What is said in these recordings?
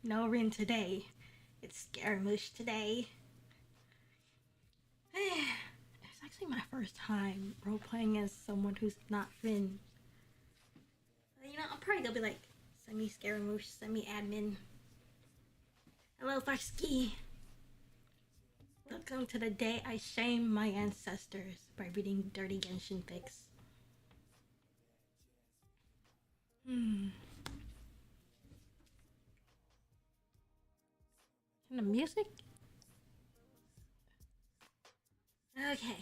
No Rin today. It's Scaramouche today. It's actually my first time role playing as someone who's not Rin. I'm probably gonna be like, send me Scaramouche, send me admin. Hello, Farsky. Welcome to the day I shame my ancestors by reading dirty Genshin fics. And the music? Okay.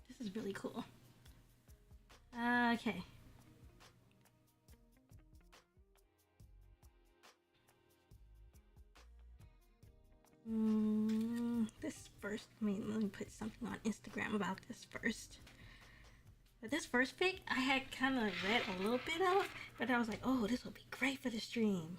This is really cool. Okay. This first, let me put something on Instagram about this first. But this first pick, I had kind of read a little bit of, but I was like, oh, this will be great for the stream.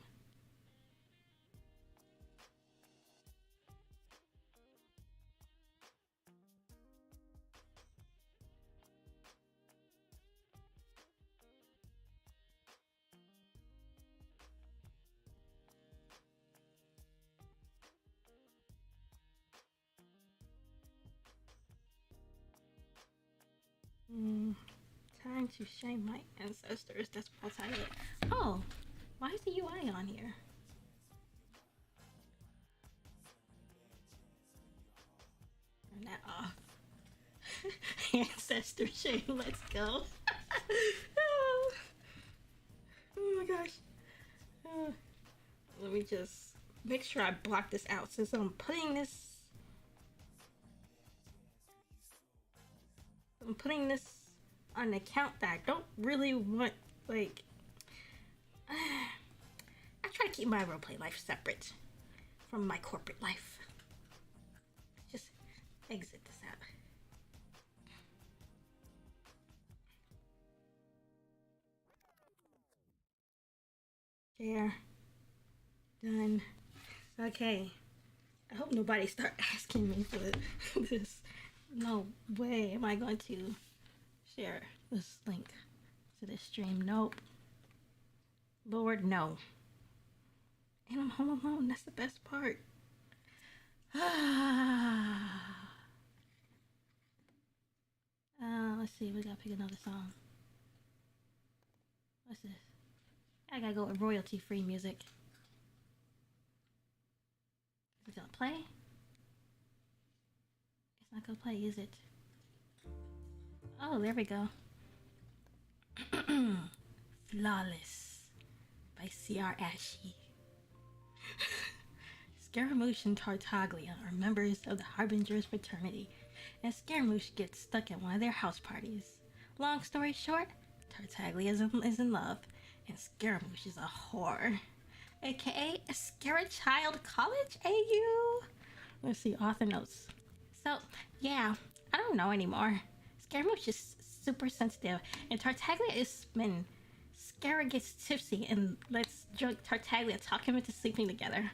Time to shame my ancestors. That's what I'll title it. Oh, why is the UI on here? Turn that off. Ancestor shame. Let's go. Oh my gosh. Let me just make sure I block this out since I'm putting this on an account that I don't really want. Like, I try to keep my roleplay life separate from my corporate life. Just exit this out. Share. Done. Okay. I hope nobody start asking me for this. No way am I going to share this link to this stream. Nope. Lord, no. And I'm home alone. That's the best part. Let's see. We gotta pick another song. What's this? I gotta go with royalty-free music. Is it gonna play? It's not gonna play, is it? Oh, there we go. Flawless by C.R. Ashy. Scaramouche and Tartaglia are members of the Harbinger's fraternity, and Scaramouche gets stuck at one of their house parties. Long story short, Tartaglia is in love, and Scaramouche is a whore, aka a Scara Child College AU. Let's see, author notes. So, yeah, I don't know anymore. Scaramouche is super sensitive, and Tartaglia is when Scara gets tipsy and lets drunk Tartaglia talk him into sleeping together.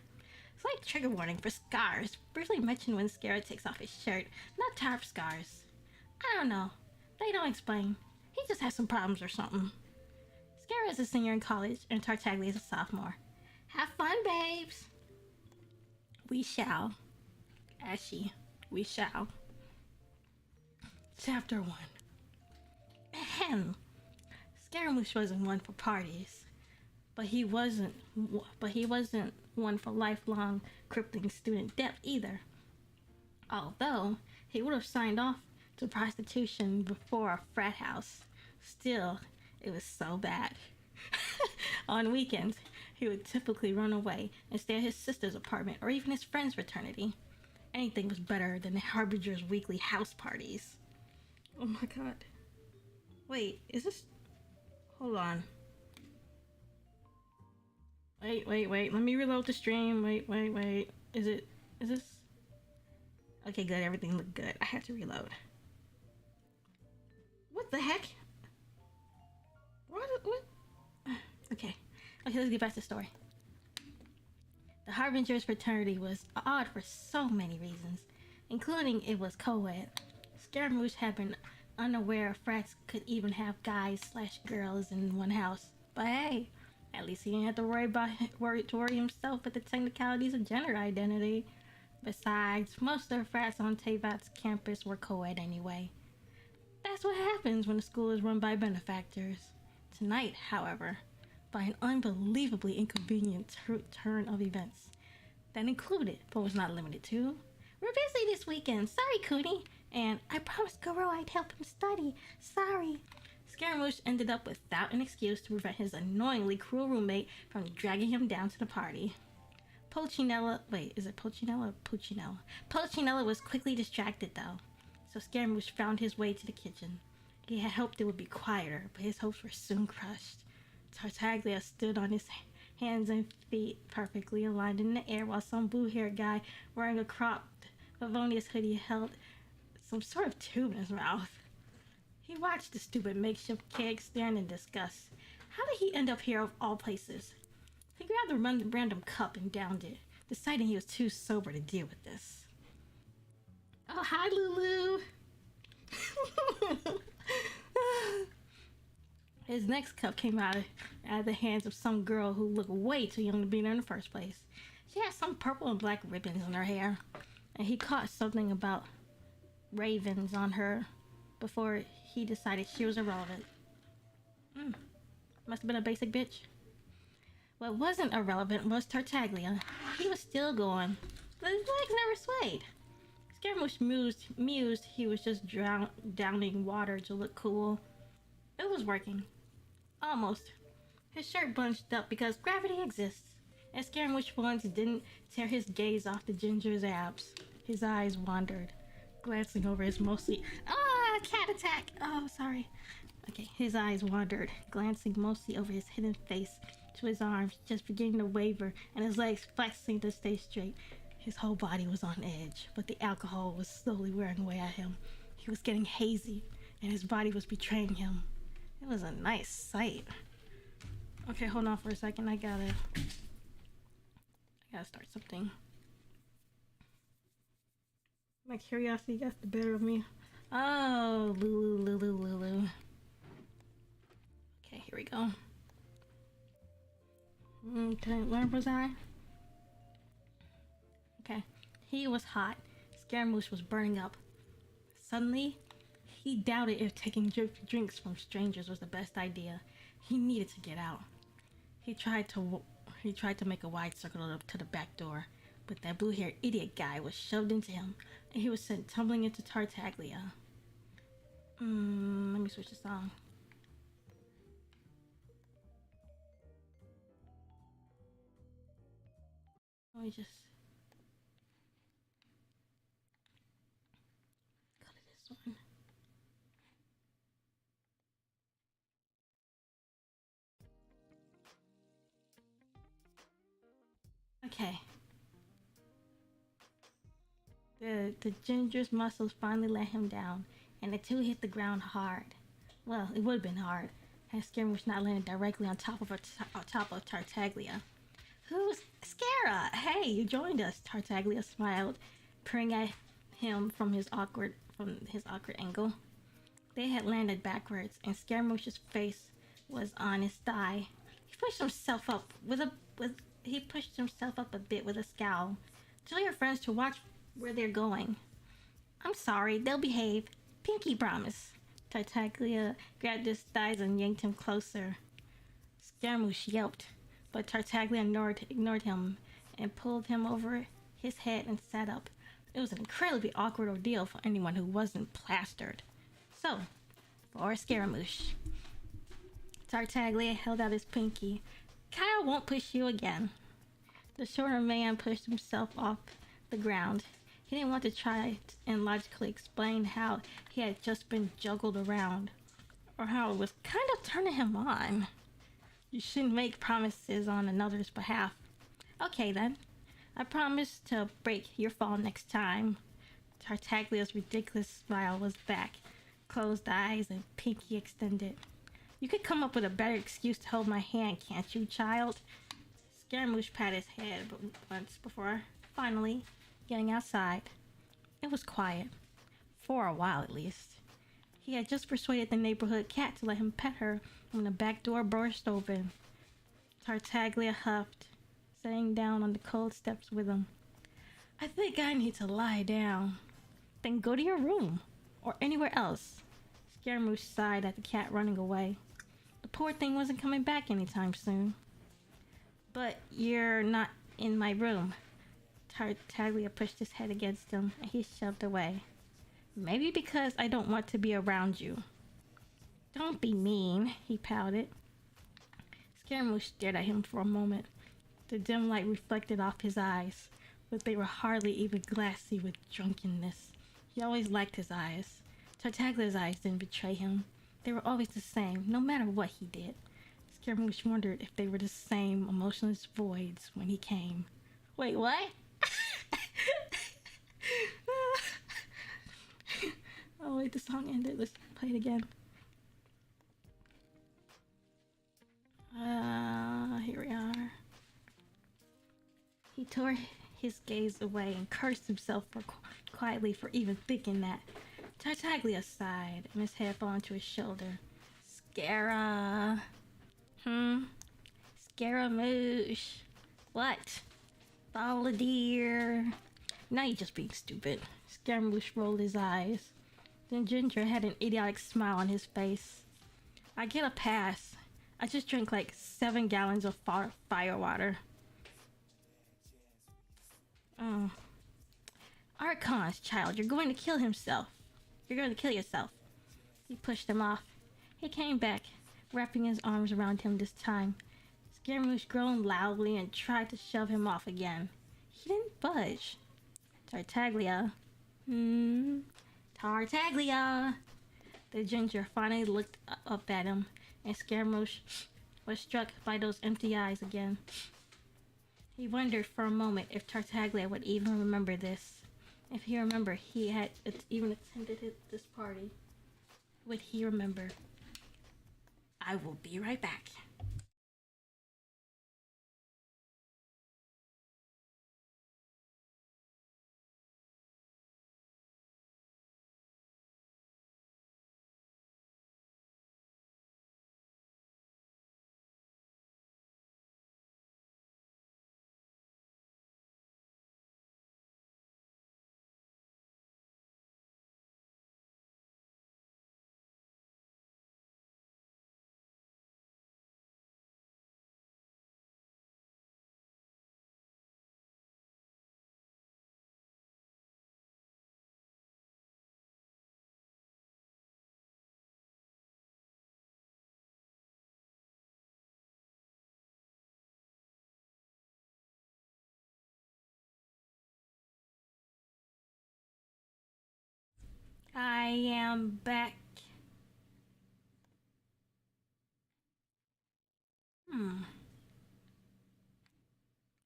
Slight trigger warning for scars. Briefly mentioned when Scara takes off his shirt. Not top scars. I don't know. They don't explain. He just has some problems or something. Scara is a senior in college, and Tartaglia is a sophomore. Have fun, babes. We shall. Ashy. We shall. Chapter 1. Ahem. Scaramouche wasn't one for parties, but he wasn't one for lifelong crippling student debt either. Although he would have signed off to prostitution before a frat house, still it was so bad. On weekends, he would typically run away and stay at his sister's apartment or even his friend's fraternity. Anything was better than the Harbinger's weekly house parties. Oh my god. Wait, is this... Hold on. Wait. Let me reload the stream. Wait. Is this... Okay, good. Everything looked good. I had to reload. What the heck? What? Okay, let's get back to the story. The Harbinger's fraternity was odd for so many reasons, including it was co-ed. Scaramouche had been unaware frats could even have guys slash girls in one house. But hey, at least he didn't have to worry himself with the technicalities of gender identity. Besides, most of the frats on Tevat's campus were co-ed anyway. That's what happens when a school is run by benefactors. Tonight, however, by an unbelievably inconvenient turn of events, that included, but was not limited to, we're busy this weekend. Sorry, Cootie. And I promised Goro I'd help him study. Sorry. Scaramouche ended up without an excuse to prevent his annoyingly cruel roommate from dragging him down to the party. Is it Pochinella or Puccinella? Pochinella was quickly distracted though, so Scaramouche found his way to the kitchen. He had hoped it would be quieter, but his hopes were soon crushed. Tartaglia stood on his hands and feet, perfectly aligned in the air, while some blue-haired guy wearing a cropped Favonius hoodie held some sort of tube in his mouth. He watched the stupid makeshift keg stand in disgust. How did he end up here of all places? He grabbed a random cup and downed it, deciding he was too sober to deal with this. Oh, hi, Lulu! His next cup came out of the hands of some girl who looked way too young to be there in the first place. She had some purple and black ribbons in her hair, and he caught something about ravens on her before he decided she was irrelevant. Must have been a basic bitch. What wasn't irrelevant was Tartaglia. He was still going, but his legs never swayed. Scaramouche mused he was just downing water to look cool. It was working. Almost. His shirt bunched up because gravity exists, and Scaramouche once didn't tear his gaze off the ginger's abs. His eyes wandered, glancing over his mostly... cat attack! Oh, sorry. Okay, his eyes wandered, glancing mostly over his hidden face to his arms just beginning to waver and his legs flexing to stay straight. His whole body was on edge, but the alcohol was slowly wearing away at him. He was getting hazy, and his body was betraying him. It was a nice sight. Okay, hold on for a second. I gotta start something. My curiosity got the better of me. Oh, Lulu. Okay, here we go. Can I learn was I? Okay. He was hot. Scaramouche was burning up. Suddenly, he doubted if taking drinks from strangers was the best idea. He needed to get out. He tried to make a wide circle to the back door, but that blue-haired idiot guy was shoved into him, and he was sent tumbling into Tartaglia. Let me switch the song. Let me just go to this one. Okay. The ginger's muscles finally let him down, and the two hit the ground hard. Well, it would have been hard had Scaramouche not landed directly on top of Tartaglia. Who's Scara? Hey, you joined us. Tartaglia smiled, peering at him from his awkward angle. They had landed backwards, and Scaramouche's face was on his thigh. He pushed himself up a bit with a scowl. Tell your friends to watch where they're going. I'm sorry, they'll behave. Pinky promise. Tartaglia grabbed his thighs and yanked him closer. Scaramouche yelped, but Tartaglia ignored him and pulled him over his head and sat up. It was an incredibly awkward ordeal for anyone who wasn't plastered. So, for Scaramouche. Tartaglia held out his pinky. Kyle won't push you again. The shorter man pushed himself off the ground. He didn't want to try and logically explain how he had just been juggled around, or how it was kind of turning him on. You shouldn't make promises on another's behalf. Okay then. I promise to break your fall next time. Tartaglia's ridiculous smile was back, closed eyes and pinky extended. You could come up with a better excuse to hold my hand, can't you, child? Scaramouche patted his head once before finally getting outside. It was quiet. For a while, at least. He had just persuaded the neighborhood cat to let him pet her when the back door burst open. Tartaglia huffed, sitting down on the cold steps with him. I think I need to lie down. Then go to your room, or anywhere else. Scaramouche sighed at the cat running away. The poor thing wasn't coming back anytime soon. But you're not in my room. Tartaglia pushed his head against him, and he shoved away. Maybe because I don't want to be around you. Don't be mean, he pouted. Scaramouche stared at him for a moment. The dim light reflected off his eyes, but they were hardly even glassy with drunkenness. He always liked his eyes. Tartaglia's eyes didn't betray him. They were always the same, no matter what he did. Scaramouche wondered if they were the same emotionless voids when he came. Wait, what? Oh wait, the song ended. Let's play it again. Here we are. He tore his gaze away and cursed himself quietly for even thinking that. Tartaglia sighed, and his head fell onto his shoulder. Scaramouche. What? Follow dear. Now you're just being stupid. Scaramouche rolled his eyes. Then Ginger had an idiotic smile on his face. I get a pass. I just drank like 7 gallons of fire water. Archon's child, you're going to kill himself. You're going to kill yourself. He pushed him off. He came back, wrapping his arms around him this time. Scaramouche groaned loudly and tried to shove him off again. He didn't budge. Tartaglia. Tartaglia! The ginger finally looked up at him, and Scaramouche was struck by those empty eyes again. He wondered for a moment if Tartaglia would even remember this. If he remembered he had even attended this party. Would he remember? I will be right back. I am back.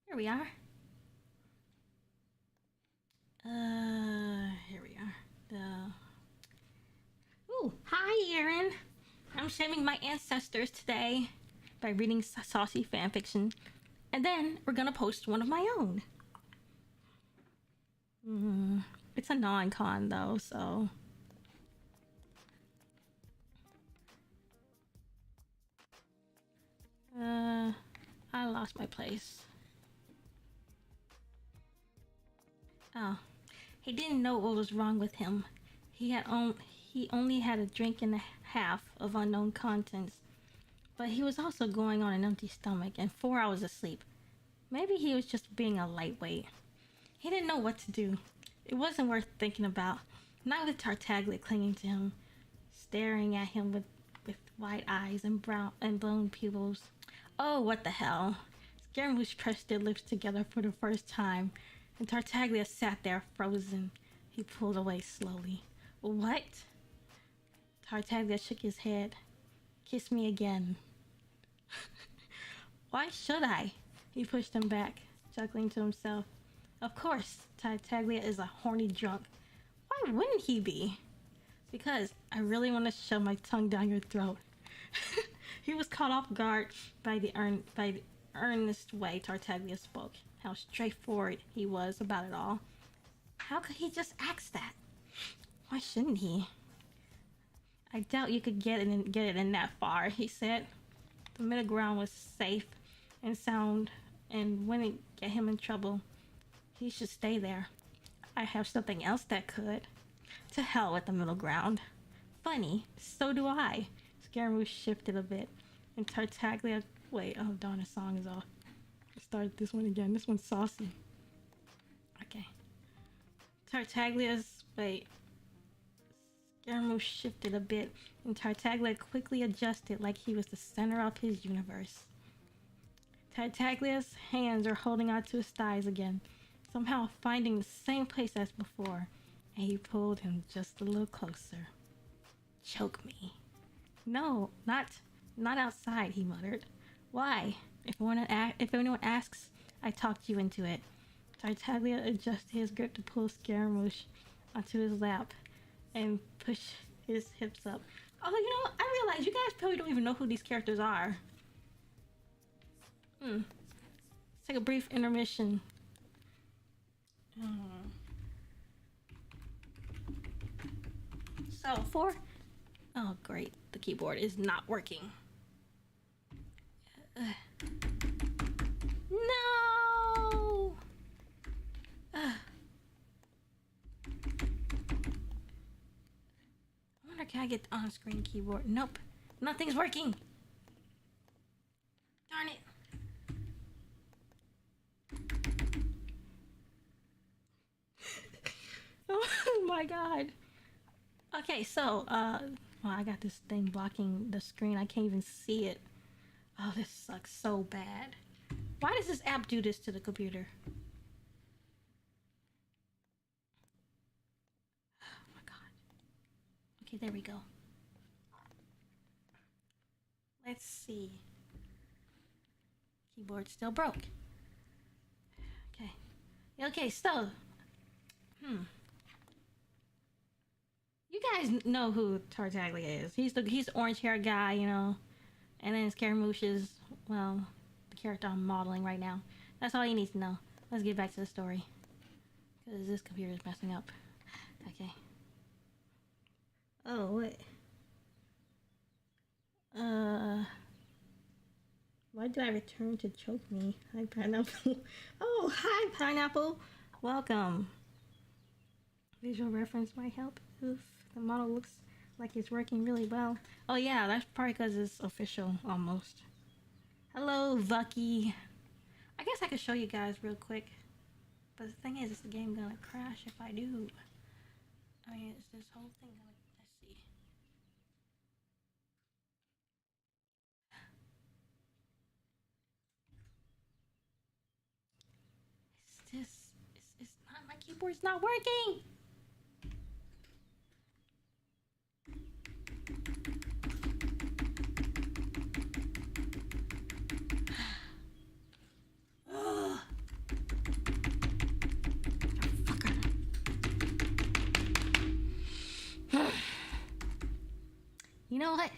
Here we are. Here we are. Ooh, hi, Aaron. I'm shaming my ancestors today by reading saucy fanfiction, and then we're gonna post one of my own. It's a non-con though, so. I lost my place. Oh, he didn't know what was wrong with him. He only had a drink and a half of unknown contents, but he was also going on an empty stomach and 4 hours of sleep. Maybe he was just being a lightweight. He didn't know what to do. It wasn't worth thinking about. Not with Tartaglia clinging to him, staring at him with wide eyes and blown pupils. Oh, what the hell? Scaramouche pressed their lips together for the first time, and Tartaglia sat there frozen. He pulled away slowly. What? Tartaglia shook his head. Kiss me again. Why should I? He pushed him back, chuckling to himself. Of course, Tartaglia is a horny drunk. Why wouldn't he be? Because I really want to shove my tongue down your throat. He was caught off guard by the earnest way Tartaglia spoke. How straightforward he was about it all. How could he just ask that? Why shouldn't he? I doubt you could get it in that far, he said. The middle ground was safe and sound and wouldn't get him in trouble. He should stay there. I have something else that could. To hell with the middle ground. Funny, so do I. Scaramouche shifted a bit, and Tartaglia. Wait, oh darn, the song is off. Let's start this one again. This one's saucy. Okay. Tartaglia's. Wait. Scaramouche shifted a bit, and Tartaglia quickly adjusted like he was the center of his universe. Tartaglia's hands are holding onto his thighs again, somehow finding the same place as before, and he pulled him just a little closer. Choke me. No, not outside, he muttered. Why? If anyone asks, I talked you into it. Tartaglia adjusted his grip to pull Scaramouche onto his lap and push his hips up. Oh, you know, I realize you guys probably don't even know who these characters are. Let's take a brief intermission. So, oh great, the keyboard is not working. No! I wonder, can I get the on-screen keyboard? Nope, nothing's working. Darn it. Oh my god. Okay, so, well, I got this thing blocking the screen. I can't even see it. Oh, this sucks so bad. Why does this app do this to the computer? Oh my god. Okay, there we go. Let's see. Keyboard still broke. Okay. Okay, so. You guys know who Tartaglia is. He's the orange haired guy, you know. And then Scaramouche is, well, the character I'm modeling right now. That's all you need to know. Let's get back to the story. Because this computer is messing up. Okay. Oh, what? Why do I return to choke me? Hi, Pineapple. Oh, hi, Pineapple. Welcome. Visual reference might help. Oof, the model looks like it's working really well. Oh yeah, that's probably because it's official, almost. Hello, Vucky. I guess I could show you guys real quick. But the thing is the game gonna crash if I do? I mean, is this whole thing gonna... Let's see. Is this... It's not... My keyboard's not working! You know what?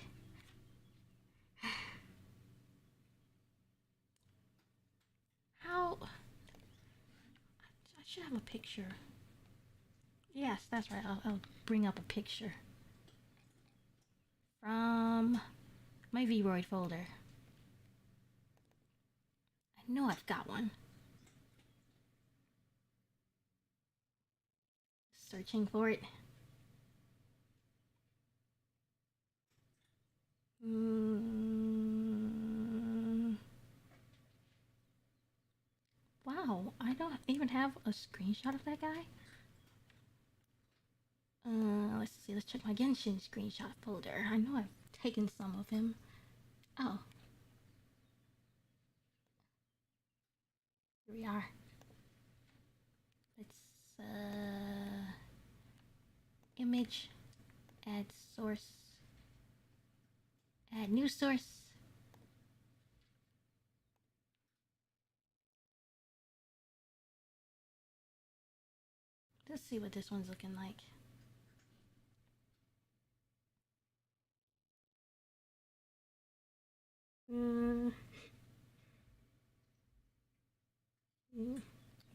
How... I should have a picture. Yes, that's right. I'll bring up a picture. From my Vroid folder. I know I've got one. Searching for it. Wow, I don't even have a screenshot of that guy. Let's see. Let's check my Genshin screenshot folder. I know I've taken some of him. Oh. Here we are. Let's, image, add source, add new source. Let's see what this one's looking like.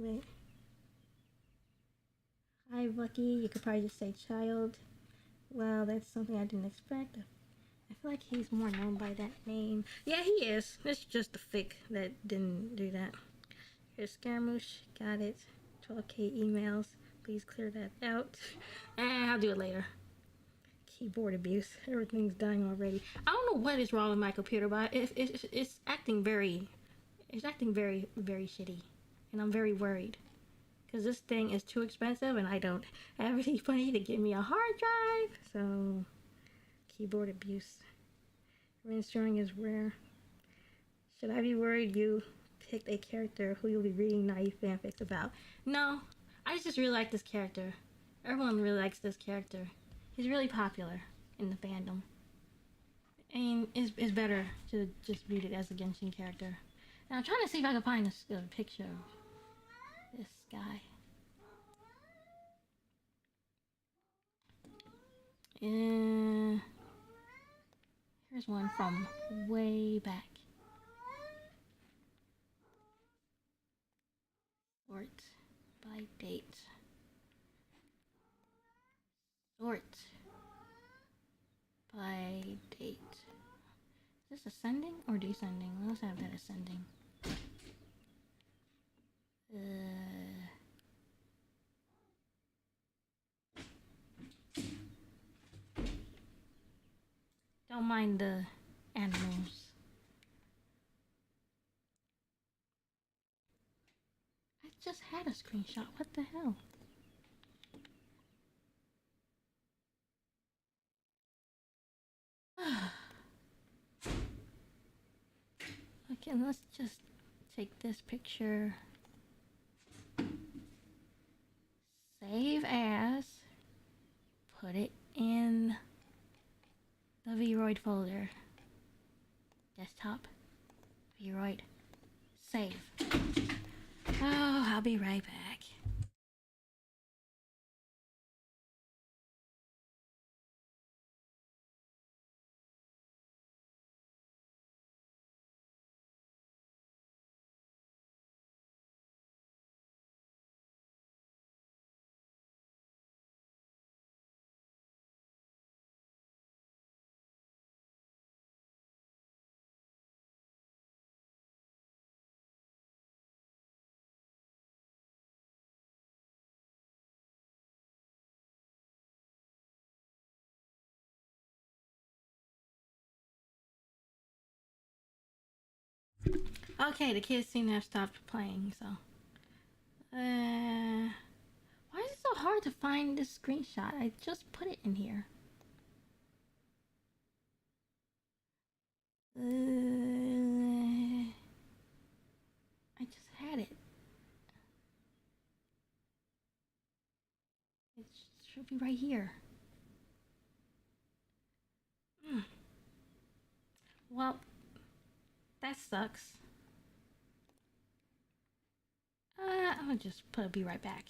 Wait. Hi, Bucky. You could probably just say child. Well, that's something I didn't expect. I feel like he's more known by that name. Yeah, he is. It's just the fic that didn't do that. Here's Scaramouche. Got it. 12K emails. Please clear that out. I'll do it later. Keyboard abuse. Everything's dying already. I don't know what is wrong with my computer, but it's acting very, very shitty, and I'm very worried because this thing is too expensive, and I don't have any money to get me a hard drive. So, keyboard abuse. Rainstorming is rare. Should I be worried you picked a character who you'll be reading naive fanfics about? No, I just really like this character. Everyone really likes this character. He's really popular in the fandom. And it's better to just read it as a Genshin character. Now I'm trying to see if I can find a picture of this guy. Here's one from way back. Sort by date. Sort by date. Is this ascending or descending? Let's have that ascending. Don't mind the animals. I just had a screenshot. What the hell? Okay, let's just take this picture. Save as. Put it in the Vroid folder. Desktop. Vroid. Save. Oh, I'll be right back. Okay, the kids seem to have stopped playing, so. Why is it so hard to find this screenshot? I just put it in here. I just had it. It should be right here. Well, that sucks. I'm gonna just be right back.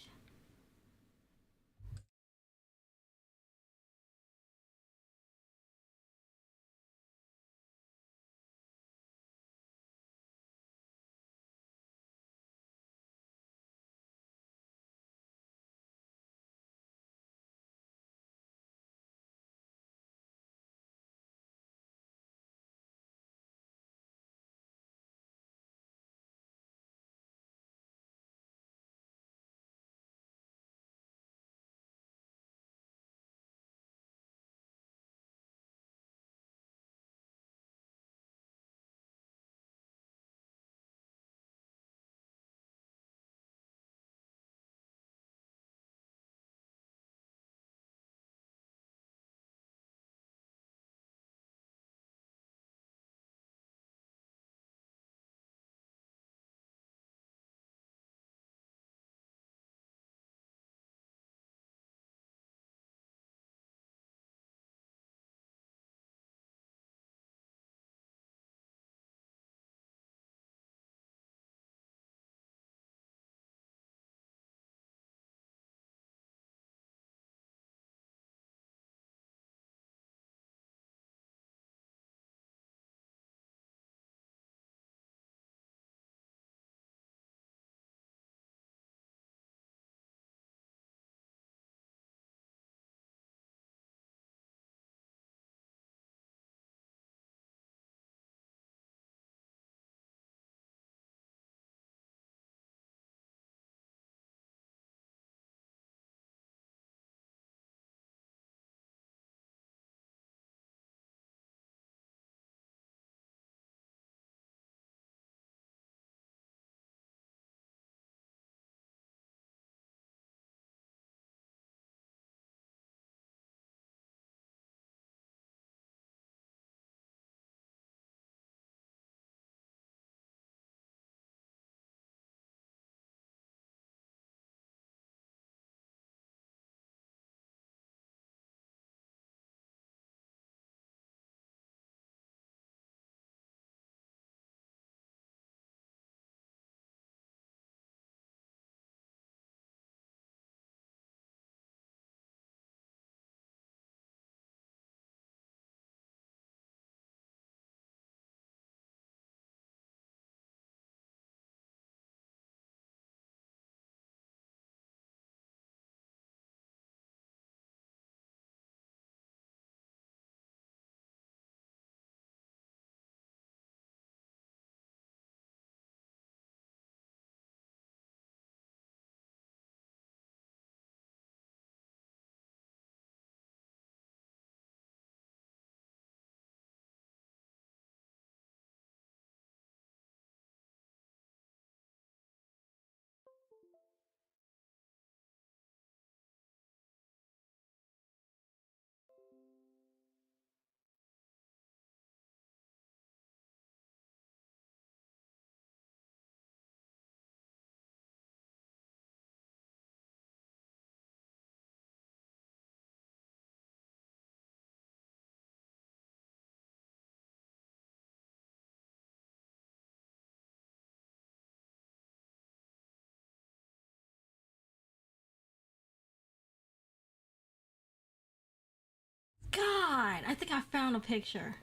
God, I think I found a picture.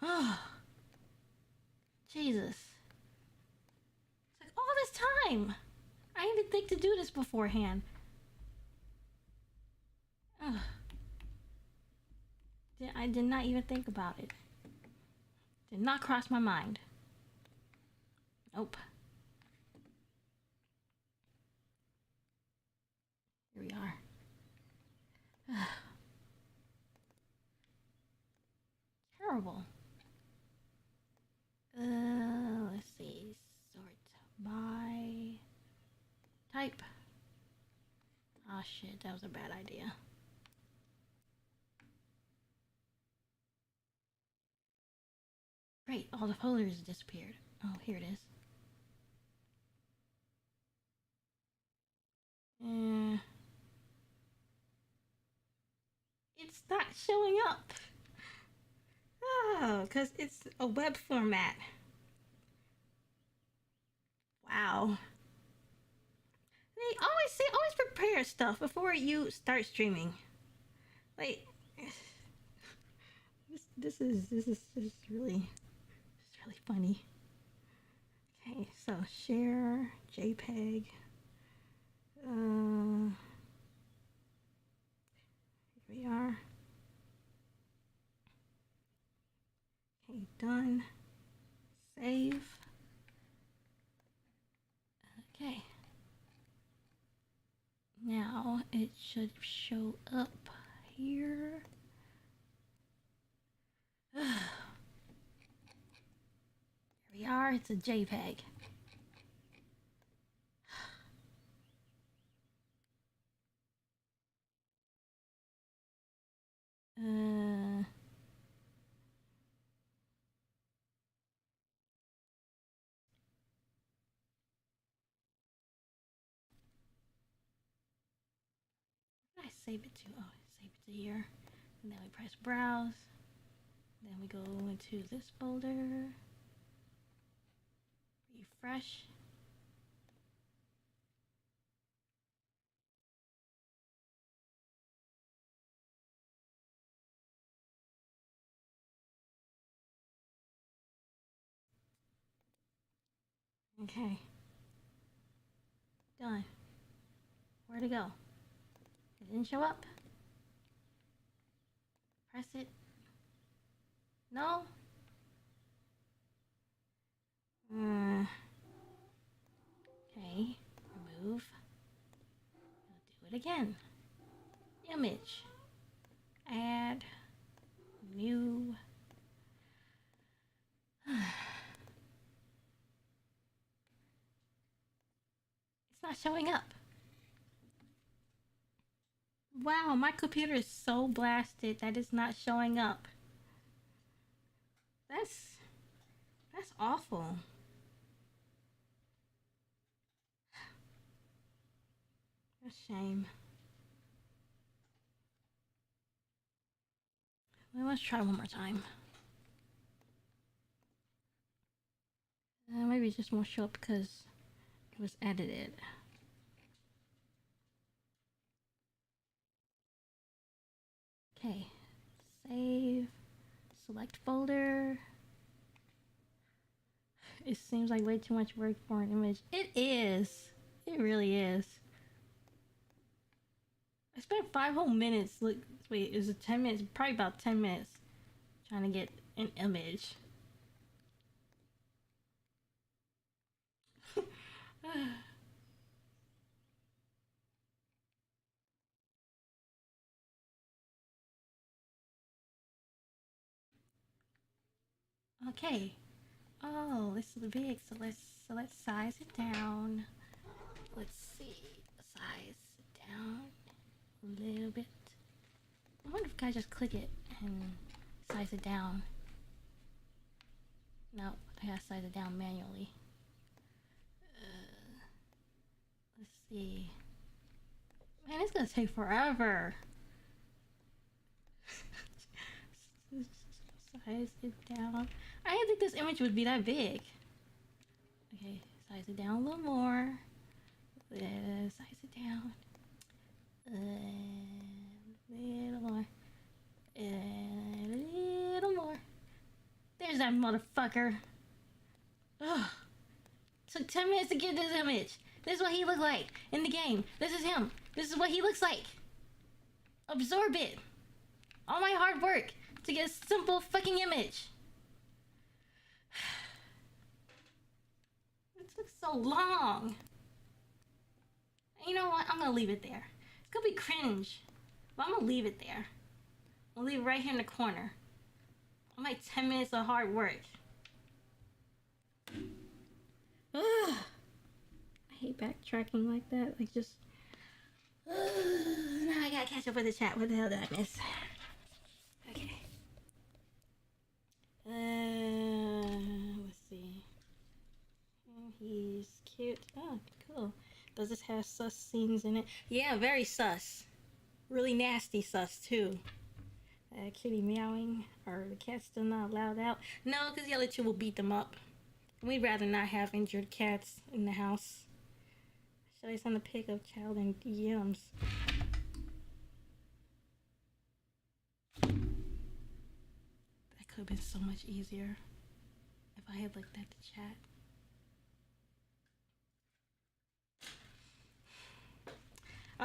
Oh, Jesus. It's like all this time. I didn't even think to do this beforehand. Ugh. I did not even think about it. Did not cross my mind. Nope. Here we are. Terrible. Let's see. Sort by type. Oh shit, that was a bad idea. Great, all the folders disappeared. Oh, here it is. It's not showing up. Oh, because it's a web format. Wow. They always prepare stuff before you start streaming. Like this is really funny. Okay, so share JPEG. Here we are. Okay, done. Save. Okay. Now it should show up here. Here we are. It's a JPEG. I save it to? Oh, save it to here. And then we press browse. Then we go into this folder. Refresh. Okay. Done. Where'd it go? It didn't show up. Press it. No? Okay. Remove. We'll do it again. Image. Add. New. It's not showing up. Wow, my computer is so blasted that it's not showing up. That's awful. A shame. Well, let's try one more time. Maybe it just won't show up because it was edited. Okay, save, select folder. It seems like way too much work for an image. It is. It really is. I spent 5 whole minutes. Look, wait, it was 10 minutes, probably about 10 minutes trying to get an image. Okay. Oh, this is big, so let's size it down. Let's see. Size it down a little bit. I wonder if I just click it and size it down. No, I gotta size it down manually. Let's see. Man, it's gonna take forever. Size it down. I didn't think this image would be that big. Okay, size it down a little more. Size it down. A little more. And a little more. There's that motherfucker. Ugh. Took 10 minutes to get this image. This is what he looked like in the game. This is him. This is what he looks like. Absorb it. All my hard work to get a simple fucking image. It took so long. You know what? I'm gonna leave it there. It's gonna be cringe, but I'm gonna leave it there. I'll leave it right here in the corner. I'm like 10 minutes of hard work. Ugh. I hate backtracking like that. Like just. Now I gotta catch up with the chat. What the hell did I miss? Okay. Let's see. He's cute. Oh, cool. Does this have sus scenes in it? Yeah, very sus. Really nasty sus too. Kitty meowing. Or the cat's still not allowed out. No, because the other two will beat them up. We'd rather not have injured cats in the house. Should I send a pic of Childe and DMs? That could have been so much easier if I had looked at the chat.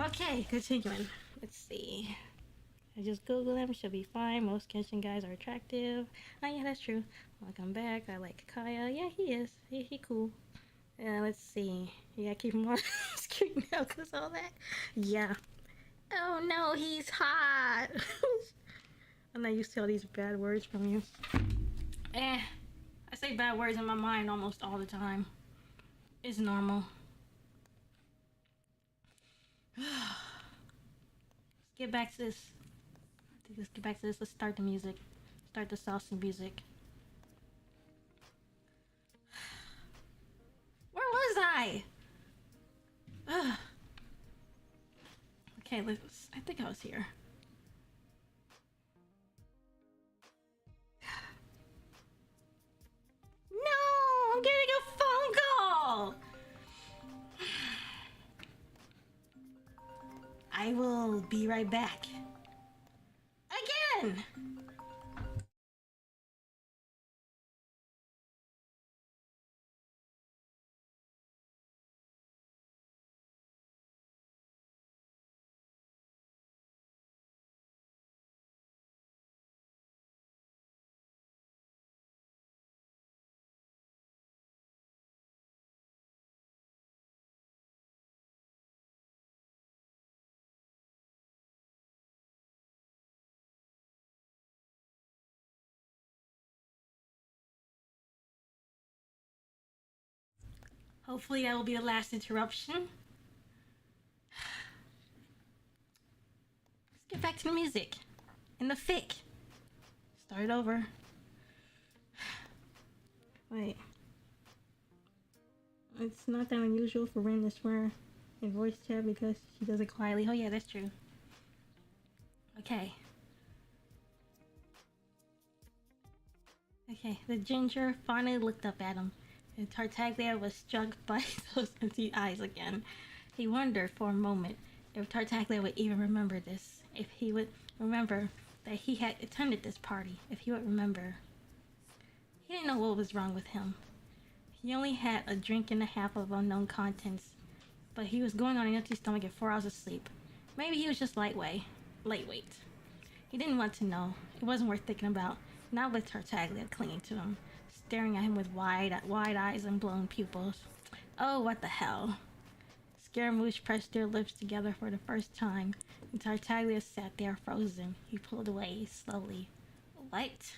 Okay, continuing. Let's see. I just Googled him. Should be fine. Most Genshin guys are attractive. Oh yeah, that's true. Welcome back. I like Kaya. Yeah, he is. He cool. Let's see. Yeah, keep him on screen now because all that. Yeah. Oh no, he's hot. I'm not used to all these bad words from you. I say bad words in my mind almost all the time. It's normal. Let's get back to this. Let's get back to this. Let's start the music. Start the saucy music. Where was I? Ugh. Okay, let's. I think I was here. No, I'm getting a phone call. I will be right back. Again. Hopefully that will be the last interruption. Let's get back to the music. And the fic. Start over. Wait. It's not that unusual for Ren to swear in voice chat because she does it quietly. Oh yeah, that's true. Okay. Okay, the ginger finally looked up at him. And Tartaglia was struck by those empty eyes again. He wondered for a moment if Tartaglia would even remember this. If he would remember that he had attended this party. If he would remember. He didn't know what was wrong with him. He only had a drink and a half of unknown contents. But he was going on an empty stomach and 4 hours of sleep. Maybe he was just lightweight. He didn't want to know. It wasn't worth thinking about. Not with Tartaglia clinging to him. Staring at him with wide eyes and blown pupils. Oh, what the hell. Scaramouche pressed their lips together for the first time, and Tartaglia sat there frozen. He pulled away slowly. What?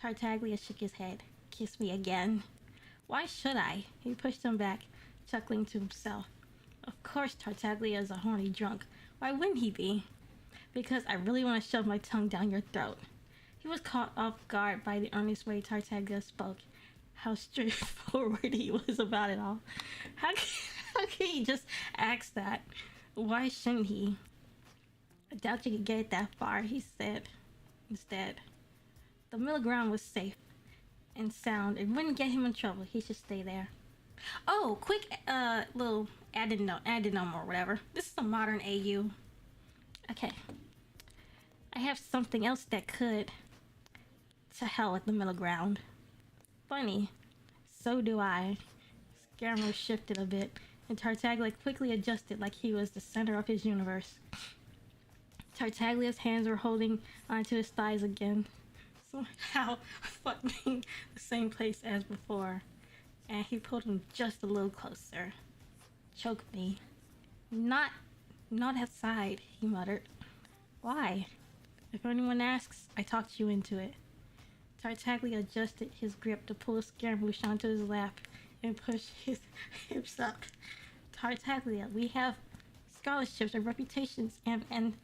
Tartaglia shook his head. Kiss me again. Why should I? He pushed him back, chuckling to himself. Of course Tartaglia is a horny drunk. Why wouldn't he be? Because I really want to shove my tongue down your throat. He was caught off guard by the earnest way Tartaglia spoke. How straightforward he was about it all. How can he just ask that? Why shouldn't he? I doubt you could get it that far, he said. Instead, the middle ground was safe and sound. It wouldn't get him in trouble. He should stay there. Oh, quick little addendum or whatever. This is a modern AU. Okay. I have something else that could. To hell with the middle ground. Funny. So do I. Scaramouche shifted a bit, and Tartaglia quickly adjusted like he was the center of his universe. Tartaglia's hands were holding onto his thighs again, somehow fucking the same place as before, and he pulled him just a little closer. Choke me. Not, not outside, he muttered. Why? If anyone asks, I talked you into it. Tartaglia adjusted his grip to pull Scaramouche onto his lap and push his hips up. Tartaglia, we have scholarships and reputations and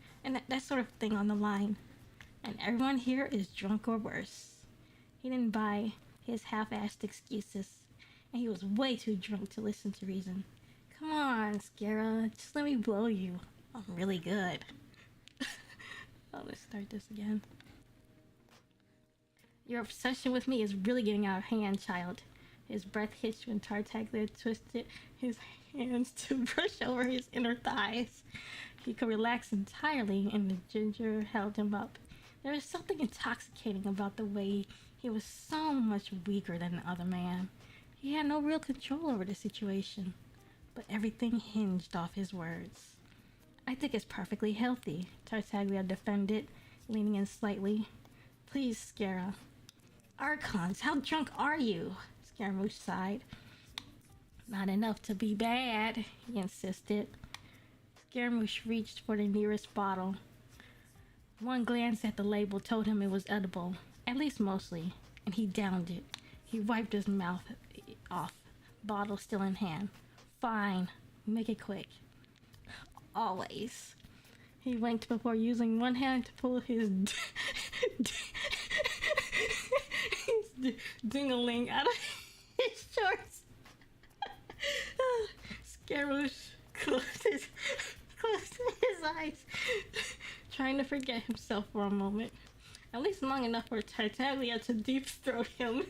that sort of thing on the line. And everyone here is drunk or worse. He didn't buy his half-assed excuses, and he was way too drunk to listen to reason. Come on, Scara, just let me blow you. I'm really good. Oh, let's start this again. Your obsession with me is really getting out of hand, Childe. His breath hitched when Tartaglia twisted his hands to brush over his inner thighs. He could relax entirely, and the ginger held him up. There was something intoxicating about the way he was so much weaker than the other man. He had no real control over the situation, but everything hinged off his words. I think it's perfectly healthy, Tartaglia defended, leaning in slightly. Please, Scara. Archons, how drunk are you? Scaramouche sighed. Not enough to be bad, he insisted. Scaramouche reached for the nearest bottle. One glance at the label told him it was edible, at least mostly, and he downed it. He wiped his mouth off, bottle still in hand. Fine, make it quick. Always. He winked before using one hand to pull his ding-a-ling out of his shorts. Scaramouche closed his eyes, trying to forget himself for a moment. At least long enough for Tartaglia to deep throat him.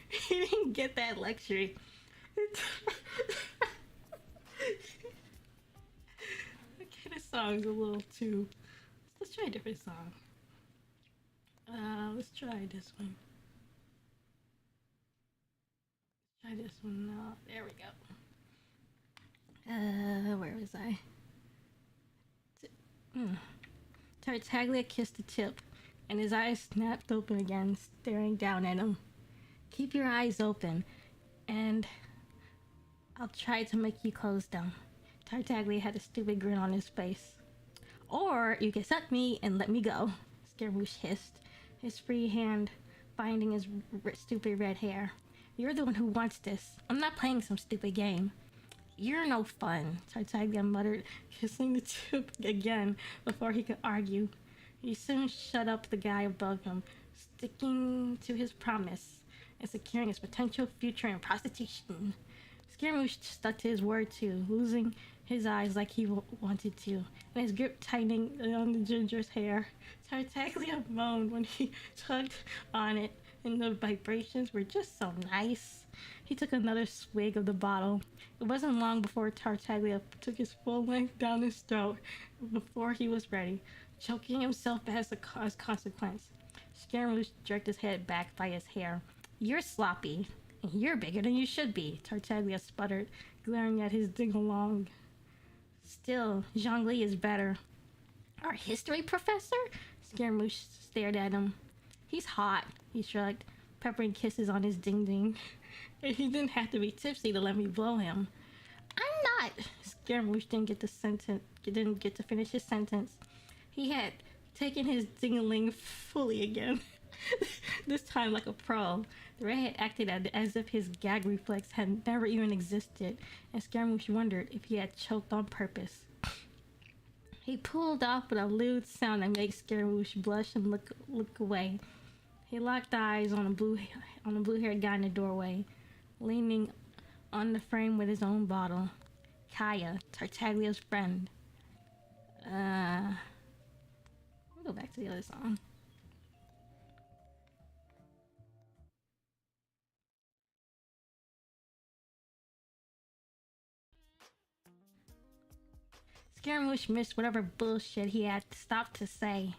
He didn't get that luxury. Okay, this song's a little too... Let's try a different song. Let's try this one. Try this one. There we go. Where was I? Tartaglia kissed the tip, and his eyes snapped open again, staring down at him. Keep your eyes open, and I'll try to make you close them. Tartaglia had a stupid grin on his face. Or you can suck me and let me go, Scaramouche hissed, his free hand finding his stupid red hair. You're the one who wants this. I'm not playing some stupid game. You're no fun, Tartaglia muttered, kissing the tip again before he could argue. He soon shut up the guy above him, sticking to his promise and securing his potential future in prostitution. Scaramouche stuck to his word too, losing his eyes like he wanted to, and his grip tightening on the ginger's hair. Tartaglia moaned when he tugged on it, and the vibrations were just so nice. He took another swig of the bottle. It wasn't long before Tartaglia took his full length down his throat before he was ready, choking himself as a consequence. Scaramouche jerked his head back by his hair. You're sloppy, and you're bigger than you should be, Tartaglia sputtered, glaring at his ding-along. Still, Zhongli is better. Our history professor? Scaramouche stared at him. He's hot, he shrugged, peppering kisses on his ding-ding. And he didn't have to be tipsy to let me blow him. I'm not. Scaramouche didn't get to finish his sentence. He had taken his ding-a-ling fully again. This time like a pro. The redhead acted as if his gag reflex had never even existed, and Scaramouche wondered if he had choked on purpose. He pulled off with a lewd sound that made Scaramouche blush and look away. He locked eyes on a blue-haired guy in the doorway, leaning on the frame with his own bottle. Kaya, Tartaglia's friend. Let me go back to the other song. Scaramouche missed whatever bullshit he had stopped to say.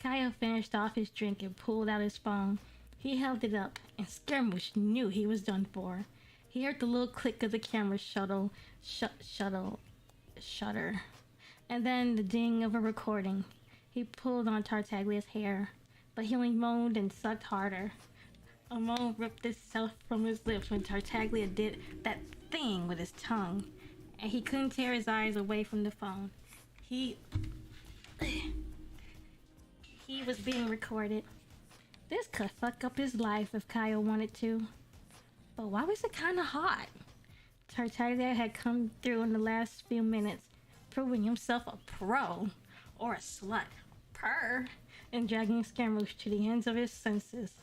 Kyle finished off his drink and pulled out his phone. He held it up, and Scaramouche knew he was done for. He heard the little click of the camera shutter, and then the ding of a recording. He pulled on Tartaglia's hair, but he only moaned and sucked harder. A moan ripped itself from his lips when Tartaglia did that thing with his tongue, and he couldn't tear his eyes away from the phone. He was being recorded. This could fuck up his life if Kyle wanted to. But why was it kinda hot? Tartaglia had come through in the last few minutes, proving himself a pro, or a slut, purr, and dragging Scaramouche to the ends of his senses.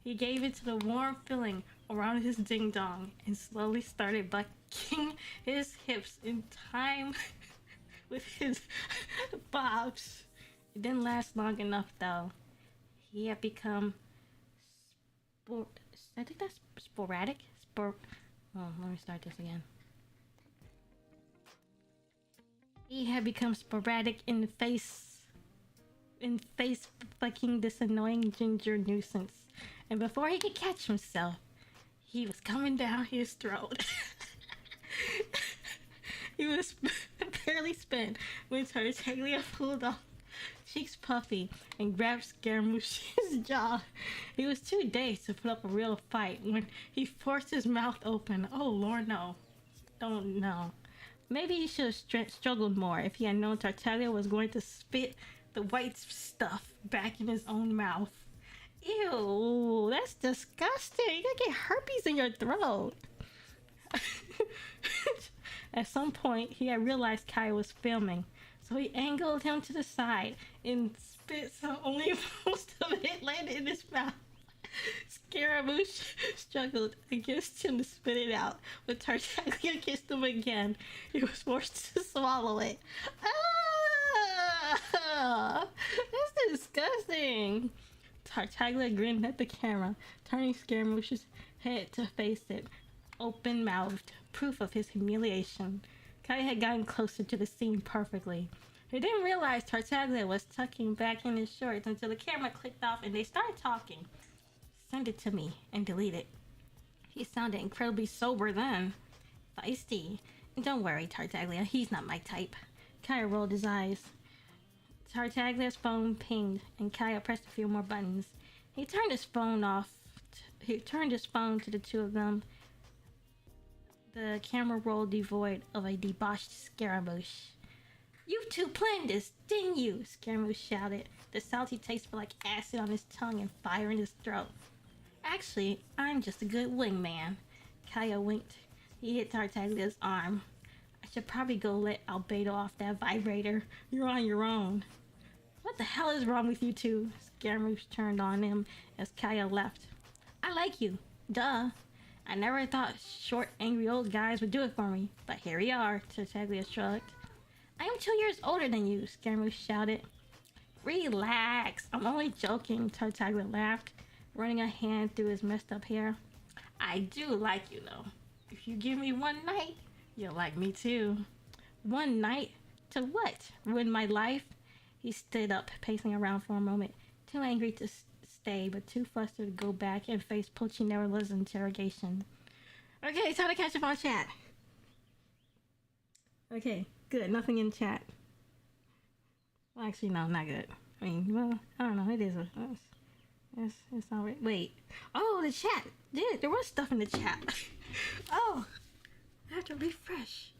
He gave it to the warm feeling around his ding-dong and slowly started bucking his hips in time with his bobs. It didn't last long enough, though. He had become I think that's sporadic. Oh, let me start this again. He had become sporadic in face fucking this annoying ginger nuisance. And before he could catch himself, he was coming down his throat. He was barely spent when Tartaglia pulled off, cheeks puffy, and grabbed Scaramouche's jaw. He was too dazed to put up a real fight when he forced his mouth open. Oh Lord, no. Don't know. Maybe he should have struggled more if he had known Tartaglia was going to spit the white stuff back in his own mouth. Ew, that's disgusting. You're gonna get herpes in your throat. At some point, he had realized Kai was filming, so he angled him to the side and spit so only most of it landed in his mouth. Scaramouche struggled against him to spit it out, but Tartaglia kissed him again. He was forced to swallow it. Ah! That's disgusting. Tartaglia grinned at the camera, turning Scaramouche's head to face it, open-mouthed, proof of his humiliation. Kai had gotten closer to the scene perfectly. He didn't realize Tartaglia was tucking back in his shorts until the camera clicked off and they started talking. Send it to me and delete it. He sounded incredibly sober then. Feisty. Don't worry, Tartaglia, he's not my type. Kaya rolled his eyes. Tartaglia's phone pinged, and Kaya pressed a few more buttons. He turned his phone to the two of them. The camera rolled devoid of a debauched Scaramouche. You two planned this, didn't you? Scaramouche shouted, the salty taste felt like acid on his tongue and fire in his throat. Actually, I'm just a good wingman. Kaya winked. He hit Tartaglia's arm. I should probably go let Albedo off that vibrator. You're on your own. What the hell is wrong with you two? Scaramouche turned on him as Kaya left. I like you. Duh. I never thought short, angry old guys would do it for me, but here we are, Tartaglia shrugged. I am 2 years older than you, Scaramouche shouted. Relax, I'm only joking, Tartaglia laughed, running a hand through his messed up hair. I do like you though. If you give me one night, you'll like me too. One night? To what? Ruin my life? He stood up, pacing around for a moment, too angry to stay, but too flustered to go back and face Pulcinella's interrogation. Okay, time to catch up on chat. Okay, good. Nothing in chat. Well, actually, no, not good. I mean, well, I don't know. It is. It's all right. Wait. Oh, the chat. Dude, there was stuff in the chat. Oh, I have to refresh.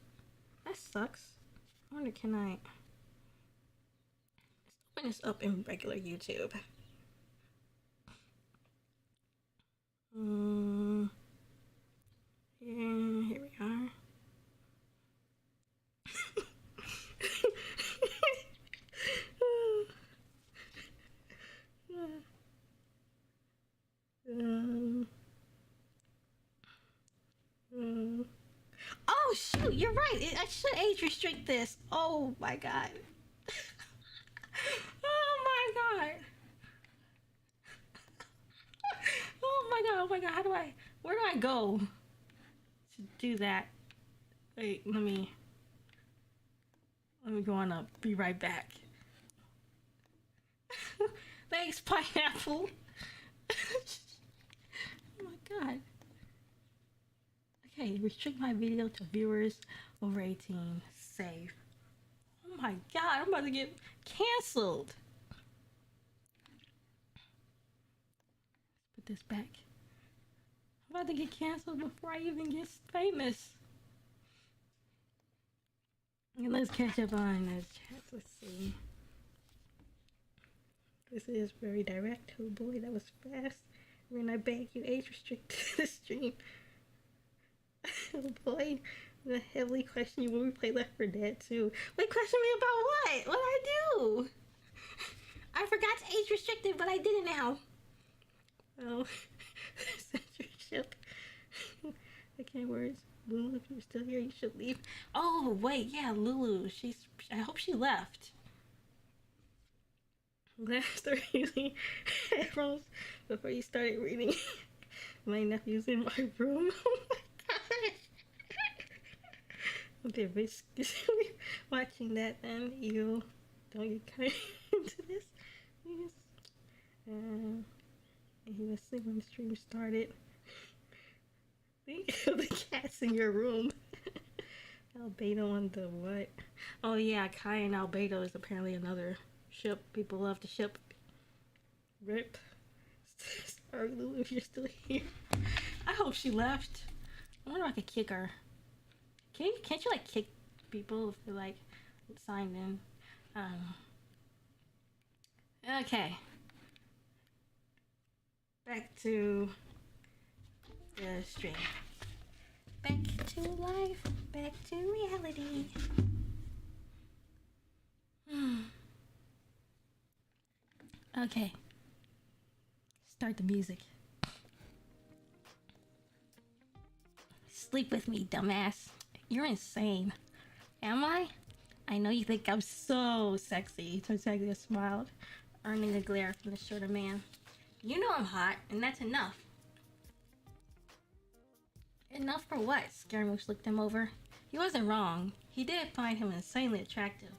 That sucks. I wonder, can I... Let's open this up in regular YouTube. Yeah, here we are. Oh shoot, you're right. I should age restrict this. Oh my god. Oh my god. Oh my god. Where do I go to do that? Wait, let me go on up. Be right back. Thanks, pineapple. Oh my god. Okay, restrict my video to viewers over 18. Save. Oh my god, I'm about to get canceled. Put this back. I'm about to get canceled before I even get famous. And let's catch up on those chats. Let's see. This is very direct. Oh boy, that was fast. When I beg you, age restrict the stream. Oh boy, the heavily question you when we play Left 4 Dead 2. Wait, question me about what? What did I do? I forgot to age restrict it, but I did it now. Oh, censorship. Okay, words. Lulu, if you're still here, you should leave. Oh wait, yeah, Lulu. I hope she left. I'm glad I started using headphones before you started reading. My nephew's in my room. Oh my gosh. Okay, basically watching that then. You don't get kind of into this. Yes. And he was asleep when the stream started. Think of the cats in your room. Albedo on the what? Oh yeah, Kai and Albedo is apparently another ship. People love to ship. Rip. Sorry, Lulu, if you're still here. I hope she left. I wonder if I could kick her. Can't you like kick people if they're like signed in? Okay. Back to the stream. Back to life. Back to reality. Okay. Start the music. Sleep with me, dumbass. You're insane. Am I? I know you think I'm so sexy. Tartaglia smiled, earning a glare from the shorter man. You know I'm hot, and that's enough. Enough for what? Scaramouche looked him over. He wasn't wrong. He did find him insanely attractive.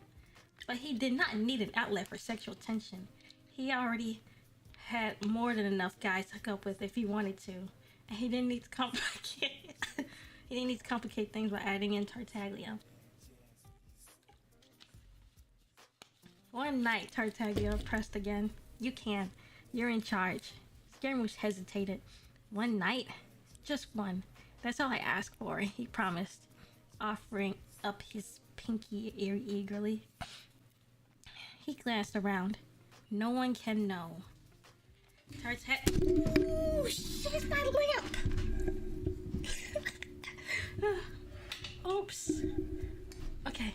But he did not need an outlet for sexual tension. He already had more than enough guys to hook up with if he wanted to. And he didn't need to complicate things by adding in Tartaglia. One night, Tartaglia pressed again. You can. You're in charge. Scaramouche hesitated. One night? Just one. That's all I asked for, he promised, offering up his pinky ear eagerly. He glanced around. No one can know. Ooh, shit, my lamp! Oops. Okay.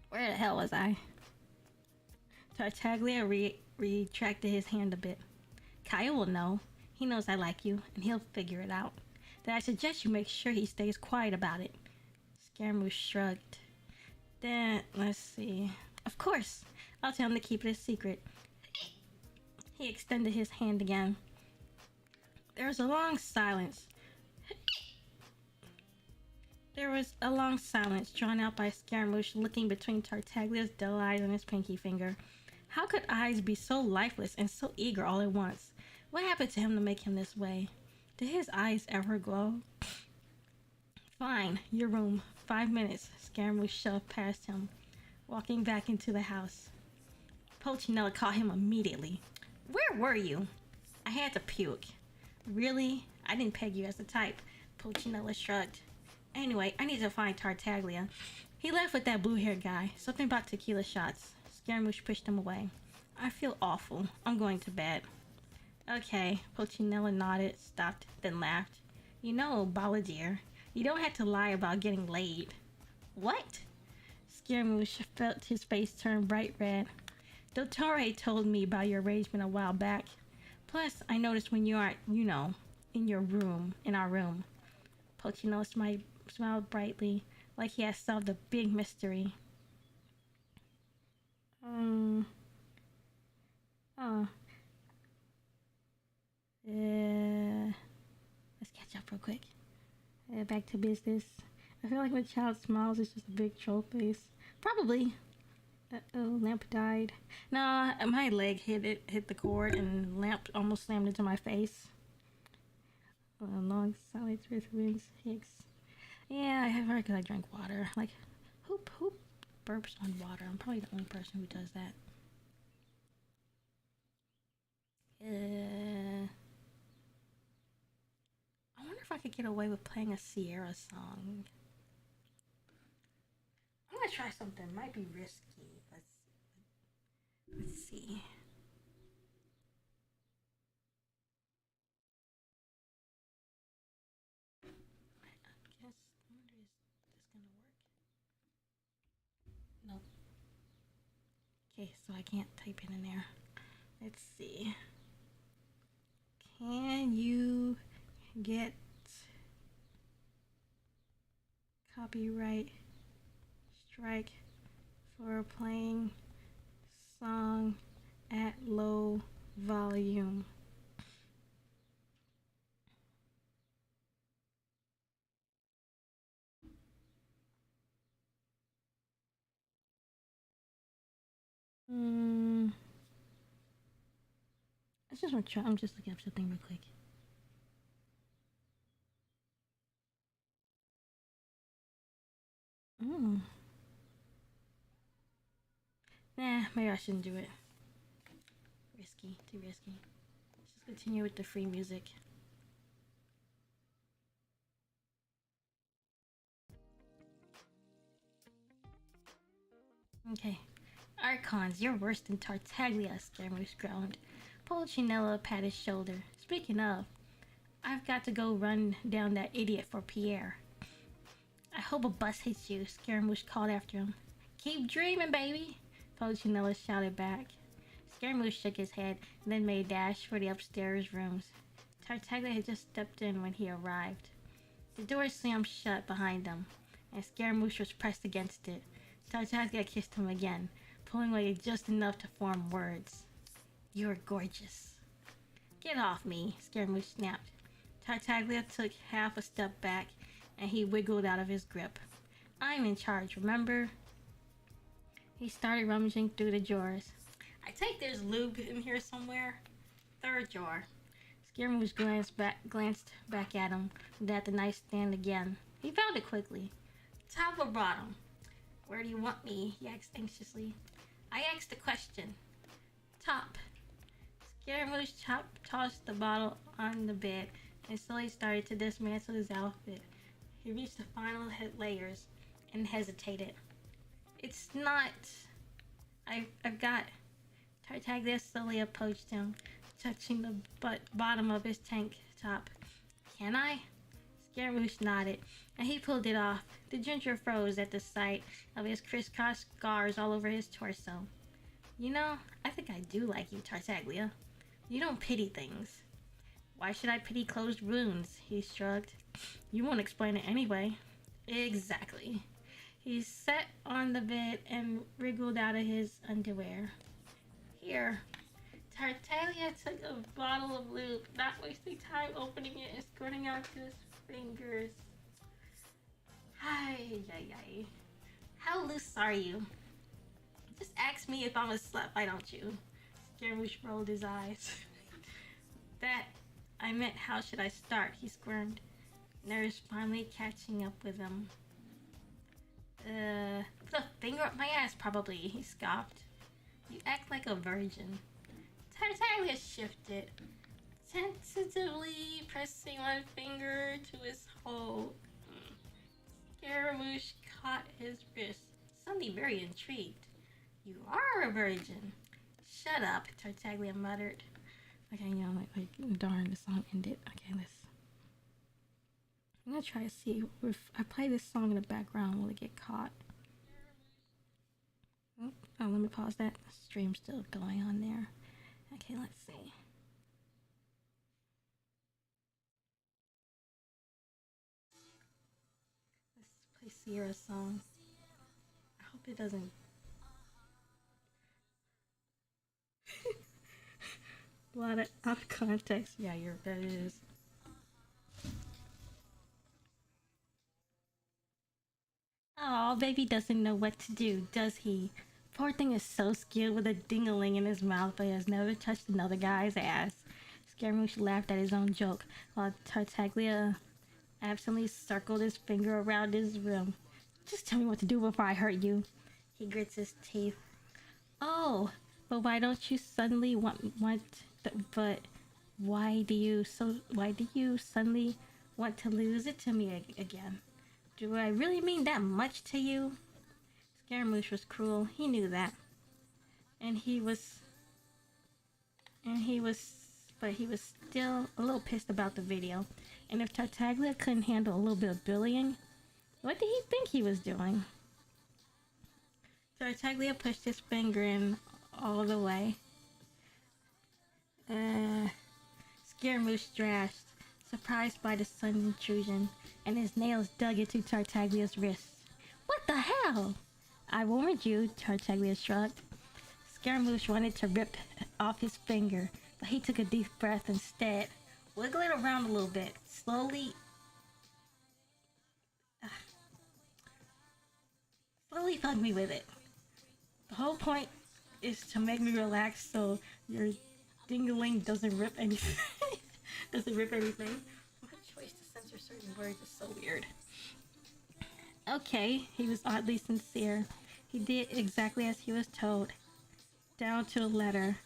Where the hell was I? Tartaglia retracted his hand a bit. Kyle will know. He knows I like you, and he'll figure it out. Then I suggest you make sure he stays quiet about it. Scaramouche shrugged. Then, let's see. Of course. I'll tell him to keep it a secret. He extended his hand again. There was a long silence. There was a long silence, drawn out by Scaramouche looking between Tartaglia's dull eyes and his pinky finger. How could eyes be so lifeless and so eager all at once? What happened to him to make him this way? Did his eyes ever glow? Fine, your room. 5 minutes. Scaramouche shoved past him, walking back into the house. Pulcinella caught him immediately. Where were you? I had to puke. Really? I didn't peg you as a type. Pulcinella shrugged. Anyway, I need to find Tartaglia. He left with that blue-haired guy. Something about tequila shots. Scaramouche pushed him away. I feel awful. I'm going to bed. Okay. Pulcinella nodded, stopped, then laughed. You know, Balladeer, you don't have to lie about getting laid. What? Scaramouche felt his face turn bright red. Dottore told me about your arrangement a while back. Plus, I noticed when you aren't, in our room. Pulcinella smiled brightly, like he had solved a big mystery. Let's catch up real quick. Back to business. I feel like when a child smiles, it's just a big troll face. Probably. Uh-oh, lamp died. Nah, my leg hit the cord, and lamp almost slammed into my face. Long solids with wings, Hicks. Yeah, I have heard because I drank water. Like, who burps on water? I'm probably the only person who does that. I wonder if I could get away with playing a Sierra song. I'm gonna try something. Might be risky. Let's see. I guess I wonder is this gonna work? Nope. Okay, so I can't type it in there. Let's see. Can you get copyright strike for playing song at low volume? I just want to try. I'm just looking up something real quick. Nah, maybe I shouldn't do it. Risky, too risky. Let's just continue with the free music. Okay. Archons, you're worse than Tartaglia, Scaramouche groaned. Polichinella patted his shoulder. Speaking of, I've got to go run down that idiot for Pierre. I hope a bus hits you, Scaramouche called after him. Keep dreaming, baby, Polichinella shouted back. Scaramouche shook his head, then made a dash for the upstairs rooms. Tartaglia had just stepped in when he arrived. The door slammed shut behind them, and Scaramouche was pressed against it. Tartaglia kissed him again, pulling away just enough to form words. You're gorgeous. Get off me, Scaramouche snapped. Tartaglia took half a step back, and he wiggled out of his grip. I'm in charge, remember? He started rummaging through the drawers. I take there's lube in here somewhere. Third drawer. Scaramouche glanced back at him, then at the nightstand again. He found it quickly. Top or bottom? Where do you want me? He asked anxiously. I asked a question. Top. Scaramouche tossed the bottle on the bed and slowly started to dismantle his outfit. He reached the final layers and hesitated. It's not... I've got... Tartaglia slowly approached him, touching the bottom of his tank top. Can I? Scaramouche nodded, and he pulled it off. The ginger froze at the sight of his crisscross scars all over his torso. You know, I think I do like you, Tartaglia. You don't pity things. Why should I pity closed wounds? He shrugged. You won't explain it anyway. Exactly. He sat on the bed and wriggled out of his underwear. Here. Tartaglia took a bottle of lube, not wasting time opening it and squirting out his fingers. Hi. How loose are you? Just ask me if I'm a slut, why don't you? Scaramouche rolled his eyes. That, I meant how should I start, he squirmed, nerves finally catching up with him. Put a finger up my ass probably, he scoffed. You act like a virgin. Tartaglia shifted, tentatively pressing one finger to his hole. Scaramouche caught his wrist, suddenly very intrigued. You are a virgin. Shut up, Tartaglia muttered. Okay, you know, like darn, the song ended. Okay, I'm gonna try to see if I play this song in the background, will it get caught? Oh, let me pause that. The stream's still going on there. Okay, let's see. Let's play Sierra's song. I hope it doesn't. A lot of out of context. Yeah, that is. Oh, baby doesn't know what to do, does he? poor thing is so skilled with a dingling in his mouth, but has never touched another guy's ass. Scaramouche laughed at his own joke, while Tartaglia absently circled his finger around his rim. Just tell me what to do before I hurt you. He grits his teeth. Oh, but why don't you suddenly but why do you suddenly want to lose it to me again? Do I really mean that much to you? Scaramouche was cruel. He knew that. And he was but he was still a little pissed about the video. And if Tartaglia couldn't handle a little bit of bullying, what did he think he was doing? Tartaglia pushed his finger in all the way. Scaramouche thrashed, surprised by the sudden intrusion, and his nails dug into Tartaglia's wrist. What the hell? I warned you, Tartaglia shrugged. Scaramouche wanted to rip off his finger, but he took a deep breath instead, wiggling around a little bit, slowly hug me with it. The whole point is to make me relax so your dingling doesn't rip anything. My choice to censor certain words is so weird. Okay, he was oddly sincere. He did exactly as he was told, down to the letter.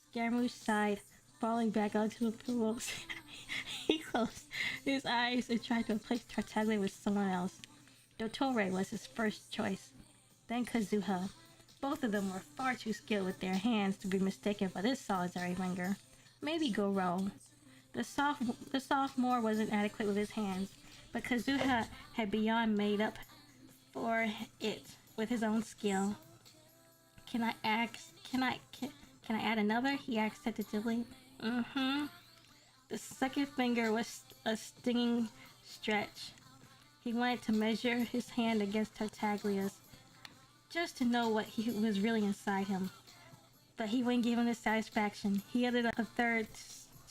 Scaramouche sighed, falling back onto the pillows. He closed his eyes and tried to replace Tartaglia with someone else. Dottore was his first choice, then Kazuha. Both of them were far too skilled with their hands to be mistaken for this solitary finger. Maybe Goro. The sophomore wasn't adequate with his hands, but Kazuha had beyond made up for it with his own skill. Can I add another? He asked tentatively. The second finger was a stinging stretch. He wanted to measure his hand against Tartaglia's, just to know what he was really inside him. But he wouldn't give him the satisfaction. He added a third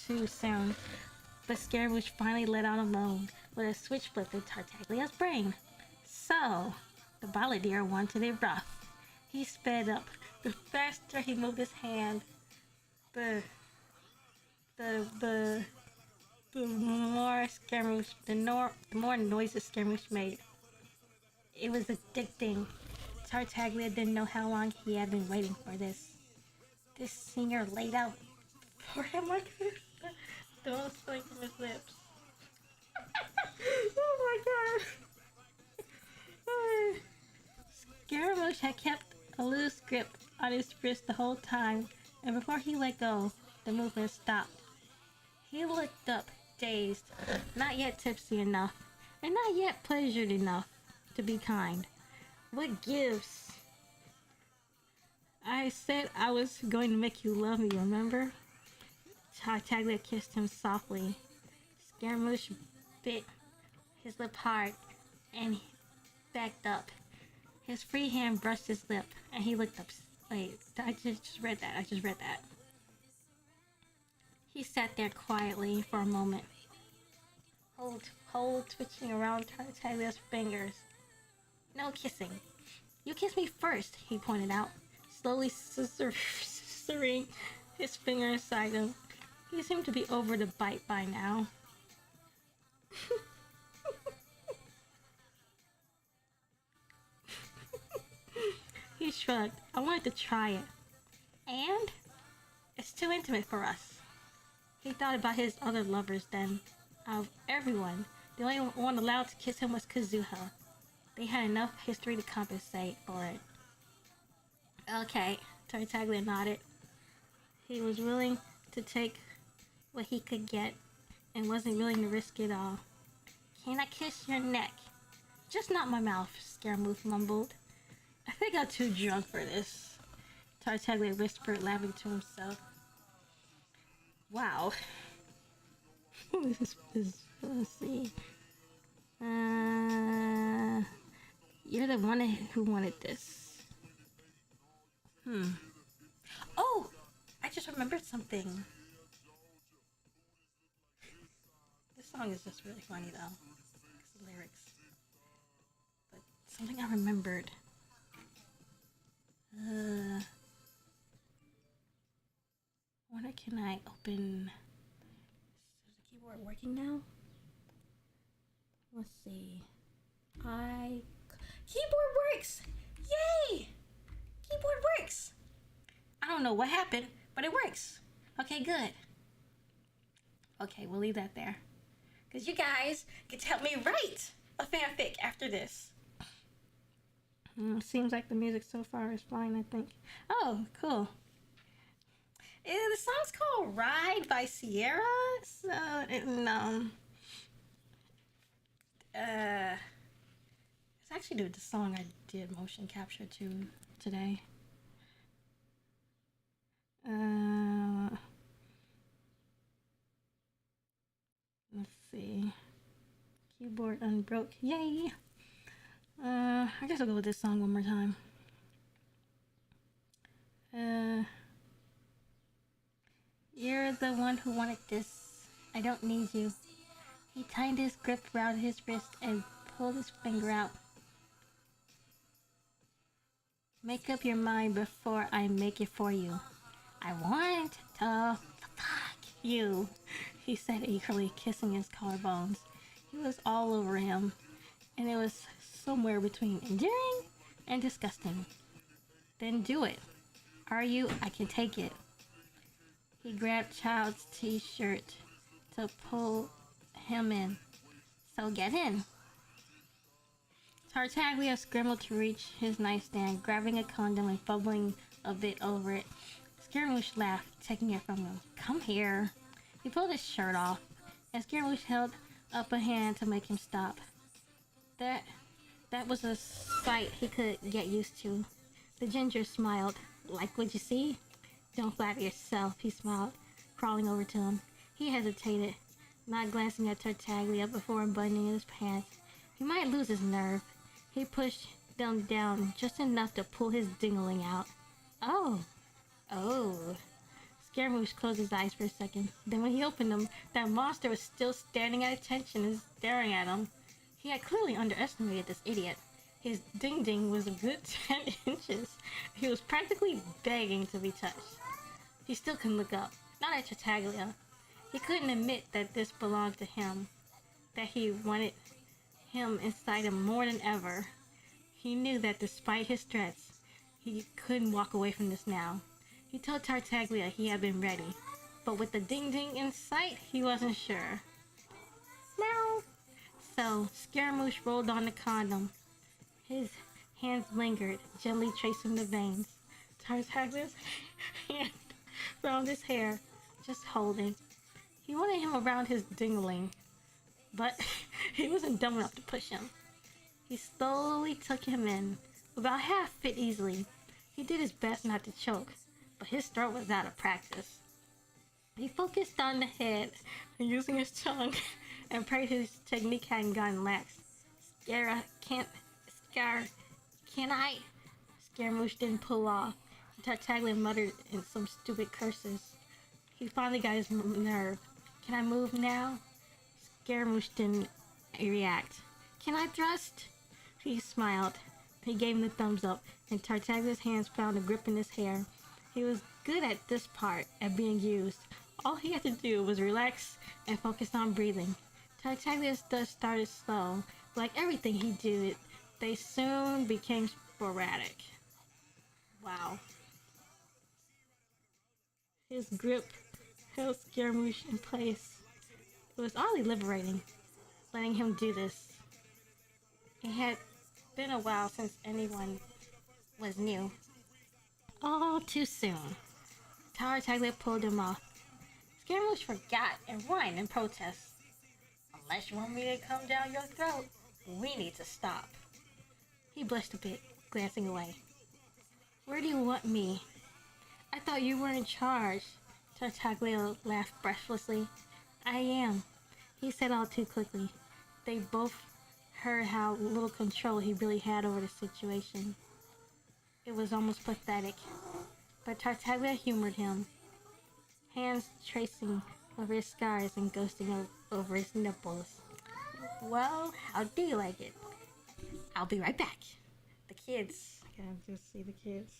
too soon. But Scaramouche finally let out a moan with a switch flip in Tartaglia's brain. So, the balladeer wanted it rough. He sped up. The faster he moved his hand, the more noises Scaramouche made. It was addicting. Tartaglia didn't know how long he had been waiting for this. This singer laid out for him like this. Don't slink from his lips. Oh my god. Scaramouche had kept a loose grip on his wrist the whole time, and before he let go, the movement stopped. He looked up, dazed, not yet tipsy enough, and not yet pleasured enough to be kind. What gives? I said I was going to make you love me, remember? Tartaglia kissed him softly. Scaramouche bit his lip hard and backed up. His free hand brushed his lip and he looked up. Wait, I just read that. He sat there quietly for a moment, hold twitching around Tartaglia's fingers. No kissing. You kissed me first, he pointed out, slowly scissoring his finger inside him. He seemed to be over the bite by now. He shrugged. I wanted to try it. And? It's too intimate for us. He thought about his other lovers then. Of everyone, the only one allowed to kiss him was Kazuha. They had enough history to compensate for it. Okay, Tartaglia nodded. He was willing to take what he could get and wasn't willing to risk it all. Can I kiss your neck? Just not my mouth, Scaramouche mumbled. I think I'm too drunk for this, Tartaglia whispered, laughing to himself. Wow. Let's see. You're the one who wanted this. Oh! I just remembered something. This song is just really funny though. It's the lyrics. But something I remembered. Uh, wonder can I open? Is the keyboard working now? Let's see. Keyboard works! Yay! Keyboard works! I don't know what happened, but it works. Okay, good. Okay, we'll leave that there. Because you guys get to help me write a fanfic after this. Seems like the music so far is fine, I think. Oh, cool. The song's called Ride by Sierra. So, it's actually the song I did motion capture to today. Let's see. Keyboard unbroke. Yay! I guess I'll go with this song one more time. You're the one who wanted this. I don't need you. He tightened his grip around his wrist and pulled his finger out. Make up your mind before I make it for you. I want to fuck you, he said eagerly, kissing his collarbones. He was all over him, and it was somewhere between endearing and disgusting. Then do it. Are you? I can take it. He grabbed Childe's t-shirt to pull him in. So get in. Tartaglia scrambled to reach his nightstand, grabbing a condom and fumbling a bit over it. Scaramouche laughed, taking it from him. Come here. He pulled his shirt off, and Scaramouche held up a hand to make him stop. That was a sight he could get used to. The ginger smiled. Like what you see? Don't flatter yourself, he smiled, crawling over to him. He hesitated, not glancing at Tartaglia before unbuttoning his pants. He might lose his nerve. He pushed them down just enough to pull his dingling out. Oh. Scaramouche closed his eyes for a second. Then when he opened them, that monster was still standing at attention and staring at him. He had clearly underestimated this idiot. His ding-ding was a good 10 inches. He was practically begging to be touched. He still couldn't look up. Not at Tartaglia. He couldn't admit that this belonged to him. That he wanted him inside him more than ever. He knew that despite his threats, he couldn't walk away from this now. He told Tartaglia he had been ready, but with the ding-ding in sight, he wasn't sure. Meow. So, Scaramouche rolled on the condom. His hands lingered, gently tracing the veins. Tartaglia's hand around his hair, just holding. He wanted him around his dingling, but he wasn't dumb enough to push him. He slowly took him in. About half fit easily. He did his best not to choke, but his throat was out of practice. He focused on the head, using his tongue, and prayed his technique hadn't gotten lax. Can I? Scaramouche didn't pull off. Tartaglia muttered in some stupid curses. He finally got his nerve. Can I move now? Scaramouche didn't react. Can I thrust? He smiled. He gave him the thumbs up, and Tartaglia's hands found a grip in his hair. He was good at this part, at being used. All he had to do was relax and focus on breathing. Tartaglia's dust started slow. Like everything he did, they soon became sporadic. Wow. His grip held Scaramouche in place. It was oddly liberating, letting him do this. It had been a while since anyone was new. All too soon. Tartaglia pulled him off. Scaramouche forgot and whined in protest. Unless you want me to come down your throat, we need to stop. He blushed a bit, glancing away. Where do you want me? I thought you were in charge. Tartaglia laughed breathlessly. I am, he said all too quickly. They both heard how little control he really had over the situation. It was almost pathetic, but Tartaglia humored him, hands tracing over his scars and ghosting over his nipples. Well, how do you like it? I'll be right back. The kids. I gotta just see the kids.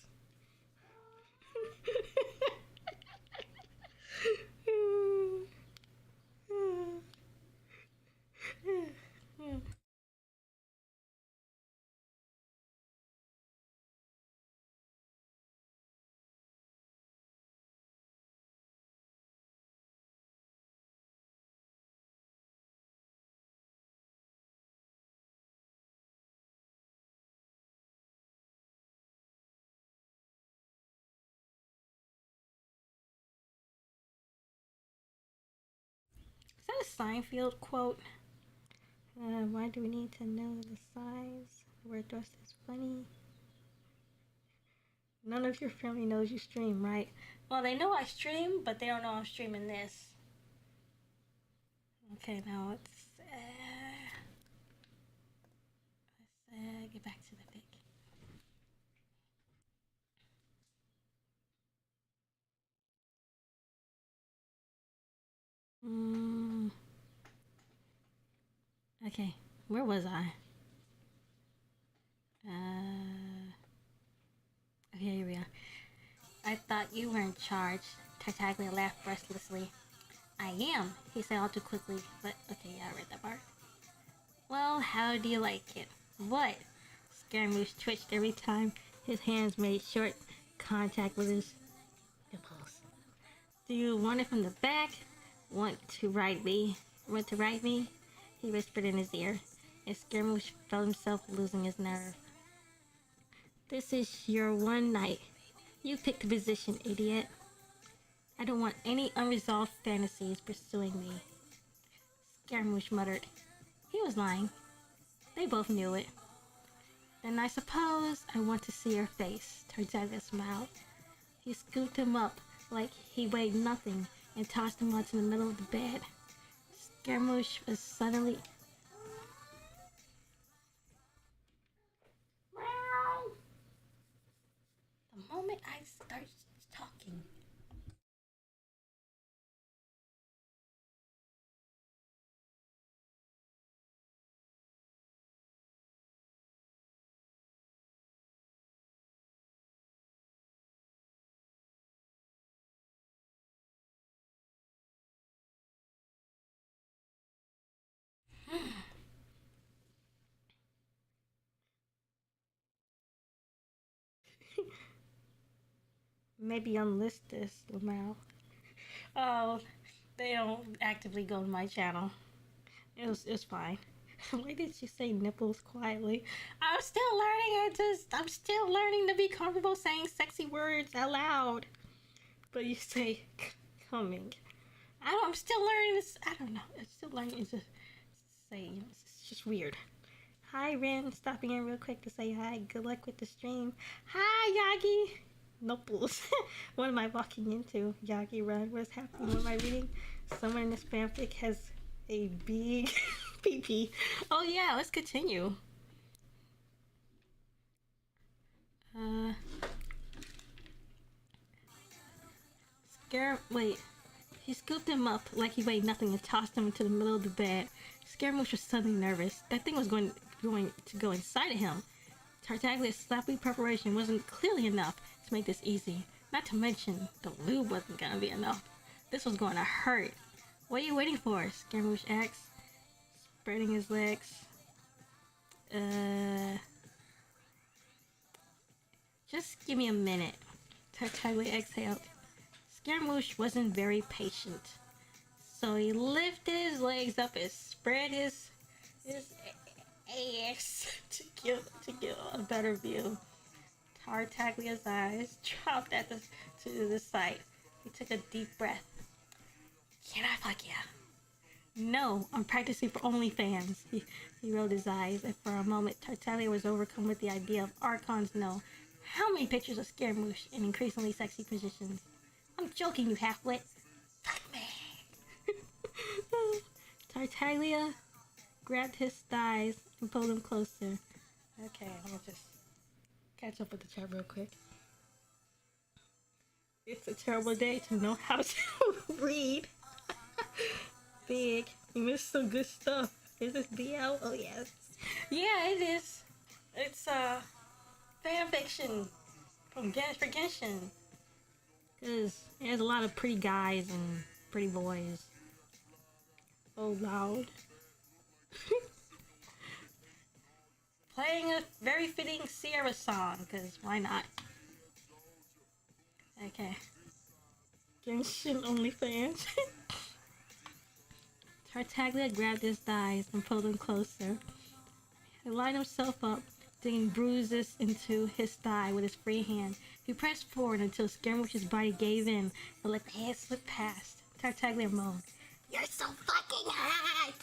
Is that a Seinfeld quote? Why do we need to know the size? Where dressed is funny. None of your family knows you stream, right? Well, they know I stream, but they don't know I'm streaming this. Okay, now let's get back to the pic. Mm, okay, where was I? Okay, here we are. I thought you were in charge. Tartaglia laughed breathlessly. I am, he said all too quickly, but okay, yeah, I read that part. Well, how do you like it? What? Scaramouche twitched every time his hands made short contact with his nipples. Do you want it from the back? Want to ride me? Want to ride me? He whispered in his ear, and Scaramouche felt himself losing his nerve. This is your one night. You picked the position, idiot. I don't want any unresolved fantasies pursuing me. Scaramouche muttered. He was lying. They both knew it. Then I suppose I want to see your face, Tartaglia smiled. He scooped him up like he weighed nothing and tossed him onto the middle of the bed. Scaramouche was suddenly... The moment I start talking... Maybe unlist this, Lamau. Oh, they don't actively go to my channel. It's fine. Why did you say nipples quietly? I'm still learning. I'm still learning to be comfortable saying sexy words out loud. But you say coming. I'm still learning this. I don't know. I'm still learning to say. It's just weird. Hi, Ren. Stopping in real quick to say hi. Good luck with the stream. Hi, Yagi. Nipples. What am I walking into? Yagi, run. What is happening? What am I reading? Someone in this fanfic has a big pee. Oh yeah, let's continue. Wait. He scooped him up like he weighed nothing and tossed him into the middle of the bed. Scaramouche was suddenly nervous. That thing was going to go inside of him. Tartaglia's sloppy preparation wasn't clearly enough to make this easy. Not to mention, the lube wasn't gonna be enough. This was going to hurt. What are you waiting for? Scaramouche asked, spreading his legs. Just give me a minute. Tartaglia exhaled. Scaramouche wasn't very patient, so he lifted his legs up and spread his ass to get a better view. Tartaglia's eyes dropped to the sight. He took a deep breath. Can I fuck ya? No, I'm practicing for OnlyFans. He rolled his eyes, and for a moment, Tartaglia was overcome with the idea of Archon's no. How many pictures of Scaramouche in increasingly sexy positions? I'm joking, you half-wit. Fuck me. Tartaglia grabbed his thighs and pulled him closer. Okay, I'm gonna just catch up with the chat real quick. It's a terrible day to know how to read. Big. You missed some good stuff. Is this BL? Oh, yes. Yeah, it is. It's fan fiction from Genshin. There's a lot of pretty guys and pretty boys. So loud. Playing a very fitting Sierra song, because why not? Okay. Genshin OnlyFans. Tartaglia grabbed his thighs and pulled him closer. He lined himself up, digging bruises into his thigh with his free hand. He pressed forward until Scaramouche's body gave in and let the hand slip past. Tartaglia moaned, "You're so fucking hot!"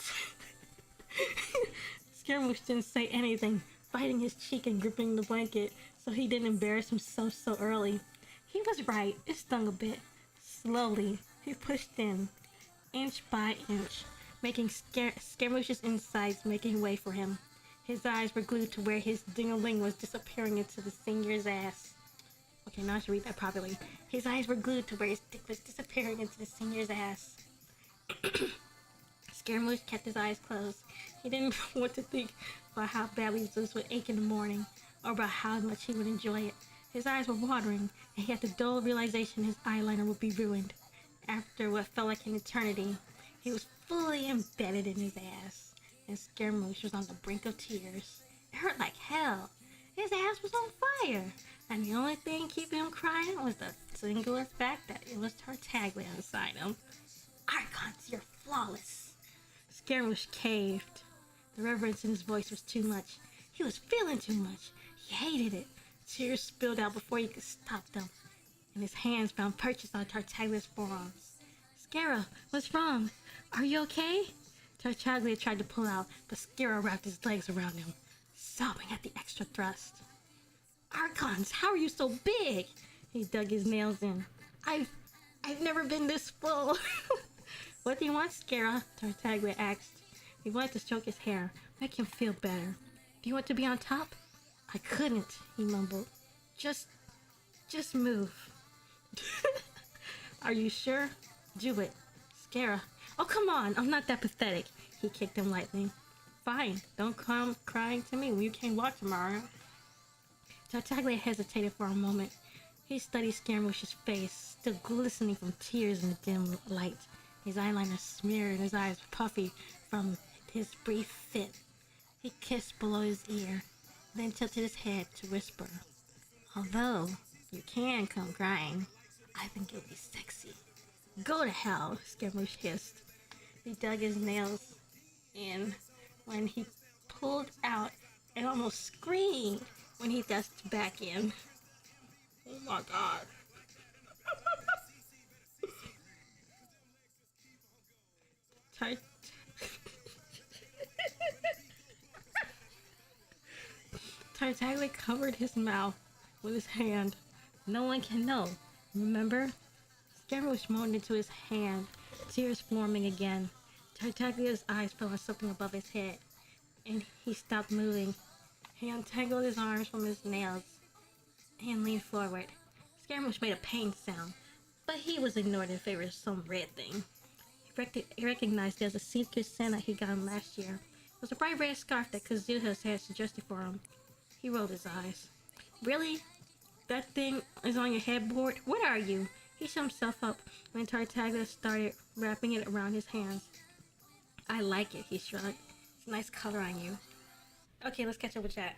Scaramouche didn't say anything, biting his cheek and gripping the blanket so he didn't embarrass himself so early. He was right, it stung a bit. Slowly, he pushed in, inch by inch, making Scaramouche's insides making way for him. His eyes were glued to where his ding-a-ling was disappearing into the senior's ass. Okay, now I should read that properly. His eyes were glued to where his dick was disappearing into the senior's ass. Scaramouche kept his eyes closed. He didn't want to think about how badly Zeus would ache in the morning, or about how much he would enjoy it. His eyes were watering, and he had the dull realization his eyeliner would be ruined. After what felt like an eternity, he was fully embedded in his ass, and Scaramouche was on the brink of tears. It hurt like hell. His ass was on fire, and the only thing keeping him crying was the singular fact that it was Tartaglia inside him. "Archons, you're flawless." Scaramouche caved. The reverence in his voice was too much. He was feeling too much. He hated it. Tears spilled out before he could stop them, and his hands found purchase on Tartaglia's forearms. "Scara, what's wrong? Are you okay?" Tartaglia tried to pull out, but Scara wrapped his legs around him, sobbing at the extra thrust. "Archons, how are you so big?" He dug his nails in. I've never been this full." "What do you want, Scara?" Tartaglia asked. He wanted to stroke his hair, make him feel better. "Do you want to be on top?" "I couldn't," he mumbled. Just move." "Are you sure? Do it." "Scara." "Oh, come on, I'm not that pathetic." He kicked him lightly. "Fine, don't come crying to me when you can't walk tomorrow." Tartaglia hesitated for a moment. He studied Scaramouche's face, still glistening from tears in the dim light. His eyeliner smeared and his eyes puffy from his brief fit. He kissed below his ear, then tilted his head to whisper, "Although you can come crying, I think it'll be sexy." "Go to hell," Scaramouche hissed. He dug his nails in when he pulled out and almost screamed when he dusted back in. Oh my god. Tartaglia covered his mouth with his hand. "No one can know, remember?" Scaramouche moaned into his hand, tears forming again. Tartaglia's eyes fell on something above his head, and he stopped moving. He untangled his arms from his nails and leaned forward. Scaramouche made a pained sound, but he was ignored in favor of some red thing. He recognized it as a Secret Santa he got him last year. It was a bright red scarf that Kazuha's had suggested for him. He rolled his eyes. "Really? That thing is on your headboard? What are you?" He shook himself up when Tartaglia started wrapping it around his hands. "I like it," he shrugged. "It's a nice color on you." Okay, let's catch up with chat.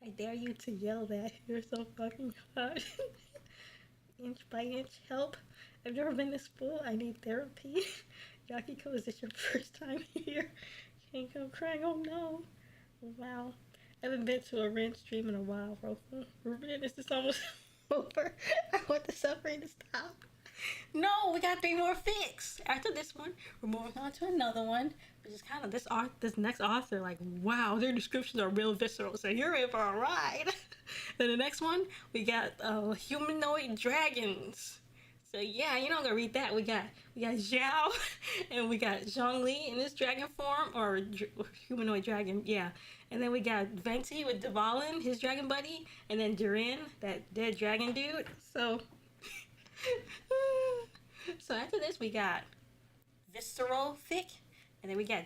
"I dare you to yell that. You're so fucking hot." "Inch by inch, help. I've never been this full. I need therapy." "Yakiko, is this your first time here? Can't come crying. Oh no." "Wow. I haven't been to a Ren stream in a while, bro. Ruben, is this almost over? I want the suffering to stop." "No, we got 3 more fics. After this one, we're moving on to another one, which is kind of this next author. Like, wow, their descriptions are real visceral. So you're in for a ride." Then the next one, we got humanoid dragons. So yeah, you know I'm gonna read that. We got Zhao, and we got Zhongli in his dragon form, or humanoid dragon, yeah. And then we got Venti with Dvalin, his dragon buddy, and then Durin, that dead dragon dude. So after this we got Visceral Fic, and then we got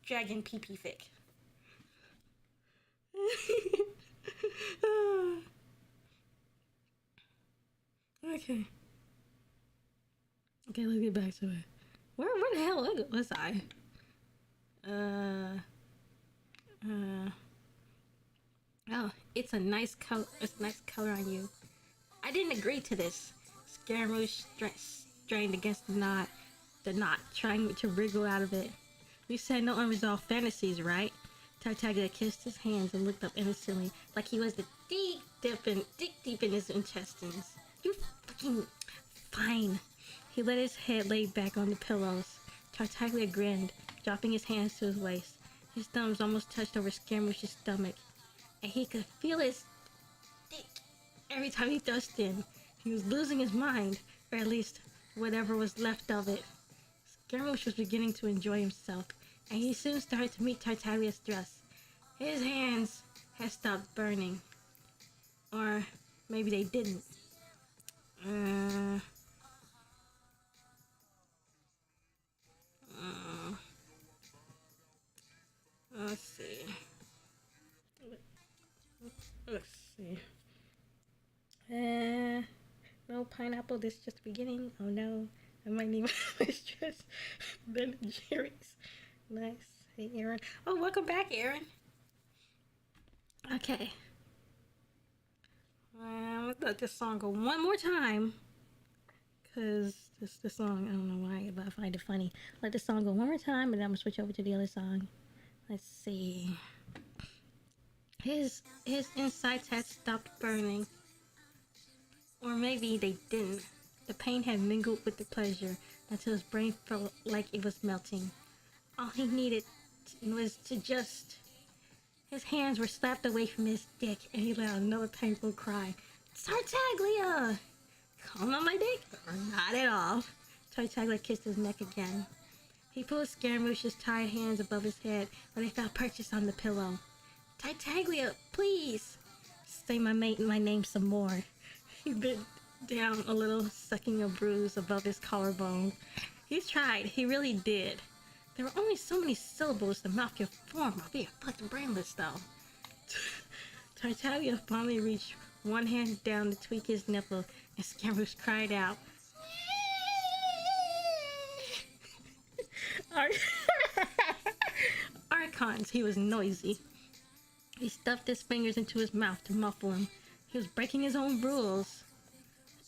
dragon pee fic. Okay. Okay, let's get back to it. Where the hell was I? Oh, it's a nice color. It's a nice color on you. I didn't agree to this. Scaramouche strained against the knot, trying to wriggle out of it. You said no unresolved fantasies, right? Tartaglia kissed his hands and looked up innocently, like he was deep in his intestines. You fucking fine. He let his head lay back on the pillows. Tartaglia grinned, dropping his hands to his waist. His thumbs almost touched over Scaramouche's stomach, and he could feel his dick every time he thrust in. He was losing his mind, or at least whatever was left of it. Scaramouche was beginning to enjoy himself, and he soon started to meet Tartaglia's thrust. His hands had stopped burning. Or maybe they didn't. Let's see. Let's see. No pineapple, this is just the beginning. Oh no, I might need my stress. Ben and Jerry's. Nice. Hey, Aaron. Oh, welcome back, Aaron. Okay. I'm gonna let this song go one more time. Because this song, I don't know why, but I find it funny. Let the song go one more time, and then I'm gonna switch over to the other song. Let's see. His insides had stopped burning. Or maybe they didn't. The pain had mingled with the pleasure until his brain felt like it was melting. All he needed was to just... His hands were slapped away from his dick, and he let out another painful cry. Tartaglia! Calm on my dick? Or not at all. Tartaglia kissed his neck again. He pulled Scaramouche's tied hands above his head when they felt purchased on the pillow. Tartaglia, please! Say my name some more. He bit down a little, sucking a bruise above his collarbone. He tried, he really did. There were only so many syllables the mouth could form while being fucking brainless, though. Tartaglia finally reached one hand down to tweak his nipple, and Scaramouche cried out. Archons, he was noisy. He stuffed his fingers into his mouth to muffle him. He was breaking his own rules,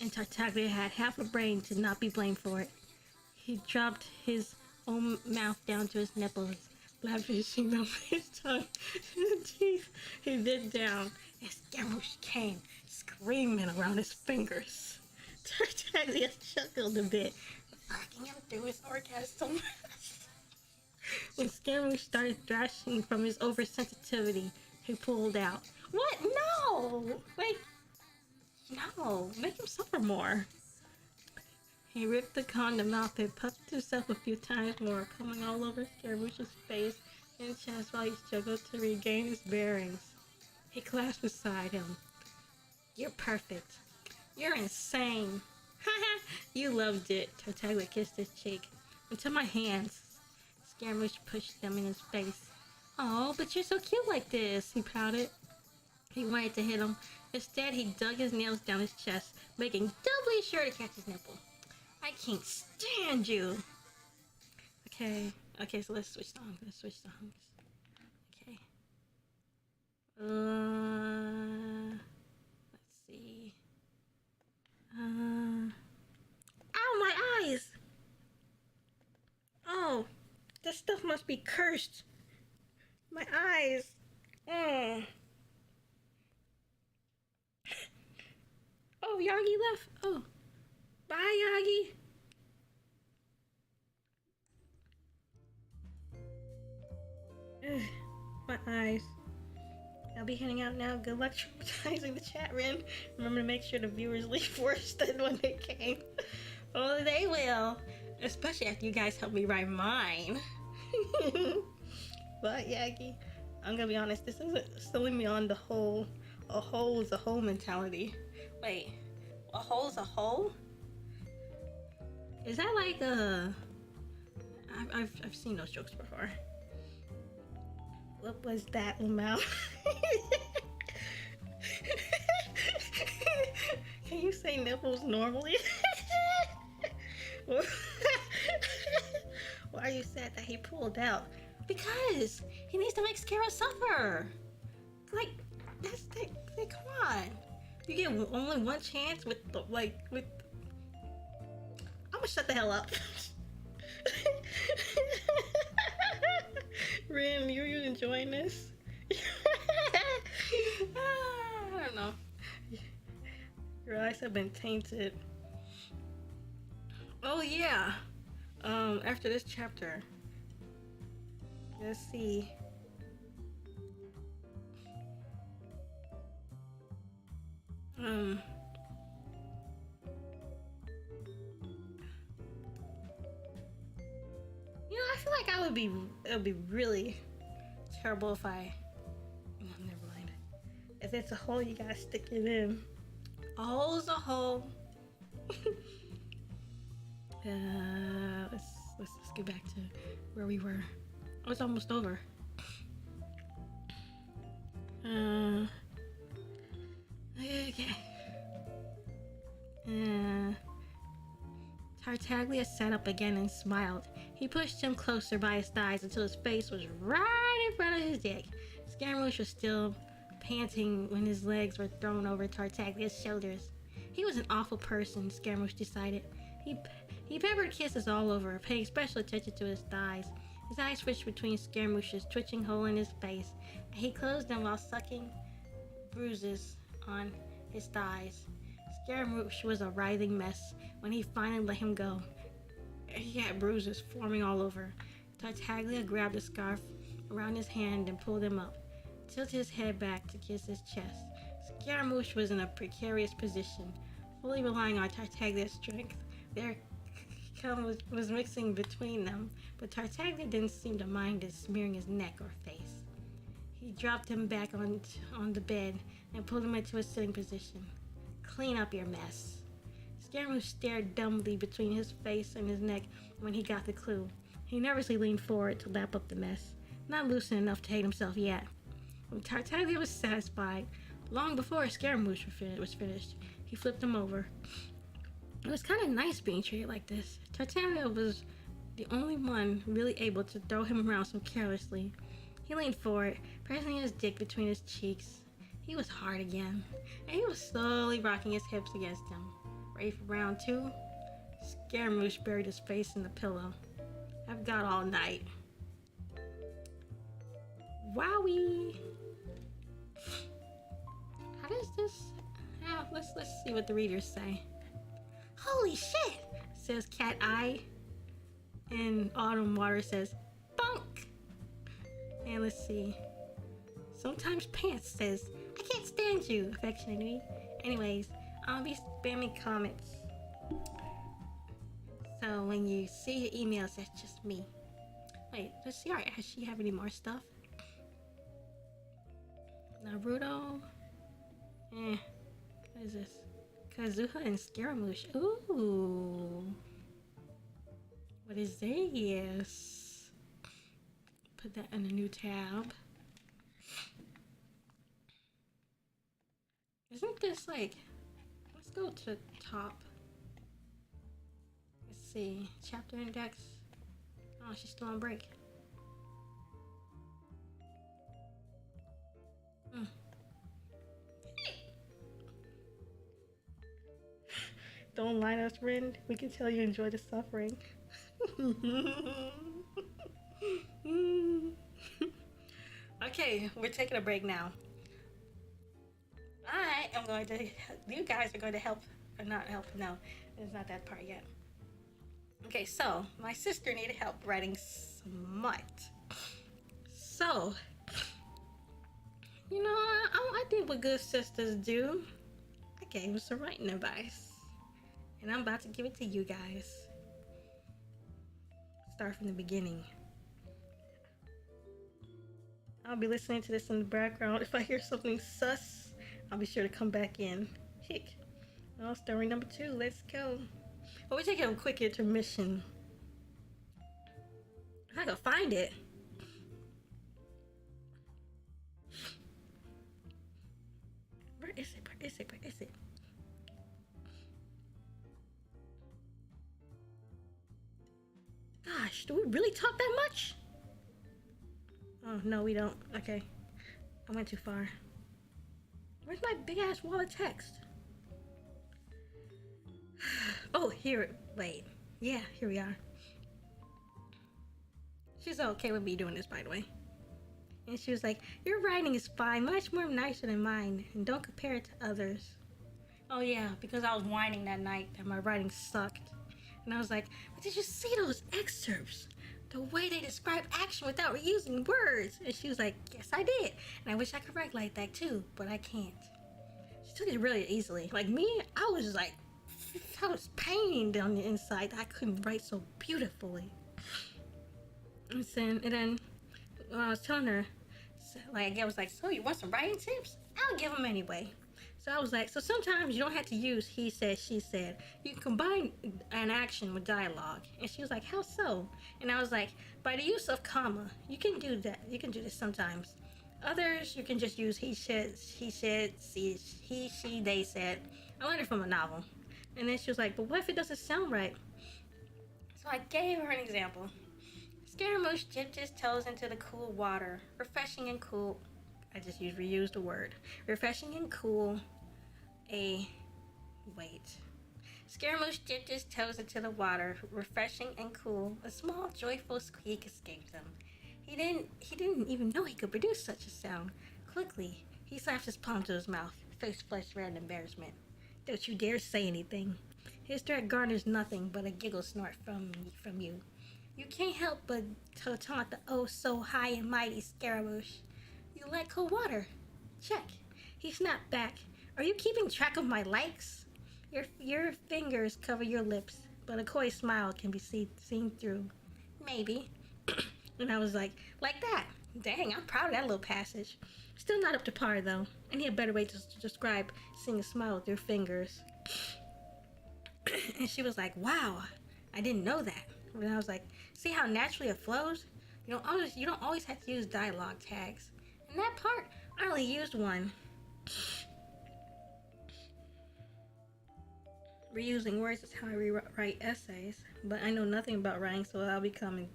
and Tartaglia had half a brain to not be blamed for it. He dropped his own mouth down to his nipples, lavishing them his tongue and teeth. He bit down, and Scaramouche came, screaming around his fingers. Tartaglia chuckled a bit, fucking him through his orgasm. When Scaramouche started thrashing from his oversensitivity, he pulled out. What? No! Wait. No. Make him suffer more. He ripped the condom out and puffed himself a few times more, coming all over Scaramouche's face and chest while he struggled to regain his bearings. He clasped beside him. You're perfect. You're insane. Haha, you loved it. Tartaglia kissed his cheek. Into my hands. Scaramouche pushed them in his face. Oh, but you're so cute like this, he pouted. He wanted to hit him. Instead, he dug his nails down his chest, making doubly sure to catch his nipple. I can't stand you. Okay, so let's switch songs. Okay. Let's see. Ow, my eyes! Oh, this stuff must be cursed. My eyes. Oh, Yagi left. Oh, bye, Yagi. Ugh, my eyes. I'll be heading out now. Good luck traumatizing the chat room. Remember to make sure the viewers leave worse than when they came. Oh, they will. Especially after you guys help me write mine. But Yagi, I'm gonna be honest, this isn't selling me on the whole. A hole is a hole mentality. Wait, a hole is a hole? Is that like a... I've seen those jokes before. What was that, Umau? Can you say nipples normally? Why are you sad that he pulled out? Because he needs to make Scara suffer. Like, that's like, come on. You get only one chance with the, with. I'm gonna shut the hell up. Rin, you enjoying this? I don't know. Your eyes have been tainted. Oh yeah. After this chapter, let's see. I feel like it would be really terrible if I. No, never mind. If it's a hole, you gotta stick it in. A hole's a hole. Let's get back to where we were. Oh, it's almost over. Okay. Tartaglia sat up again and smiled. He pushed him closer by his thighs until his face was right in front of his dick. Scaramouche was still panting when his legs were thrown over Tartaglia's shoulders. He was an awful person, Scaramouche decided. He peppered kisses all over, paying special attention to his thighs. His eyes switched between Scaramouche's twitching hole in his face, and he closed them while sucking bruises on his thighs. Scaramouche was a writhing mess when he finally let him go. He had bruises forming all over. Tartaglia grabbed a scarf around his hand and pulled him up, tilted his head back to kiss his chest. Scaramouche was in a precarious position, fully relying on Tartaglia's strength. Their cum was mixing between them, but Tartaglia didn't seem to mind it smearing his neck or face. He dropped him back on the bed and pulled him into a sitting position. Clean up your mess. Scaramouche stared dumbly between his face and his neck when he got the clue. He nervously leaned forward to lap up the mess, not loosened enough to hate himself yet. When Tartaglia was satisfied, long before Scaramouche was finished, he flipped him over. It was kind of nice being treated like this. Tartaglia was the only one really able to throw him around so carelessly. He leaned forward, pressing his dick between his cheeks. He was hard again, and he was slowly rocking his hips against him. Ready for round two? Scaramouche buried his face in the pillow. I've got all night. Wowie! How does this? Let's see what the readers say. Holy shit! Says Cat Eye. And Autumn Water says, bunk! And let's see. Sometimes Pants says, I can't stand you, affectionately. Anyways, I'll be spamming comments. So when you see your emails, that's just me. Wait, let's see. Alright, does she have any more stuff? Naruto. What is this? Kazuha and Scaramouche. Ooh. What is this? Put that in a new tab. Isn't this like... Let's go to top. Let's see. Chapter index. Oh, she's still on break. Don't line us, Rin. We can tell you enjoy the suffering. Okay, we're taking a break now. I am going to... You guys are going to help... Or not help, no. It's not that part yet. Okay, so, my sister needed help writing smut. So, you know, I did what good sisters do. I gave her some writing advice. And I'm about to give it to you guys. Start from the beginning. I'll be listening to this in the background. If I hear something sus, I'll be sure to come back in. Hick. Well, story number 2. Let's go. Well, we're taking a quick intermission. If I can find it. is it? Where is it? Gosh, do we really talk that much? Oh, no, we don't. Okay. I went too far. Where's my big ass wall of text? Oh, here. Wait. Yeah, here we are. She's okay with me doing this, by the way. And she was like, your writing is fine, much more nicer than mine, and don't compare it to others. Oh yeah, because I was whining that night that my writing sucked. And I was like, but did you see those excerpts? The way they describe action without reusing words. And she was like, yes, I did. And I wish I could write like that too, but I can't. She took it really easily. Like me, I was pained on the inside that I couldn't write so beautifully. And then when I was telling her, like, I was like, so you want some writing tips? I'll give them anyway. So I was like, so sometimes you don't have to use he said, she said. You can combine an action with dialogue. And she was like, how so? And I was like, by the use of comma. You can do that. You can do this sometimes. Others, you can just use he said, she, they said. I learned it from a novel. And then she was like, but what if it doesn't sound right? So I gave her an example. Scaramouche dipped his toes into the cool water, refreshing and cool. I just reused the word. Refreshing and cool. Scaramouche dipped his toes into the water, refreshing and cool. A small, joyful squeak escaped him. He didn't even know he could produce such a sound. Quickly, he slapped his palm to his mouth, face flushed red in embarrassment. Don't you dare say anything. His threat garners nothing but a giggle snort from you. You can't help but to taunt the oh so high and mighty Scaramouche. You like cold water? Check. He snapped back. Are you keeping track of my likes? Your fingers cover your lips, but a coy smile can be seen through. Maybe. And I was like that. Dang, I'm proud of that little passage. Still not up to par though. I need a better way to describe seeing a smile with your fingers. And she was like, wow, I didn't know that. And I was like, see how naturally it flows? You don't always have to use dialogue tags. And that part, I only used one. Reusing words is how I rewrite essays, but I know nothing about writing, so I'll be coming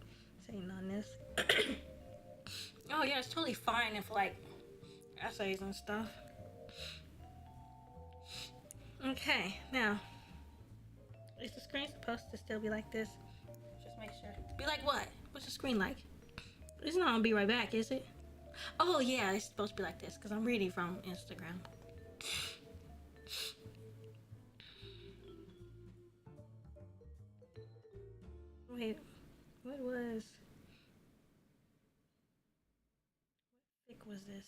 saying on this. Oh yeah, it's totally fine if like essays and stuff. Okay, now is the screen supposed to still be like this? Just make sure. Be like what? What's the screen like? It's not gonna be right back, is it? Oh yeah, it's supposed to be like this because I'm reading from Instagram. Wait, what fic was this?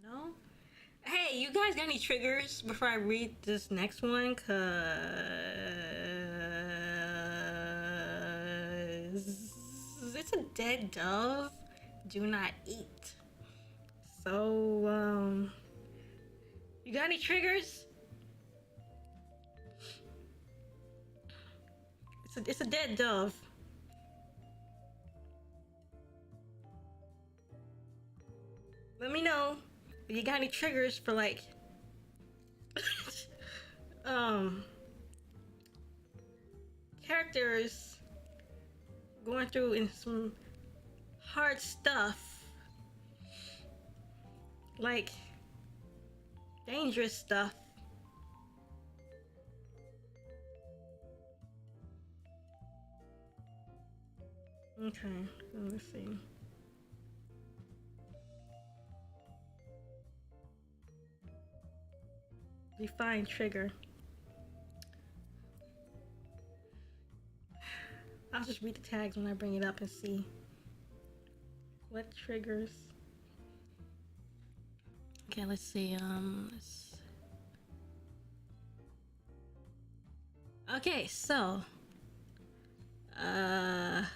No? Hey, you guys got any triggers before I read this next one? Cause it's a dead dove. Do not eat. So, you got any triggers? It's a dead dove. Let me know if you got any triggers for like characters going through in some hard stuff, like dangerous stuff. Okay, let's see. Define trigger. I'll just read the tags when I bring it up and see what triggers. Okay, let's see. Okay, so the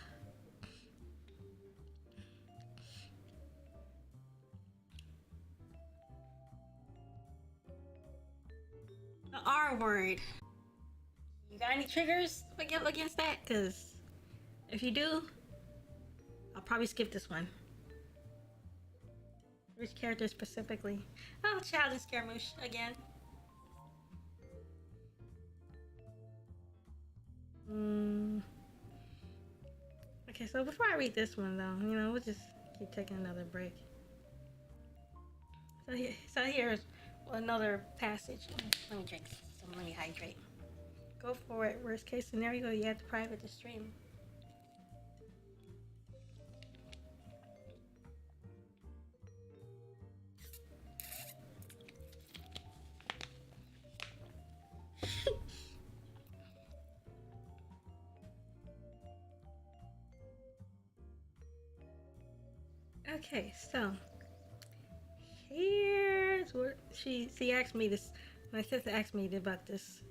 R word. You got any triggers against that? Because if you do, I'll probably skip this one. Which character specifically? Oh, Childe and Scaramouche again. so before I read this one, though, we'll just keep taking another break. So here's another passage. Let me drink some. Let me hydrate. Go for it. Worst case scenario, you have to private the stream. Okay, so here's what she asked me this. My sister asked me about this.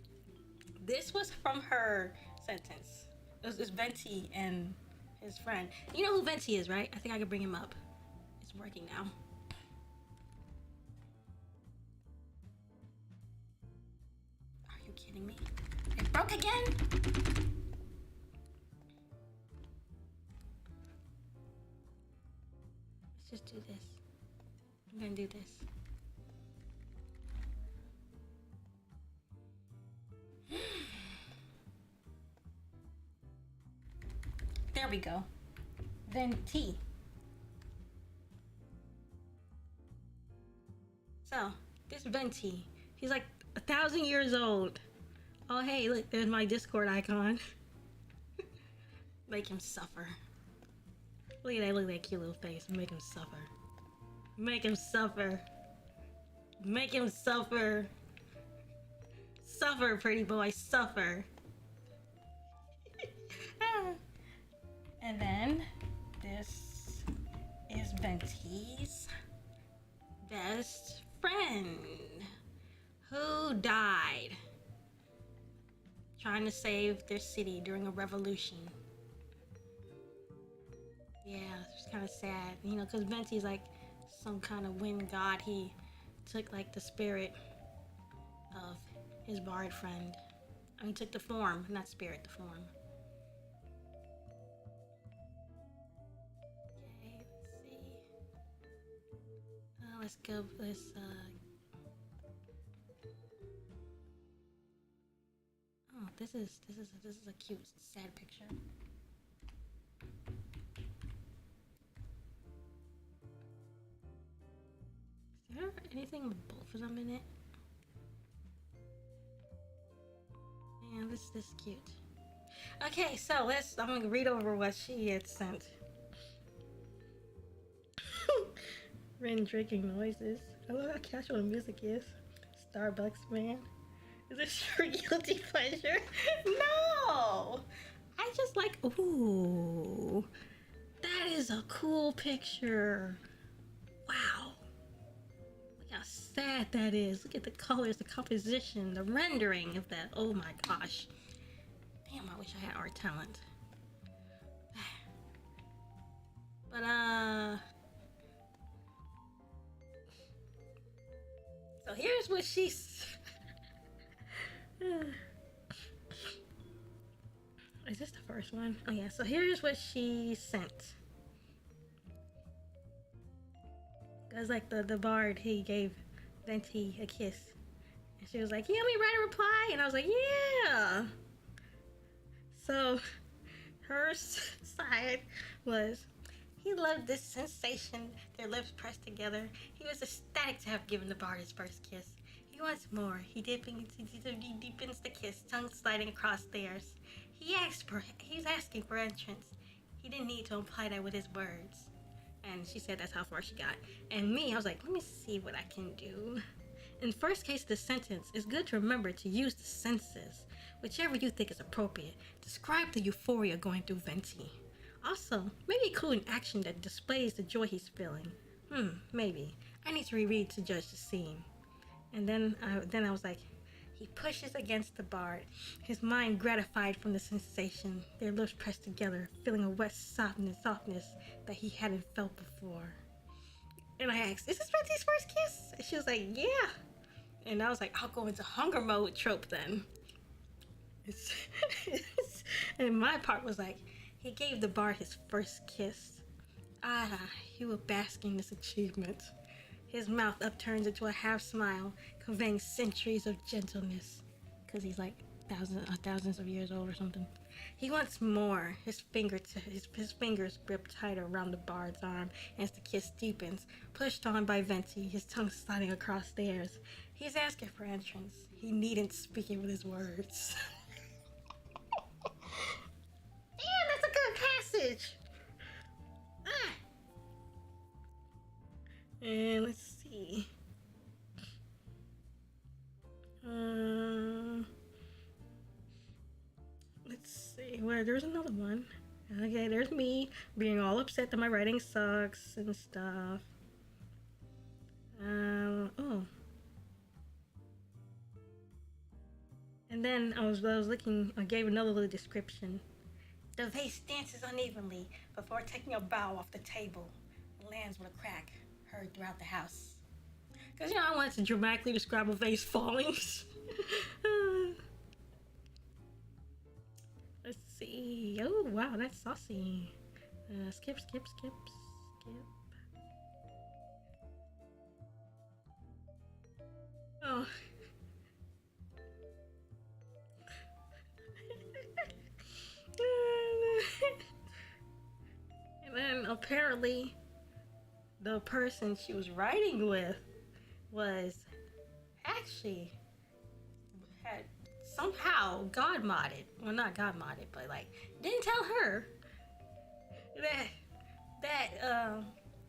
This was from her sentence. It was Venti and his friend. You know who Venti is, right? I think I can bring him up. It's working now. Are you kidding me? It broke again? Let's just do this. I'm gonna do this. There we go. Venti. So, this Venti, he's like 1,000 years old. Oh, hey, look, there's my Discord icon. Make him suffer. Look at that cute little face. Make him suffer. Make him suffer. Make him suffer. Suffer, pretty boy, suffer. And then this is Venti's best friend who died trying to save their city during a revolution. Yeah, it's kind of sad, because Venti's like some kind of wind god. He took like the spirit of his bard friend. I mean, took the form, not spirit, the form. Let's go. Oh, this is a cute, sad picture. Is there anything with both of them in it? Yeah, this is cute. Okay, so I'm gonna read over what she had sent. Ren drinking noises. I love how casual the music is. Starbucks, man. Is this your guilty pleasure? No! I just like, ooh. That is a cool picture. Wow. Look how sad that is. Look at the colors, the composition, the rendering of that. Oh my gosh. Damn, I wish I had art talent. But, so here's what she's. Is this the first one? Oh yeah, so here's what she sent. Cause like the bard, he gave Venti a kiss. And she was like, "You want me to write a reply?" And I was like, "Yeah." So her side was, he loved this sensation, their lips pressed together. He was ecstatic to have given the bard his first kiss. He wants more. He deepens the kiss, tongue sliding across theirs. He's asking for entrance. He didn't need to imply that with his words. And she said that's how far she got. And me, I was like, let me see what I can do. In the first case of the sentence, it's good to remember to use the senses, whichever you think is appropriate. Describe the euphoria going through Venti. Also, maybe include an action that displays the joy he's feeling. Maybe. I need to reread to judge the scene. And then I was like, he pushes against the bard, his mind gratified from the sensation, their lips pressed together, feeling a wet softness that he hadn't felt before. And I asked, is this Venti's first kiss? And she was like, yeah. And I was like, I'll go into hunger mode trope then. And my part was like, he gave the bard his first kiss. He was basking in this achievement. His mouth upturns into a half smile, conveying centuries of gentleness. because he's like thousands of years old or something. He wants more. His fingers grip tighter around the bard's arm as the kiss deepens. Pushed on by Venti, his tongue sliding across theirs. He's asking for entrance. He needn't speak it with his words. Damn, that's a good passage. Ah. And let's see. Let's see. Where there's another one. Okay, there's me being all upset that my writing sucks and stuff. Oh. And then I was looking. I gave another little description. The vase dances unevenly before taking a bow off the table. It lands with a crack heard throughout the house. Because, you know, I wanted to dramatically describe a vase falling. Let's see. Oh, wow, that's saucy. Skip. Oh. And then apparently the person she was writing with was actually had somehow God modded. Well, not God modded, but like didn't tell her that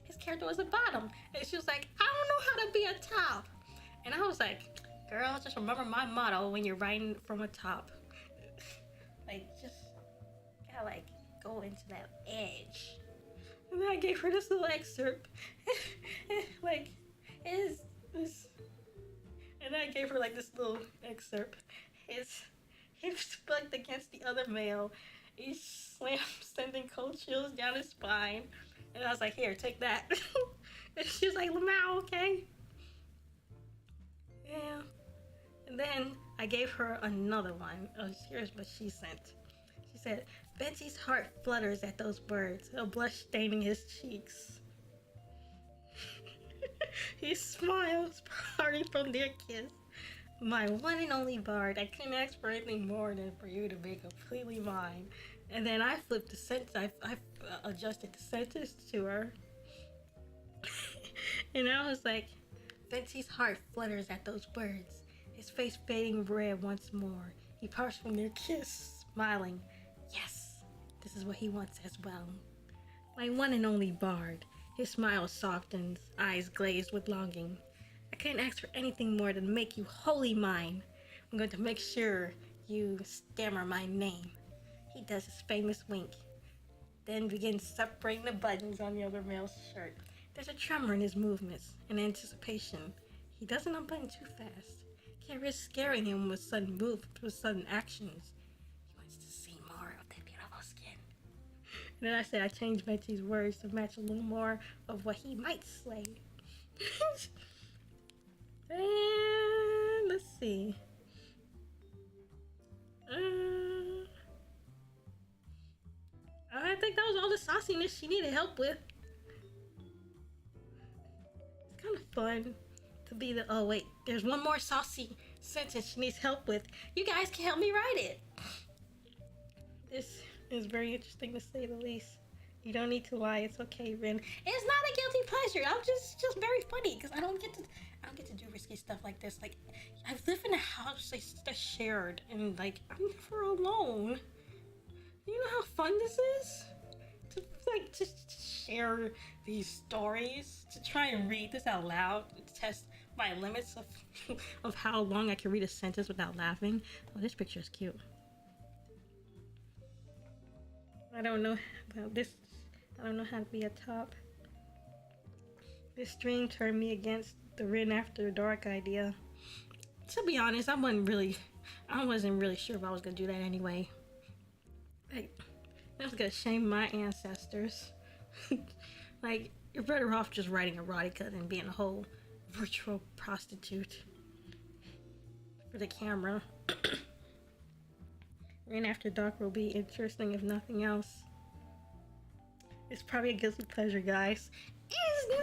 his character was a bottom, and she was like, I don't know how to be a top. And I was like, girl, just remember my motto when you're writing from a top. Like, just gotta like go into that edge. And then I gave her this little excerpt. Like, and I gave her like this little excerpt. His hips bucked against the other male. Each slam sending cold chills down his spine. And I was like, here, take that. And she was like, Lamau, okay? Yeah. And then I gave her another one. Oh, here's what she sent. She said, Betsy's heart flutters at those words, a blush staining his cheeks. He smiles, parting from their kiss. My one and only bard, I couldn't ask for anything more than for you to be completely mine. And then I flipped the sentence, I adjusted the sentence to her. And I was like, Betsy's heart flutters at those words, his face fading red once more. He parts from their kiss, smiling. Yes, this is what he wants as well. My one and only bard. His smile softens, eyes glazed with longing. I can't ask for anything more than make you wholly mine. I'm going to make sure you stammer my name. He does his famous wink, then begins separating the buttons on the other male's shirt. There's a tremor in his movements, an anticipation. He doesn't unbutton too fast. Can't risk scaring him with sudden moves, with sudden actions. He wants to see more of that beautiful skin. And then I said I changed Betsy's words to match a little more of what he might slay. And let's see. I think that was all the sauciness she needed help with. It's kind of fun to be the. Oh wait, there's one more saucy sentence she needs help with. You guys can help me write it. This is very interesting to say the least. You don't need to lie. It's okay, Rin. It's not a guilty pleasure. I'm just very funny because I don't get to do risky stuff like this. Like, I live in a house that's shared, and like I'm never alone. You know how fun this is to share these stories, to try and read this out loud, to test my limits of how long I can read a sentence without laughing. Oh, this picture is cute. I don't know about this. I don't know how to be a top. This stream turned me against the Rin After Dark idea. To be honest, I wasn't really sure if I was gonna do that anyway. Like, that was gonna shame my ancestors. Like, you're better off just writing erotica than being a whole virtual prostitute for the camera. Rin After Dark will be interesting if nothing else. It's probably a guilty pleasure, guys. It's not!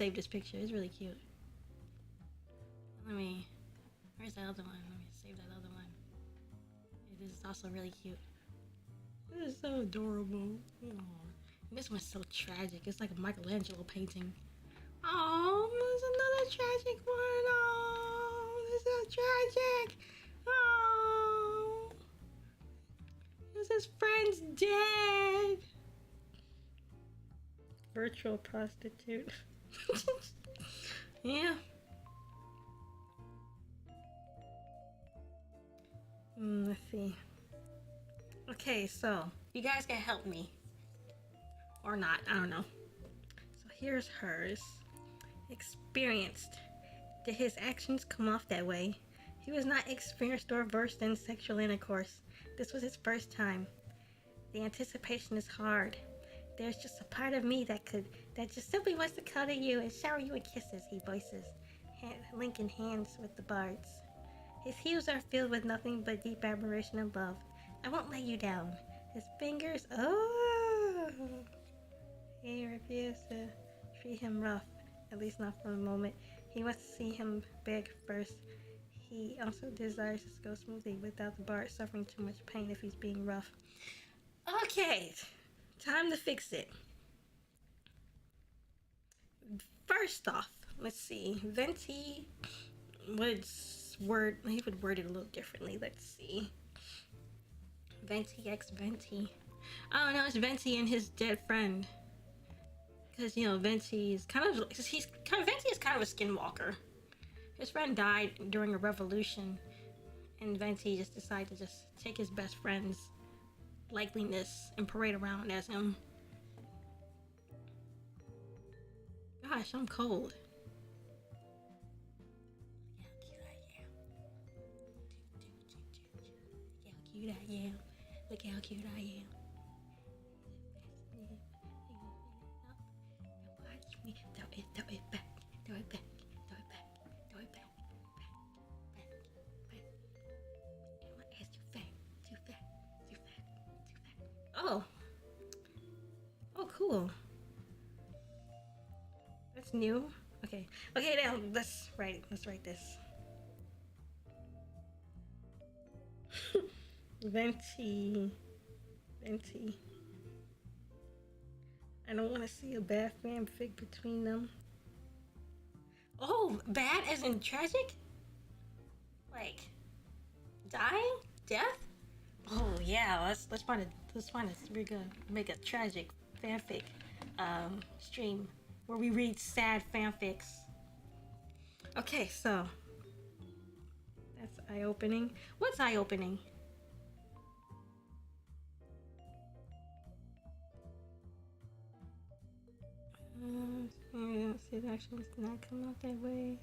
save this picture. It's really cute. Let me. Where's the other one? Let me save that other one. It is also really cute. This is so adorable. Aww. This one's so tragic. It's like a Michelangelo painting. Oh, there's another tragic one. Oh, this is so tragic. Oh, his friend's dead. Virtual prostitute. Yeah. Let's see. Okay, so you guys can help me. Or not, I don't know. So here's hers. Experienced. Did his actions come off that way? He was not experienced or versed in sexual intercourse. This was his first time. The anticipation is hard. There's just a part of me that just simply wants to cuddle you and shower you with kisses, he voices, linking hands with the bards. His hues are filled with nothing but deep admiration and love. I won't let you down. His fingers, oh! He refused to treat him rough, at least not for a moment. He wants to see him beg first. He also desires to go smoothly without the bard suffering too much pain if he's being rough. Okay, time to fix it. First off, let's see. Venti would word it a little differently. Let's see. Venti x Venti. Oh no, it's Venti and his dead friend. Because Venti is kind of a skinwalker. His friend died during a revolution, and Venti just decided to just take his best friend's likeliness and parade around as him. Gosh, I'm cold. Look how cute I am. Watch me. Throw it back. Throw it back. Throw it back. Throw it back. Back. My ass too fat. Too fat. Too fat. Too fat. Oh. Oh, cool. That's new. Okay. Okay, now let's write this. Venti. I don't want to see a bad fanfic between them. Oh, bad as in tragic? Like dying? Death? Oh yeah, let's find a we're gonna make a tragic fanfic stream where we read sad fanfics. Okay, so that's eye-opening. What's eye-opening? His actions did not come out that way.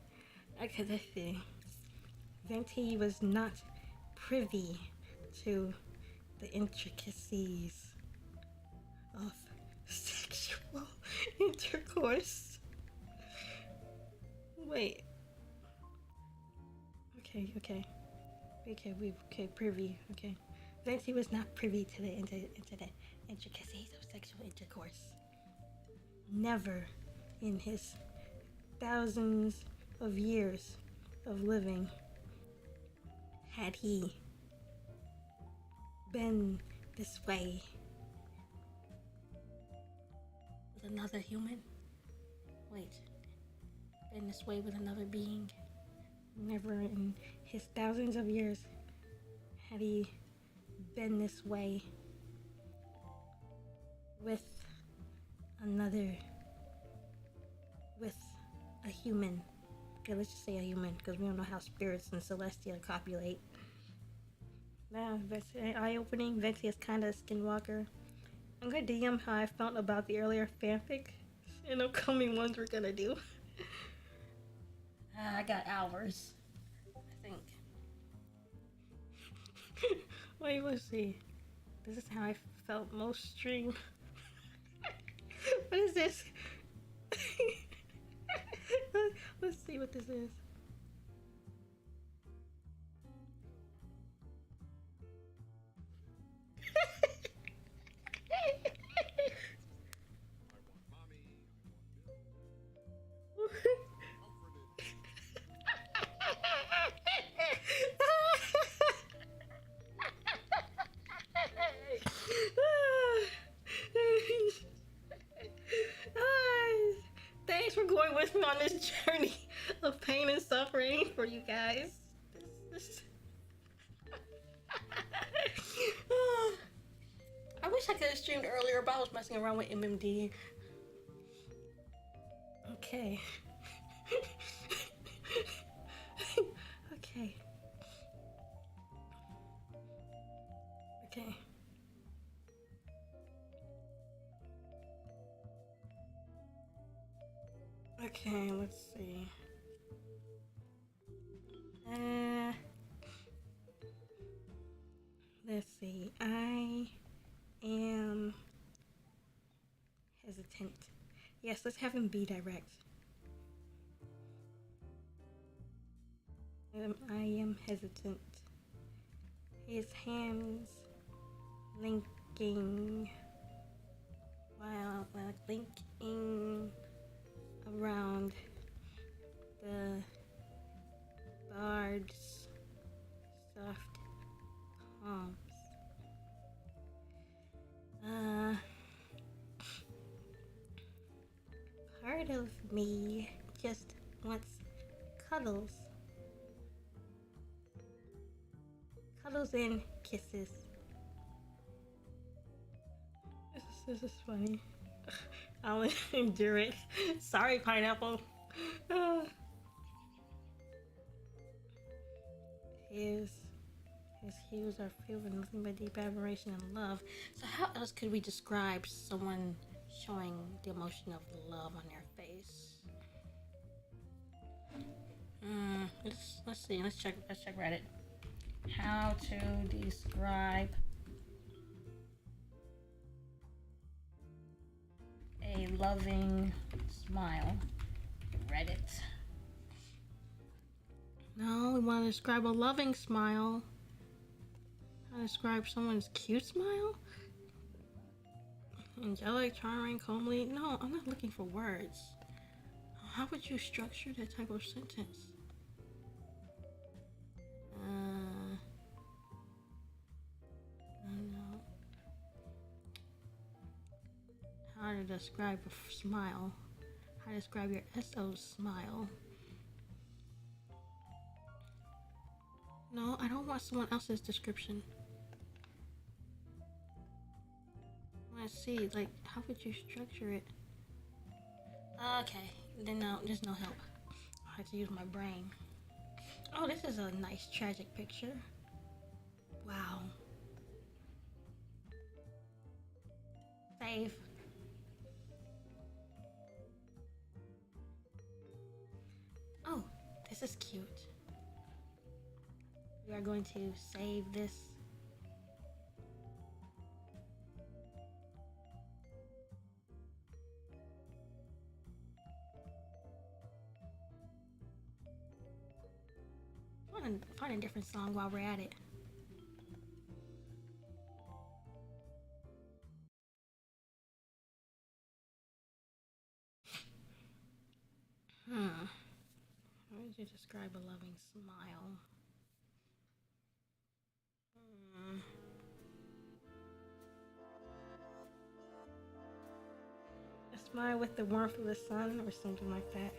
Okay, let's see. Venti was not privy to the intricacies of sexual intercourse. Wait. Okay, privy. Okay. Venti was not privy to the intricacies of sexual intercourse. Never in his thousands of years of living had he been this way with another human. Wait, been this way with another being. Never in his thousands of years had he been this way with a human. Okay, let's just say a human, because we don't know how spirits and celestial copulate. Now, that's eye-opening. Venti is kind of a skinwalker. I'm gonna DM how I felt about the earlier fanfic and upcoming ones we're gonna do. I got hours, I think. Wait, let's see. This is how I felt most stream. What is this? Let's see what this is. Thanks for going with me on this journey of pain and suffering for you guys. This... I wish I could have streamed earlier, but I was messing around with MMD. Okay. Okay. Okay. Okay, let's see. Let's see. I am hesitant. Yes, let's have him be direct. I am hesitant. His hands linking while linking around the bard's soft palms. Part of me just wants cuddles. Cuddles and kisses. This is funny. I'll endure it. Sorry, pineapple. His hues are filled with nothing but deep admiration and love. So how else could we describe someone showing the emotion of love on their face? Let's see. Let's check Reddit. How to describe a loving smile. Reddit. No, we want to describe a loving smile. How to describe someone's cute smile? Angelic, charming, comely. No, I'm not looking for words. How would you structure that type of sentence? I don't know. How to describe a smile? How to describe your SO smile? No, I don't want someone else's description. I want to see, like, how would you structure it? Okay, then no, there's no help. I have to use my brain. Oh, this is a nice tragic picture. Wow. Save. Oh, this is cute. We are going to save this. Find a different song while we're at it. How would you describe a loving smile? A smile with the warmth of the sun or something like that.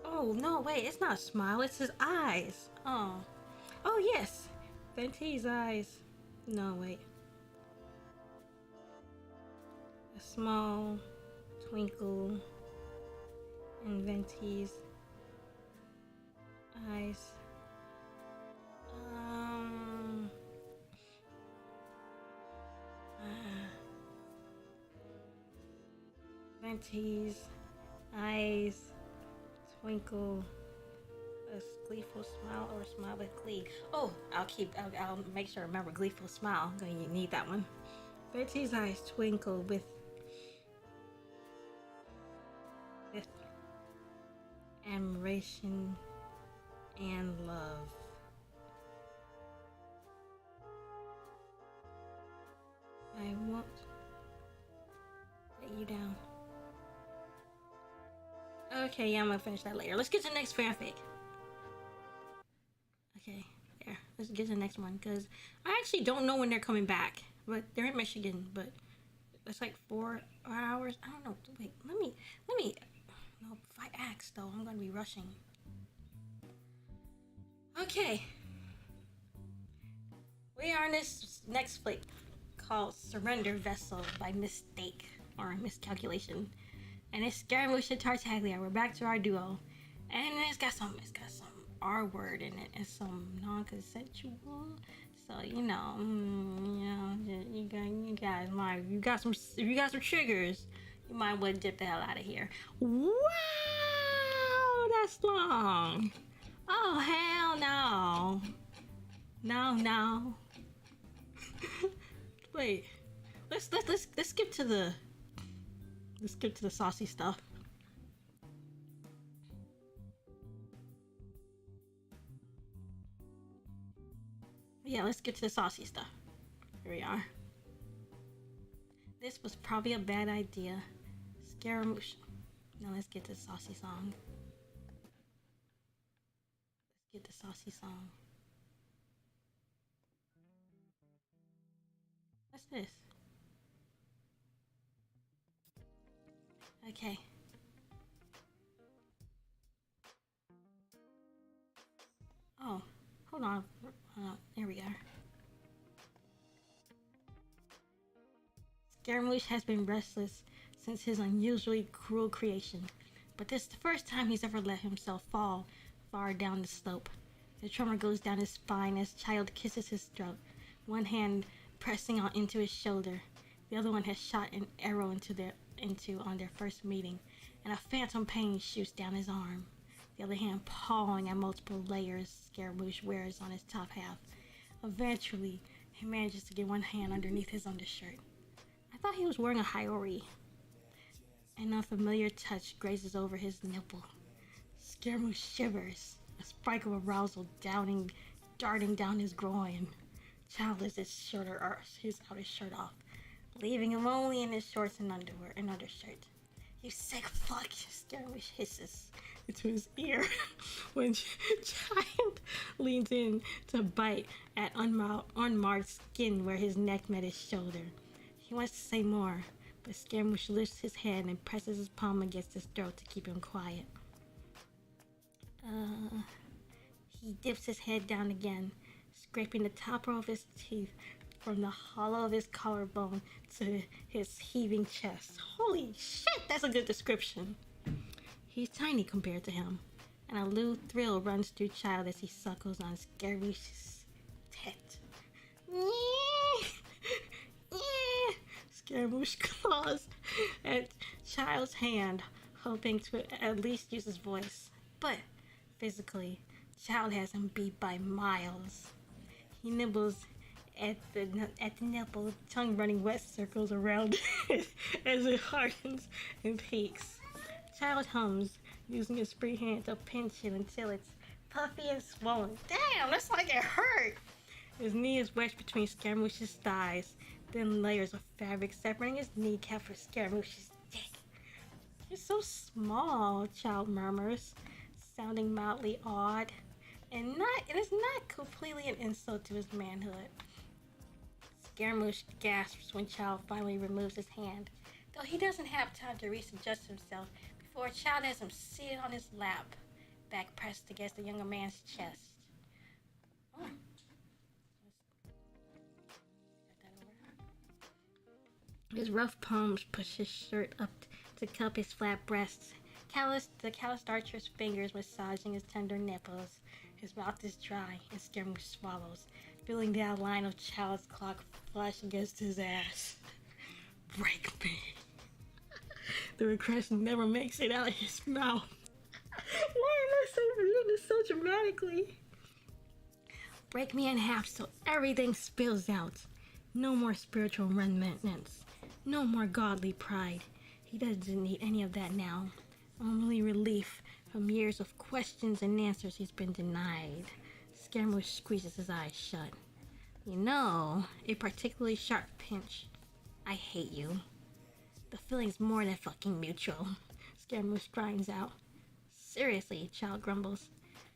Oh, no, wait, it's not a smile, it's his eyes. Oh, yes, Venti's eyes. No, wait. A small twinkle in Venti's eyes. Venti's eyes twinkle, a gleeful smile or smile with glee. Oh, I'll make sure to remember gleeful smile. I'm going to need that one. Venti's eyes twinkle with admiration and love. Okay, yeah, I'm gonna finish that later. Let's get to the next fanfic. Okay, there. Let's get to the next one because I actually don't know when they're coming back, but they're in Michigan. But it's like 4 hours. I don't know. Wait, let me. No, if I ask though, I'm gonna be rushing. Okay, we are in this next flick called "Surrender Vessel" by mistake or miscalculation, and it's Scaramouche and Tartaglia. We're back to our duo, and it's got some R word in it and some non-consensual. So you guys might you got some if you got some triggers, you might want to dip the hell out of here. Wow, that's long. Oh hell no, no. Wait, let's skip to the saucy stuff. Yeah, let's get to the saucy stuff. Here we are. This was probably a bad idea. Scaramouche. Now let's get to the saucy song. Let's get the saucy song. What's this? Okay. Oh, hold on. There we are. Scaramouche has been restless since his unusually cruel creation, but this is the first time he's ever let himself fall far down the slope. The tremor goes down his spine as Childe kisses his throat, one hand pressing into his shoulder. The other one has shot an arrow into on their first meeting, and a phantom pain shoots down his arm. The other hand pawing at multiple layers Scaramouche wears on his top half. Eventually, he manages to get one hand underneath his undershirt. I thought he was wearing a Haiori. An unfamiliar touch grazes over his nipple. Scaramouche shivers, a spike of arousal darting down his groin. Childe lifts his outer shirt off, leaving him only in his shorts and undershirt. You sick fuck, Scaramouche hisses into his ear when Childe leans in to bite at unmarked skin where his neck met his shoulder. He wants to say more, but Scaramouche lifts his head and presses his palm against his throat to keep him quiet. He dips his head down again, scraping the top row of his teeth from the hollow of his collarbone to his heaving chest. Holy shit, that's a good description. He's tiny compared to him, and a little thrill runs through Childe as he suckles on Scaramouche's tit. Scaramouche claws at Childe's hand, hoping to at least use his voice. But physically, Childe has him beat by miles. He nibbles at the nipple, tongue running wet circles around it as it hardens and peaks. Childe hums, using his free hand to pinch it until it's puffy and swollen. Damn, that's like it hurt! His knee is wedged between Scaramouche's thighs, thin layers of fabric separating his kneecap from Scaramouche's dick. You're so small, Childe murmurs, sounding mildly awed. And it is not completely an insult to his manhood. Scaramouche gasps when Childe finally removes his hand, though he doesn't have time to readjust himself before Childe has him seated on his lap, back pressed against the younger man's chest. Oh. His rough palms push his shirt up to cup his flat breasts. The calloused archer's fingers massaging his tender nipples. His mouth is dry, and Scaramouche swallows, feeling the outline of Childe's clock flush against his ass. Break me. The request never makes it out of his mouth. Why am I so reading this so dramatically? Break me in half so everything spills out. No more spiritual remnants. No more godly pride. He doesn't need any of that now. Only relief from years of questions and answers he's been denied. Scaramouche squeezes his eyes shut. You know, a particularly sharp pinch. I hate you. The feeling's more than fucking mutual. Scaramouche grinds out. Seriously, Child grumbles.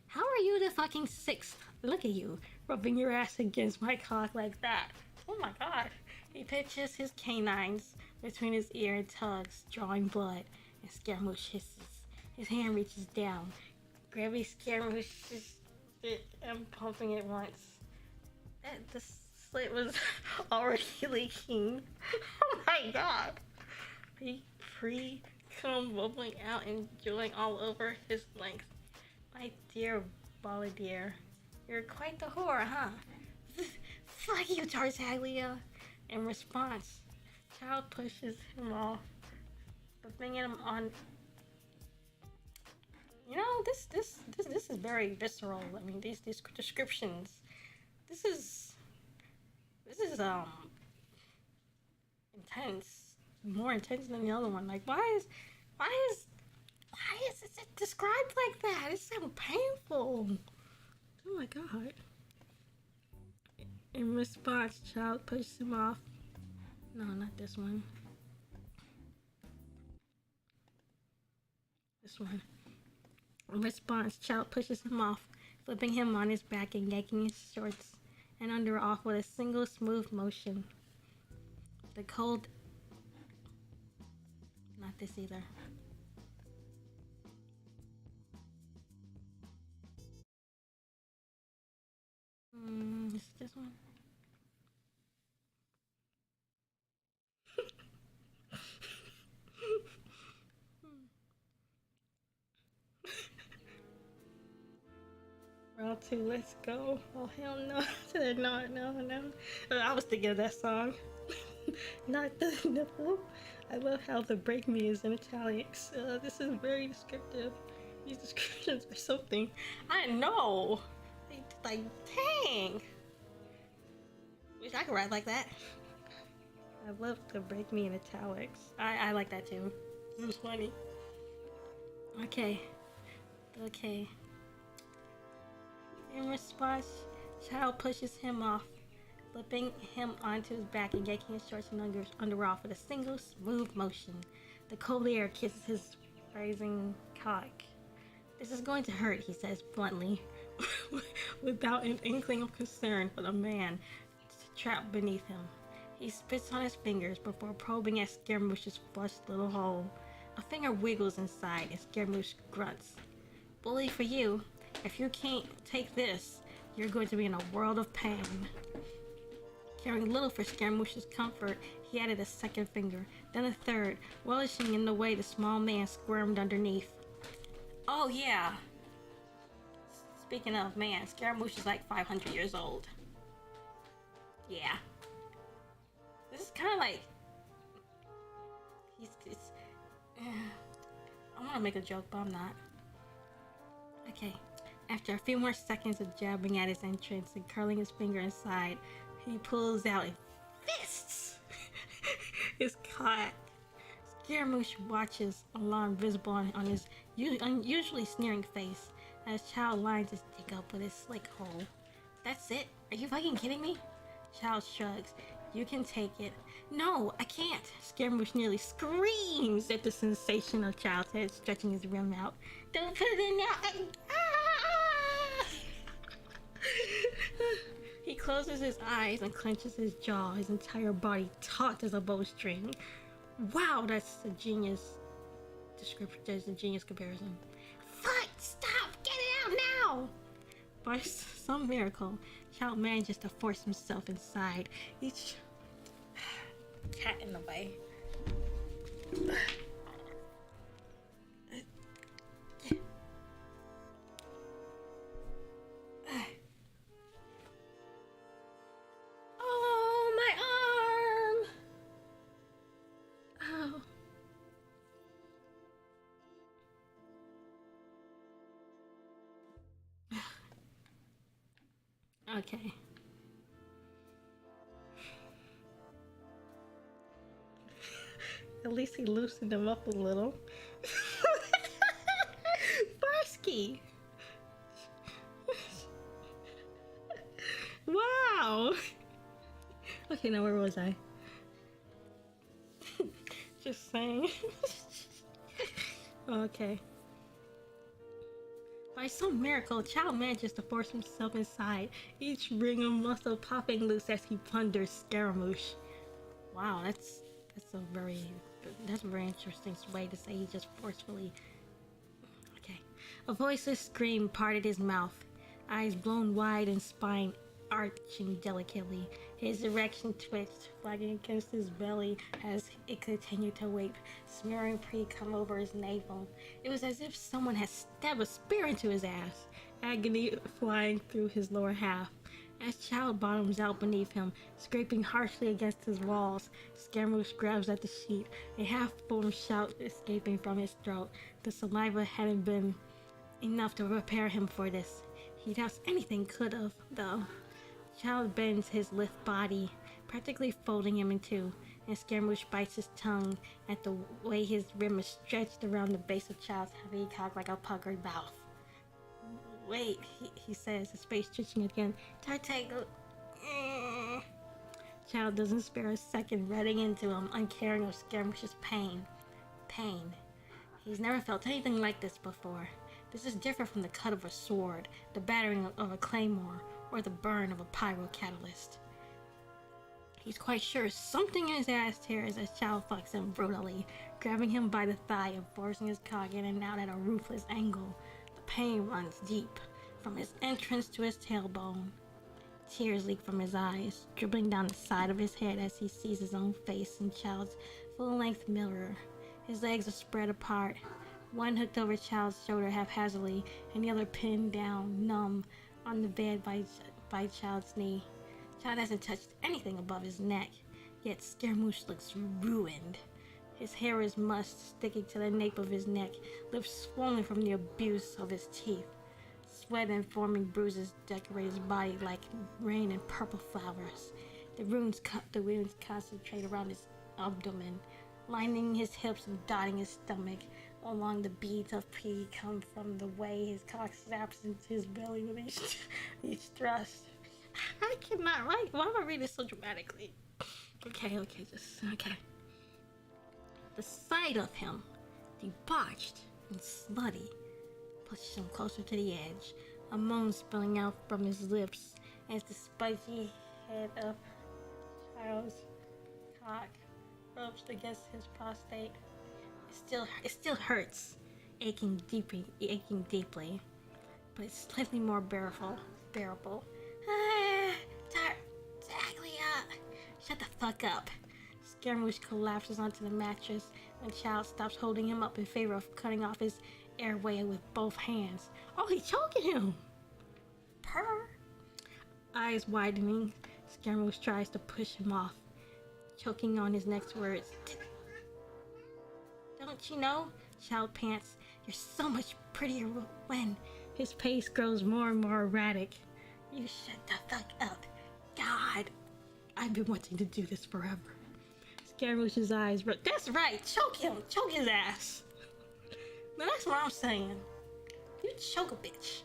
How are you the fucking sixth? Look at you, rubbing your ass against my cock like that. Oh my god. He pitches his canines between his ear and tugs, drawing blood, and Scaramouche hisses. His hand reaches down, grabbing Scaramouche's dick and pumping it once. The slit was already leaking. Oh my god. He free cum bubbling out and drooling all over his length. My dear Balladeer, you're quite the whore, huh? Fuck you, Tartaglia. In response, Child pushes him off, but bringing him on. You know, this is very visceral. I mean, these descriptions. This is intense, more intense than the other one. Like, why is it described like that? It's so painful. Oh my god. In response, Child pushes him off. No, not this one. This one. In response, Child pushes him off, flipping him on his back and yanking his shorts and under off with a single smooth motion. The cold... Not this either. Is it this one? Round two, let's go. Oh hell no. No. I was thinking of that song. Not the no. I love how the break me is in italics. This is very descriptive. These descriptions are something. I know. Like, dang. Wish I could write like that. I love the break me in italics. I like that too. This is funny. Okay. In response, Child pushes him off, flipping him onto his back and yanking his shorts and under off with a single smooth motion. The cold air kisses his rising cock. This is going to hurt, he says bluntly, without an inkling of concern for the man trapped beneath him. He spits on his fingers before probing at Scaramouche's flushed little hole. A finger wiggles inside and Scaramouche grunts. Bully for you. If you can't take this, you're going to be in a world of pain. Caring little for Scaramouche's comfort, he added a second finger, then a third, relishing in the way the small man squirmed underneath. Oh yeah. Speaking of man, Scaramouche is like 500 years old. Yeah. This is kind of like... I want to make a joke, but I'm not. Okay. After a few more seconds of jabbing at his entrance and curling his finger inside, he pulls out in fists his cock. Scaramouche watches, alarm visible on his unusually sneering face, as Child lines his dick up with his slick hole. That's it? Are you fucking kidding me? Child shrugs. You can take it. No, I can't. Scaramouche nearly screams at the sensation of Child's head stretching his rim out. Don't put it in now. He closes his eyes and clenches his jaw, his entire body taut as a bowstring. Wow, that's a genius description. There's a genius comparison. Fuck! Stop! Get it out now! By some miracle, Child manages to force himself inside. Each cat in the way. Oh, my arm! Oh. Okay. At least he loosened him up a little. Barsky! Wow! Okay, now where was I? Just saying. Okay. By some miracle, Childe manages to force himself inside, each ring of muscle popping loose as he plunders Scaramouche. Wow, that's a very interesting way to say he just forcefully. Okay, a voiceless scream parted his mouth, eyes blown wide and spine arching delicately. His erection twitched, flagging against his belly as it continued to weep, smearing pre-cum over his navel. It was as if someone had stabbed a spear into his ass, agony flying through his lower half. As Childe bottoms out beneath him, scraping harshly against his walls, Scaramouche grabs at the sheet, a half-formed shout escaping from his throat. The saliva hadn't been enough to prepare him for this. He doubts anything could have, though. Childe bends his lithe body, practically folding him in two, and Scaramouche bites his tongue at the way his rim is stretched around the base of Childe's heavy cock like a puckered mouth. Wait, he says, his face twitching again. Tartaglia. Childe doesn't spare a second, running into him, uncaring of Scaramouche's pain. Pain. He's never felt anything like this before. This is different from the cut of a sword, the battering of a claymore, or the burn of a pyro catalyst. He's quite sure something in his ass tears as Childe fucks him brutally, grabbing him by the thigh and forcing his cock in and out at a ruthless angle. The pain runs deep, from his entrance to his tailbone. Tears leak from his eyes, dribbling down the side of his head as he sees his own face in Childe's full-length mirror. His legs are spread apart, one hooked over Childe's shoulder haphazardly, and the other pinned down, numb, on the bed by Childe's knee. Childe hasn't touched anything above his neck, yet Scaramouche looks ruined. His hair is mush sticking to the nape of his neck, lips swollen from the abuse of his teeth. Sweat and forming bruises decorate his body like rain and purple flowers. The wounds concentrate around his abdomen, lining his hips and dotting his stomach. Along the beads of pee come from the way his cock snaps into his belly with each thrust. I cannot write. Why am I reading this so dramatically? Okay. The sight of him, debauched and slutty, pushes him closer to the edge, a moan spilling out from his lips as the spiky head of Childe's cock rubs against his prostate. It still hurts, aching deeply, but it's slightly more bearable. Tartaglia! Shut the fuck up. Scaramouche collapses onto the mattress when Childe stops holding him up in favor of cutting off his airway with both hands. Oh, he's choking him! Purr! Eyes widening, Scaramouche tries to push him off, choking on his next words. Don't you know? Childe pants. You're so much prettier when. His pace grows more and more erratic. You shut the fuck up. God, I've been wanting to do this forever. Scaramouche's eyes. That's right. Choke him. Choke his ass. Now that's what I'm saying. You choke a bitch.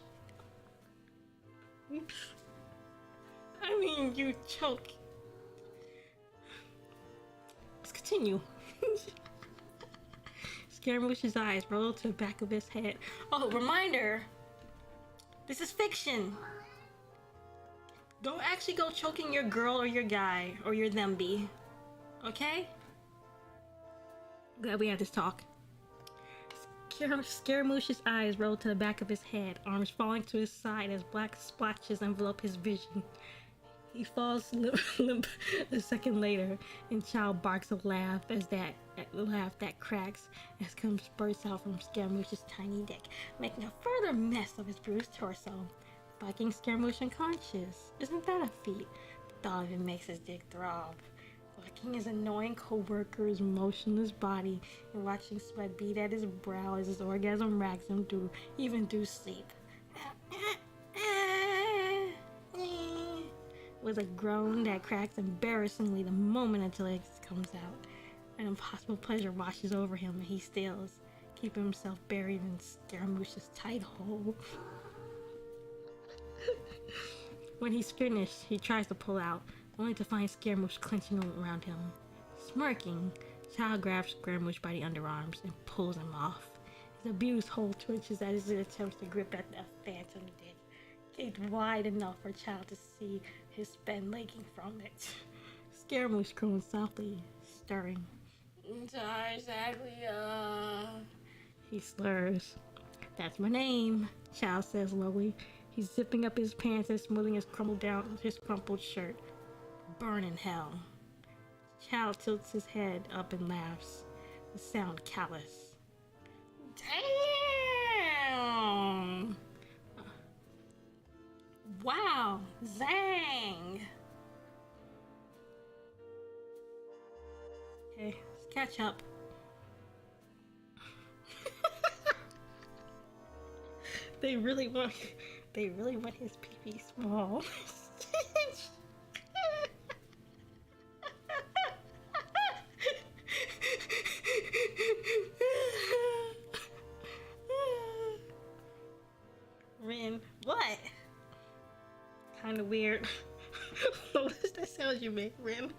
I mean, you choke. Let's continue. Scaramouche's eyes roll to the back of his head. Oh, reminder! This is fiction! Don't actually go choking your girl or your guy or your them-bee. Okay? Glad we had this talk. Scaramouche's eyes roll to the back of his head, arms falling to his side as black splotches envelop his vision. He falls limp a second later, and Childe barks a laugh that cracks as cum spurts out from Scaramouche's tiny dick, making a further mess of his bruised torso. Fucking Scaramouche unconscious. Isn't that a feat? The thought of it makes his dick throb. Fucking his annoying co-worker's motionless body and watching sweat bead at his brow as his orgasm racks him through sleep. With a groan that cracks embarrassingly the moment until it comes out. An impossible pleasure washes over him and he stills, keeping himself buried in Scaramouche's tight hole. When he's finished, he tries to pull out, only to find Scaramouche clenching around him. Smirking, Childe grabs Scaramouche by the underarms and pulls him off. The abused hole twitches as it attempts to grip at the phantom dick, gaped wide enough for Childe to see his spen leaking from it. Scaramouche crooned softly, stirring. Tartaglia. He slurs. That's my name, Childe says lowly. He's zipping up his pants and smoothing his crumpled shirt. Burn in hell. Childe tilts his head up and laughs. The sound callous. Damn! Wow! Zang! Okay, let's catch up. They really want his pee-pee small. Rin, what? Kind of weird. What was that sound you made, Rin?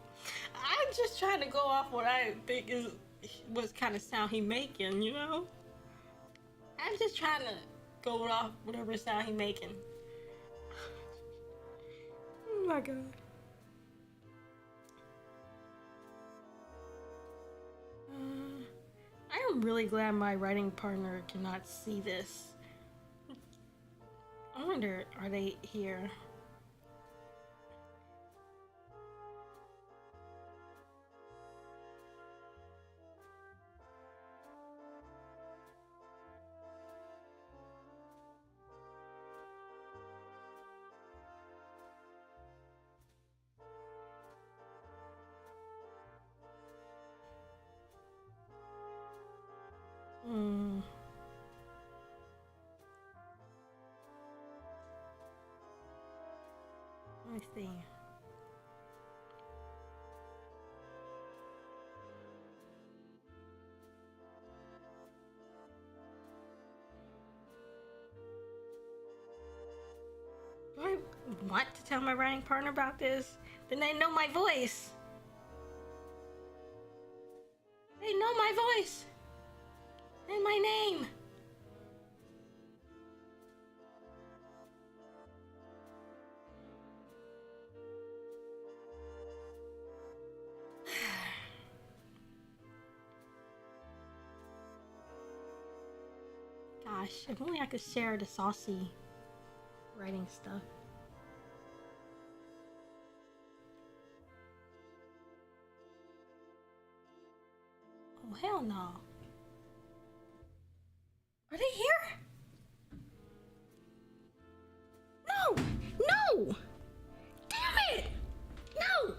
I'm just trying to go off what I think is what kind of sound he making, you know? I'm just trying to go off whatever sound he making. Oh my god. I am really glad my writing partner cannot see this. I wonder, are they here? Let me see. Do I want to tell my writing partner about this? Then they know my voice. They know my voice. And my name. Gosh, if only I could share the saucy writing stuff. Oh, hell no. Are they here? No! No! Damn it! No!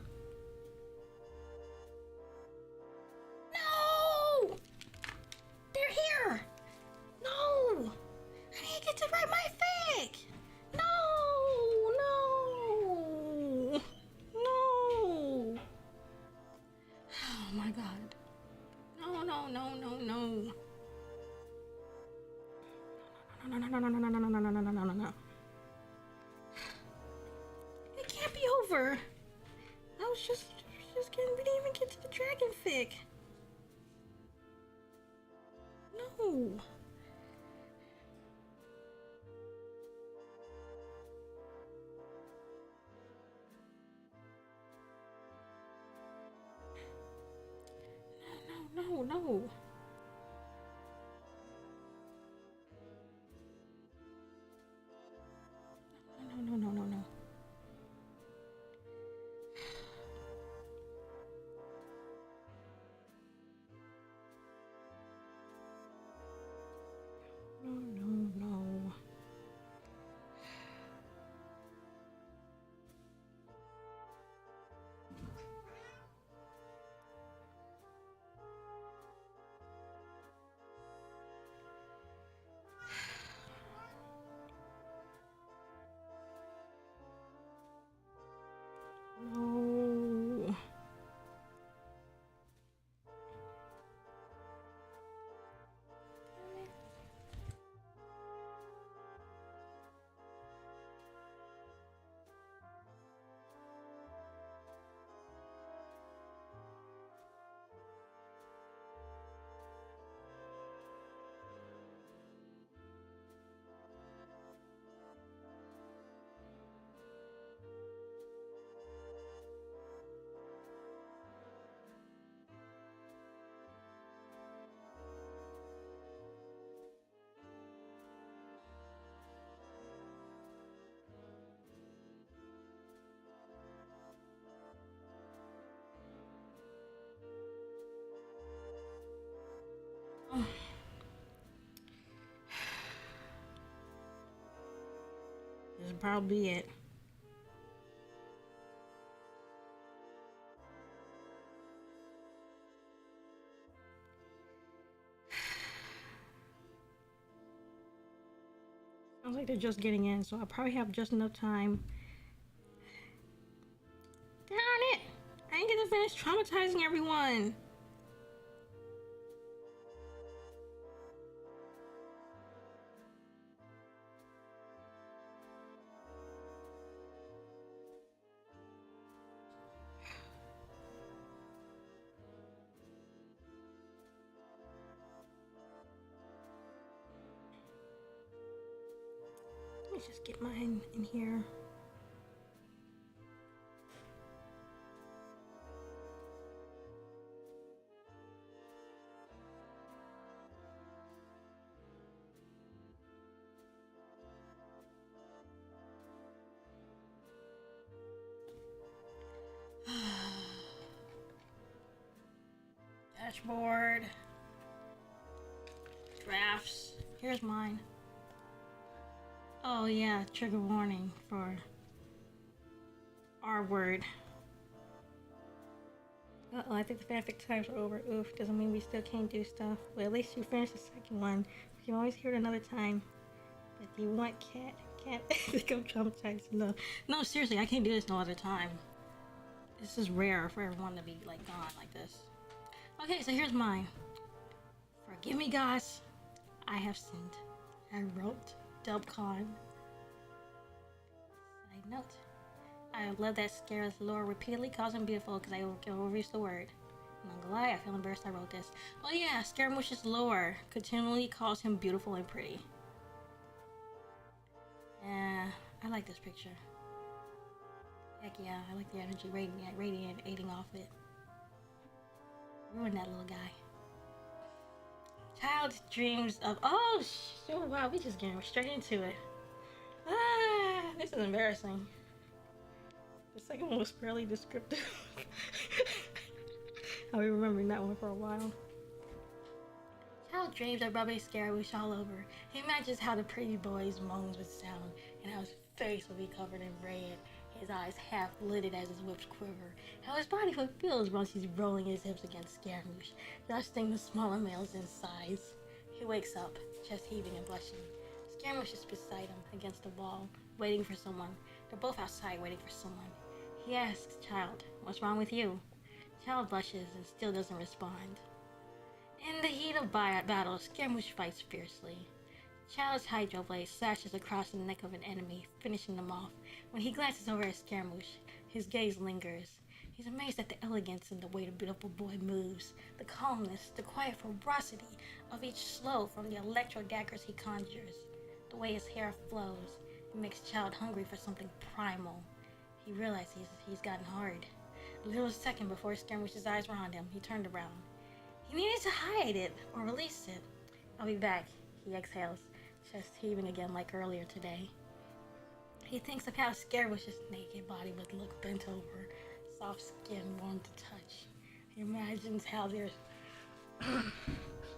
No! They're here! No! I didn't get to write my fic! No! No! No! Oh my god. No, no, no, no, no. No, no, no, no, no, no, no, no, no, no, no, no, no, no. It can't be over. I was just getting, we didn't even get to the dragon fic. No. No, no, no, no. No, no, no, no, no. No, no, no. should probably be it. Sounds like they're just getting in, so I'll probably have just enough time. Darn it! I didn't get to finish traumatizing everyone. Let me just get mine in here. Dashboard. Drafts. Here's mine. Oh yeah, trigger warning for R word. Uh-oh, I think the fanfic times are over. Oof, doesn't mean we still can't do stuff. Well, at least you finished the second one. We can always hear it another time. But do you want cat? Can't think I'm traumatized enough. No, seriously, I can't do this no other time. This is rare for everyone to be like gone like this. Okay, so here's mine. Forgive me, guys. I have sinned. I wrote Dubcon. Side note. I love that Scara's lore repeatedly calls him beautiful because I can overuse the word. I'm not gonna lie, I feel embarrassed I wrote this. Oh yeah, Scaramouche's lore continually calls him beautiful and pretty. Yeah, I like this picture. Heck yeah, I like the energy radiating off it. Ruin that little guy. Child dreams of. Oh, shoot, wow, we just getting straight into it. Ah, this is embarrassing. The second one was fairly descriptive. I'll be remembering that one for a while. Child dreams of rubbing Scaramouche all over. He imagines how the pretty boy's moans would sound, and how his face would be covered in red, his eyes half lidded as his lips quiver, how his body would feel once he's rolling his hips against Scaramouche, dusting the smaller males in size. He wakes up, chest heaving and blushing. Scaramouche is beside him, against the wall, waiting for someone. They're both outside waiting for someone. He asks Childe, "What's wrong with you?" Childe blushes and still doesn't respond. In the heat of battle, Scaramouche fights fiercely. Childe's hydro blade slashes across the neck of an enemy, finishing them off. When he glances over at Scaramouche, his gaze lingers. He's amazed at the elegance and the way the beautiful boy moves, the calmness, the quiet ferocity of each slow from the electro daggers he conjures. The way his hair flows, it makes Childe hungry for something primal. He realizes he's gotten hard. A little second before Scaramouche's eyes were on him, he turned around. He needed to hide it or release it. I'll be back, he exhales, chest heaving again like earlier today. He thinks of how Scaramouche's naked body would look bent over, soft skin warm to touch. He imagines how their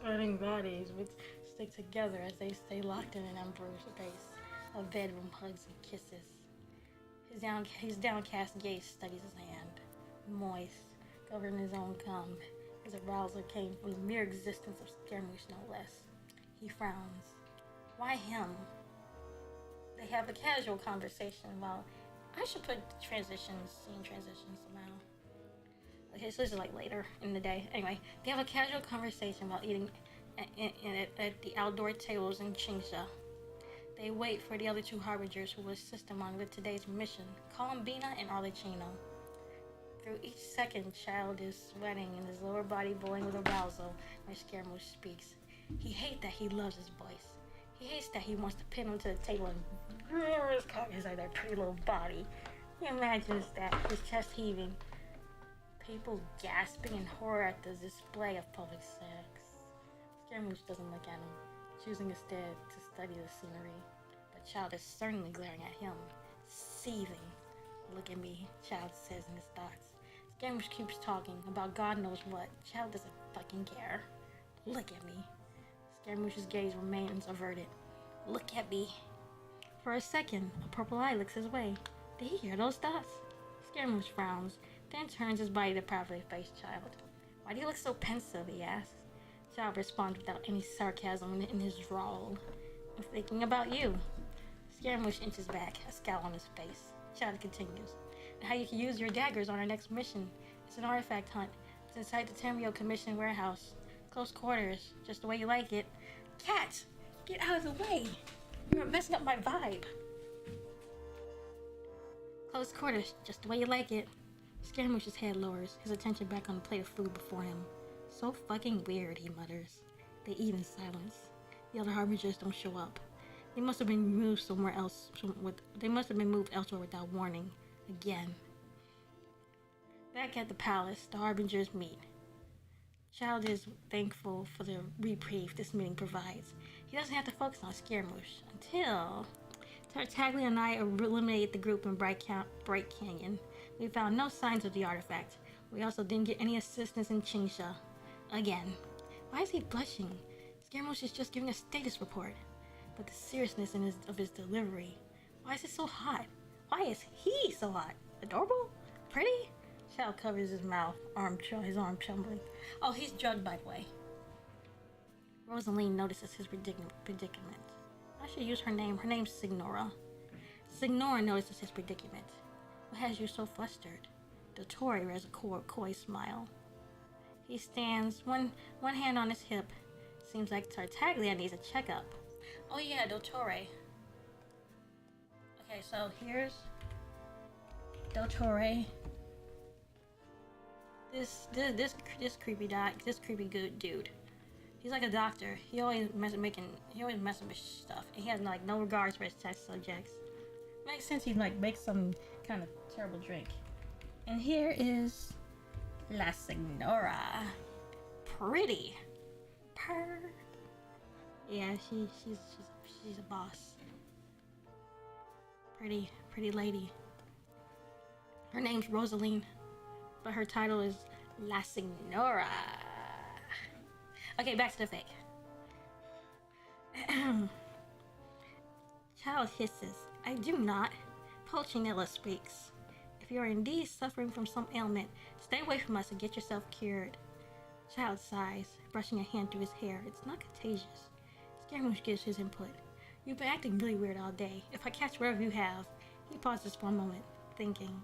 sweating bodies would stick together as they stay locked in an embrace of bedroom hugs and kisses. His downcast gaze studies his hand, moist, covered in his own cum. His arousal came from the mere existence of Scaramouche, no less. He frowns. Why him? They have a casual conversation while I should put scene transitions somehow. Okay, so this is like later in the day. Anyway, they have a casual conversation while eating at the outdoor tables in Chingsa. They wait for the other two harbingers who will assist them on with today's mission, Columbina and Arlecchino. Through each second, Childe is sweating and his lower body boiling with arousal when Scaramouche speaks. He hates that he loves his voice. He hates that he wants to pin him to the table and rear his cock inside that pretty little body. He imagines that, his chest heaving, people gasping in horror at the display of public sex. Scaramouche doesn't look at him, choosing instead to study the scenery. But Childe is certainly glaring at him, seething. Look at me, Childe says in his thoughts. Scaramouche keeps talking about God knows what. Childe doesn't fucking care. Look at me. Scaramouche's gaze remains averted. Look at me. For a second, a purple eye looks his way. Did he hear those thoughts? Scaramouche frowns, then turns his body to proudly face Childe. Why do you look so pensive? He asks. Childe responds without any sarcasm in his drawl. I'm thinking about you. Scaramouche inches back, a scowl on his face. Childe continues. And how you can use your daggers on our next mission. It's an artifact hunt. It's inside the Tamrio Commission warehouse. Close quarters, just the way you like it. Cat! Get out of the way! You're messing up my vibe. Close quarters, just the way you like it. Scaramouche's head lowers, his attention back on the plate of food before him. So fucking weird, he mutters. They eat in silence. The other harbingers don't show up. They must have been moved somewhere else. They must have been moved elsewhere without warning. Again. Back at the palace, the harbingers meet. Childe is thankful for the reprieve this meeting provides. He doesn't have to focus on Scaramouche until Tartaglia and I eliminated the group in Bright Canyon. We found no signs of the artifact. We also didn't get any assistance in Chingsha. Again. Why is he blushing? Scaramouche is just giving a status report. But the seriousness of his delivery. Why is it so hot? Why is he so hot? Adorable? Pretty? Childe covers his mouth, his arm trembling. Oh, he's drugged, by the way. Rosaline notices his predicament. I should use her name. Her name's Signora. Signora notices his predicament. What has you so flustered? Dottore wears a coy smile. He stands, one hand on his hip. Seems like Tartaglia needs a checkup. Oh yeah, Dottore. Okay, so here's Dottore. This creepy good dude. He's like a doctor. He always messing with stuff, and he has like no regards for his test subjects. Makes sense. He like makes some kind of terrible drink. And here is La Signora. Pretty. Purr. Yeah, she's a boss. Pretty lady. Her name's Rosaline, but her title is La Signora. Okay, back to the fake. Childe hisses. I do not. Pulcinella speaks. If you are indeed suffering from some ailment, stay away from us and get yourself cured. Childe sighs, brushing a hand through his hair. It's not contagious. Scaramouche gives his input. You've been acting really weird all day. If I catch whatever you have. He pauses for a moment, thinking.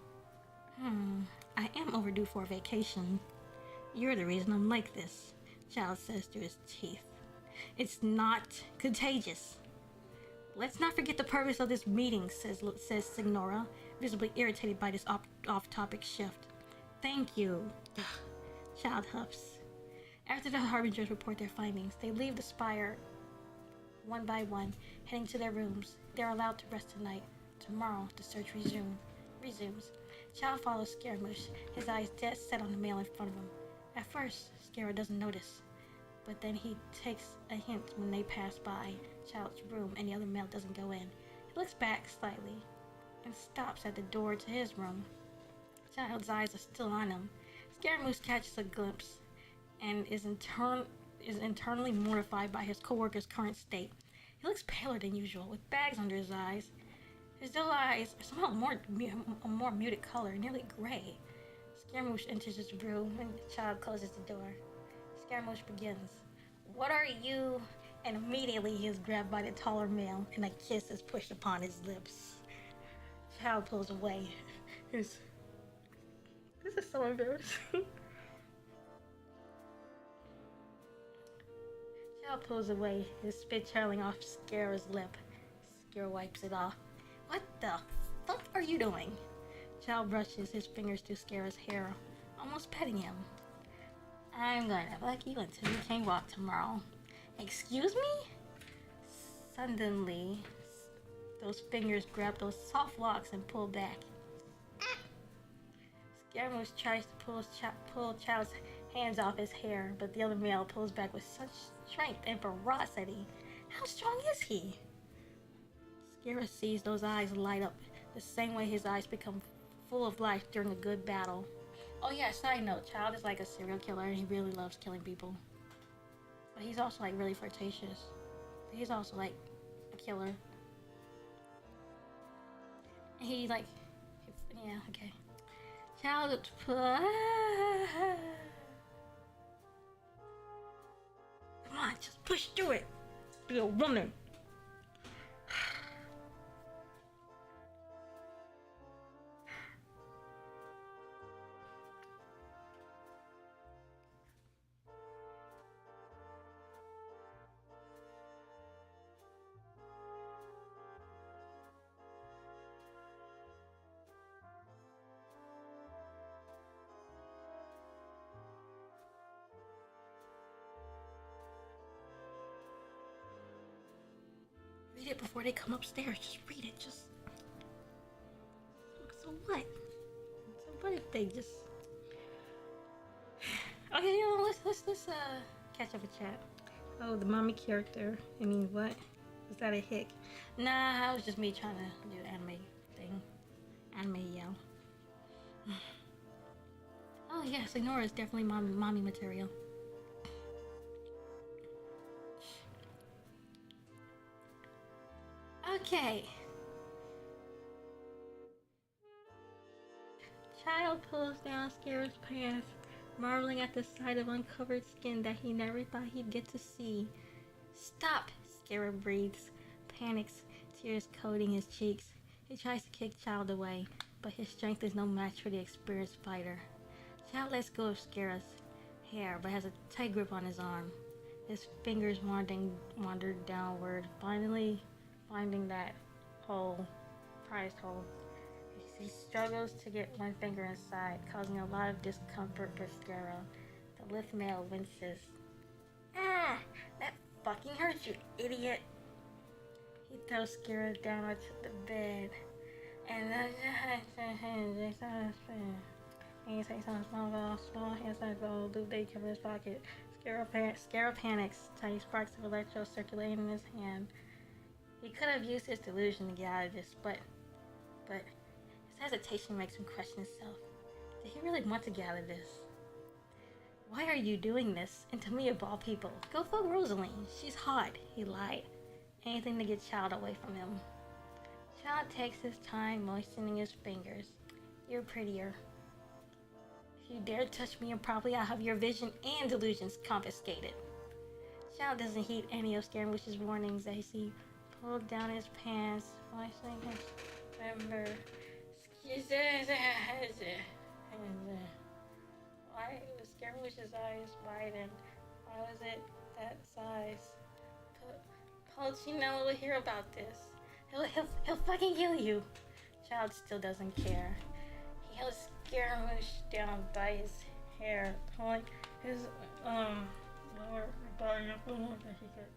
I am overdue for a vacation. You're the reason I'm like this, Childe says through his teeth. It's not contagious. Let's not forget the purpose of this meeting, says Signora, visibly irritated by this off-topic shift. Thank you. Childe huffs. After the harbingers report their findings, they leave the spire one by one, heading to their rooms. They're allowed to rest tonight. Tomorrow, the search resumes. Childe follows Scaramouche, his eyes dead set on the mail in front of him. At first, Scara doesn't notice, but then he takes a hint when they pass by Childe's room and the other mail doesn't go in. He looks back slightly and stops at the door to his room. Childe's eyes are still on him. Scaramouche catches a glimpse and is internally mortified by his co-worker's current state. He looks paler than usual, with bags under his eyes. His dull eyes are somehow a more muted color, nearly gray. Scaramouche enters his room and Childe closes the door. Scaramouche begins. What are you? And immediately he is grabbed by the taller male and a kiss is pushed upon his lips. Childe pulls away. This is so embarrassing. Childe pulls away, his spit trailing off Scara's lip. Scara wipes it off. What the fuck are you doing? Childe brushes his fingers through Scara's hair, almost petting him. I'm gonna fuck you until you can't walk tomorrow. Excuse me? Suddenly, those fingers grab those soft locks and pull back. Scaramouche tries to pull Childe's hands off his hair, but the other male pulls back with such strength and ferocity. How strong is he? Scara sees those eyes light up the same way his eyes become full of life during a good battle. Oh yeah, side note, Childe is like a serial killer and he really loves killing people. But he's also like really flirtatious. But he's also like a killer. And he like, yeah, okay. Child, come on, just push through it. Be a woman. Read it before they come upstairs. Just read it. Just. So what? So what if they just? Okay, you know, let's catch up a chat. Oh, the mommy character. I mean, what? Is that a hick? Nah, that was just me trying to do the anime thing. Anime yell. Oh yes, Ignora is definitely mommy material. Okay. Child pulls down Scara's pants, marveling at the sight of uncovered skin that he never thought he'd get to see. Stop! Scara breathes, panics, tears coating his cheeks. He tries to kick Child away, but his strength is no match for the experienced fighter. Child lets go of Scara's hair, but has a tight grip on his arm. His fingers wander downward, finally finding that hole, prized hole. He struggles to get one finger inside, causing a lot of discomfort for Scara. The lift male winces. Ah! That fucking hurts, you idiot! He throws Scara down onto the bed. And then he takes on small hand-sized ball, loop they cover his pocket. Scara panics, tiny sparks of electro circulating in his hand. He could have used his delusion to get out of this, but his hesitation makes him question himself. Did he really want to get out of this? Why are you doing this? And to me of all people, go fuck Rosaline. She's hot, he lied. Anything to get Child away from him. Child takes his time moistening his fingers. You're prettier. If you dare touch me improperly, I'll have your vision and delusions confiscated. Child doesn't heed any of Scaramouche's warnings as he pulled down his pants, moistening his member. Why was Scaramouche's eyes widened? Why was it that size? Polichinello will hear about this. He'll fucking kill you. Child still doesn't care. He held Scaramouche down by his hair, pulling his lower body up a little that he could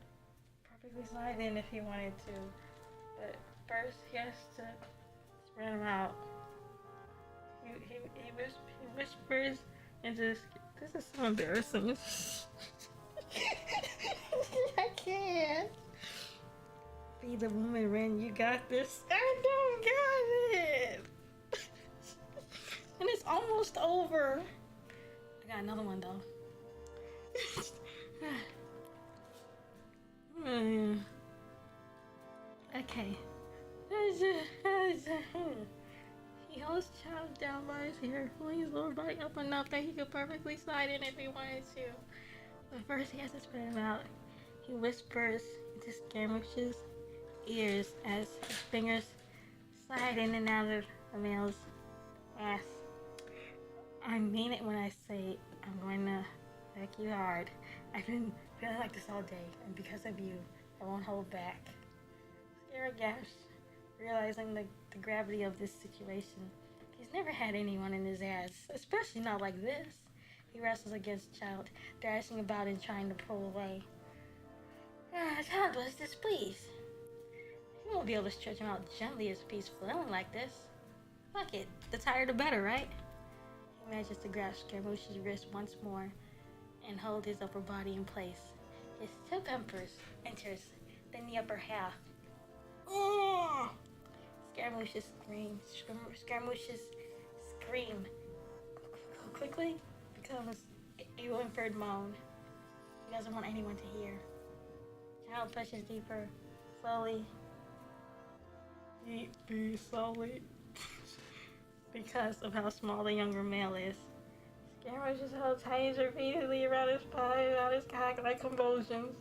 perfectly slide in if he wanted to. But first he has to spread him out. He whispers into this. This is so embarrassing. I can't. Be the woman, Ren. You got this. I don't got it. And it's almost over. I got another one though. Okay. He holds Child down by his hair, pulling his lower body up enough that he could perfectly slide in if he wanted to. But first he has to spread him out. He whispers into Scaramouche's ears as his fingers slide in and out of the male's ass. I mean it when I say I'm going to wreck you hard. I've been feeling like this all day, and because of you, I won't hold back. Scara gasps, realizing the gravity of this situation. He's never had anyone in his ass, especially not like this. He wrestles against Child, thrashing about and trying to pull away. Child, what's this, please? You won't be able to stretch him out gently as he's flailing like this. Fuck it, the tighter the better, right? He manages to grasp Scaramouche's wrist once more and hold his upper body in place. His circumference enters, then the upper half. Scaramuche's scream quickly becomes a whimpered moan. He doesn't want anyone to hear. Child pushes deeper, slowly. eat food slowly because of how small the younger male is. Scaramouche just held tight repeatedly around his body, around his cock like convulsions.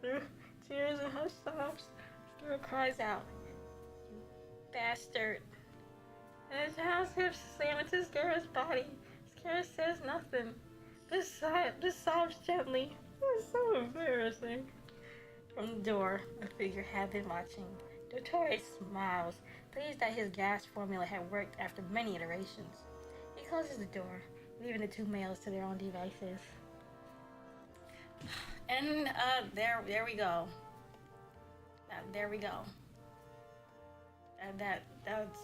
Through tears and hushed sobs, Scaramouche cries out, "You bastard!" And his house hips slam into Scaramouche's body. Scaramouche says nothing. Just sobs gently. It's so embarrassing. From the door, a figure had been watching. Dottore smiles, pleased that his gas formula had worked after many iterations. He closes the door, leaving the two males to their own devices. And there we go. There we go. That's.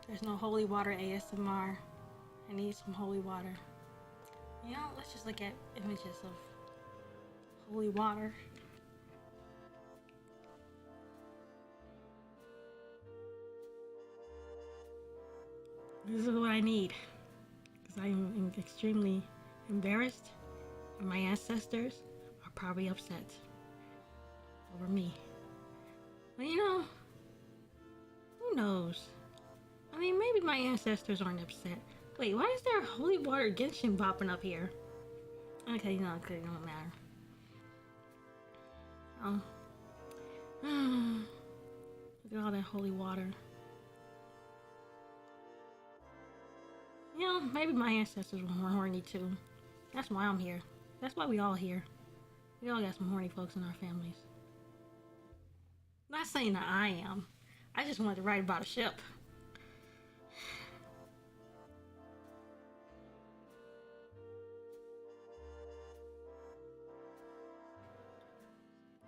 There's no holy water ASMR. I need some holy water. You know, let's just look at images of holy water. This is what I need. Because I am extremely embarrassed. And my ancestors are probably upset over me. But you know, who knows? I mean, maybe my ancestors aren't upset. Wait, why is there holy water Genshin popping up here? Okay, no, okay, it don't matter. Look at all that holy water. You know, maybe my ancestors were more horny too. That's why I'm here. That's why we all here. We all got some horny folks in our families. Not saying that I am. I just wanted to write about a ship.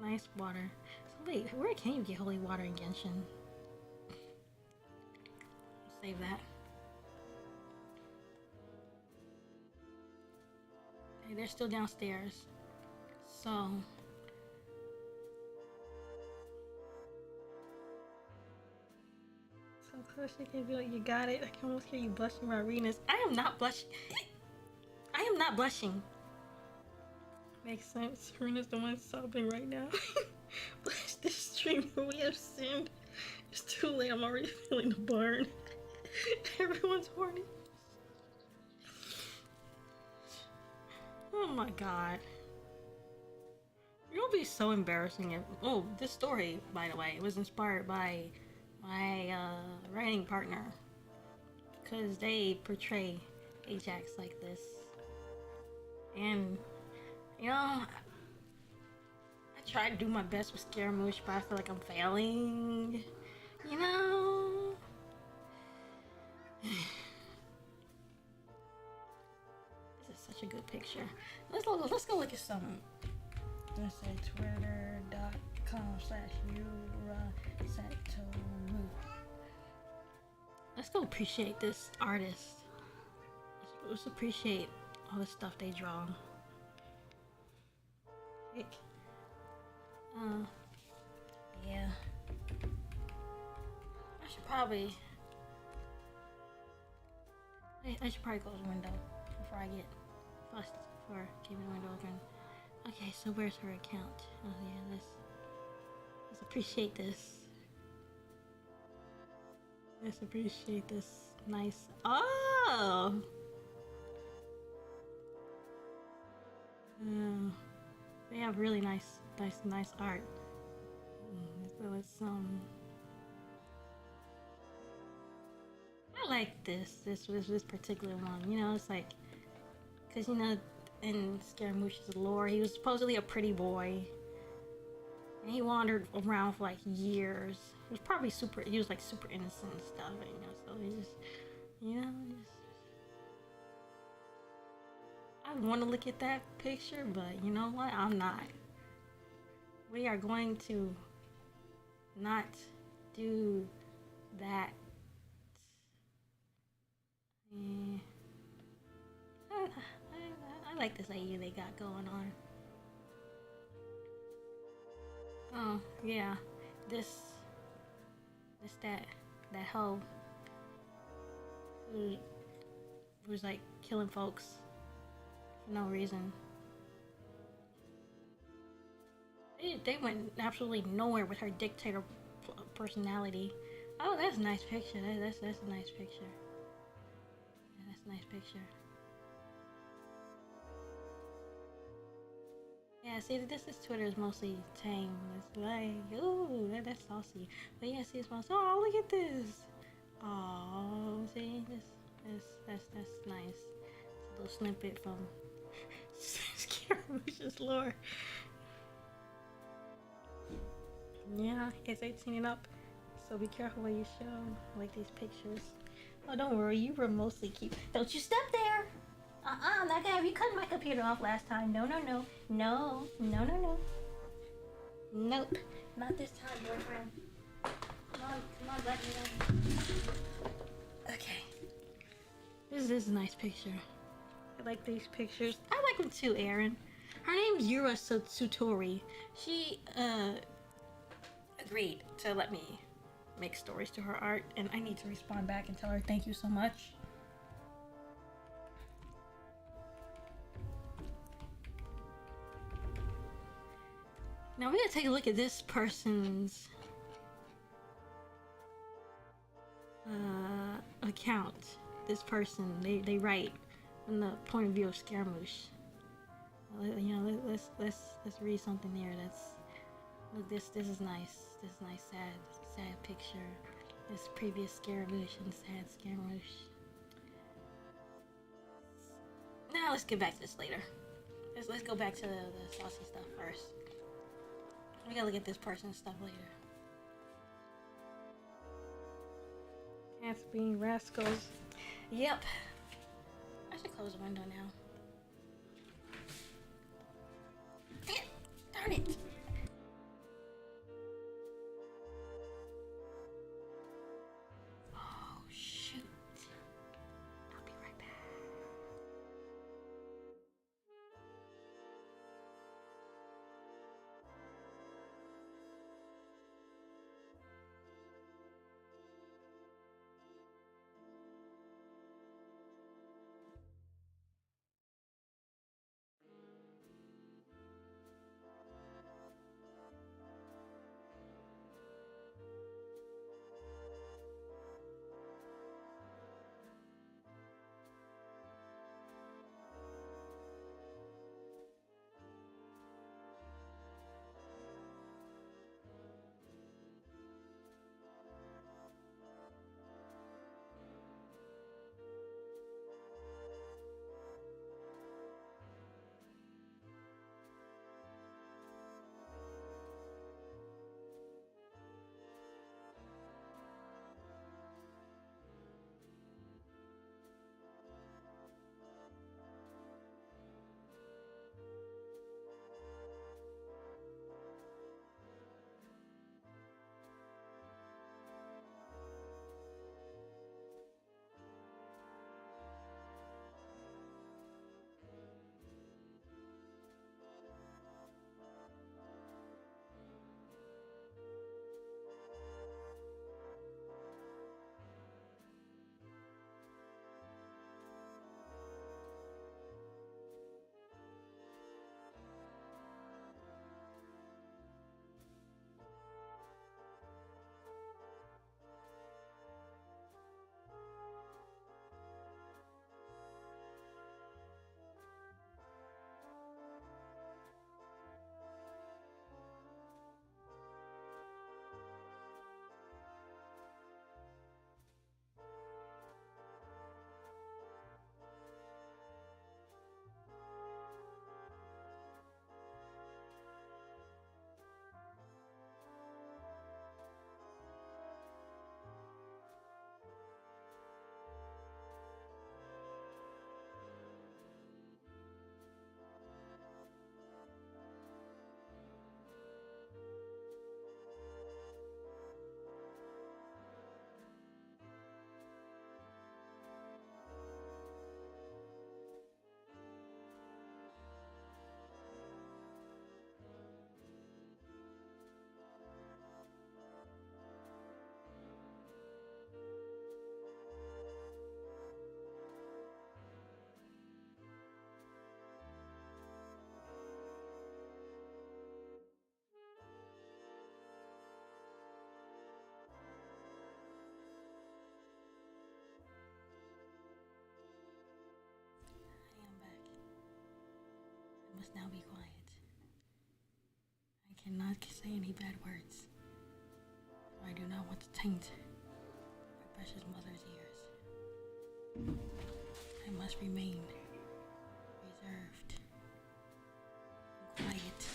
Nice water. So wait, where can you get holy water in Genshin? Save that. Okay, they're still downstairs. So close you can feel you got it. I can almost hear you blushing, Marina's. I am not blushing. I am not blushing. Makes sense. Serena's the one sobbing right now. Bless this stream that we have sinned. It's too late. I'm already feeling the burn. Everyone's horny. Oh my god. It'll be so embarrassing if. Oh, this story, by the way, was inspired by my writing partner. Because they portray Ajax like this. And you know, I try to do my best with Scaramouche, but I feel like I'm failing. You know? This is such a good picture. Let's go look at some. Let's say twitter.com/YuraSetoru. Let's go appreciate this artist. Let's appreciate all the stuff they draw. Yeah. I should probably close the window before I get fussed for keeping the window open. Okay, so where's her account? Oh yeah, let's appreciate this. Let's appreciate this nice. Oh. They have really nice art. So it's I like this particular one. You know, it's like, cause you know, in Scaramouche's lore, he was supposedly a pretty boy, and he wandered around for like years. He was probably he was like super innocent and stuff, you know. So he just, you know, I want to look at that picture, but you know what? I'm not. We are going to not do that. like this AU they got going on. Oh yeah, this that hoe who was like killing folks for no reason. They went absolutely nowhere with her dictator personality. Oh, that's a nice picture. That's a nice picture. Yeah, that's a nice picture. Yeah, see, this is Twitter's mostly tame. It's like, ooh, that's saucy. But yeah, see, it's mostly, oh, look at this. Oh, see, that's nice. It's a little snippet from Scaramouche's lore. Yeah, it's 18 and up, so be careful what you show, like these pictures. Oh, don't worry, you were mostly keep. Don't you step there! I'm not gonna have you cut my computer off last time. No, no, no. No, no, no, no. Nope. Not this time, boyfriend. Come on, let me know. Okay. This is a nice picture. I like these pictures. I like them too, Aaron. Her name's Yura Sutori. She, agreed to let me make stories to her art, and I need to respond back and tell her thank you so much. Now we're gonna take a look at this person's account. This person, they write from the point of view of Scaramouche. You know, let's read something here. Look, this is nice. This is nice, sad picture. This previous Scaramouche and sad Scaramouche. Now let's get back to this later. Let's go back to the saucy stuff first. We gotta look at this person's stuff later. Cats being rascals. Yep. I should close the window now. Darn it. Oh, shoot. I'll be right back. must now be quiet. I cannot say any bad words. I do not want to taint my precious mother's ears. I must remain reserved and quiet.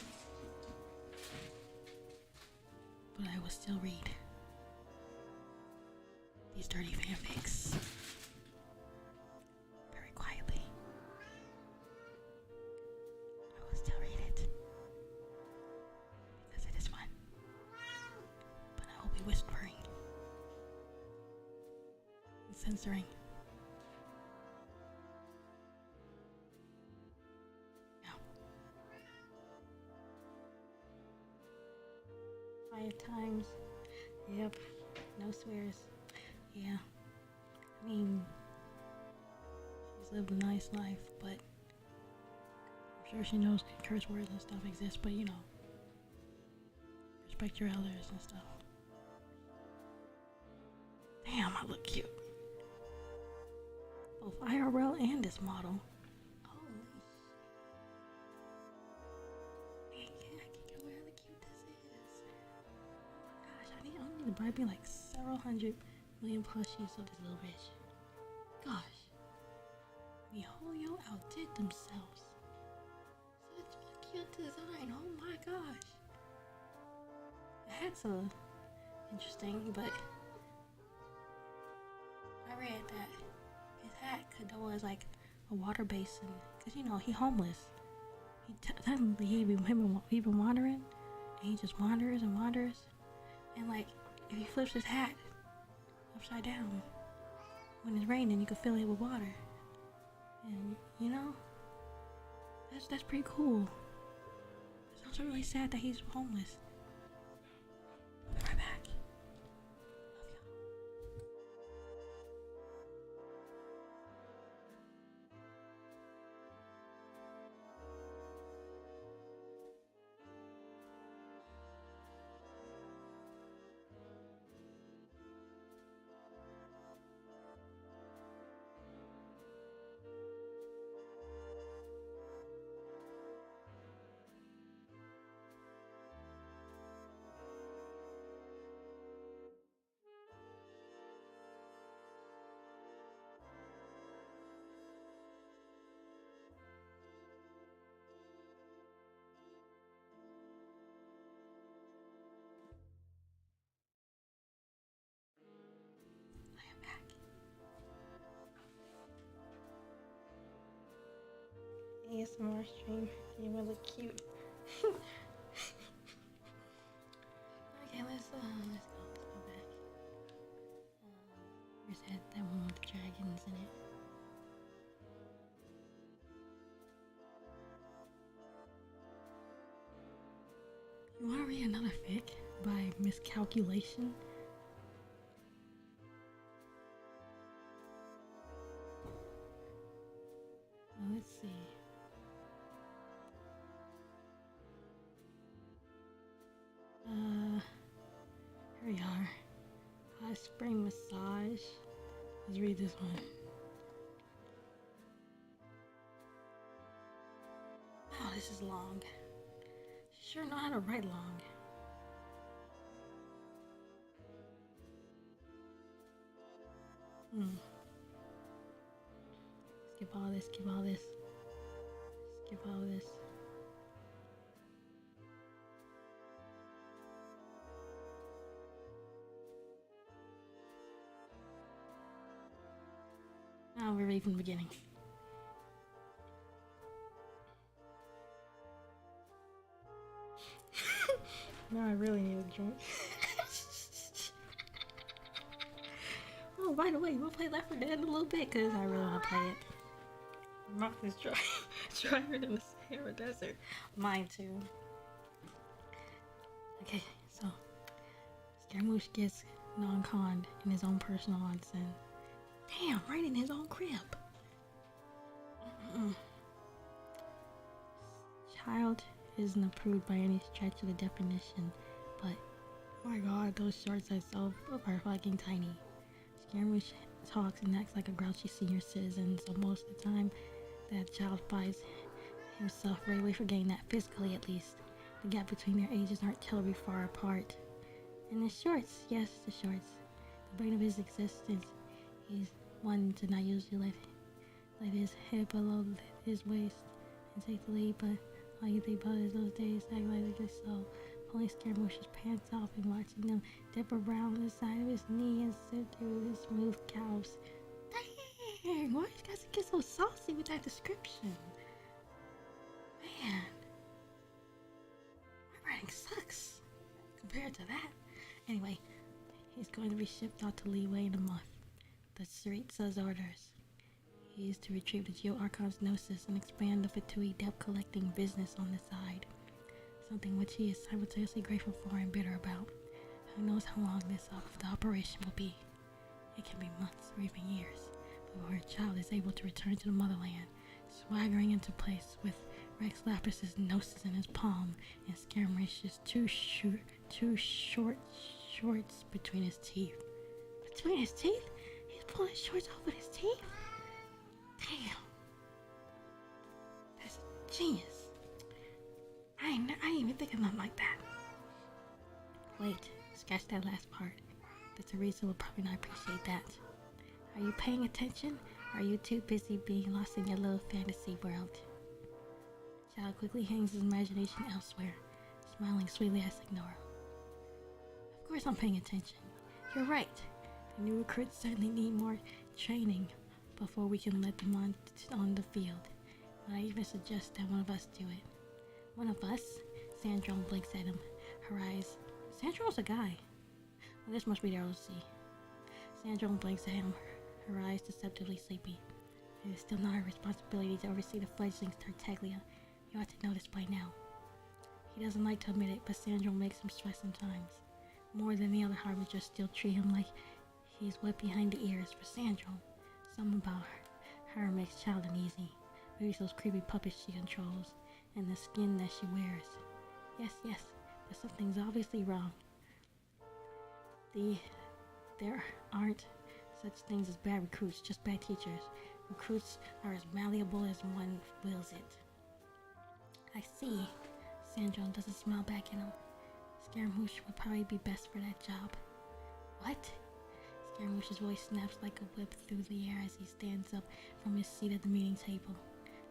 But I will still read these dirty fanfics very quietly. I will still read it because it is fun. But I will be whispering and censoring. Now, quiet times. Yep, no swears. Yeah, I mean, she's lived a nice life, but I'm sure she knows curse words and stuff exist, but you know, respect your elders and stuff. Damn, I look cute. Both IRL and this model. Holy shit. Man, I can't get where how cute this is. Oh my gosh, I need to buy me like several hundred million plushies of this little bitch. Gosh. MiHoYo outdid themselves. Such a cute design. Oh my gosh. The hat's interesting, but I read that his hat could go as like a water basin, cause you know he homeless. He been wandering, and he just wanders and wanders, and like if he flips his hat upside down when it's raining, you can fill it with water, and you know that's pretty cool. It's also really sad that he's homeless. I'll be right back. ASMR stream. You will look cute. Okay, let's go back. Where's that one with the dragons in it? You wanna read another fic by Miscalculation? Let's see. Here we are. Hot spring massage. Let's read this one. Oh, this is long. She sure know how to write long. Skip all this, skip all this. Skip all this. Now we're ready from the beginning. Now I really need a drink. Oh, by the way, you wanna play Left 4 Dead in a little bit? Cause I really wanna play it. My mouth is dry, drier than the Sahara Desert. Mine too. Okay, so Scaramouche gets non-conned in his own personal onsen. Damn, right in his own crib. Childe isn't approved by any stretch of the definition, but oh my god, those shorts I saw are fucking tiny. Scaramouche talks and acts like a grouchy senior citizen, so most of the time that Childe finds himself, readily forgetting that physically at least, the gap between their ages aren't terribly far apart. And the shorts, yes, the shorts. The brain of his existence. He's one to not usually let his head below his waist and take the lead, but all you think about is those days act like they're just so. Pulling Scaramuche's pants off and watching them dip around the side of his knee and sip through his smooth calves. Dang, why you guys get so saucy with that description? Man, my writing sucks compared to that. Anyway, he's going to be shipped out to Leeway in a month. The street says orders. He is to retrieve the Geo-Archon's Gnosis and expand the Fatui debt collecting business on the side. Something which he is simultaneously grateful for and bitter about. Who knows how long the operation will be. It can be months or even years before Childe is able to return to the motherland, swaggering into place with Rex Lapis's Gnosis in his palm and Scaramouche's two short shorts between his teeth. Between his teeth? He's pulling shorts off with his teeth? Damn. That's genius. I ain't even thinking nothing like that. Wait, scratch that last part. The Teresa will probably not appreciate that. Are you paying attention? Or are you too busy being lost in your little fantasy world? Childe quickly hangs his imagination elsewhere, smiling sweetly at Signora. Of course I'm paying attention. You're right. The new recruits certainly need more training before we can let them on the field. But I even suggest that one of us do it. One of us? Sandrone blinks at him, her eyes. Sandrone's a guy. Well, this must be their OC. Sandrone blinks at him, her eyes deceptively sleepy. It is still not her responsibility to oversee the fledglings Tartaglia. You ought to know this by now. He doesn't like to admit it, but Sandrone makes him sweat sometimes. More than the other harbingers still treat him like he's wet behind the ears. For Sandrone, something about her makes Childe uneasy. Maybe those creepy puppets she controls, and the skin that she wears. Yes, but something's obviously wrong. There aren't such things as bad recruits, just bad teachers. Recruits are as malleable as one wills it. I see. Sandrone doesn't smile back at him. Scaramouche would probably be best for that job. What? Scaramouche's voice snaps like a whip through the air as he stands up from his seat at the meeting table.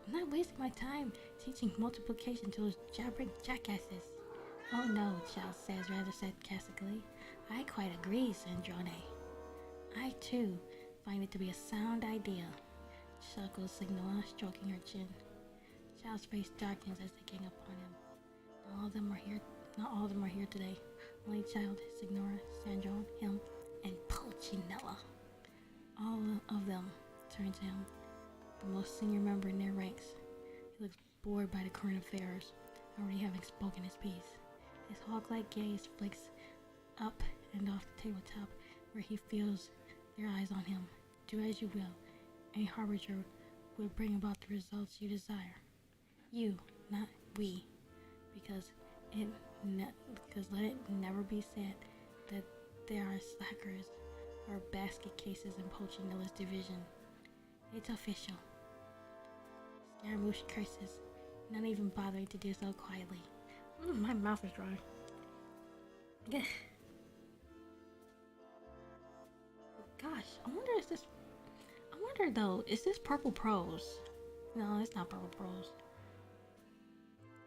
I'm not wasting my time teaching multiplication to those jabbering jackasses. Oh no, Childe says rather sarcastically. I quite agree, Sandrone. I too find it to be a sound idea, chuckles Signora, stroking her chin. Childe's face darkens as they gang upon him. Not all of them are here today. Only Childe, Signora, Sandrone, him, and Pulcinella. All of them turn to him, the most senior member in their ranks. He looks bored by the current affairs, already having spoken his piece. His hawk-like gaze flicks up and off the tabletop, where he feels their eyes on him. Do as you will. Any harbinger will bring about the results you desire. You, not we. Because let it never be said that there are slackers or basket cases in Pulcinella's division. It's official. Scaramouche curses, not even bothering to do so quietly. My mouth is dry. Gosh, I wonder though, is this purple prose? No, it's not purple prose.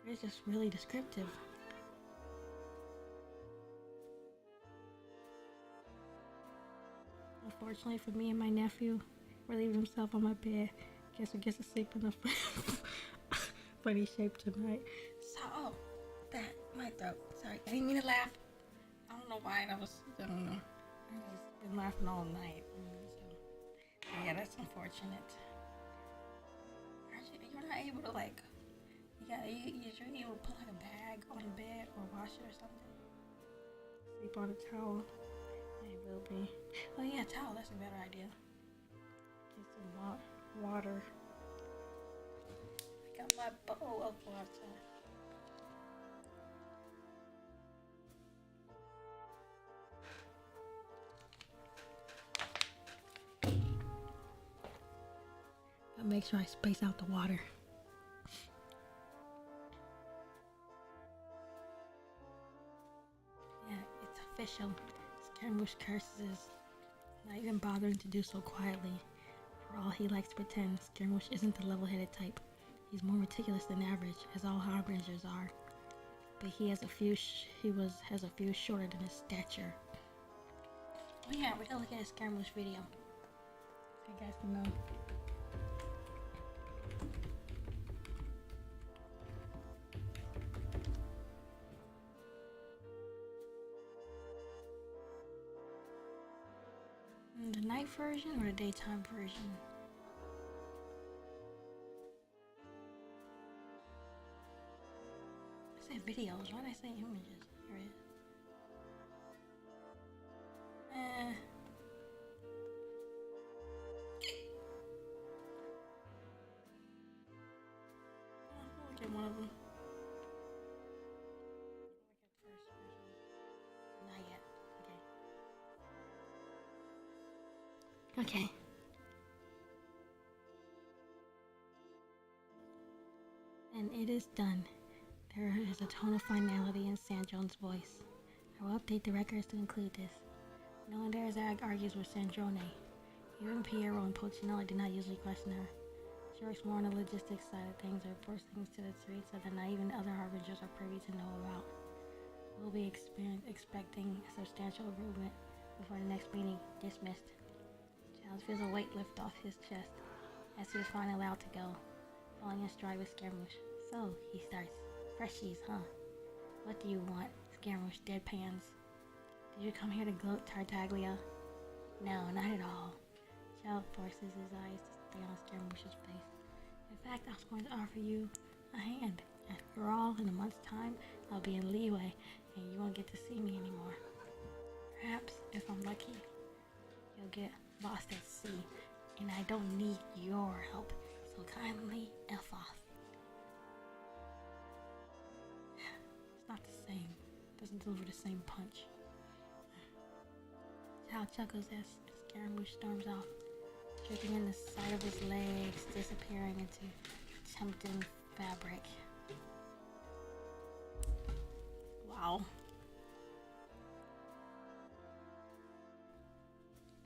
It's just really descriptive. Unfortunately for me and my nephew, relieved himself on my bed. Guess we get to sleep in a funny shape tonight. So, my throat. Sorry, I didn't mean to laugh. I don't know why. I don't know. I've just been laughing all night. So, yeah, that's unfortunate. You're not able to you're able to put like a bag on the bed or wash it or something. Sleep on a towel. It will be. Oh yeah, towel. That's a better idea. Get some water. I got my bowl of water. But make sure I space out the water. official. Scaramouche curses, not even bothering to do so quietly. For all he likes to pretend, Scaramouche isn't the level-headed type. He's more meticulous than average, as all harbingers are. But he has a few shorter than his stature. Oh yeah, we're gonna look at a Scaramouche video, so you guys can know. The night version or the daytime version? I said videos, why did I say images? Here it is. I'll look at one of them. I'll look at the first version. Not yet. Okay. And it is done. There is a tone of finality in Sandrone's voice. I will update the records to include this. No one dares argues with Sandrone. Even Piero and Pocinelli do not usually question her. She works more on the logistics side of things, or force things to the streets that not even other harbingers are privy to know about. We'll be expecting substantial improvement before the next meeting. Dismissed. Childe feels a weight lift off his chest as he is finally allowed to go, falling in stride with Scaramouche. So, he starts. Freshies, huh? What do you want? Scaramouche deadpans. Did you come here to gloat, Tartaglia? No, not at all. Childe forces his eyes to stay on Scaramouche's face. In fact, I was going to offer you a hand. After all, in a month's time, I'll be in leeway, and you won't get to see me anymore. Perhaps, if I'm lucky, you'll get lost at sea, and I don't need your help, so kindly F off. It's not the same. It doesn't deliver the same punch. Childe chuckles as Scaramouche storms off, dripping in the side of his legs, disappearing into tempting fabric. Wow.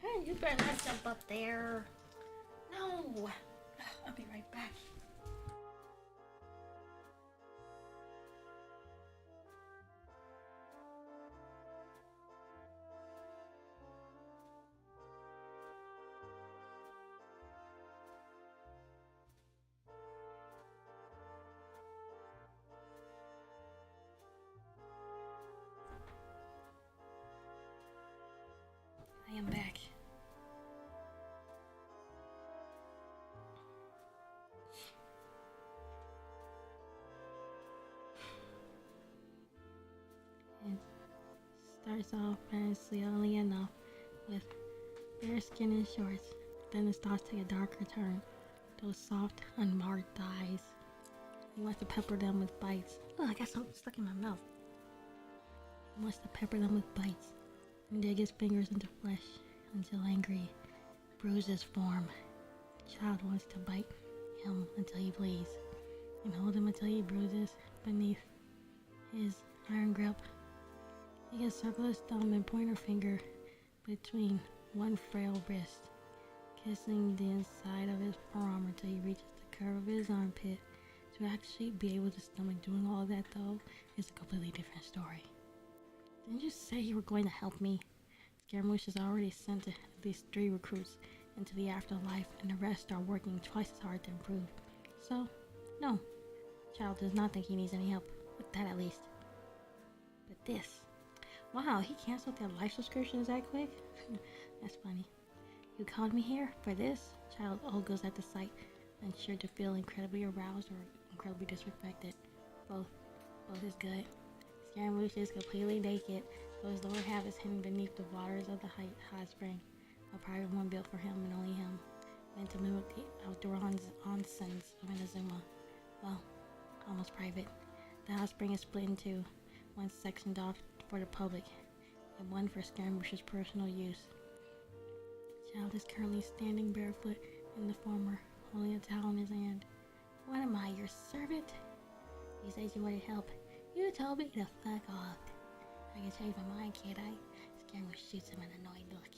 Hey, you better not jump up there. No. I'll be right back. I am back. It starts off fantastically enough with bare skin and shorts. Then it starts to take a darker turn. Those soft, unmarked thighs. He wants to pepper them with bites. Oh, I got something stuck in my mouth. He wants to pepper them with bites and dig his fingers into flesh until angry bruises form. Childe wants to bite him until he bleeds and hold him until he bruises beneath his iron grip. He can circle his thumb and pointer finger between one frail wrist, kissing the inside of his forearm until he reaches the curve of his armpit. To actually be able to stomach doing all that, though, is a completely different story. Didn't you say you were going to help me? Scaramouche has already sent at least 3 recruits into the afterlife, and the rest are working twice as hard to improve. So, no. Childe does not think he needs any help, with that at least. But this. Wow, he canceled their life subscriptions that quick? That's funny. You called me here for this? Childe ogles at the sight, unsure to feel incredibly aroused or incredibly disrespected. Both is good. Scaramouche is completely naked, though his lower half is hidden beneath the waters of the hot spring, a private one built for him and only him, meant to mimic the outdoor onsens of Inazuma. Well, almost private. The hot spring is split in two, one sectioned off for the public, and one for Scaramouche's personal use. Childe is currently standing barefoot in the former, holding a towel in his hand. What am I, your servant? You said you wanted help. You told me to fuck off. I can change my mind, can't I? Scaramouche shoots him an annoyed look.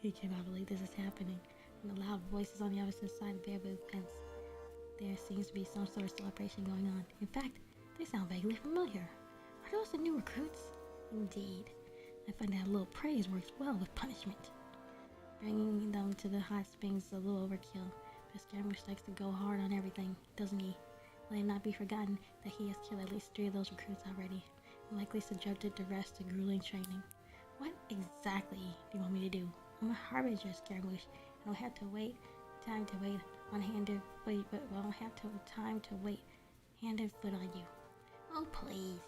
He cannot believe this is happening. And the loud voices on the opposite side of the bamboo fence. There seems to be some sort of celebration going on. In fact, they sound vaguely familiar. Are those the new recruits? Indeed. I find that a little praise works well with punishment. Bringing them to the hot springs is a little overkill, but Scaramouche likes to go hard on everything, doesn't he? Let it not be forgotten that he has killed at least 3 of those recruits already, and likely subjected the rest to grueling training. What exactly do you want me to do? I'm a harbinger, Scaramouche. I don't have to wait. Time to wait on hand and foot, but I don't have time to wait hand and foot on you. Oh, please.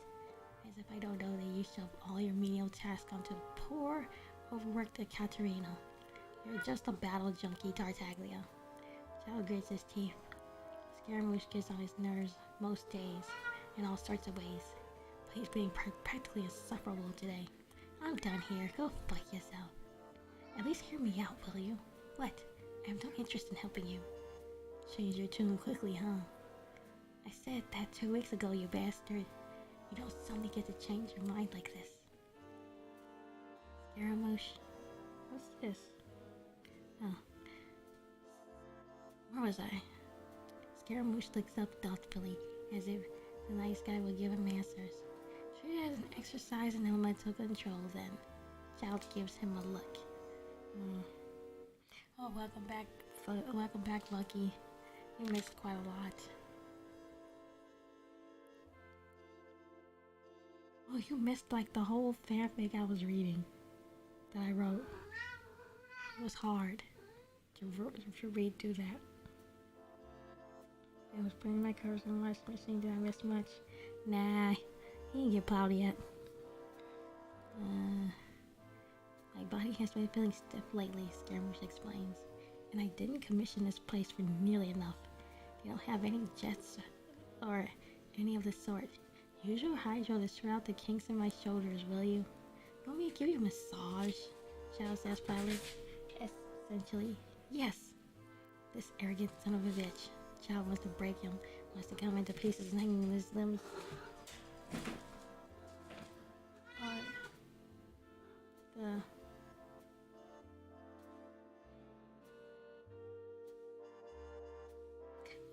As if I don't know that you shove all your menial tasks onto the poor, overworked Katerina. You're just a battle junkie, Tartaglia. Childe grits his teeth. Scaramouche gets on his nerves most days, in all sorts of ways. But he's being practically insufferable today. I'm done here. Go fuck yourself. At least hear me out, will you? What? I have no interest in helping you. Change your tune quickly, huh? I said that 2 weeks ago, you bastard. You don't suddenly get to change your mind like this. Scaramouche. What's this? Oh. Where was I? Scaramouche looks up thoughtfully, as if the nice guy will give him answers. Treat it as an exercise in elemental control, then. Childe gives him a look. Oh, welcome back, Lucky. You missed quite a lot. Oh, you missed like the whole fanfic I was reading that I wrote. It was hard to read through that. I was putting my covers on the washing machine. Did I miss much? Nah, he didn't get plowed yet. My body has been feeling stiff lately, Scaramouche explains. And I didn't commission this place for nearly enough. They don't have any jets or any of the sort. Use your hydro to shroud the kinks in my shoulders, will you? You want me to give you a massage? Childe says proudly. Essentially, yes. This arrogant son of a bitch. Childe wants to break him, wants to come into pieces and hanging his limbs.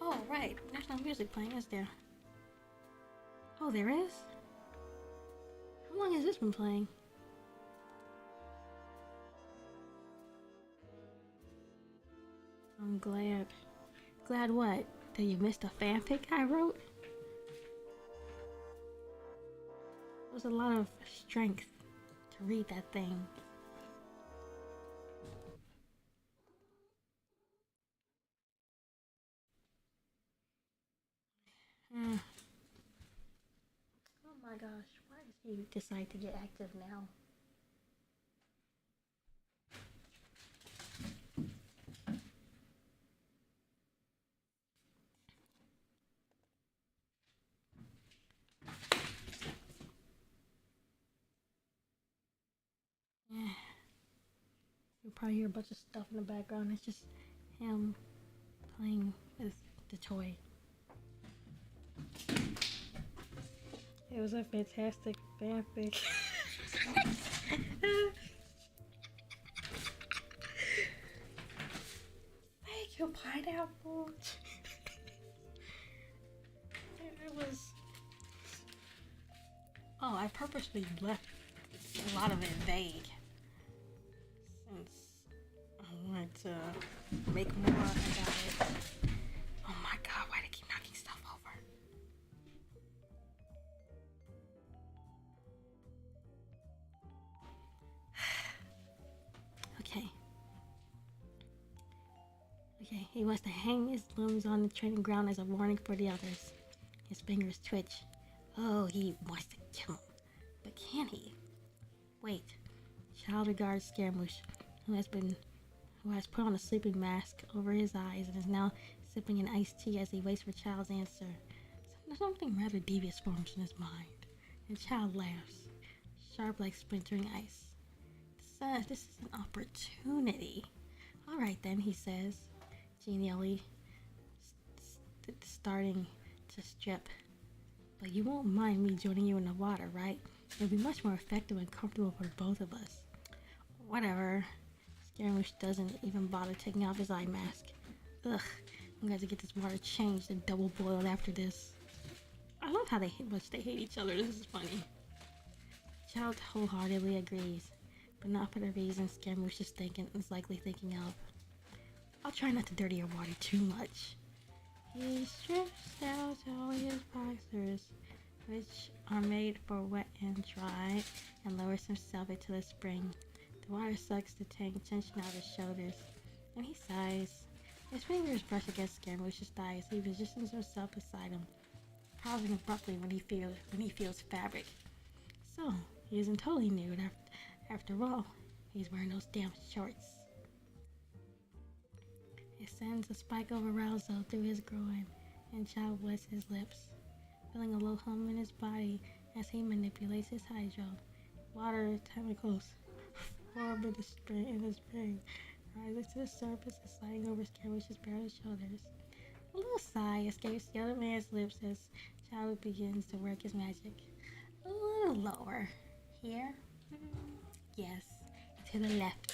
Oh, right. There's no music playing, is there? Oh, there is? How long has this been playing? I'm glad. Glad what? That you missed a fanfic I wrote? It was a lot of strength to read that thing. Oh my gosh, why does he decide to get active now? Yeah. You'll probably hear a bunch of stuff in the background. It's just him playing with the toy. It was a fantastic fanfic. Thank you, pineapple. It was. Oh, I purposely left a lot of it vague, since I wanted to make more about it. Oh my god, why do I keep knocking stuff over? Okay, he wants to hang his limbs on the training ground as a warning for the others. His fingers twitch. Oh, he wants to kill him. But can he? Wait. Childe regards Scaramouche, who has put on a sleeping mask over his eyes and is now sipping an iced tea as he waits for Childe's answer. Something rather devious forms in his mind, and Childe laughs, sharp like splintering ice. This is an opportunity. All right then, he says, genially, starting to strip But you won't mind me joining you in the water, right? It'll be much more effective and comfortable for both of us. Whatever. Scaramouche doesn't even bother taking off his eye mask. Ugh, I'm going to get this water changed and double boiled after this. I love how much they hate each other. This is funny. Childe wholeheartedly agrees, but not for the reasons Scaramouche is likely thinking of. I'll try not to dirty your water too much. He strips out all his boxers, which are made for wet and dry, and lowers himself into the spring. The water sucks the tension out of his shoulders, and he sighs. His fingers brush against Scaramouche's thighs. He positions himself beside him, pausing abruptly when he feels fabric. So, he isn't totally nude after all. He's wearing those damn shorts. It sends a spike of arousal through his groin, and Childe wets his lips, feeling a low hum in his body as he manipulates his hydro. Water tentacles form in the spring, rises to the surface and sliding over Scaramouche's bare shoulders. A little sigh escapes the other man's lips as Childe begins to work his magic. A little lower. Here? Yes. To the left.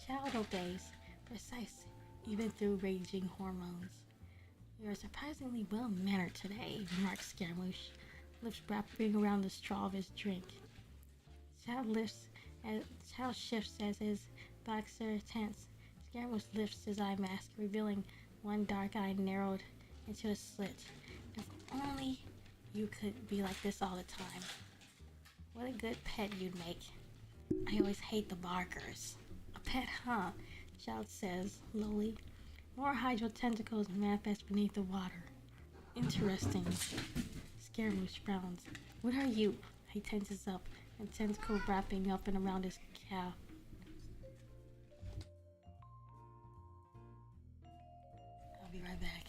Childe obeys, precise, even through raging hormones. You're surprisingly well-mannered today, remarks Scaramouche, lips wrapping around the straw of his drink. Childe shifts as his boxer tense. Scaramouche lifts his eye mask, revealing one dark eye narrowed into a slit. If only you could be like this all the time. What a good pet you'd make. I always hate the barkers. A pet, huh? Childe says, lowly. More hydro tentacles manifest beneath the water. Interesting. Scaramouche frowns. What are you? He tenses up, a tentacle wrapping up and around his calf. I'll be right back.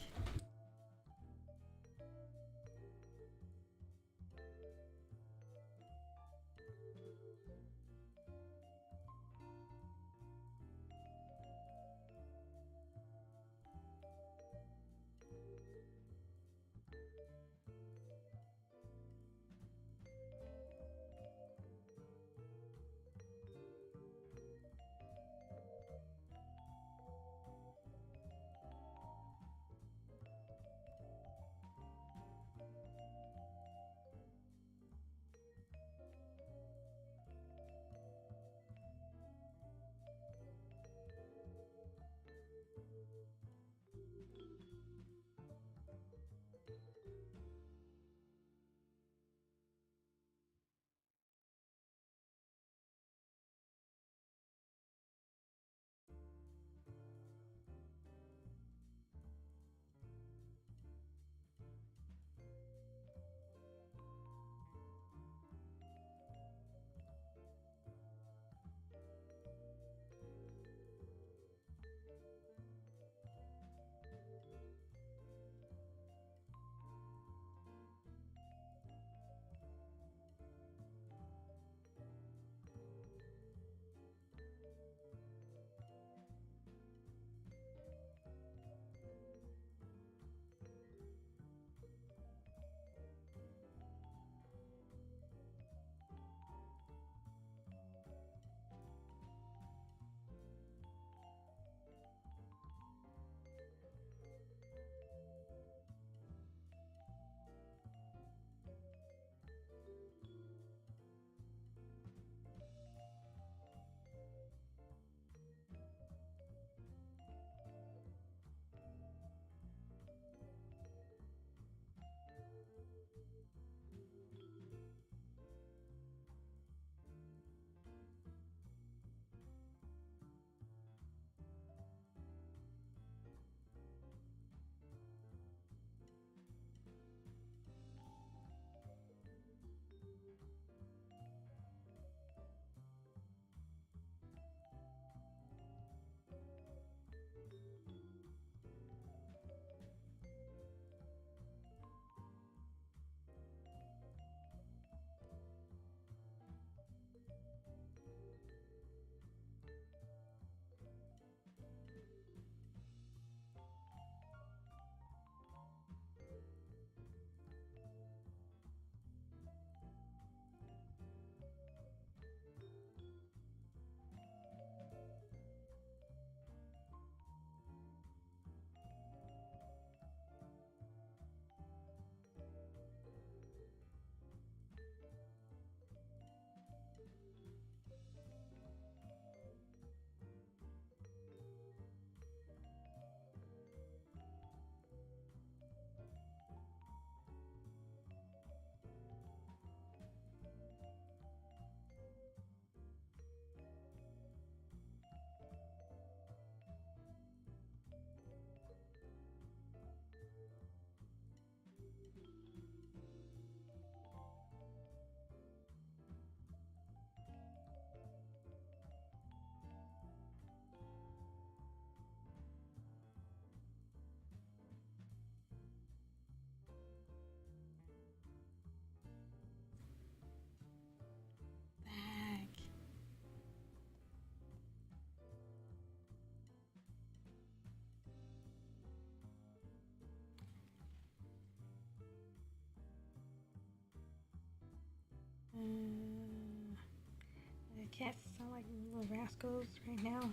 rascals right now.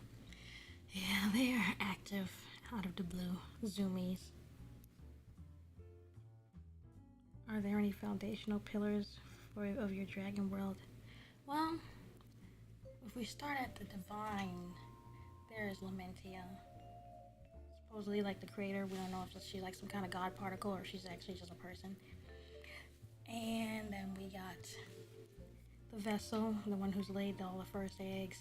Yeah, they are active out of the blue. Zoomies. Are there any foundational pillars of your dragon world? Well, if we start at the divine, there is Lamentia. Supposedly, like the creator, we don't know if she's like some kind of god particle or she's actually just a person. And then we got the vessel, the one who's laid all the first eggs,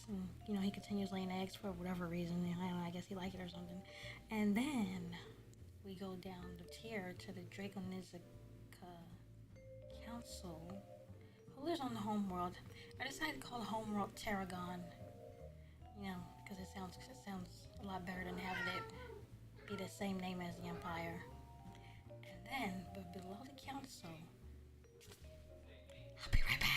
and he continues laying eggs for whatever reason. I don't know, I guess he liked it or something. And then we go down the tier to the Draconizica Council, who lives on the homeworld. I decided to call the homeworld Tarragon, because it sounds a lot better than having it be the same name as the Empire. And then, but below the council, I'll be right back.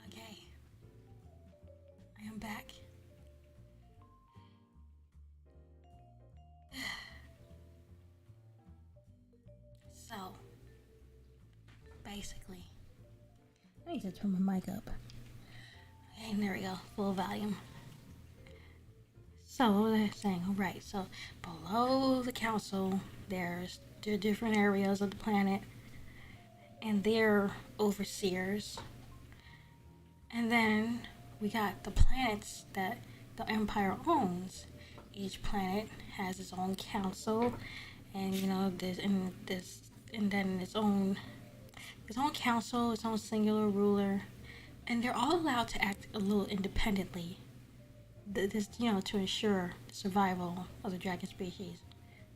Okay, I am back. So, basically, I need to turn my mic up. Okay, there we go, full volume. So, what was I saying? Alright, so below the council, there's the different areas of the planet, and their overseers. And then we got the planets that the Empire owns. Each planet has its own council, and and then its own council, its own singular ruler, and they're all allowed to act a little independently. To ensure the survival of the dragon species,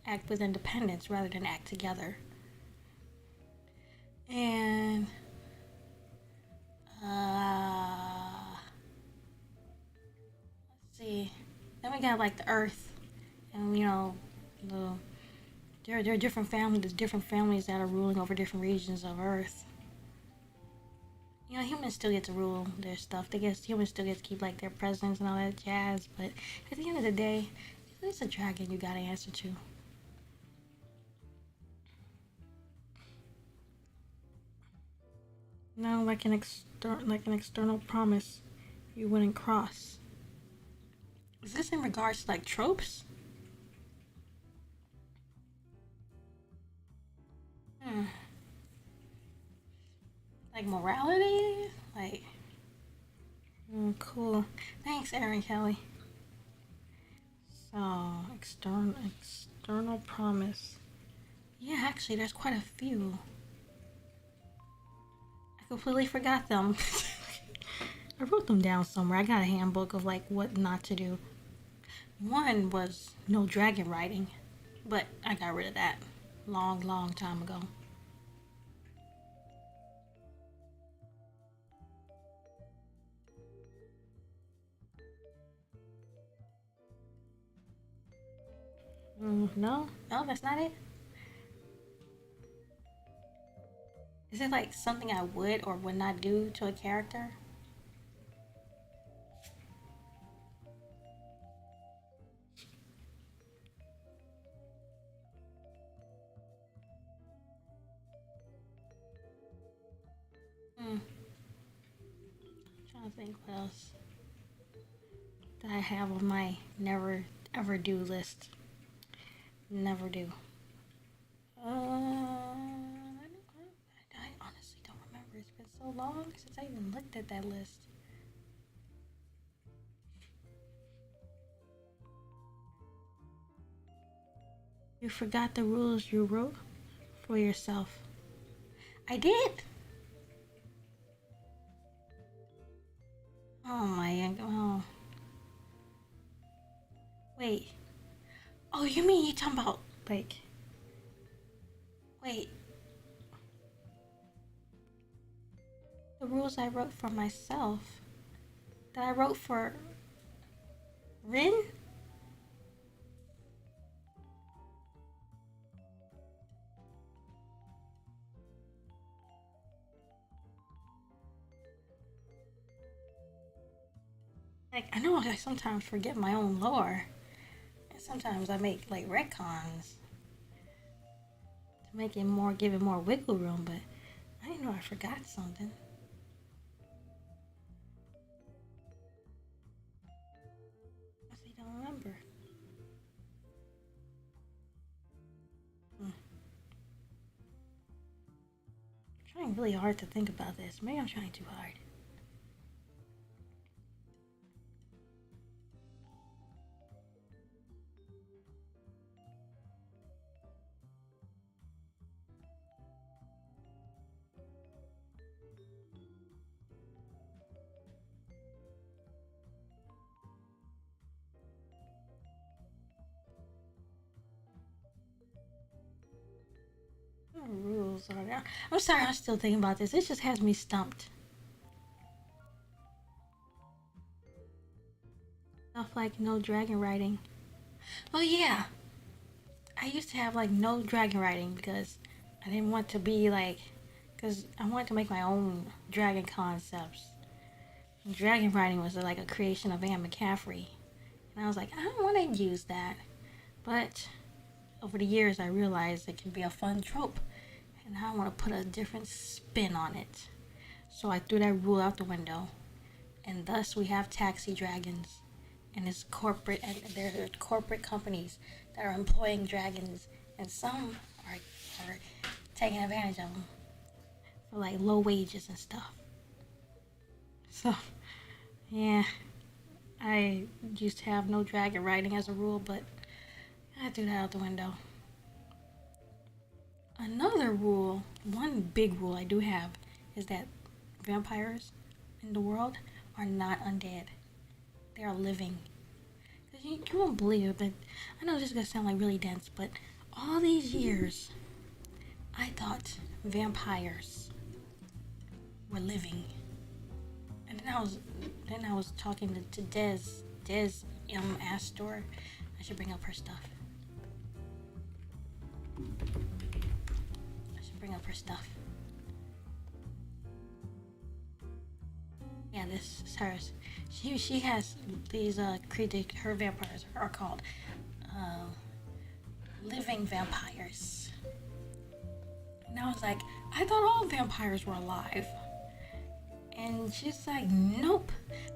act with independence rather than act together. And let's see. Then we got like the Earth, and there are different families. There's different families that are ruling over different regions of Earth. Humans still get to rule their stuff. Humans still get to keep like their presidents and all that jazz. But at the end of the day, it's a dragon you gotta answer to. No, like an external promise you wouldn't cross. Is this in regards to like tropes? Like morality? Like, cool. Thanks, Aaron Kelly. So, external promise. Yeah, actually, there's quite a few. I completely forgot them. I wrote them down somewhere. I got a handbook of like what not to do. One was no dragon riding, but I got rid of that long time ago. No, no, that's not it. Is it like something I would or would not do to a character? Hmm. Trying to think what else that I have on my never ever do list. Never do. I honestly don't remember. It's been so long since I even looked at that list. You forgot the rules you wrote for yourself. I did. Oh my god. Oh. Wait. Oh, you mean you talking about like? Wait. The rules I wrote for myself. That I wrote for Rin? Like, I know I sometimes forget my own lore. And sometimes I make like retcons to make it more, give it more wiggle room, but I didn't know I forgot something. I honestly don't remember. Hmm. I'm trying really hard to think about this. Maybe I'm trying too hard. What rules are there? I'm sorry, I'm still thinking about this. It just has me stumped. Stuff like no dragon riding. Oh yeah, I used to have like no dragon riding because I didn't want to be like, because I wanted to make my own dragon concepts. And dragon riding was like a creation of Anne McCaffrey, and I was like, I don't want to use that. But over the years, I realized it can be a fun trope, and I want to put a different spin on it. So I threw that rule out the window, and thus we have taxi dragons, and it's corporate, and there are corporate companies that are employing dragons, and some are taking advantage of them for like low wages and stuff. So yeah, I used to have no dragon riding as a rule, but I threw that out the window. Another rule, one big rule I do have, is that vampires in the world are not undead. They are living. You won't believe it, but I know this is gonna sound like really dense, but all these years, I thought vampires were living. And then I was talking to Des M. Astor. I should bring up her stuff. Yeah, this is hers. She has these creatures. Her vampires are called uh, living vampires. And I was like, I thought all vampires were alive. And she's like, nope.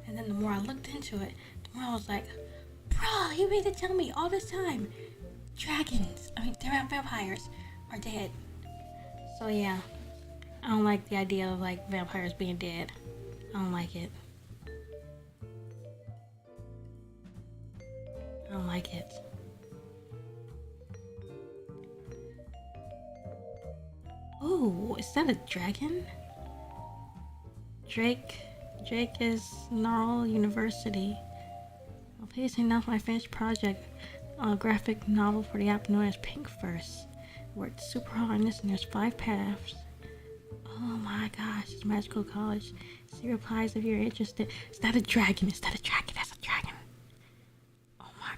And then the more I looked into it, the more I was like, bruh, you mean to tell me all this time they're vampires are dead. So yeah, I don't like the idea of like vampires being dead. I don't like it. I don't like it. Oh, is that a dragon? Drake. Drake is Gnarl University. I'm pleased to announce my finished project, a graphic novel for the app known as Pink First. Worked super hard on this, and there's 5 paths. Oh my gosh, it's Magical College. See replies if you're interested. Is that a dragon? Is that a dragon? That's a dragon. Oh my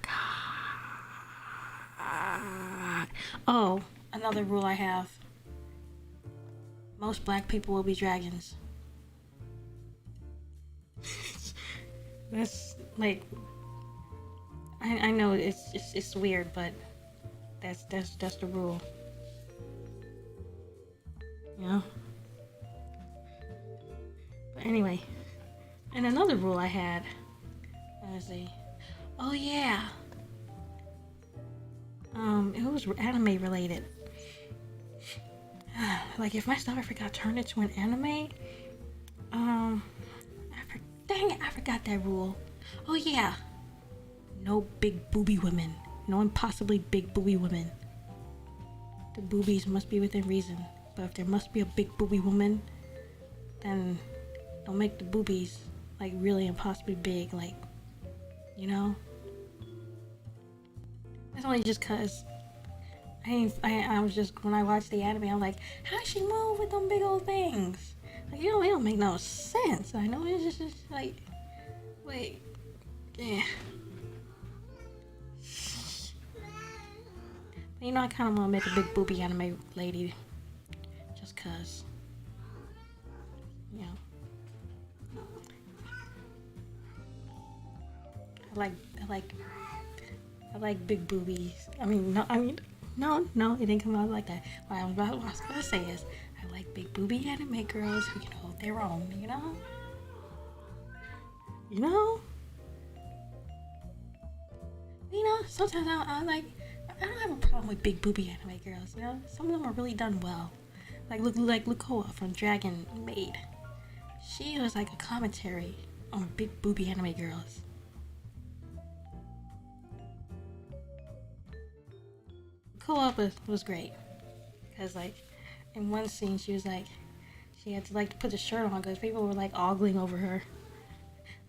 Oh, another rule I have. Most black people will be dragons. That's like, I know it's weird, but that's the rule. You know? But anyway, and another rule I had, let's see. Oh yeah. It was anime related. Like if my stuff ever got turned into an anime, dang it, I forgot that rule. Oh yeah. No big booby women. No impossibly big booby women. The boobies must be within reason. But if there must be a big booby woman, then don't make the boobies like really impossibly big, like, you know? It's only just cause I was just, when I watched the anime, I'm like, how does she move with them big old things? Like, it don't make no sense. I know it's just like, wait, yeah. But, you know, I kind of want to make a big booby anime lady, just cause, you know. I like big boobies. No, it didn't come out like that. What I was gonna say is, I like big booby anime girls who can hold their own, you know? You know? You know, sometimes I don't have a problem with big booby anime girls, you know? Some of them are really done well. Like Lukoa from Dragon Maid. She was like a commentary on big booby anime girls. Co-op was great, because like in one scene she was like, she had to like put the shirt on because people were like ogling over her.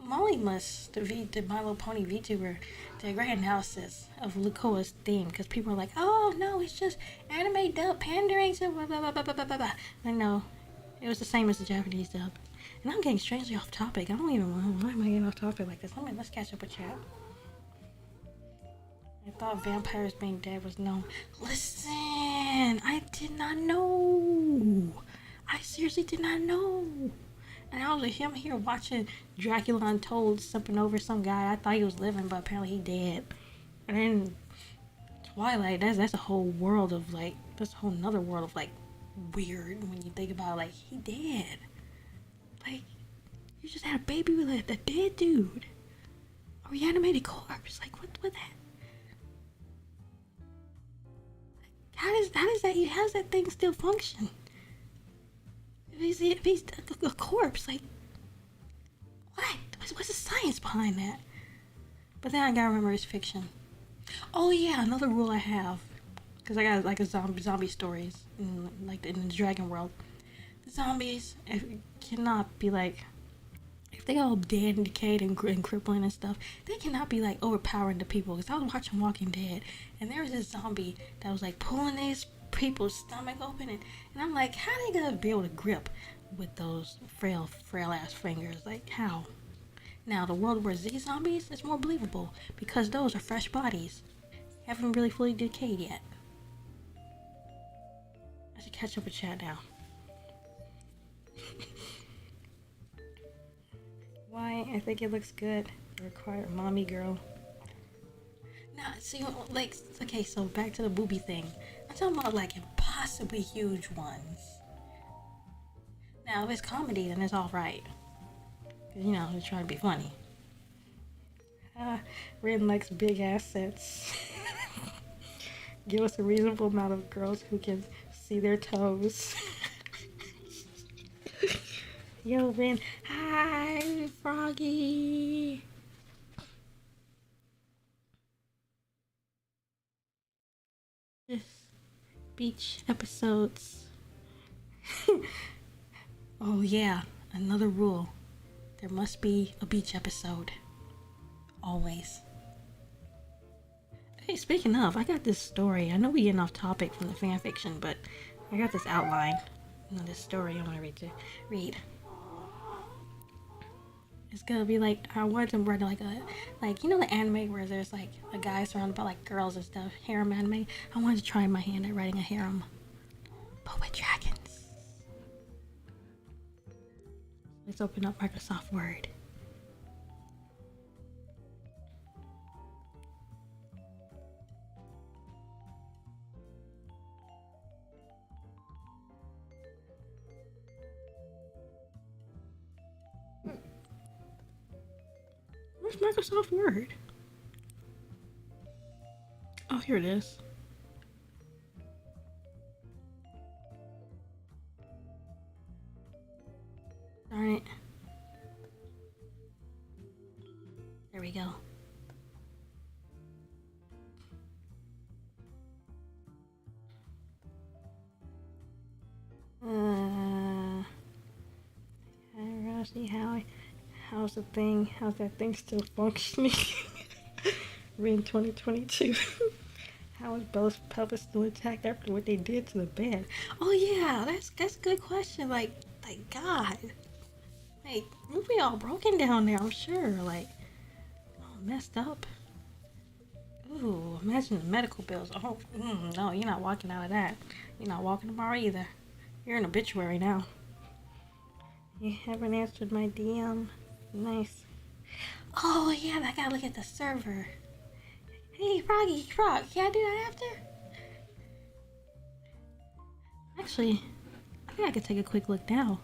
Molly Must, the My Little Pony VTuber, did a great analysis of Lukoa's theme, because people were like, oh no, it's just anime dub pandering to blah blah blah blah blah blah blah. I know, it was the same as the Japanese dub. And I'm getting strangely off topic. I don't even know why am I getting off topic like this. Let's catch up with chat. I thought vampires being dead was known. Listen, I did not know. I seriously did not know. And I was like, him here watching Dracula Untold stepping over some guy. I thought he was living, but apparently he dead. And then Twilight, that's a whole world of like, that's a whole nother world of like weird when you think about it, like, he dead. Like, you just had a baby with a dead dude. A reanimated corpse. Like, what that? How does that thing still function? If he's a corpse, like, what? What's the science behind that? But then I gotta remember it's fiction. Oh yeah, another rule I have, because I got like a zombie stories in the dragon world. The zombies cannot be like, if they all dead and decayed and crippling and stuff, they cannot be like overpowering the people. Because I was watching Walking Dead, and there was this zombie that was like pulling these people's stomach open, and I'm like, how are they gonna be able to grip with those frail ass fingers? Like, how? Now the World War Z zombies is more believable because those are fresh bodies, haven't really fully decayed yet. I should catch up with chat now. Why? I think it looks good. Required mommy girl. Now, see, like, okay, so back to the booby thing. I'm talking about like impossibly huge ones. Now, if it's comedy, then it's all right. Cause you know, they're trying to be funny. Ren likes big assets. Give us a reasonable amount of girls who can see their toes. Yo, Ren. Hi, Froggy. This beach episodes. Oh yeah, another rule. There must be a beach episode. Always. Hey, speaking of, I got this story. I know we're getting off topic from the fanfiction, but I got this outline. This story I want to read. It's gonna be like I want to write like you know the anime where there's like a guy surrounded by like girls and stuff, harem anime. I wanted to try my hand at writing a harem, but with dragons. Let's open up Microsoft Word. Where's Microsoft Word? Oh, here it is. Darn it. There we go. I see how's that thing still functioning? We're in 2022. How is Bella's pelvis still intact after what they did to the bed? Oh yeah, that's a good question. Like God, like we'll be all broken down there. I'm sure. Like, all messed up. Ooh, imagine the medical bills. Oh, no, you're not walking out of that. You're not walking tomorrow either. You're an obituary now. You haven't answered my DM. Nice. Oh yeah, I gotta look at the server. Hey, Frog, can I do that after? Actually, I think I could take a quick look now.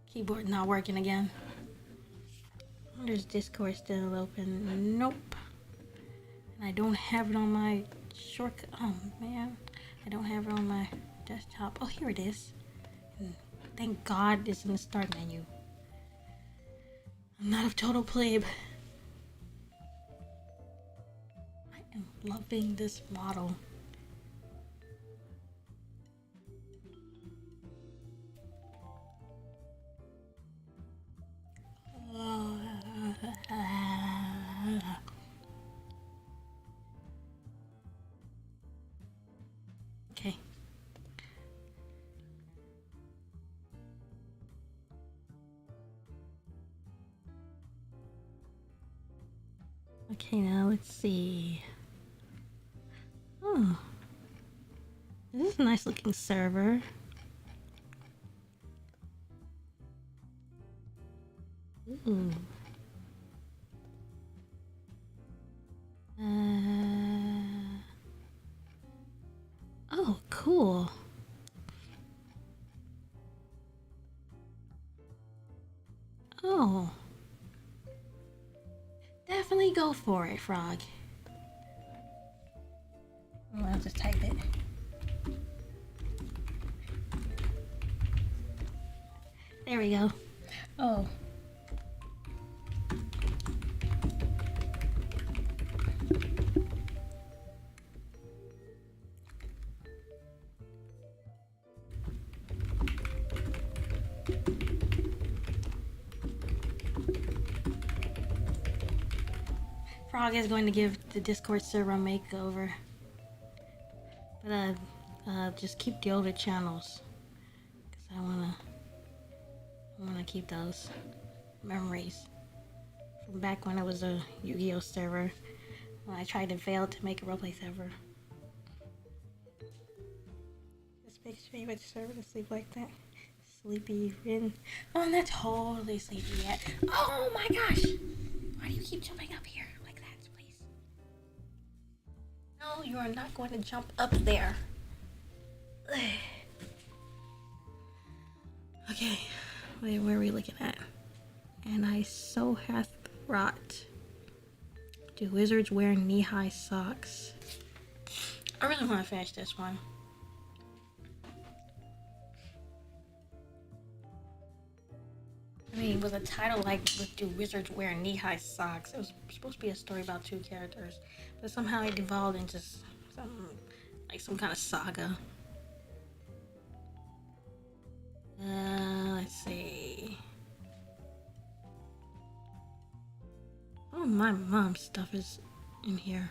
Keyboard not working again. There's Discord still open. Nope. And I don't have it on my shortcut. Oh man, I don't have it on my desktop. Oh, here it is. Thank God it's in the start menu. I'm not a total plebe. I am loving this model. Okay. Okay, now let's see. Oh, this is a nice looking server. Ooh. Oh, cool. Oh. Definitely go for it, Frog. I'll just type it. There we go. Oh. Frog is going to give the Discord server a makeover. But just keep the older channels. Cause I wanna keep those memories from back when it was a Yu-Gi-Oh server. When I tried to fail to make a roleplay server. This makes your favorite server to sleep like that. Sleepy Rin. Oh, I'm not totally sleepy yet. Oh my gosh! Why do you keep jumping up here like that, please? No, you are not going to jump up there. Okay, wait, where are we looking at? And I so hath wrought. Do wizards wear knee-high socks? I really want to finish this one. I mean, with a title like "Do Wizards Wear Knee-High Socks," it was supposed to be a story about two characters, but somehow it devolved into some kind of saga. Let's see. Oh, my mom's stuff is in here.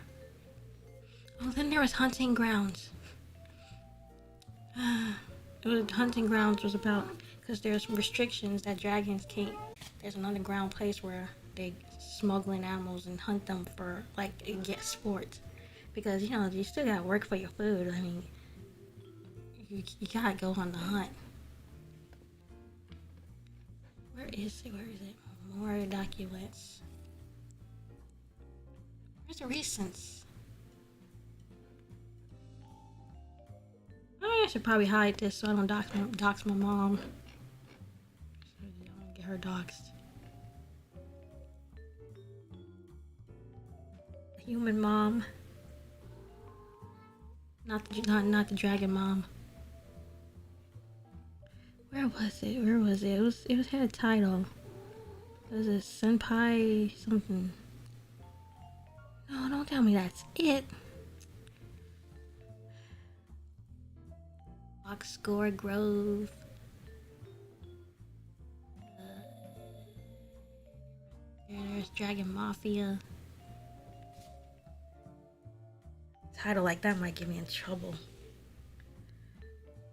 Oh, then there was Hunting Grounds. It was hunting grounds was about because there's restrictions that dragons can't. There's an underground place where they smuggle in animals and hunt them for like get sports because you still gotta work for your food. I mean, you gotta go on the hunt. Where is it? Where is it? More documents. Where's the recents? I should probably hide this so I don't dox my mom. So I don't get her doxed. Human mom. Not the dragon mom. Where was it? Where was it? It had a title. It was a senpai something. No, don't tell me that's it. Oxgore Grove. There's Dragon Mafia. Title like that might get me in trouble.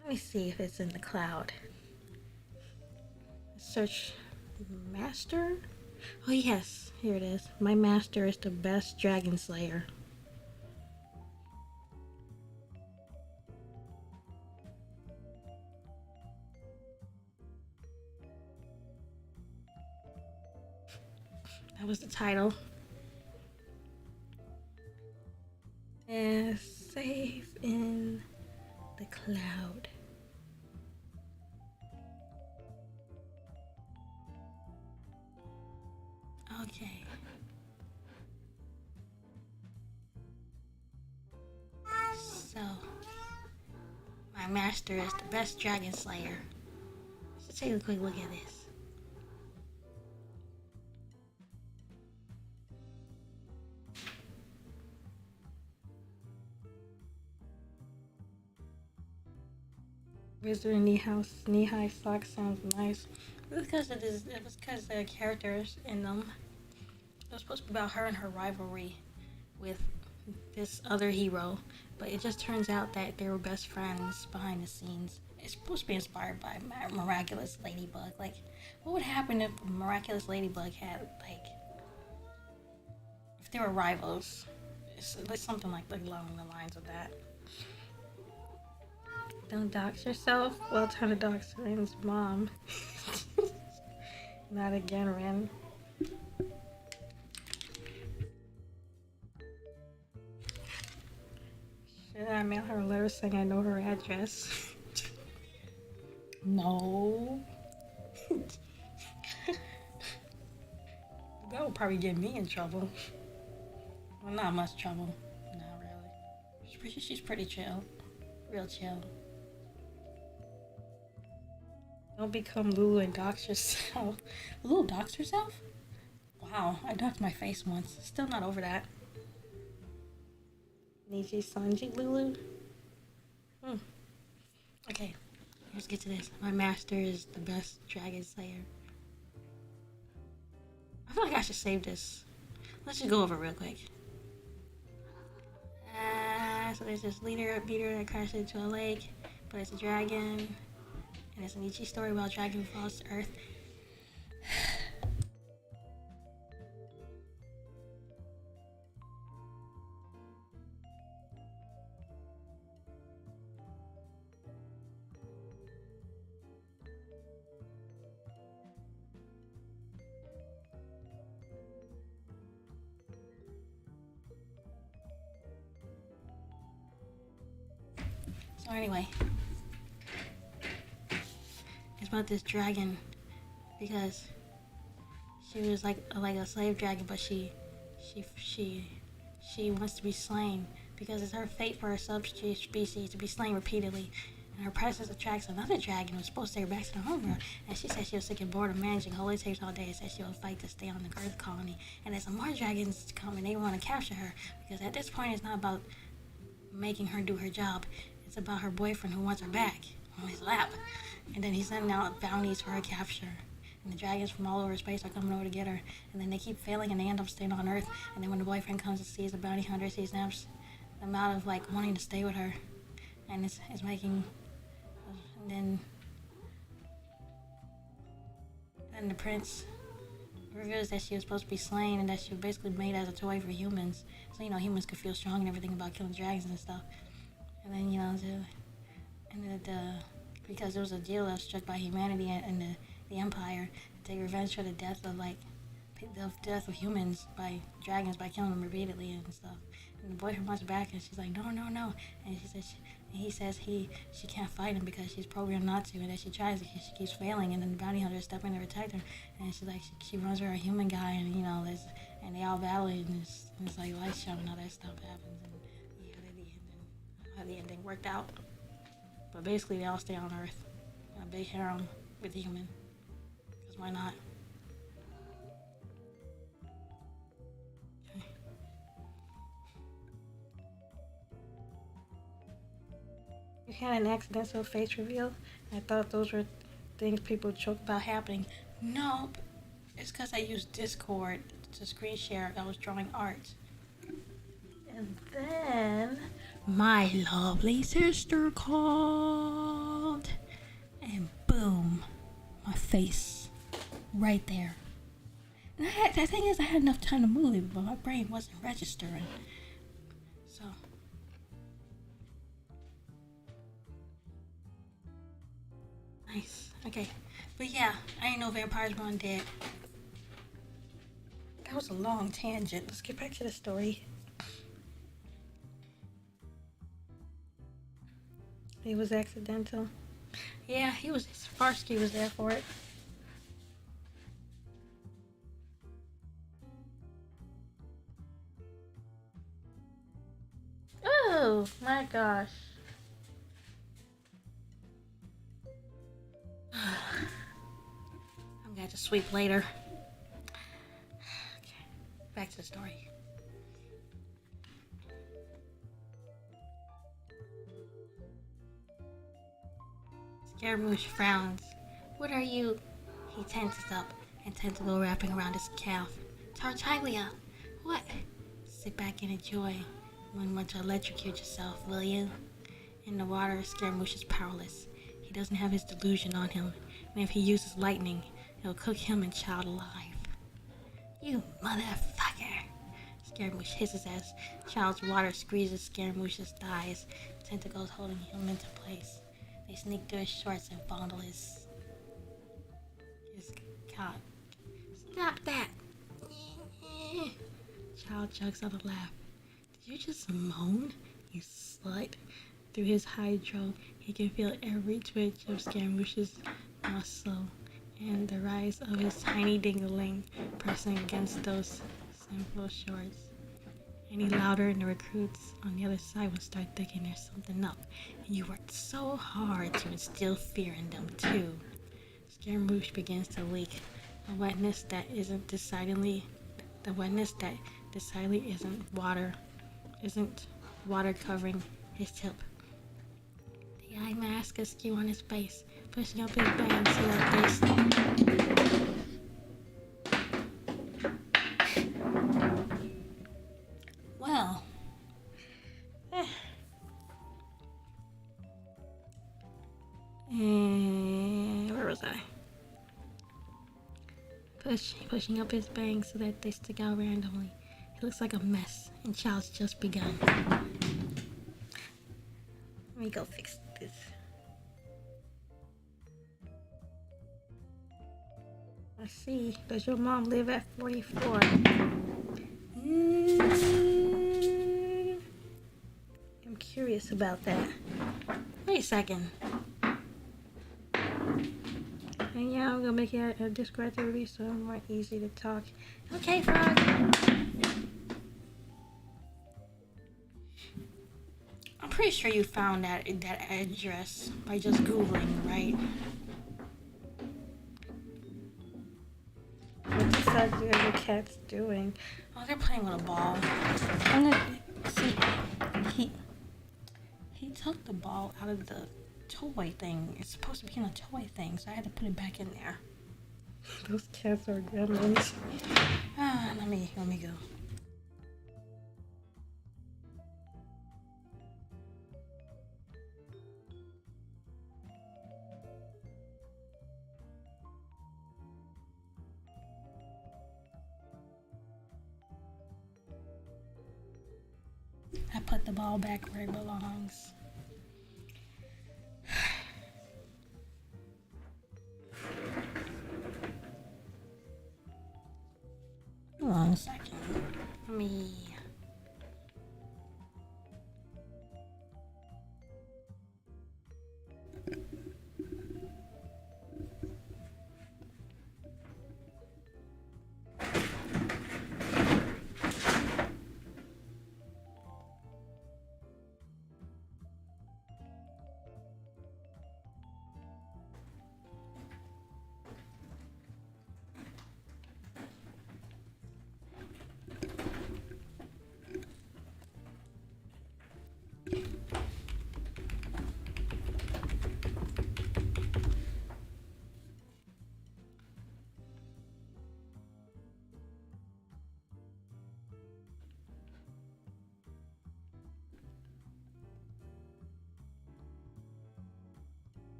Let me see if it's in the cloud. Search master? Oh yes, here it is. My master is the best dragon slayer. That was the title. And safe in the cloud. Okay. So, my master is the best dragon slayer. Let's take a quick look at this. Wizard knee-high socks sounds nice. It was because the characters in them. It was supposed to be about her and her rivalry with this other hero, but it just turns out that they were best friends behind the scenes. It's supposed to be inspired by Miraculous Ladybug. Like, what would happen if Miraculous Ladybug had if they were rivals? It's something like along the lines of that. Don't dox yourself. Well, time to dox Ren's mom. Not again, Ren. Should I mail her a letter saying I know her address? No. That would probably get me in trouble. Well, not much trouble. Not really. She's pretty chill. Real chill. Don't become Lulu and dox yourself. Lulu doxed herself? Wow, I doxed my face once. Still not over that. Niji Sanji Lulu? Okay, let's get to this. My master is the best dragon slayer. I feel like I should save this. Let's just go over it real quick. So there's this beater that crashed into a lake, but it's a dragon. And it's an Ichi story about dragon falls to earth. So anyway, it's about this dragon because she was like a slave dragon, but she wants to be slain because it's her fate for her subspecies to be slain repeatedly. And her presence attracts another dragon who's supposed to take her back to the homeworld. And she said she was sick and bored of managing holy tapes all day and said she will fight to stay on the Earth colony. And there's some more dragons to come and they want to capture her because at this point it's not about making her do her job. It's about her boyfriend who wants her back on his lap. And then he's sending out bounties for her capture. And the dragons from all over space are coming over to get her. And then they keep failing and they end up staying on Earth. And then when the boyfriend comes and sees the bounty hunters, he snaps them out of wanting to stay with her. And it's making then the prince reveals that she was supposed to be slain and that she was basically made as a toy for humans. So, humans could feel strong and everything about killing dragons and stuff. And then, because there was a deal that was struck by humanity and the Empire to take revenge for the death of humans by dragons by killing them repeatedly and stuff. And the boyfriend wants back, and she's like, no, no, no. And he says she can't fight him because she's programmed not to, and that she tries, she keeps failing. And then the bounty hunter steps in to protect her, and she's like, she runs for a human guy, and and they all battle, and it's like light show and all that stuff happens, and how the ending worked out. But basically, they all stay on Earth, a big harem with the human, because why not? You had an accidental face reveal. I thought those were things people joke about happening. No, it's because I used Discord to screen share. I was drawing art. And then my lovely sister called. And boom, my face right there. And the thing is, I had enough time to move it, but my brain wasn't registering. So. Nice. Okay. But yeah, I didn't know vampires were undead. That was a long tangent. Let's get back to the story. It was accidental. Yeah, Farsky was there for it. Oh my gosh. I'm gonna have to sweep later. Okay, back to the story. Scaramouche frowns. What are you? He tenses up, and tentacle wrapping around his calf. Tartaglia! What? Sit back and enjoy. Wouldn't want to electrocute yourself, will you? In the water, Scaramouche is powerless. He doesn't have his delusion on him, and if he uses lightning, it'll cook him and Childe alive. You motherfucker! Scaramouche hisses as Childe's water squeezes Scaramouche's thighs, tentacles holding him into place. They sneak through his shorts and fondle his cock. Stop that! Childe chugs out a laugh. Did you just moan, you slut? Through his hydro, he can feel every twitch of Scaramouche's muscle and the rise of his tiny dingling pressing against those simple shorts. Any louder and the recruits on the other side would start thinking there's something up, and you worked so hard to instill fear in them too. Scaramouche begins to leak, the wetness that decidedly isn't water covering his tip. The eye mask askew on his face, pushing up his bangs so that well. And where was I? Pushing up his bangs so that they stick out randomly. He looks like a mess, and Child's just begun. Let me go fix this. I see. Does your mom live at 44? I'm curious about that. Wait a second. And yeah, I'm gonna make it a Discord activity so it's more easy to talk. Okay, Frog. I'm pretty sure you found that address by just Googling, right? What the cat's doing? Oh, they're playing with a ball. I'm gonna see. He took the ball out of the toy thing. It's supposed to be in a toy thing, so I had to put it back in there. Those cats are gremlins. Let me go. I put the ball back where it belongs. Hold on a second. Let me...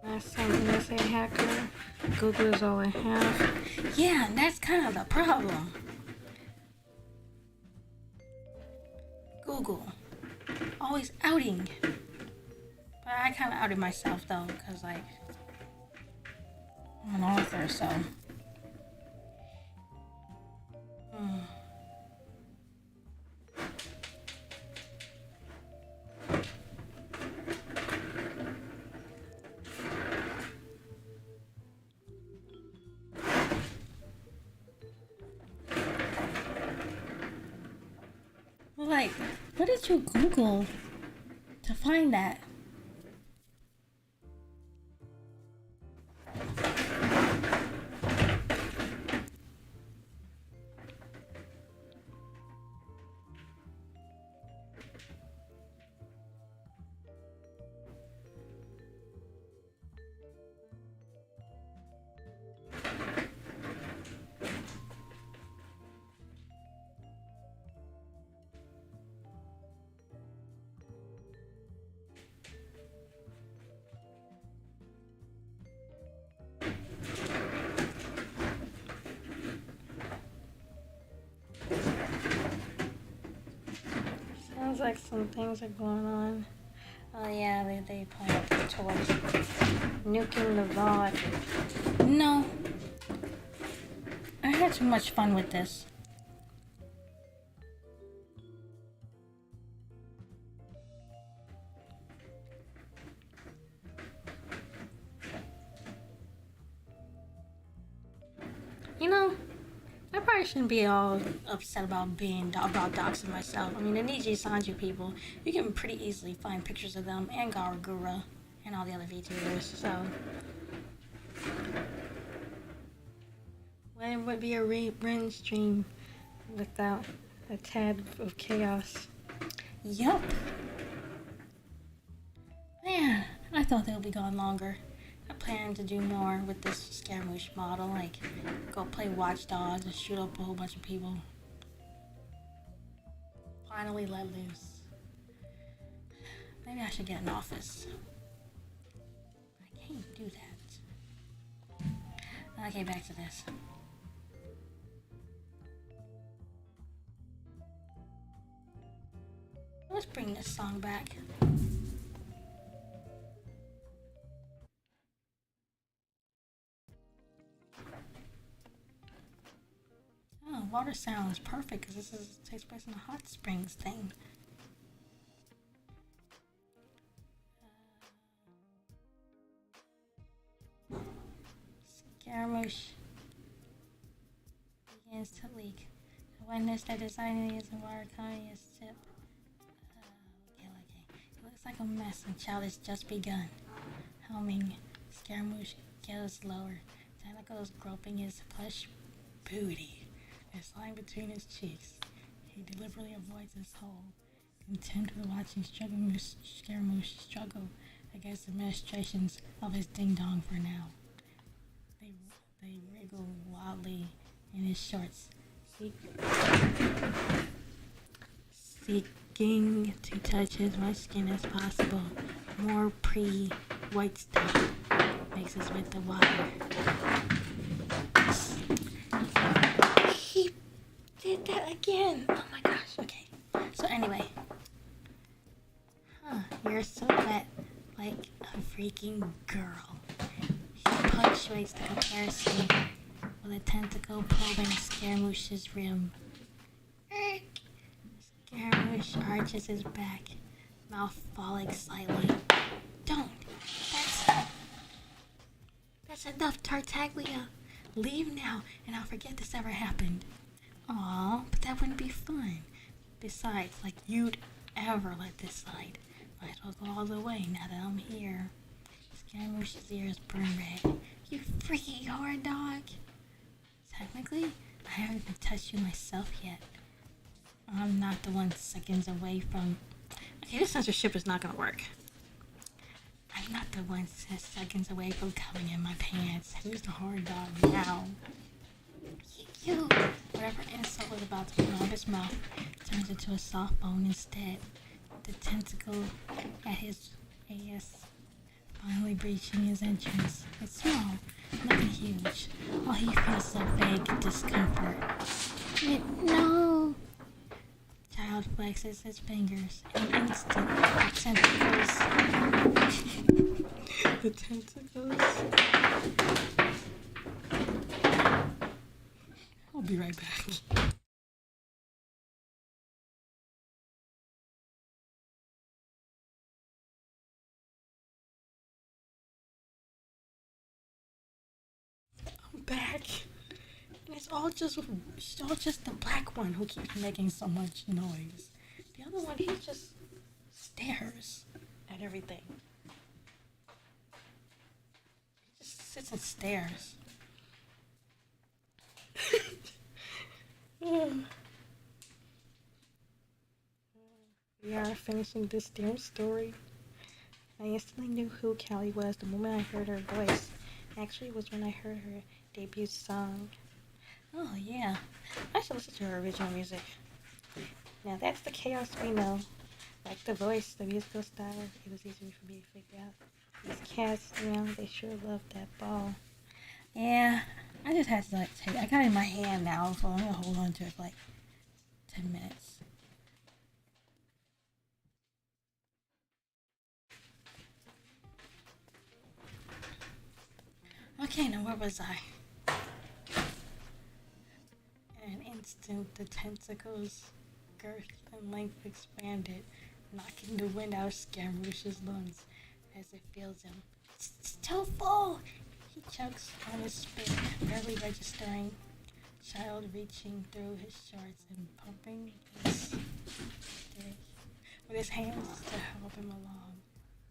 That's something to say, hacker. Google is all I have. Yeah, that's kind of the problem. Google. Always outing. But I kind of outed myself, though, because, like, I'm an author, so... Like, what did you Google to find that? Sounds like some things are going on. Oh yeah, they play up the toys. Nuking the VOD. No. I had too much fun with this. You know, I probably shouldn't be all upset about doxing myself. I mean, the Niji Sanji people, you can pretty easily find pictures of them and Garagura and all the other VTubers, so... When would be a Ren stream without a tad of chaos? Yup. Man, I thought they would be gone longer. I plan to do more with this Scaramouche model, like go play Watch Dogs and shoot up a whole bunch of people. Finally let loose. Maybe I should get an office. I can't do that. Okay, back to this. Let's bring this song back. Oh, water sounds perfect because this takes place in a hot springs thing. Scaramouche begins to leak. The wetness that designing is in water coming is tip. Okay. It looks like a mess and Childe has just begun. Humming, Scaramouche goes lower. Tentacles groping his plush booty. There's slime between his cheeks. He deliberately avoids his hole intent with watching Scaramouche struggle against the administrations of his ding dong for now. They, they wriggle wildly in his shorts, seeking to touch as much skin as possible. More pre-white stuff mixes with the water. He did that again. Oh my gosh. Okay. So anyway. You're so wet, like a freaking girl. She punctuates the comparison with a tentacle probing Scaramouche's rim. Scaramouche arches his back, mouth falling slightly. Don't. That's enough, Tartaglia. Leave now, and I'll forget this ever happened. Aw, but that wouldn't be fun. Besides, like you'd ever let this slide. Might as well go all the way now that I'm here. Scaramouche's ears burn red. You freaky horror dog. Technically, I haven't even touched you myself yet. I'm not the one seconds away from... Okay, this censorship is not gonna work. I'm not the one seconds away from coming in my pants. Who's the horror dog now? You! Whatever insult was about to come out of his mouth turns into a soft bone instead. The tentacle at his ass finally breaching his entrance. It's small, nothing huge. All he feels is a vague discomfort. No! Childe flexes his fingers. In an instant, the tentacles. I'll be right back. Back, and it's all just the black one who keeps making so much noise. The other one, he just stares at everything. He just sits and stares. We are finishing this damn story. I instantly knew who Callie was the moment I heard her voice. Actually, it was when I heard her debut song. Oh yeah, I should listen to her original music. Now that's the chaos we know. Like the voice, the musical style, it was easy for me to figure out. These cats, they sure love that ball. Yeah, I just had to take I got it in my hand now, so I'm gonna hold on to it for 10 minutes. Okay, now where was I? In an instant, the tentacles' girth and length expanded, knocking the wind out of Scaramouche's lungs as it fills him. It's still full! He chokes on his spit, barely registering. Childe reaching through his shorts and pumping his dick with his hands to help him along.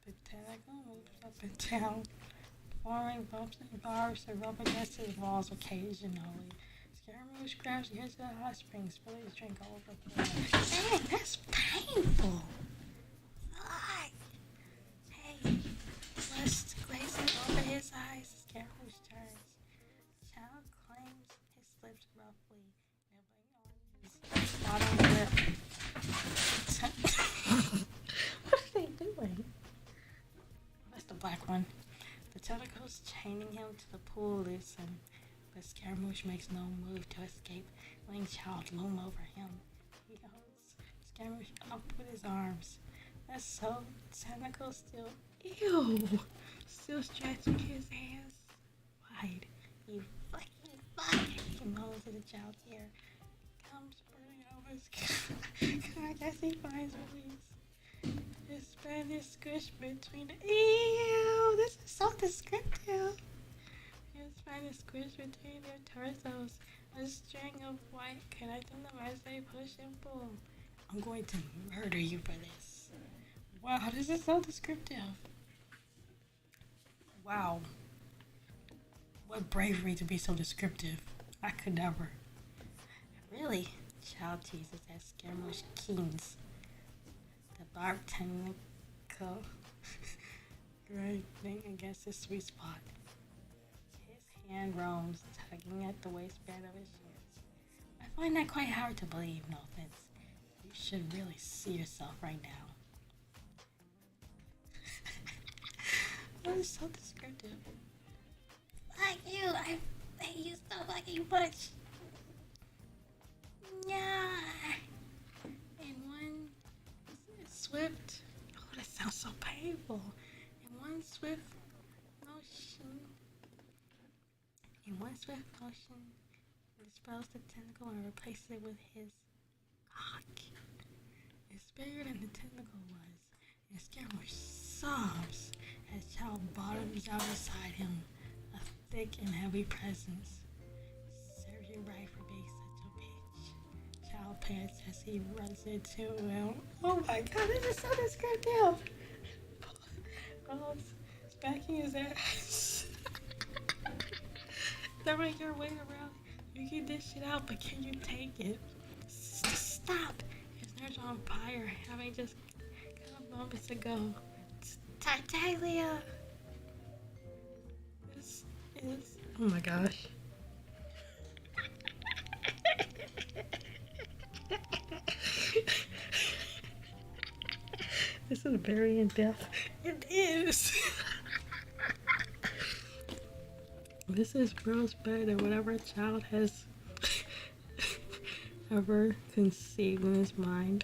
The tentacle moves up and down, forming bumps and barbs to rub against his walls occasionally. Scaramouche grabs the edge of the hot spring, spilling his drink all over the floor. Dang, that's painful! Fuck! Hey, lust glazing over his eyes. Scaramouche turns. Childe clings his lips roughly, nibbling on his bottom lip. What are they doing? That's the black one. The tentacles chaining him to the pool loosen, but Scaramouche makes no move to escape, letting Childe loom over him. He holds Scaramouche up with his arms. That's so tentacles still, still stretching his ass wide. You fucking fuck! He moans in the child's ear. Comes burning over his cock as he finds release. His spread is squished between the... Ew! This is so descriptive. His spread is squished between their torsos. A string of white connecting them as they push and pull. I'm going to murder you for this. Wow, this is so descriptive. Wow. What bravery to be so descriptive. I could never. Really? Childe teases as Scaramouche keens. sharp tentacle grating against his sweet spot. His hand roams, tugging at the waistband of his shorts. I find that quite hard to believe, no offense. You should really see yourself right now. That is so descriptive. Fuck you, I hate you so fucking much. Yeah. In one swift, oh, that sounds so painful. In one swift motion, he dispels the tentacle and replaces it with his cock. It's bigger than the tentacle was, and Scaramouche sobs as Childe bottoms out beside him, a thick and heavy presence. Serves you right for being such a bitch. Childe pants as he runs into him. Oh my god, this is so descriptive. Bob's smacking his ass. Throwing your weight around. You can dish it out, but can you take it? Stop! His nerves are on fire, having just come moments ago. Tartaglia! This is... oh my gosh. This is very in-depth. It is! This is gross better than whatever a child has ever conceived in his mind.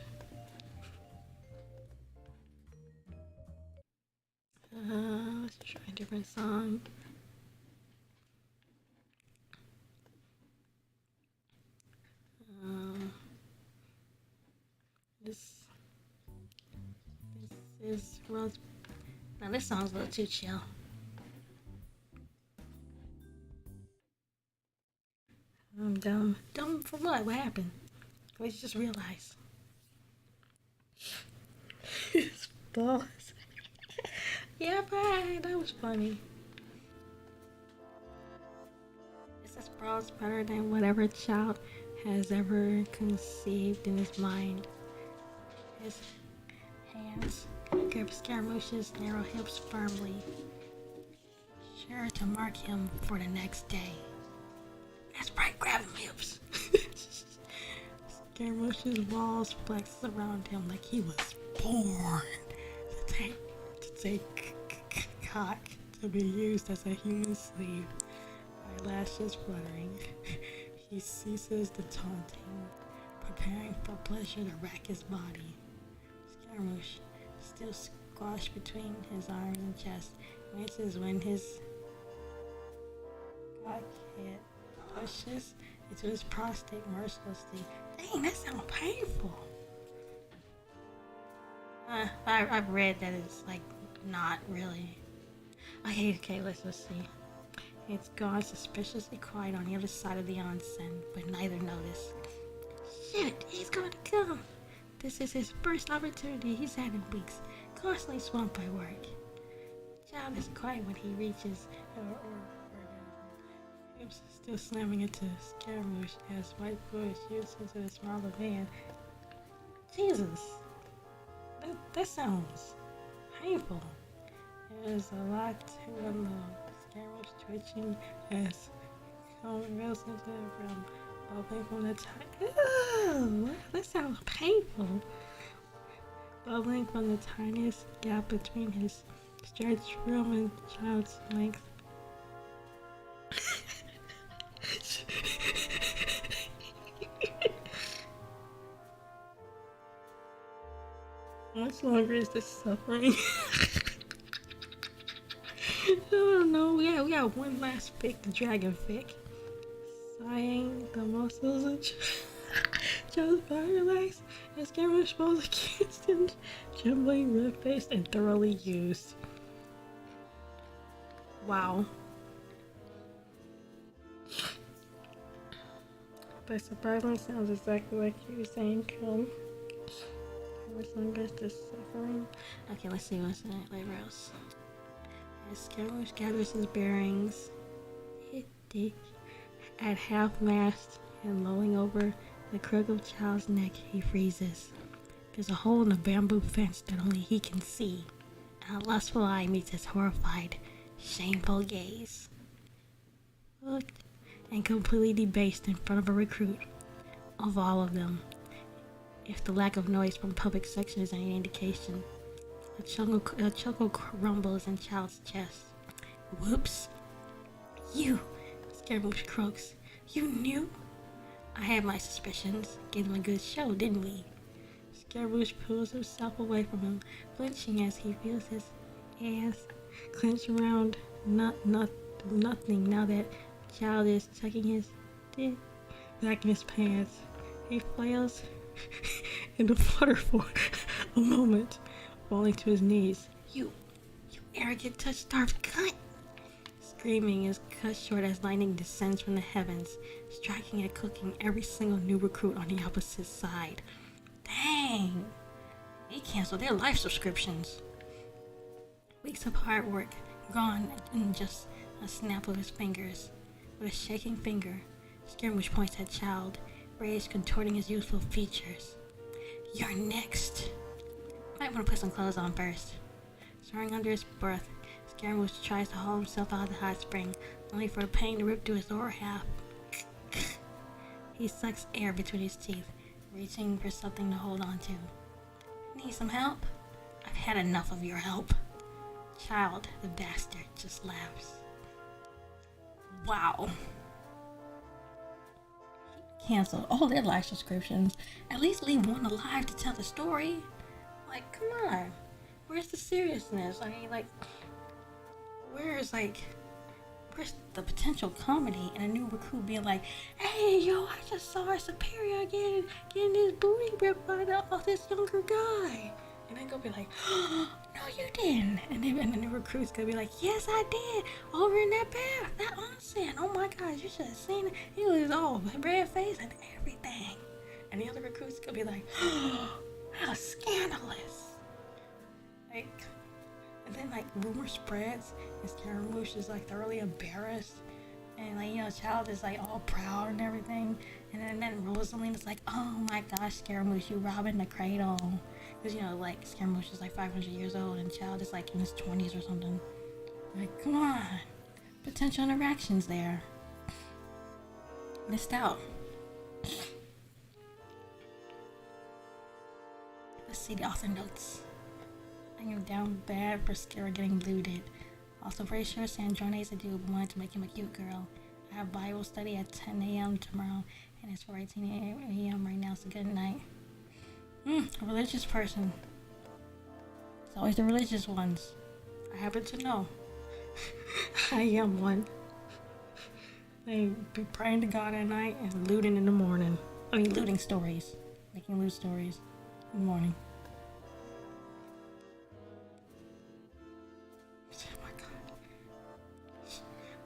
Let's try a different song. This is Rose. Now this song's a little too chill. I'm dumb. Dumb for what? What happened? We just realized. His balls. Yeah, right. That was funny. This is Brawl's better than whatever child has ever conceived in his mind. His hands grip Scaramouche's narrow hips firmly, sure to mark him for the next day. That's right, grab him hips. Scaramouche's walls flex around him like he was born to take cock to be used as a human slave. Eyelashes fluttering, he ceases the taunting, preparing for pleasure to rack his body. Scaramouche, still squashed between his arms and chest, winces when his cock head pushes into his prostate mercilessly. Dang, that sounds painful. I've read that it's like not really. Okay, let's see. It's gone suspiciously quiet on the other side of the onsen, but neither notice. Shit, he's going to come. This is his first opportunity he's had in weeks, constantly swamped by work. Childe is quiet when he reaches hips still slamming into Scaramouche as White Bush uses a smaller hand. Jesus, that sounds painful. There's a lot to unload. Scaramouche twitching as comb rails from bubbling from the Ew, that sounds painful. Bubbling from the tiniest gap between his stretched room and Childe's length. How much longer is this suffering? I don't know. We got one last fic, the dragon fic. Sighing, the muscles of Childe's body relaxed, and Scaramouche falls against him, trembling, red-faced, and thoroughly used. Wow. But surprisingly sounds exactly like you were saying, come. How much longer is this suffering? Okay, let's see what's in it later else. As Scaramouche gathers his bearings, at half-mast and lolling over the crook of Childe's neck, he freezes. There's a hole in the bamboo fence that only he can see, and a lustful eye meets his horrified, shameful gaze. Looked and completely debased in front of a recruit, of all of them. If the lack of noise from public section is any indication, a chuckle rumbles in Childe's chest. Whoops. You, Scaramouche croaks. You knew? I had my suspicions. Gave him a good show, didn't we? Scaramouche pulls himself away from him, flinching as he feels his ass clench around nothing now that Childe is tucking his dick back in his pants. He flails into flutter for a moment, falling to his knees. You arrogant, touch-starved cunt! Screaming is cut short as lightning descends from the heavens, striking and cooking every single new recruit on the opposite side. Dang! They canceled their life subscriptions. Weeks of hard work gone in just a snap of his fingers. With a shaking finger, Scaramouche points at Childe, rage contorting his youthful features. You're next. Might want to put some clothes on first. Swearing under his breath, Scaramouche tries to haul himself out of the hot spring, only for the pain to rip through his lower half. He sucks air between his teeth, reaching for something to hold on to. Need some help? I've had enough of your help. Childe, the bastard, just laughs. Wow. Canceled all their life subscriptions. At least leave one alive to tell the story. Like, come on. Where's the seriousness? I mean, like, where's the potential comedy in a new recruit being like, hey, yo, I just saw our superior getting his booty ripped by this younger guy. And then go be like, oh, no, you didn't. And then the new recruit's gonna be like, yes, I did. Over in that bath, that onsen. Oh my God, you should have seen it. He was all red face and everything. And the other recruit's gonna be like, oh, how scandalous. Like, and then like rumor spreads and Scaramouche is like thoroughly embarrassed. And like, you know, Childe is like all proud and everything. And then Rosalina's like, oh my gosh, Scaramouche, you robbing the cradle. Because, you know, like, Scaramouche is like 500 years old and Childe is like in his 20s or something. Like, come on. Potential interactions there. Missed out. Let's see the author notes. I am down bad for Scara getting looted. Also pretty sure Sandrone's a dude but wanted to make him a cute girl. I have Bible study at 10 a.m. tomorrow and it's 4:18 a.m. right now, so good night. A religious person. It's always the religious ones. I happen to know. I am one. They be praying to God at night and looting in the morning. I mean, looting stories. Making loot stories in the morning. Oh my God.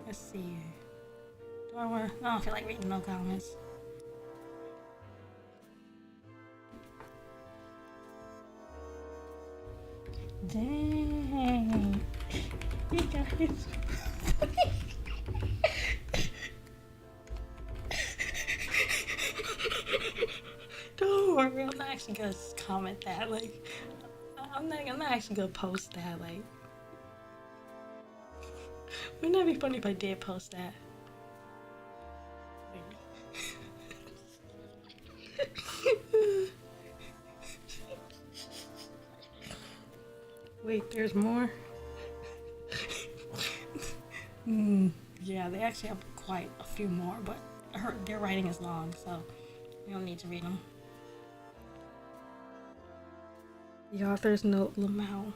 Let's see. I don't feel like reading no comments. Dang. You guys. Don't worry, I'm not actually gonna comment that. Like, I'm not actually gonna post that. Like, wouldn't that be funny if I did post that? Wait, there's more? Yeah, they actually have quite a few more, but their writing is long, so we don't need to read them. The author's note, Lamau.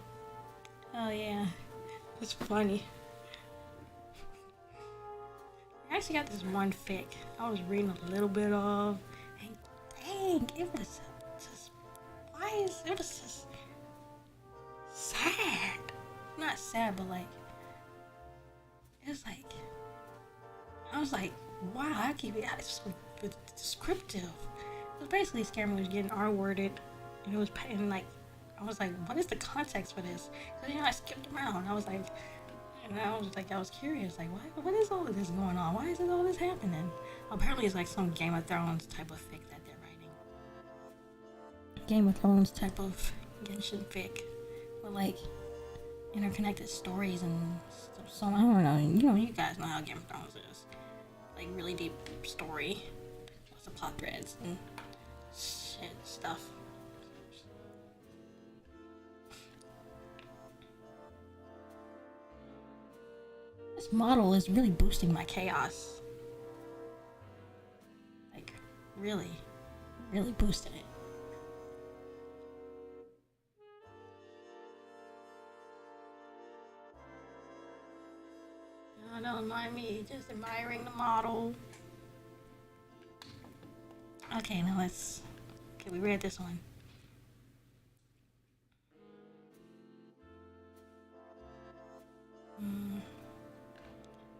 Oh yeah, it's funny. I actually got this one fic I was reading a little bit of, and dang, it was just, it was just sad. Not sad, but like, it was like, I was like, wow, I keep it descriptive. It was basically Scaramouche getting R-worded, and it was, and like, I was like, what is the context for this? Because, you know, I skipped around. I was like, I was curious, like, what is all of this going on? Why is all this happening? Apparently it's like some Game of Thrones type of fic that they're writing. Game of Thrones type of Genshin fic with like interconnected stories and stuff. So I don't know. You guys know how Game of Thrones is. Like really deep story, lots of plot threads and shit stuff. This model is really boosting my chaos. Like really, really boosting it. Oh, don't mind me, just admiring the model. Okay, now let's. Okay, we read this one.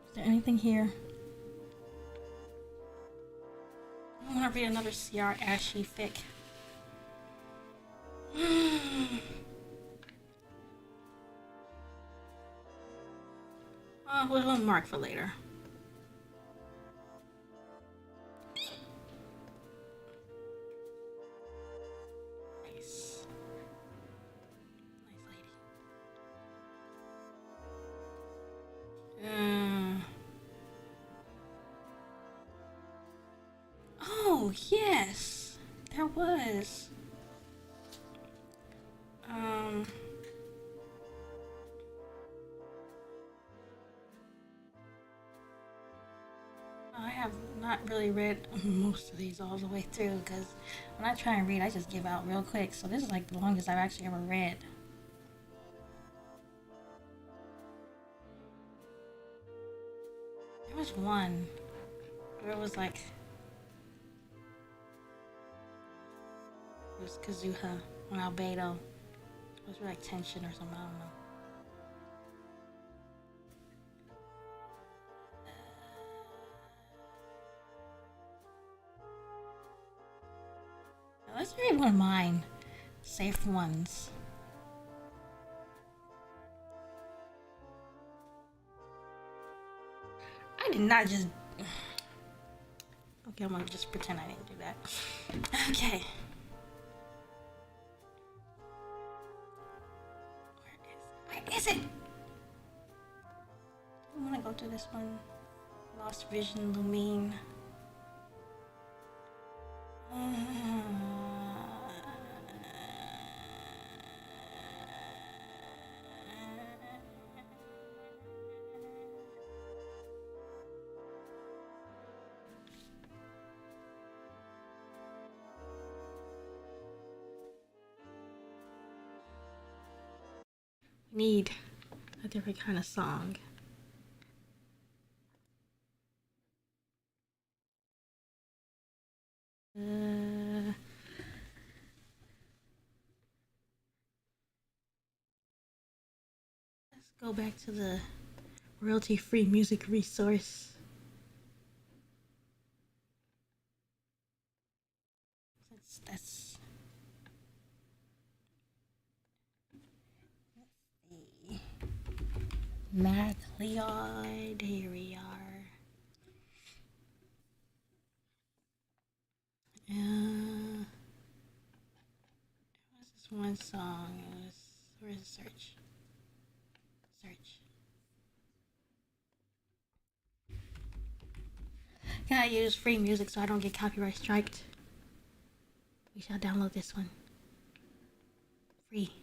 Is there anything here? I want to read another CR Ashy fic. We'll mark for later. Nice. Nice lady. Oh, yes. There was. I have not really read most of these all the way through because when I try and read, I just give out real quick. So this is like the longest I've actually ever read. There was one where it was like it was Kazuha on Albedo. It was like tension or something. I don't know. Let's read one of mine. Safe ones. I did not just. Okay, I'm gonna just pretend I didn't do that. Okay. Where is it? I wanna go to this one. Lost Vision Lumine. Need a different kind of song. Let's go back to the royalty-free music resource. That's let's see. MacLeod, here we are. What's this one song? Where's the search? Search. Gotta use free music so I don't get copyright striked. We shall download this one. Free.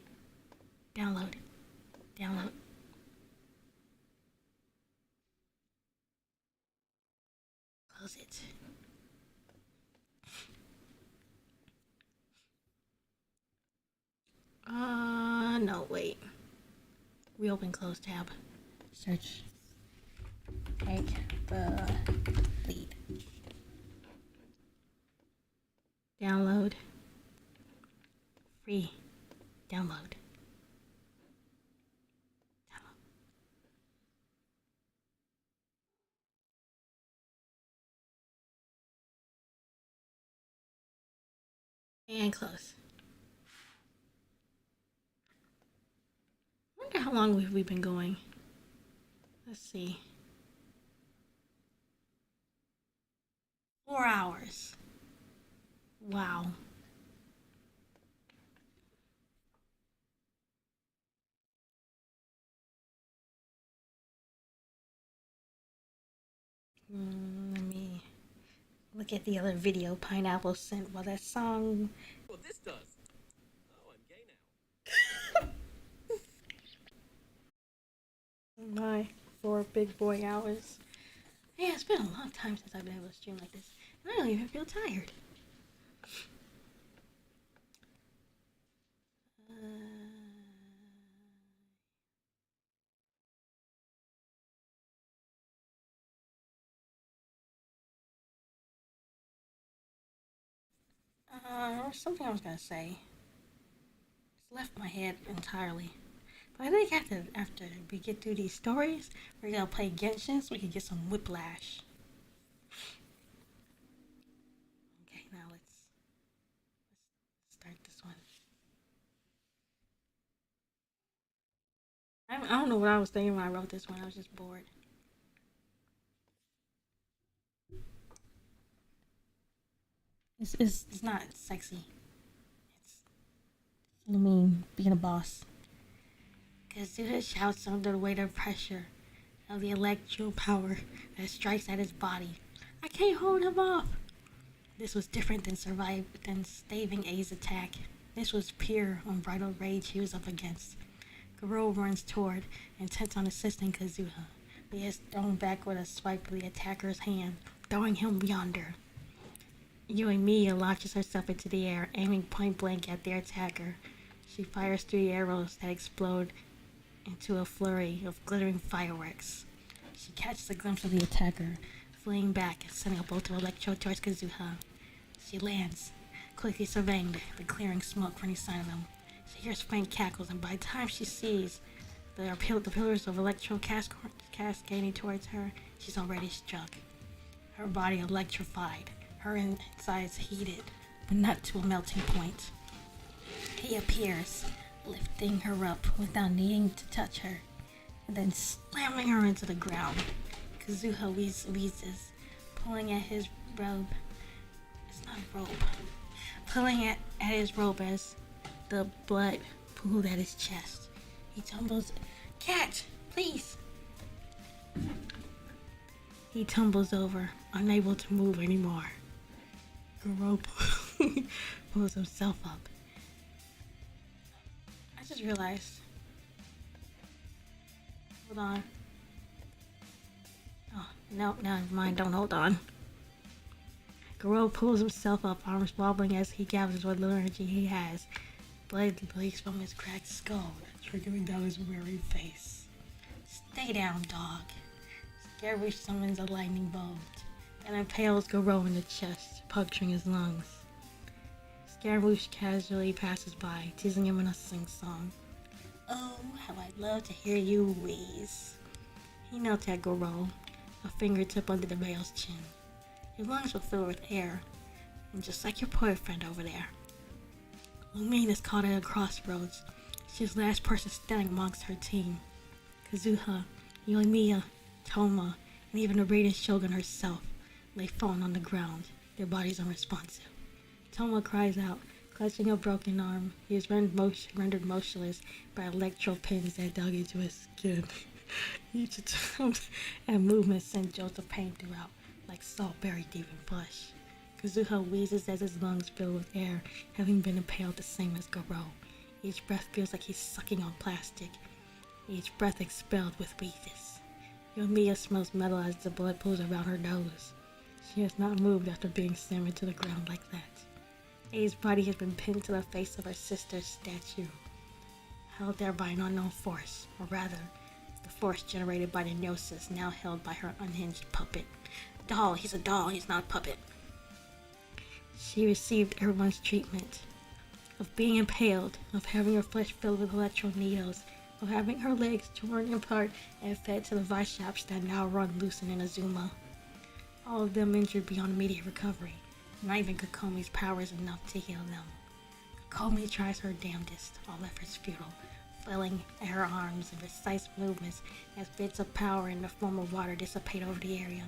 Download. Download. Close it. No, wait. Reopen close tab. Search. Take the lead. Download. Free. Download. And close. I wonder how long we've been going. Let's see. 4 hours. Wow. Let me look at the other video Pineapple sent while that song. Well, this does. Oh, I'm gay now. My 4 big boy hours. Yeah, it's been a long time since I've been able to stream like this. And I don't even feel tired. Something I was gonna say. It's left my head entirely. But I think after we get through these stories, we're gonna play Genshin so we can get some whiplash. Okay, now let's start this one. I don't know what I was thinking when I wrote this one. I was just bored. It's not sexy. It's I mean being a boss. Kazuha shouts under the weight of pressure of the electro power that strikes at his body. I can't hold him off. This was different than staving A's attack. This was pure, unbridled rage he was up against. Garo runs toward, intent on assisting Kazuha, but he is thrown back with a swipe of the attacker's hand, throwing him yonder. Mia launches herself into the air, aiming point blank at their attacker. She fires 3 arrows that explode into a flurry of glittering fireworks. She catches a glimpse of the attacker, fleeing back and sending a bolt of electro towards Kazuha. She lands, quickly surveying the clearing smoke for any sign of them. She hears faint cackles, and by the time she sees the pillars of electro cascading towards her, she's already struck. Her body electrified, her insides heated, but not to a melting point. He appears, lifting her up without needing to touch her, and then slamming her into the ground. Kazuha wheezes, pulling at his robe. It's not a robe. Pulling at his robe as the blood pooled at his chest. He tumbles. Cat, please! He tumbles over, unable to move anymore. Garo pulls himself up. I just realized. Hold on. Oh, no, never mind. Don't hold on. Garo pulls himself up, arms wobbling as he gathers what little energy he has. Blood leaks from his cracked skull, trickling down his weary face. Stay down, dog. Scaramouche summons a lightning bolt, and impales Garo in the chest, puncturing his lungs. Scaramouche casually passes by, teasing him in a sing-song. Oh, how I'd love to hear you wheeze. He knelt at Garo, a fingertip under the male's chin. His lungs were filled with air, and just like your boyfriend over there. Lumine is caught at a crossroads. She's the last person standing amongst her team. Kazuha, Yoimiya, Toma, and even the Radiant Shogun herself lay fallen on the ground, their bodies unresponsive. Toma cries out, clutching a broken arm. He is rendered motionless by electro pins that dug into his skin. Each attempt and movement sent jolts of pain throughout, like salt buried deep in flesh. Kazuha wheezes as his lungs fill with air, having been impaled the same as Garo. Each breath feels like he's sucking on plastic, each breath expelled with wheezes. Yoimiya smells metal as the blood pools around her nose. She has not moved after being slammed to the ground like that. A's body has been pinned to the face of her sister's statue, held there by an unknown force, or rather, the force generated by the gnosis now held by her unhinged puppet. Doll, he's a doll, he's not a puppet. She received everyone's treatment of being impaled, of having her flesh filled with electro needles, of having her legs torn apart and fed to the vice shops that now run loose in Inazuma. All of them injured beyond immediate recovery. Not even Kokomi's power is enough to heal them. Kokomi tries her damnedest, all efforts futile, flailing at her arms in precise movements as bits of power in the form of water dissipate over the area.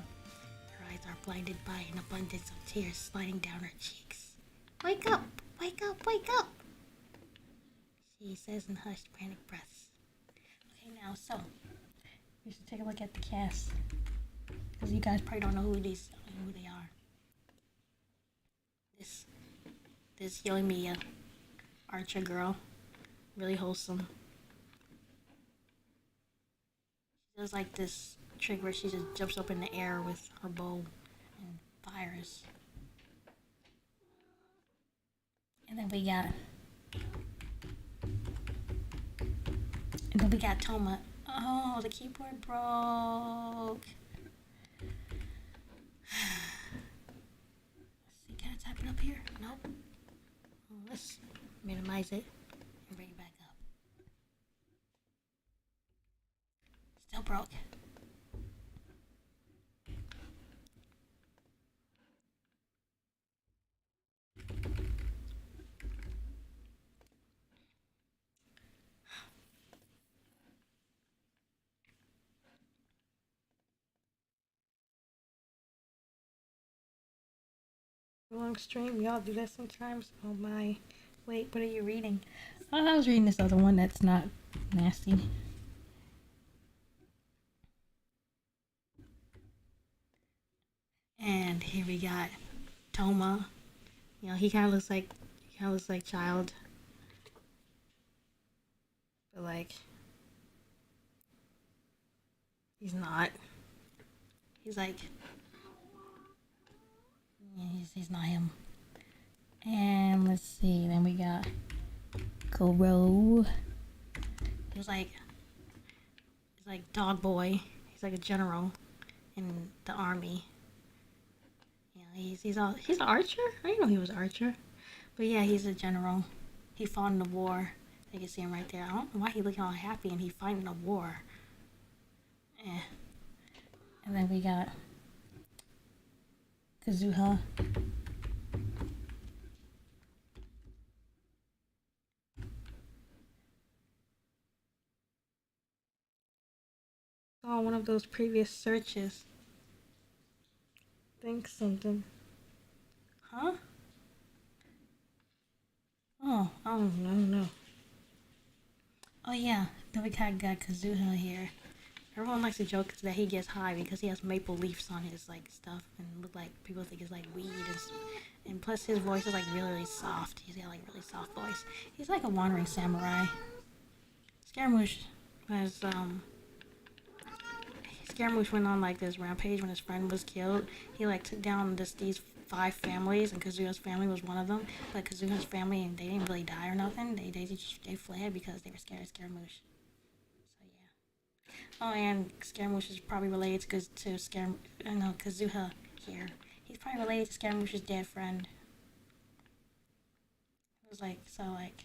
Her eyes are blinded by an abundance of tears sliding down her cheeks. Wake up! Wake up! Wake up! She says in hushed, frantic breaths. Okay, now, so, we should take a look at the cast. because you guys probably don't know who they are. This this Yoimiya archer girl, really wholesome. She does like this trick where she just jumps up in the air with her bow and fires. And then we got Toma. Oh, the keyboard broke. Let's see, can I type it up here? Nope. Well, let's minimize it and bring it back up. Still broke. Long stream, y'all do that sometimes. Oh my. Wait, what are you reading? Oh, I was reading this other one that's not nasty. And here we got Toma. You know, he kind of looks like Childe, but like he's not. He's like, yeah, he's not him. And let's see. Then we got Koro. He's like Dog Boy. He's like a general in the army. Yeah, he's an archer. I didn't know he was an archer, but yeah, he's a general. He fought in the war. You can see him right there. I don't know why he looking all happy and he fighting a war. Eh. And then we got Kazuha. Oh, one of those previous searches. Think something. Huh? Oh, no. Oh yeah, then we got Kazuha here. Everyone likes to joke that he gets high because he has maple leaves on his like stuff and look like people think it's like weed and plus his voice is like really soft. He's got like really soft voice. He's like a wandering samurai. Scaramouche was Scaramouche went on like this rampage when his friend was killed. He like took down these 5 families and Kazuha's family was one of them. But Kazuha's family and they didn't really die or nothing. They fled because they were scared of Scaramouche. So yeah. Oh, and Scaramouche is probably related to Kazuha here. He's probably related to Scaramouche's dead friend. It was like so like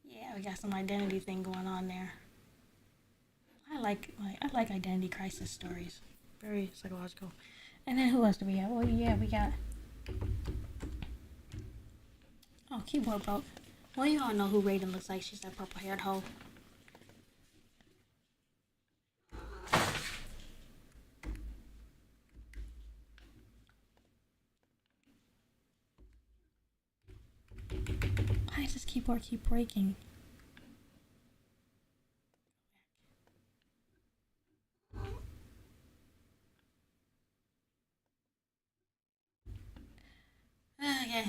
yeah, we got some identity thing going on there. I like identity crisis stories. Very psychological. And then who else do we have? Oh yeah, we got keyboard broke. Well, you all know who Raiden looks like. She's that purple haired hoe. Why does this keyboard keep breaking?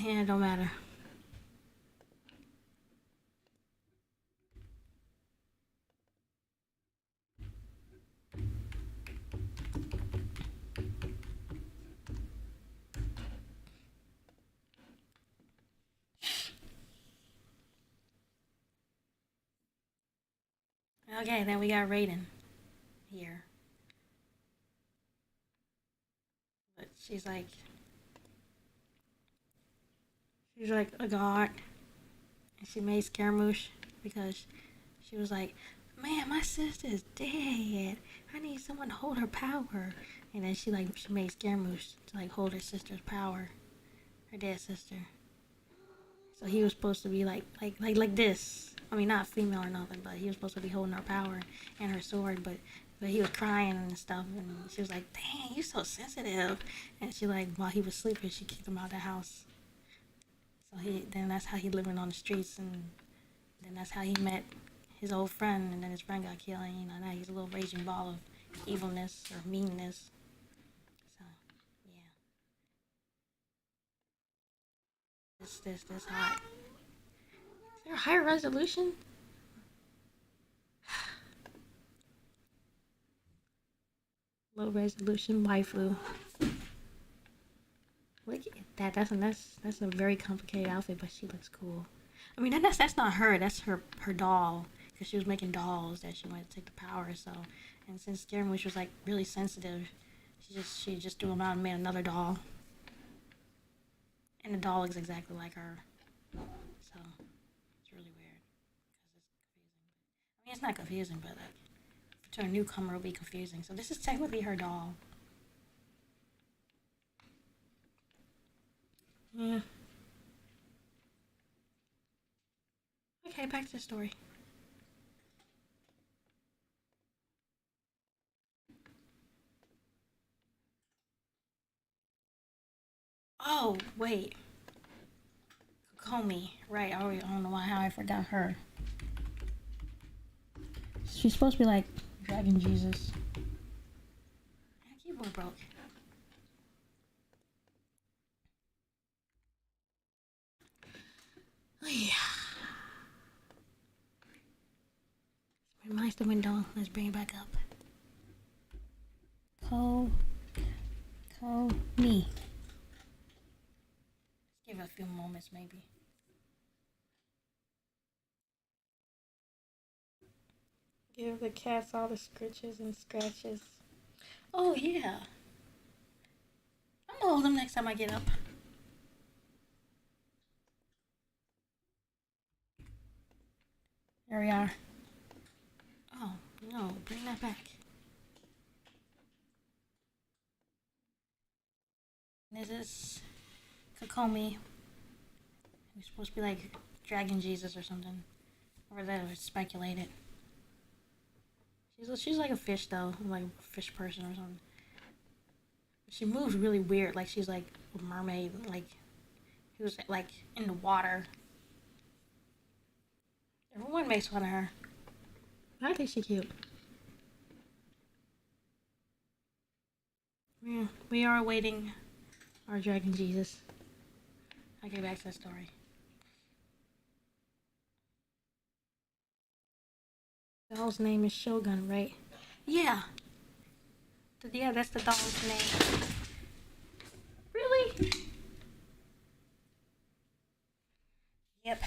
Yeah, it don't matter. Okay, then we got Raiden here. But she's like a god. And she made Scaramouche because she was like, man, my sister's dead. I need someone to hold her power. And then she made Scaramouche to like hold her sister's power, her dead sister. So he was supposed to be like this. I mean, not female or nothing, but he was supposed to be holding her power and her sword. But he was crying and stuff, and she was like, "Dang, you so sensitive." And she like while he was sleeping, she kicked him out of the house. So then that's how he living on the streets, and then that's how he met his old friend, and then his friend got killed, and now he's a little raging ball of evilness or meanness. This hot. Is there a higher resolution? Low resolution waifu. Look at that. That's a very complicated outfit, but she looks cool. I mean, that's not her. That's her doll. Because she was making dolls that she wanted to take the power. So, and since Scaramouche was like really sensitive, she just threw them out and made another doll. And the doll looks exactly like her. So it's really weird. Because it's confusing. I mean, it's not confusing, but like to a newcomer, it'll be confusing. So this is technically her doll. Yeah. Okay, back to the story. Oh, wait. Kokomi. Right, I don't know how I forgot her. She's supposed to be like Dragon Jesus. My keyboard broke. Oh, yeah. Minimize the window. Let's bring it back up. Me. Give it a few moments, maybe. Give the cats all the scritches and scratches. Oh, yeah. I'm gonna hold them next time I get up. There we are. Oh, no. Bring that back. This is Kokomi. He's supposed to be like Dragon Jesus or something. Or that was speculated. She's like a fish though, like a fish person or something. She moves really weird, like she's like a mermaid, like who's like in the water. Everyone makes fun of her. I think she's cute. Yeah, we are awaiting our Dragon Jesus. I'll get back to the story. The doll's name is Shogun, right? Yeah. Yeah, that's the doll's name. Really? Yep.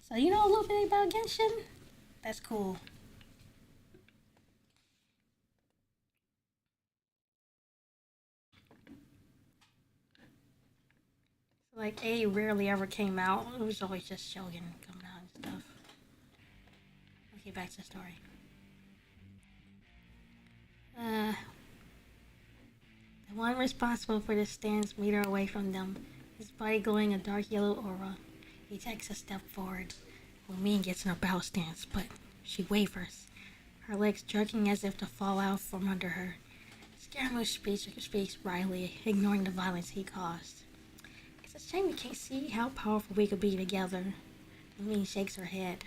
So you know a little bit about Genshin? That's cool. Like A rarely ever came out. It was always just Shogun coming out and stuff. Okay, back to the story. The one responsible for the stands meter away from them, his body glowing a dark yellow aura. He takes a step forward. Lumine gets in her battle stance, but she wavers, her legs jerking as if to fall out from under her. Scaramouche speaks wryly, ignoring the violence he caused. It's a shame we can't see how powerful we could be together. Lumine shakes her head.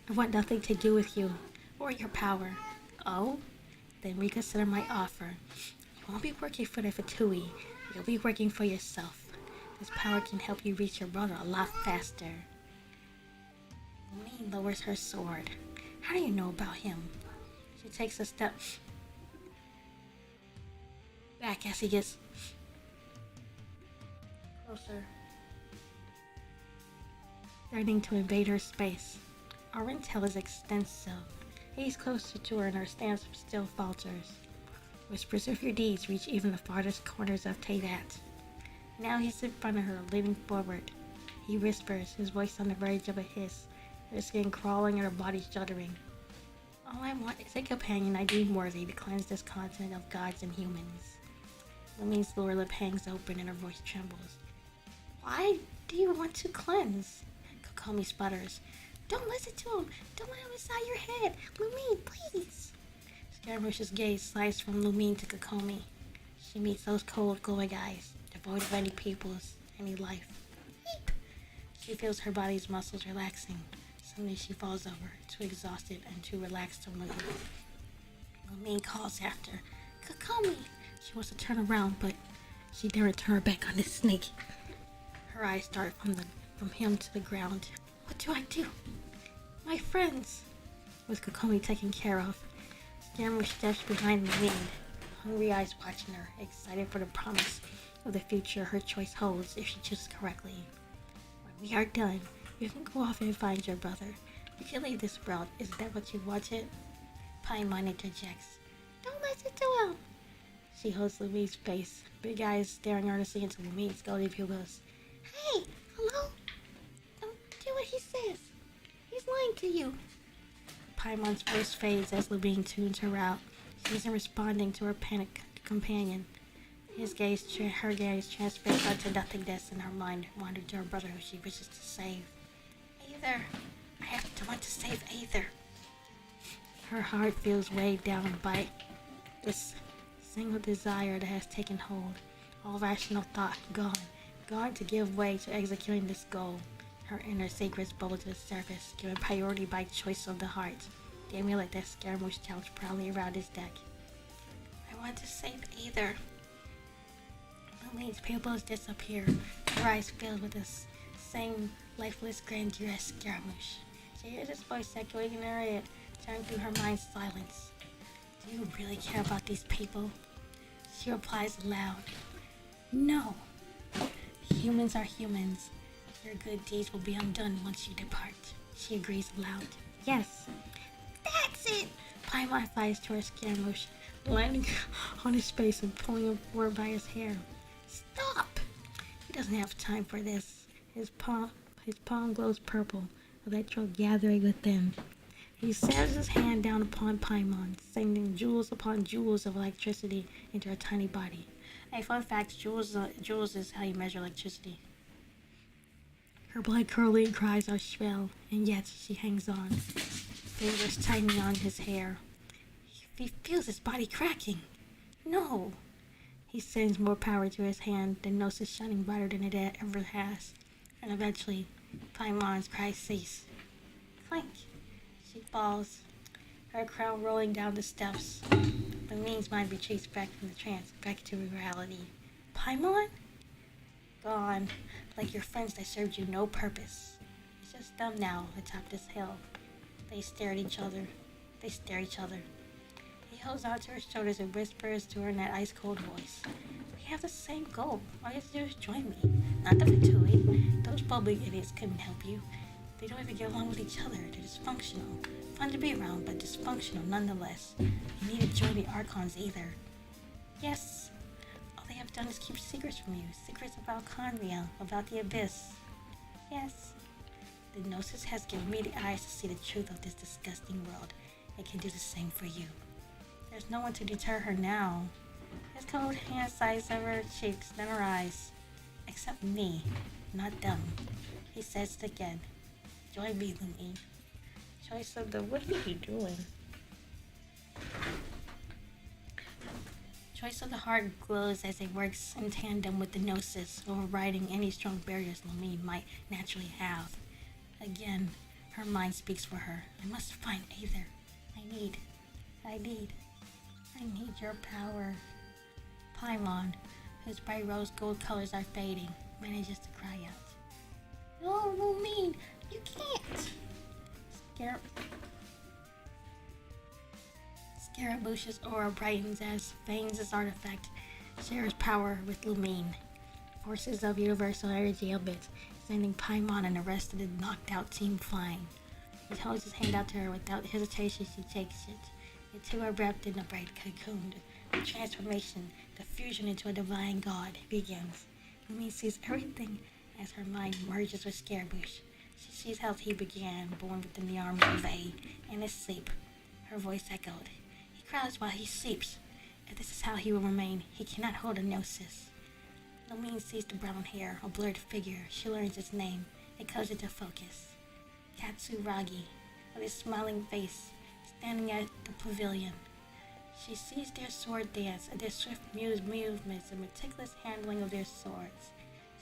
I want nothing to do with you, or your power. Oh? Then reconsider my offer. You won't be working for the Fatui. You'll be working for yourself. This power can help you reach your brother a lot faster. Lumine lowers her sword. How do you know about him? She takes a step back as he gets closer, threatening to invade her space. Our intel is extensive. He's closer to her and her stance still falters. Whispers of your deeds reach even the farthest corners of Teyvat. Now he's in front of her, leaning forward. He whispers, his voice on the verge of a hiss, her skin crawling and her body shuddering. All I want is a companion I deem worthy to cleanse this continent of gods and humans. Lumine's lower lip hangs open and her voice trembles. Why do you want to cleanse? Kokomi sputters. Don't listen to him. Don't let him inside your head. Lumine, please. Scaramouche's gaze slides from Lumine to Kokomi. She meets those cold, glowing eyes, devoid of any pupils, any life. Eep. She feels her body's muscles relaxing. Suddenly she falls over, too exhausted and too relaxed to move. Lumine calls after, Kokomi! She wants to turn around, but she daren't turn her back on this snake. Her eyes dart from him to the ground. What do I do? My friends! With Kokomi taken care of, Scaramouche steps behind the wind, hungry eyes watching her, excited for the promise of the future her choice holds if she chooses correctly. When we are done, you can go off and find your brother. You can leave this world. Isn't that what you wanted? Paimon interjects. Don't listen to him! She holds Lumine's face, big eyes staring earnestly into Lumine's golden pupils. Hey! Hello? Don't do what he says. He's lying to you. Paimon's voice fades as Lumine tunes her out. She isn't responding to her panicked companion. Her gaze transfixed onto nothingness, and her mind wandered to her brother who she wishes to save. Aether! I have to want to save Aether. Her heart feels weighed down by this single desire that has taken hold. All rational thought gone to give way to executing this goal. Her inner secrets bubble to the surface, given priority by choice of the heart. The amulet that Scaramouche touched proudly around his neck. I want to save Aether. Lumine's pupils disappear, her eyes filled with the same lifeless grandeur as Scaramouche. She hears his voice echoing in her head, tearing through her mind's silence. Do you really care about these people? She replies aloud. No. Humans are humans. Your good deeds will be undone once you depart. She agrees aloud. Yes. That's it! Paimon flies towards Scaramouche, landing on his face and pulling him forward by his hair. Stop! He doesn't have time for this. His palm glows purple, electro gathering within. He slams his hand down upon Paimon, sending jewels upon jewels of electricity into her tiny body. A fun fact, joules is how you measure electricity. Her blood curdling cries are shrill, and yet she hangs on, fingers tightening on his hair. He feels his body cracking. No! He sends more power to his hand, the nose is shining brighter than it ever has. And eventually, Paimon's cries cease. Clink! She falls, her crown rolling down the steps. Lumine's mind retreats back from the trance, back to reality. Paimon? Gone, like your friends that served you no purpose. It's just them now atop this hill. They stare at each other. He holds onto her shoulders and whispers to her in that ice-cold voice. We have the same goal. All you have to do is join me. Not the Fatui. Those bubbly idiots couldn't help you. They don't even get along with each other. They're dysfunctional. Fun to be around, but dysfunctional nonetheless. You need to join the Archons either. Yes. All they have done is keep secrets from you. Secrets about Conria, about the Abyss. Yes. The Gnosis has given me the eyes to see the truth of this disgusting world. It can do the same for you. There's no one to deter her now. His cold hand sighs over her cheeks, then her eyes. Except me, not them. He says it again. Join me, Lumine. Choice of the... What are you doing? Choice of the heart glows as it works in tandem with the Gnosis, overriding any strong barriers Lumine might naturally have. Again, her mind speaks for her. I must find Aether. I need your power. Paimon, whose bright rose gold colors are fading, manages to cry out. No, Lumine, you can't! Scaramouche's aura brightens as Fane's artifact shares power with Lumine. Forces of universal energy emit, sending Paimon and the rest of the knocked out team flying. He holds his hand out to her without hesitation. She takes it. The two are wrapped in a bright cocoon. The transformation, the fusion into a divine god, begins. Lumine sees everything as her mind merges with Scaramouche. She sees how he began, born within the arms of Vay, in his sleep. Her voice echoed. He cries while he sleeps. If this is how he will remain, he cannot hold a gnosis. Lumine sees the brown hair, a blurred figure. She learns its name. It comes into focus. Katsuragi, with his smiling face, standing at the pavilion. She sees their sword dance and their swift movements and meticulous handling of their swords.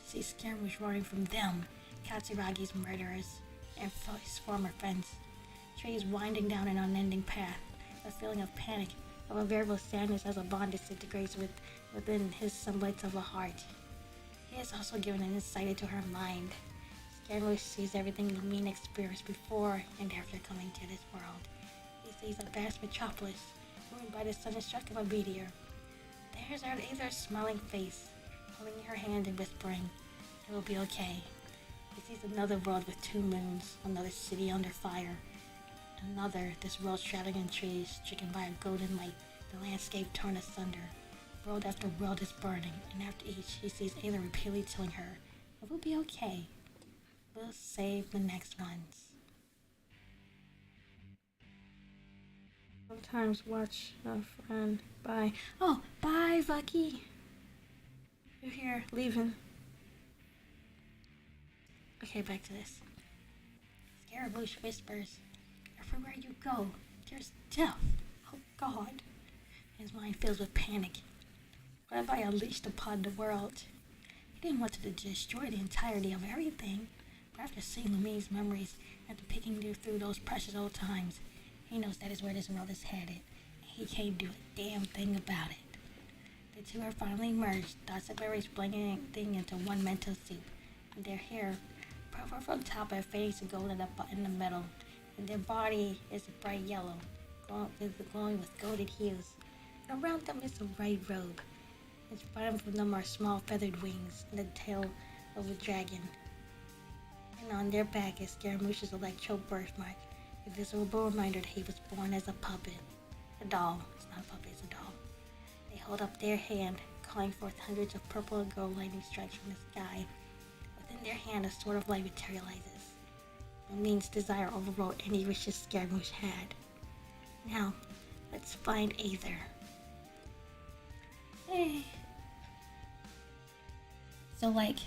She sees Scaramouche running from them, Katsuragi's murderers, and his former friends. Trees winding down an unending path, a feeling of panic, of a variable sadness as a bond disintegrates within his semblance of a heart. He is also given an insight into her mind. Scaramouche sees everything Lumine experienced before and after coming to this world. He sees a vast metropolis ruined by the sudden struck of a meteor. There's her either smiling face, holding her hand and whispering, "It will be okay." He sees another world with 2 moons, another city under fire. Another, this world shrouded in trees, stricken by a golden light, the landscape torn asunder. World after world is burning, and after each, he sees Ayla repeatedly telling her, "It will be okay. We'll save the next ones." Sometimes watch a friend. Bye. Oh, bye, Vucky. You're here, leaving. Okay, back to this. Scaramouche whispers, "Everywhere you go, there's death. Oh, God." His mind fills with panic. What have I unleashed upon the world? He didn't want to destroy the entirety of everything, but after seeing Lumine's memories, after picking through those precious old times, he knows that is where this world is headed, and he can't do a damn thing about it. The two are finally merged, thoughts and memories blending into one mental soup, and their hair, purple from top and fading to gold in the middle, and their body is bright yellow, glowing with golden hues. And around them is a white robe. In front of them are small feathered wings and the tail of a dragon. And on their back is Scaramouche's electro birthmark, a visible reminder that he was born as a puppet. A doll. It's not a puppet, it's a doll. They hold up their hand, calling forth hundreds of purple and gold lightning strikes from the sky. Within their hand, a sword of light materializes. Lumine's desire overrode any wishes Scaramouche had. Now, let's find Aether. Hey. So, like,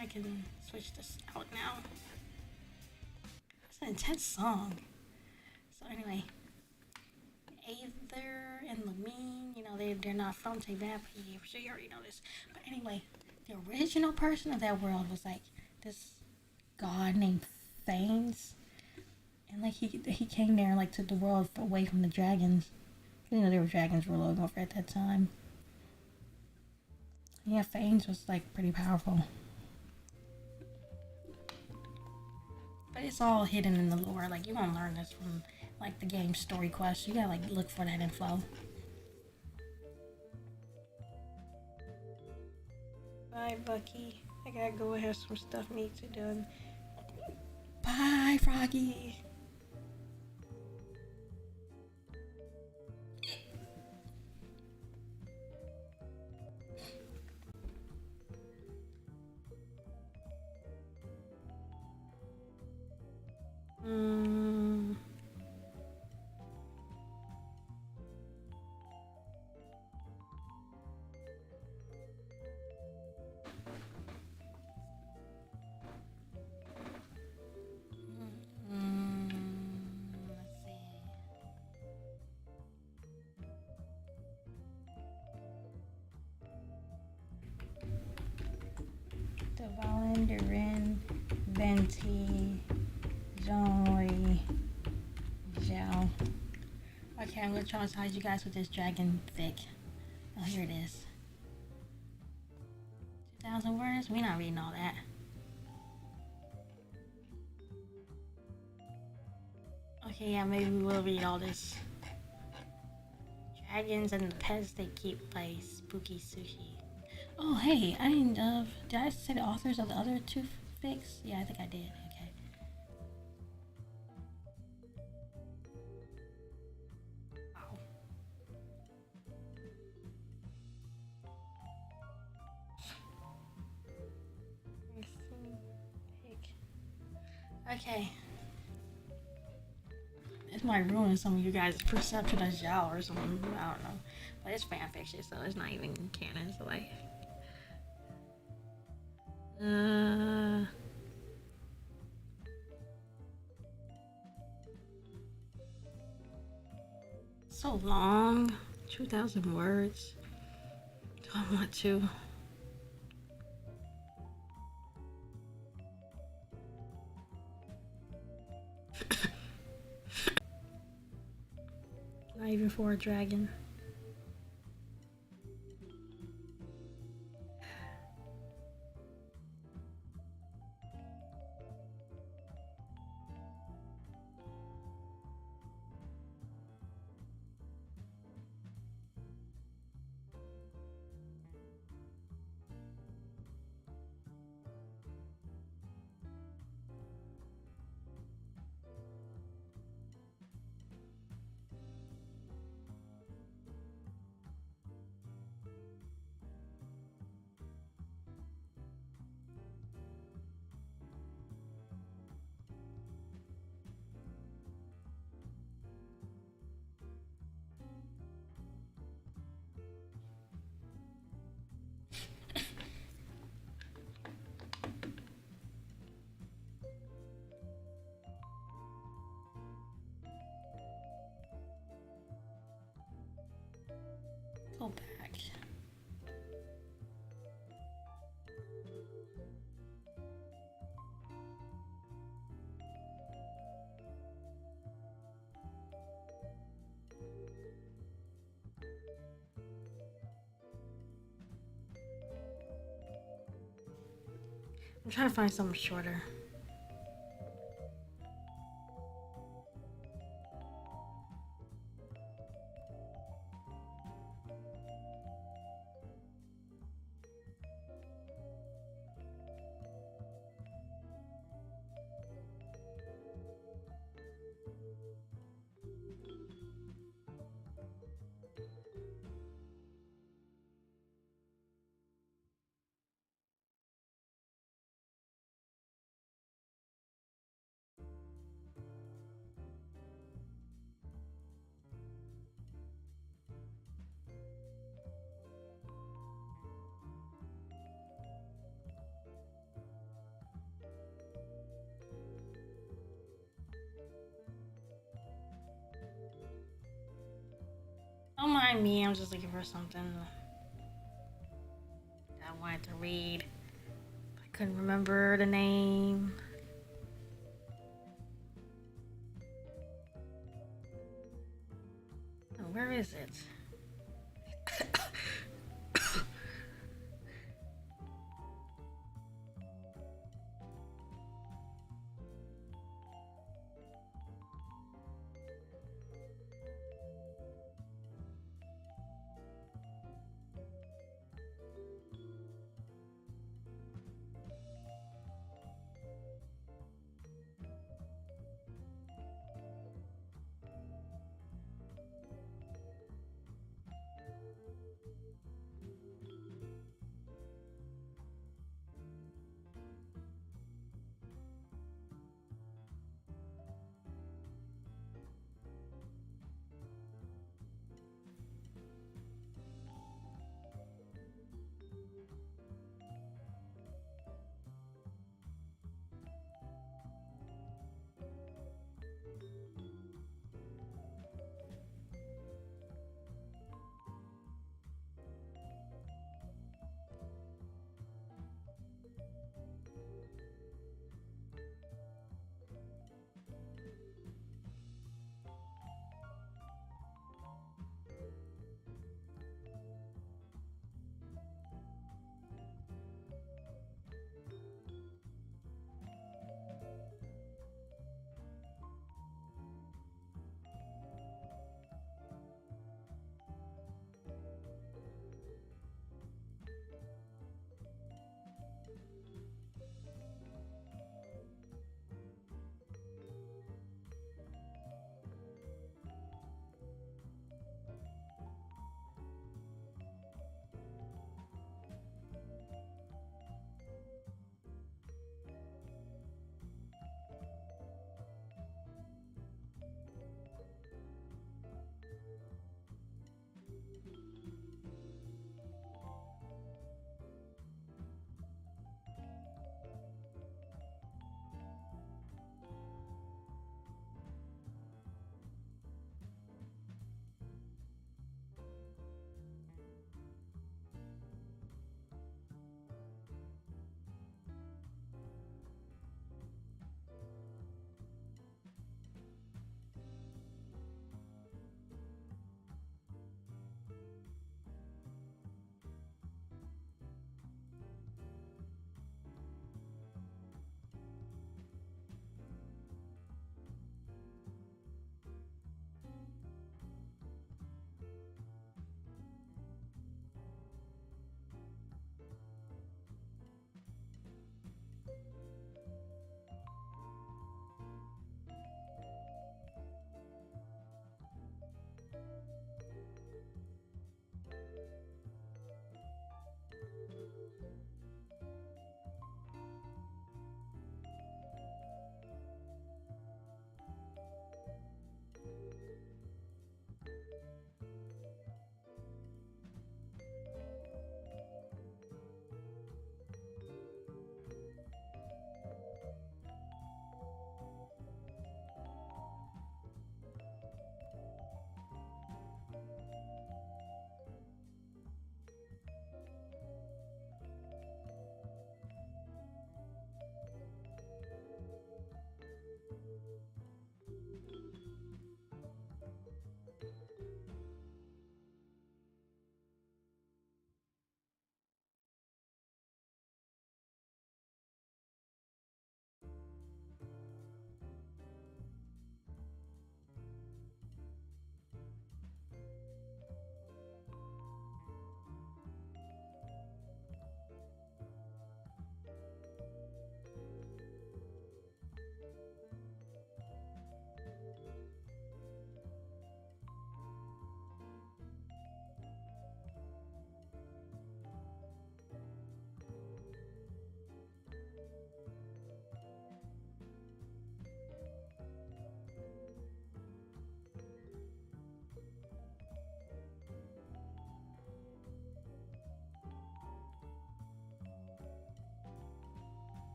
I can switch this out now. It's an intense song. So anyway, Aether and Lumine, they're not from Teyvat, but I'm sure you already know this. But anyway, the original person of that world was like this god named Thanes. And like he came there and like took the world away from the dragons. There were dragons were rolling over at that time. Yeah, Thanes was like pretty powerful. But it's all hidden in the lore. Like you won't learn this from like the game story quest. You gotta like look for that info. Bye, Bucky. I gotta go and have some stuff needs to done. Bye, Froggy. Devon, Durin, Venti, Jean-Louis, Zhao. Okay, I'm gonna traumatize you guys with this dragon fic. Oh, here it is. 2,000 words? We're not reading all that. Okay, yeah, maybe we will read all this. Dragons and the pets they keep by Spooky Sushi. Oh, hey, I didn't, did I say the authors of the other 2 fics? Yeah, I think I did. Okay. Wow. Okay. This might ruin some of you guys' perception of Zhao or something. I don't know. But it's fanfiction, so it's not even canon, so like. So long. 2,000 words. Do I want to? Not even for a dragon. I'm trying to find something shorter. Don't mind me, I'm just looking for something that I wanted to read. I couldn't remember the name. Oh, where is it?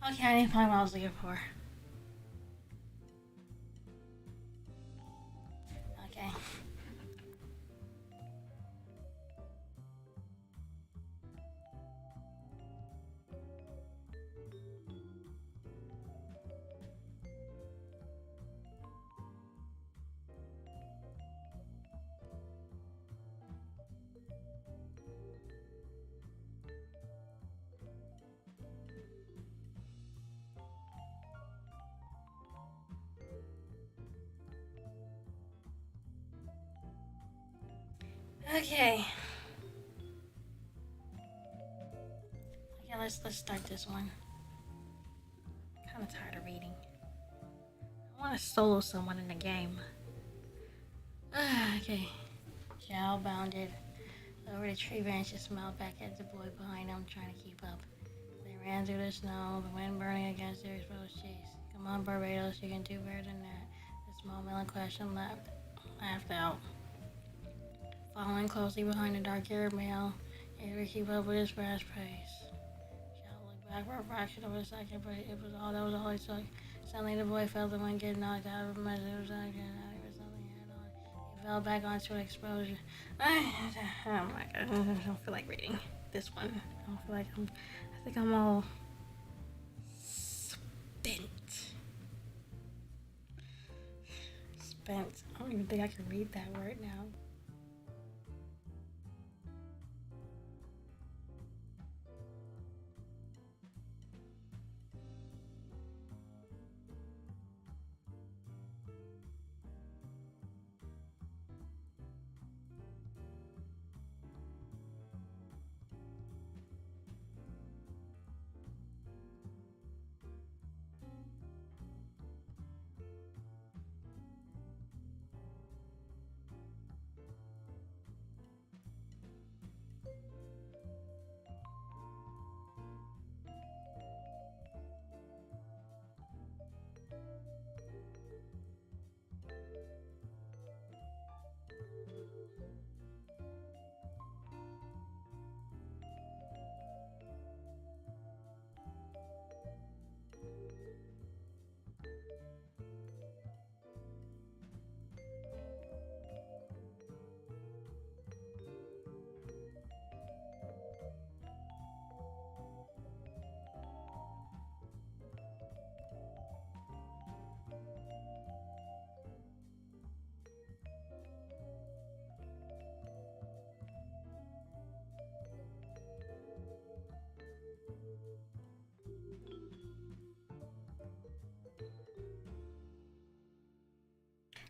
Okay, I need to find what I was looking for. Okay. Okay. Okay, let's start this one. I'm kind of tired of reading. I want to solo someone in the game. Okay. Zhao bounded over the tree branch and smiled back at the boy behind him, trying to keep up. They ran through the snow, the wind burning against their exposed cheeks. Come on, Barbados, you can do better than that. The small melon question laughed out. Following closely behind the dark-haired male, able to keep up with his fast pace. Zhao looked back for a fraction of a second, but it was all he took. Suddenly the boy felt the wind get knocked out of him as it was like something he had on. He fell back onto an exposure. Oh my god, I don't feel like reading this one. I don't feel like I think I'm all spent. Spent. I don't even think I can read that word now.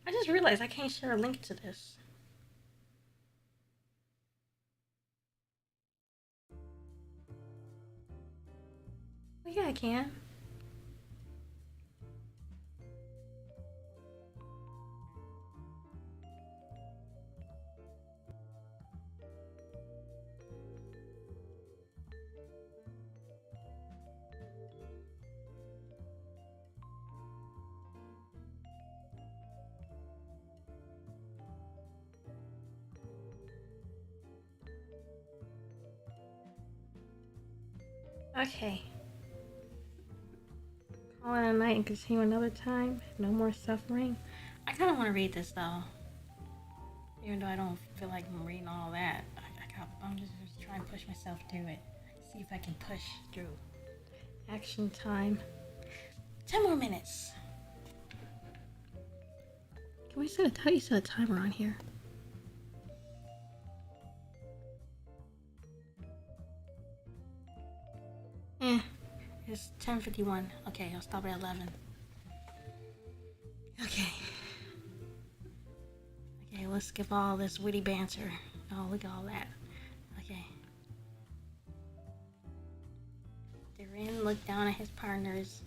I just realized I can't share a link to this. Well, yeah, I can. Okay. Call it a night and continue another time. No more suffering. I kind of want to read this though, even though I don't feel like I'm reading all that. I'm just trying to push myself through it. See if I can push through. Action time. 10 more minutes. Can we set a how do you set a timer on here? It's 10:51. Okay, I'll stop at 11. Okay. Okay, let's skip all this witty banter. Oh, look at all that. Okay. Durin looked down at his partners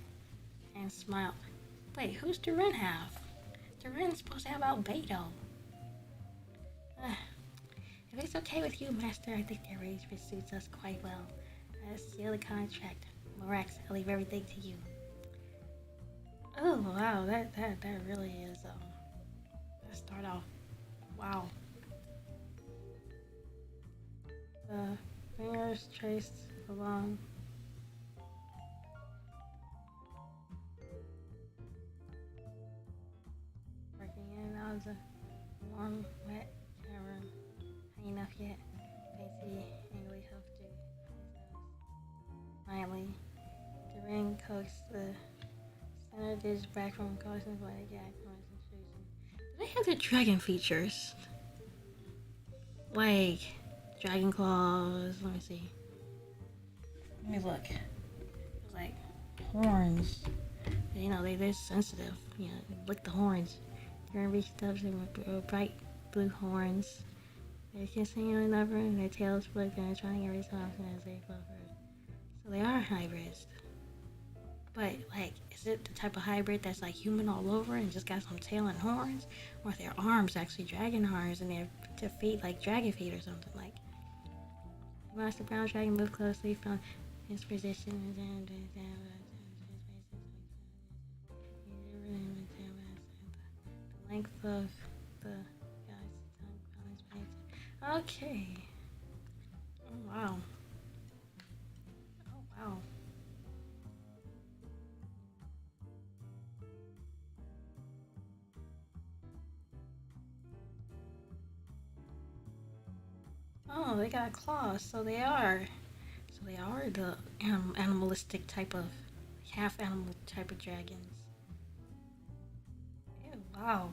and smiled. Wait, who's Durin have? Durin's supposed to have Albedo. If it's okay with you, Master, I think the arrangement suits us quite well. Let's seal the contract. Morax, I'll leave everything to you. Oh wow, that really is let's start off. Wow. The fingers traced along becomes a warm, wet cavern. High enough yet, fancy angry hoof to his nose. Finally, the ring coaxed the center dish back from causing by the gag from his intrusion. Do they have the dragon features? Like dragon claws. Let me see. Let me look. It's like horns. You know, they're sensitive. You know, lick the horns. You're gonna reach up with bright blue horns. They're kissing one another and their tails flick and trying every so often as they go first. So they are hybrids. But, like, is it the type of hybrid that's like human all over and just got some tail and horns? Or are their arms actually dragon arms and their feet like dragon feet or something? Like, watch the brown dragon move closely from his position and the length of the guy's tongue on his face. Okay. Oh wow. Oh wow. Oh, they got claws, so they are. So they are the animalistic type of, half animal type of dragons. Ew, wow.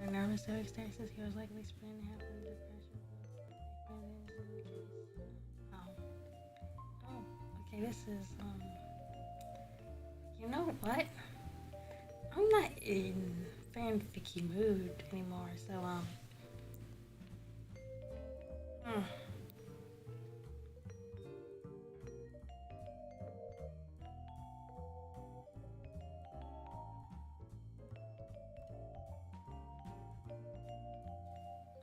The nervous ecstasis, he was likely spinning half in depression. Oh. Oh, okay, this is, you know what? I'm not in fanficky mood anymore, so, hmm.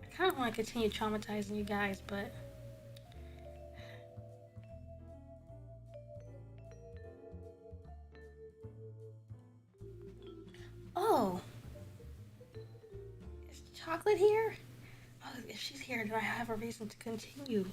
I kind of want to continue traumatizing you guys, but oh, is Chocolate here? Oh, if she's here, then I have a reason to continue.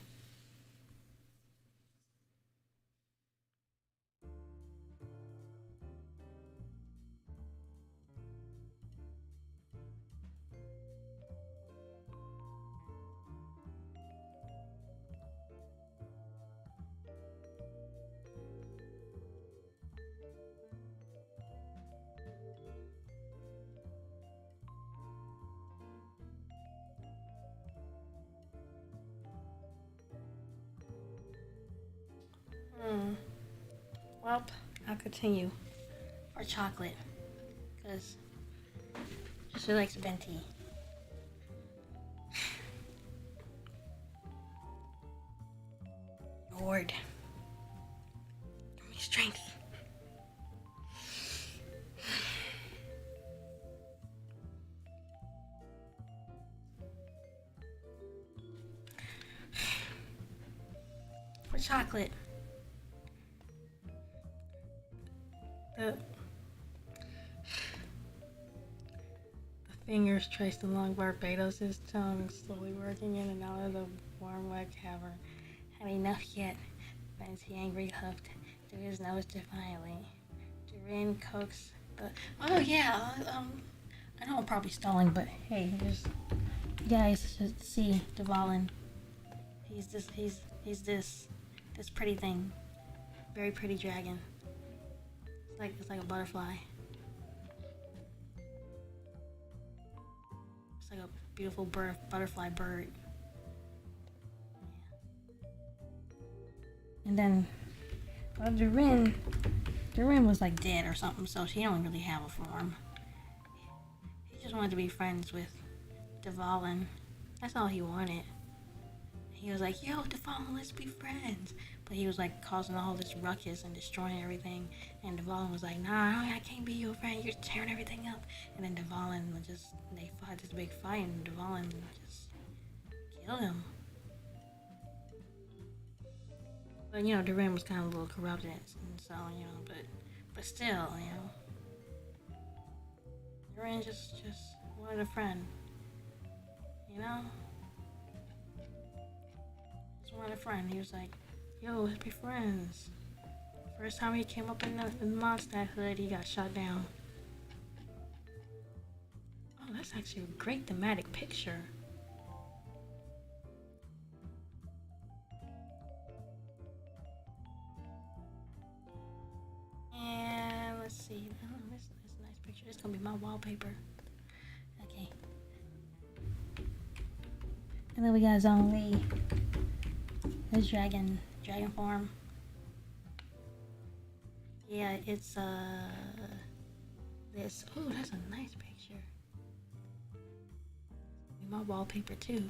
Hmm. Well, I'll continue. Or Chocolate, because she likes venti. Lord, give me strength. For Chocolate. The fingers traced along Barbados' tongue, slowly working in and out of the warm, wet cavern. Had enough yet, Fancy Angry huffed through his nose defiantly. Durin coaxed the. Oh, yeah, I know I'm probably stalling, but hey, just. You guys should see Devalin. He's this pretty thing. Very pretty dragon. It's like a butterfly. It's like a beautiful butterfly bird. And then, well, Durin was like dead or something, so she don't really have a form. He just wanted to be friends with Devalin. That's all he wanted. He was like, yo, Devalin, let's be friends. But he was like causing all this ruckus and destroying everything. And Devalin was like, nah, I can't be your friend. You're tearing everything up. And then they fought this big fight, and Devalin just killed him. But you know, Durin was kind of a little corrupted, and so but still, Durin just wanted a friend, you know. Just One of a friend. He was like, "Yo, let's be friends." First time he came up in the Mondstadt hood, he got shot down. Oh, that's actually a great thematic picture. And let's see. Oh, this is a nice picture. This is gonna be my wallpaper. Okay. And then we got Zhongli. His dragon form. Yeah, it's this. Oh, that's a nice picture. My wallpaper too.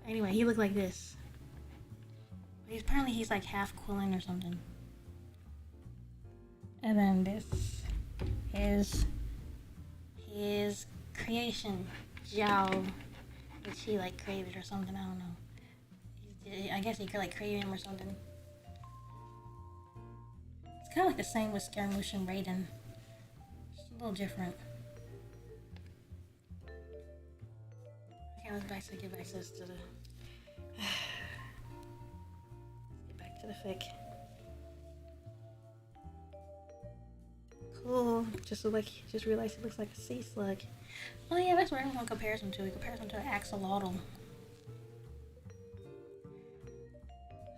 Anyway, he looked like this. Apparently he's like half Quillen or something. And then this is his creation, Zhao, which he like created or something. I don't know. I guess he could like create him or something. It's kind of like the same with Scaramouche and Raiden. Just a little different. Okay, let's get back to this to the. Get back to the fic. Cool. Just realized it looks like a sea slug. Oh yeah, that's what everyone compares him to. He compares him to an axolotl.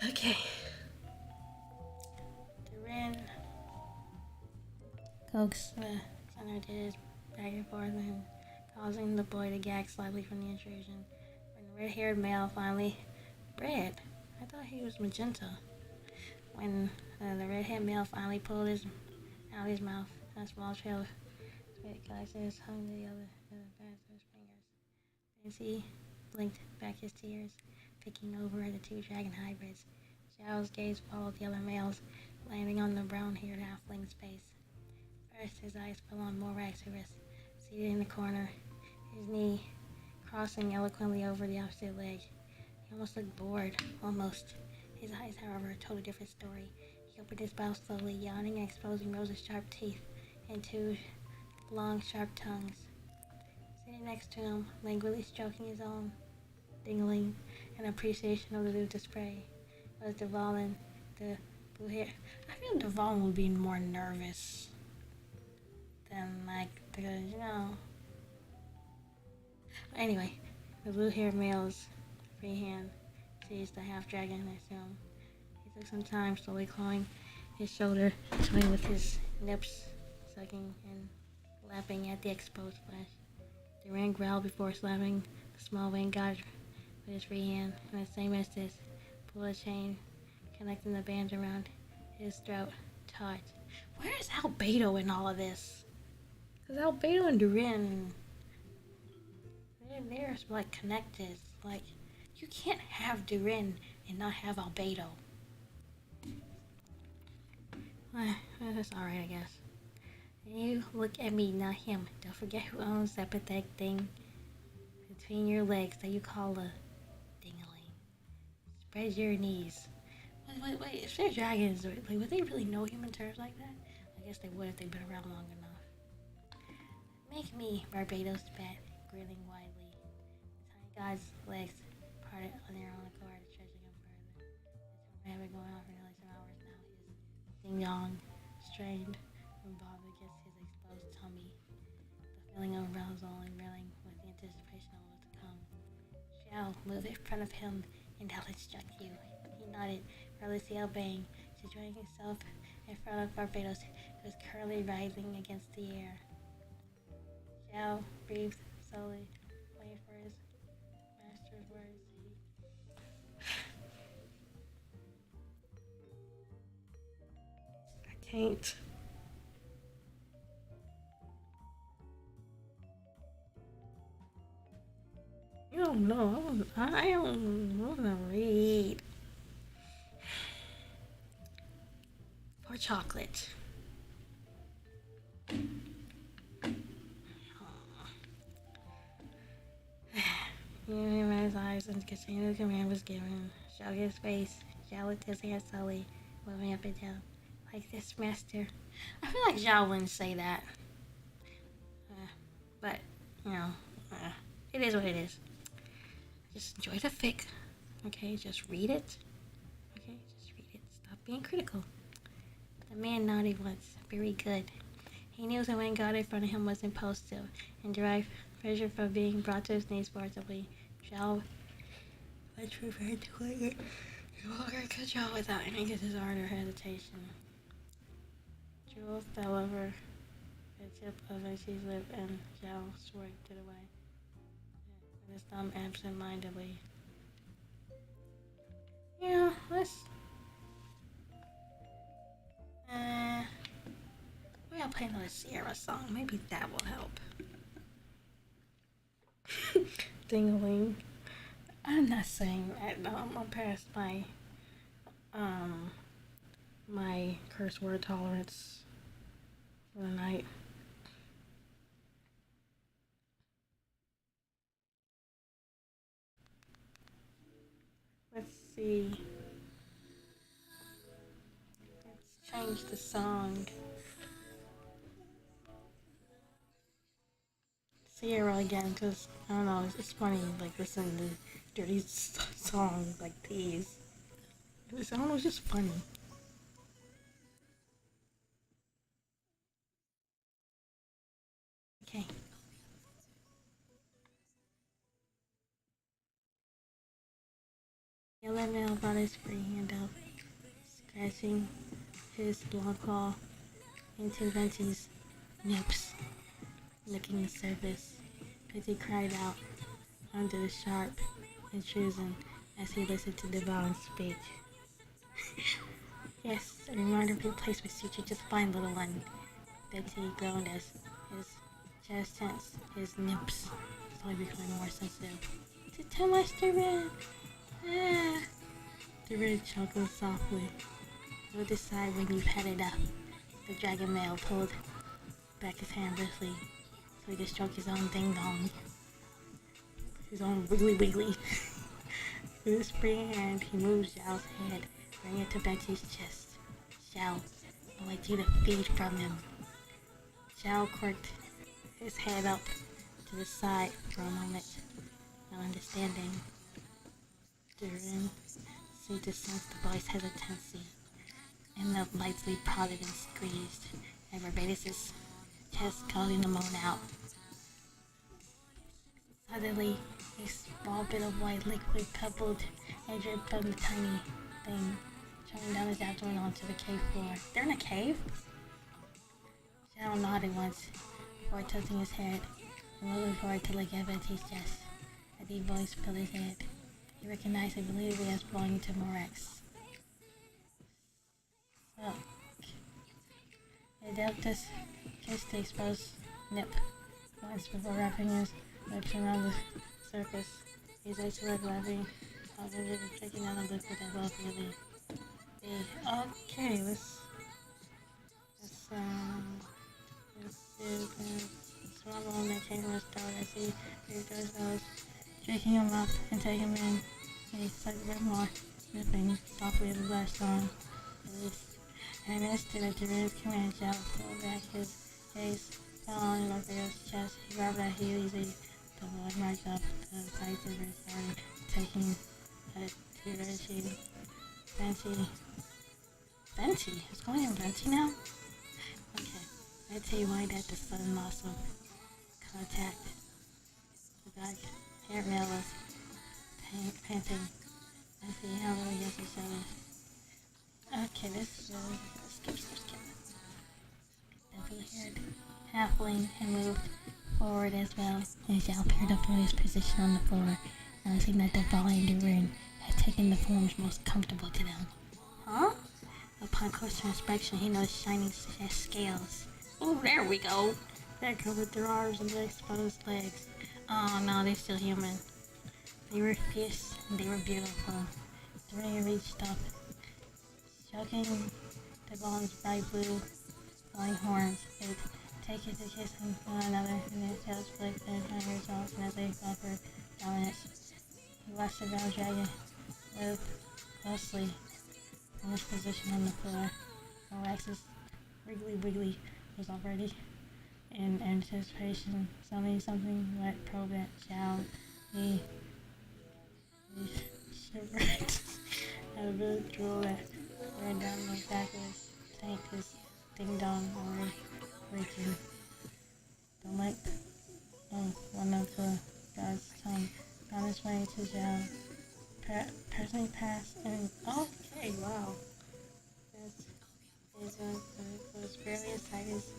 Okay. Durin coax the center did back and forth and causing the boy to gag slightly from the intrusion. When the red-haired male finally... Red? I thought he was magenta. When the red-haired male finally pulled out his mouth, a small trail of spit glasses hung to the other backs of his fingers. As he blinked back his tears, picking over the two dragon hybrids, Zhao's gaze followed the other males, landing on the brown-haired halfling's face. First, his eyes fell on Morax, who was seated in the corner, his knee crossing eloquently over the opposite leg. He almost looked bored, almost. His eyes, however, told a different story. He opened his mouth slowly, yawning and exposing rows of sharp teeth and two long, sharp tongues. Sitting next to him, languidly stroking his own dingling in appreciation of the new display, was Devalin, the blue hair. I feel Devalin would be more nervous than, like, because, you know. Anyway, the blue-haired male's free hand seized the half-dragon next to him. He took some time, slowly clawing his shoulder, toying with his nips, sucking and lapping at the exposed flesh. Duran growled before slapping the small winged god with his free hand, and the same instant, pulled a chain connecting the band around his throat, taut. Where is Albedo in all of this? Because Albedo and Duran, they're like connected. Like, you can't have Duran and not have Albedo. That's alright, I guess. You look at me, not him. Don't forget who owns that pathetic thing between your legs that you call a dingling. Spread your knees. Wait. If they're dragons, like, would they really know human terms like that? I guess they would if they've been around long enough. Make me, Barbados spat, grinning widely. The tiny god's legs parted on their own accord, stretching him further. The had been going on for nearly 2 hours now. His ding-dong strained and bobbed against his exposed tummy. The feeling of arousal and reeling with the anticipation of what to come. Zhao moved in front of him and held struck you. He nodded, reluctantly obeying, situating himself in front of Barbados, who was currently writhing against the air. Zhao breathed slowly, waiting for his master's words. I can't. You don't know. I don't want to read. For chocolate. He ran his eyes and continued the command was given. Show his face. Zhao looked his hand slowly, moving up and down. Like this, master. I feel like Zhao wouldn't say that. But, you know, it is what it is. Just enjoy the fic. Okay, just read it. Okay, just read it. Stop being critical. The man nodded once. Very good. He knew that when God in front of him was impulsive and derived pleasure from being brought to his knees forcibly. Shall much preferred to it. No longer control without any desire or hesitation. Jewel fell over the tip of Lucy's lip and Zhao swiped it away with his thumb absent-mindedly. Yeah, let's... Maybe I'll play another Sierra song. Maybe that will help. Ding-a-ling. I'm not saying that. No, I'm past my curse word tolerance for the night. Let's see. Let's change the song. Sierra again, because I don't know, it's funny like listening to dirty songs like these. I don't know, it's just funny. Okay. Yellow Male brought his free hand out, scratching his long claw into Venti's nips, licking the surface. Venti cried out under the sharp intrusion as he listened to Devon's speech. Yes, a reminder of your place would suit you just fine, little one. Venti groaned as his chest tensed, his nips slowly becoming more sensitive. Is it too much to read? Ah. The red chuckled softly. You'll decide when you've had enough. The dragon male pulled back his hand briefly so he could stroke his own ding dong. His own wiggly wiggly. With his free hand, he moved Zhao's head, bringing it to Betty's chest. Zhao, I want you to feed from him. Zhao quirked his head up to the side for a moment, not understanding. Durin seemed to sense the boy's hesitancy, and the lightly prodded and squeezed Everbatus' chest, causing him to moan out. Suddenly, a small bit of white liquid pebbled and dripped from the tiny thing, trailing down his abdomen onto the cave floor. They're in a cave? Zhao nodded once, before tilting his head, and looking forward to look at Betty's chest. A deep voice filled his head. He recognized it immediately as belonging to Morax. So, Adeptus kissed the exposed nip once before wrapping his lips around the surface. His eyes were laughing, taking down the liquid that flowed freely. Okay, let's do this. Swallow and the chamber start as he moved his nose, shaking him up and taking him in. He sucked a bit more, sniffing softly as the last on. And an instant at Durin's command, Zhao pulled back his gaze, fell on Locke's chest. He grabbed that easy. The blood marched up the sides of his body, taking a Durin. Venti? Who's calling him Venti now? Okay. Venti whined at the sudden loss of contact. The back hair nail was panting. Venti held him against each other. Okay, this skip. The blue-haired halfling had moved forward as well, and Zhao peered up from his position on the floor, noticing that the falling Durin had taken the forms most comfortable to them. Huh? Upon closer inspection, he noticed shining scales. Oh, there we go! That covered their arms and their exposed legs. Oh no, they're still human. They were fierce and they were beautiful. Durin reached up, choking the ball's bright blue glowing horns. They'd take it to kiss one another, and their tails flicked and fingers off as they fought for dominance. He watched the brown dragon move closely from his position on the floor. Morax's wiggly was already in anticipation. Suddenly something wet probed at Zhao. He had a bird drool that ran down my back of his tank, his ding dong over region. The length of one of the god's tongue found its way to jail. Personally passed and okay, wow. It was barely as tight as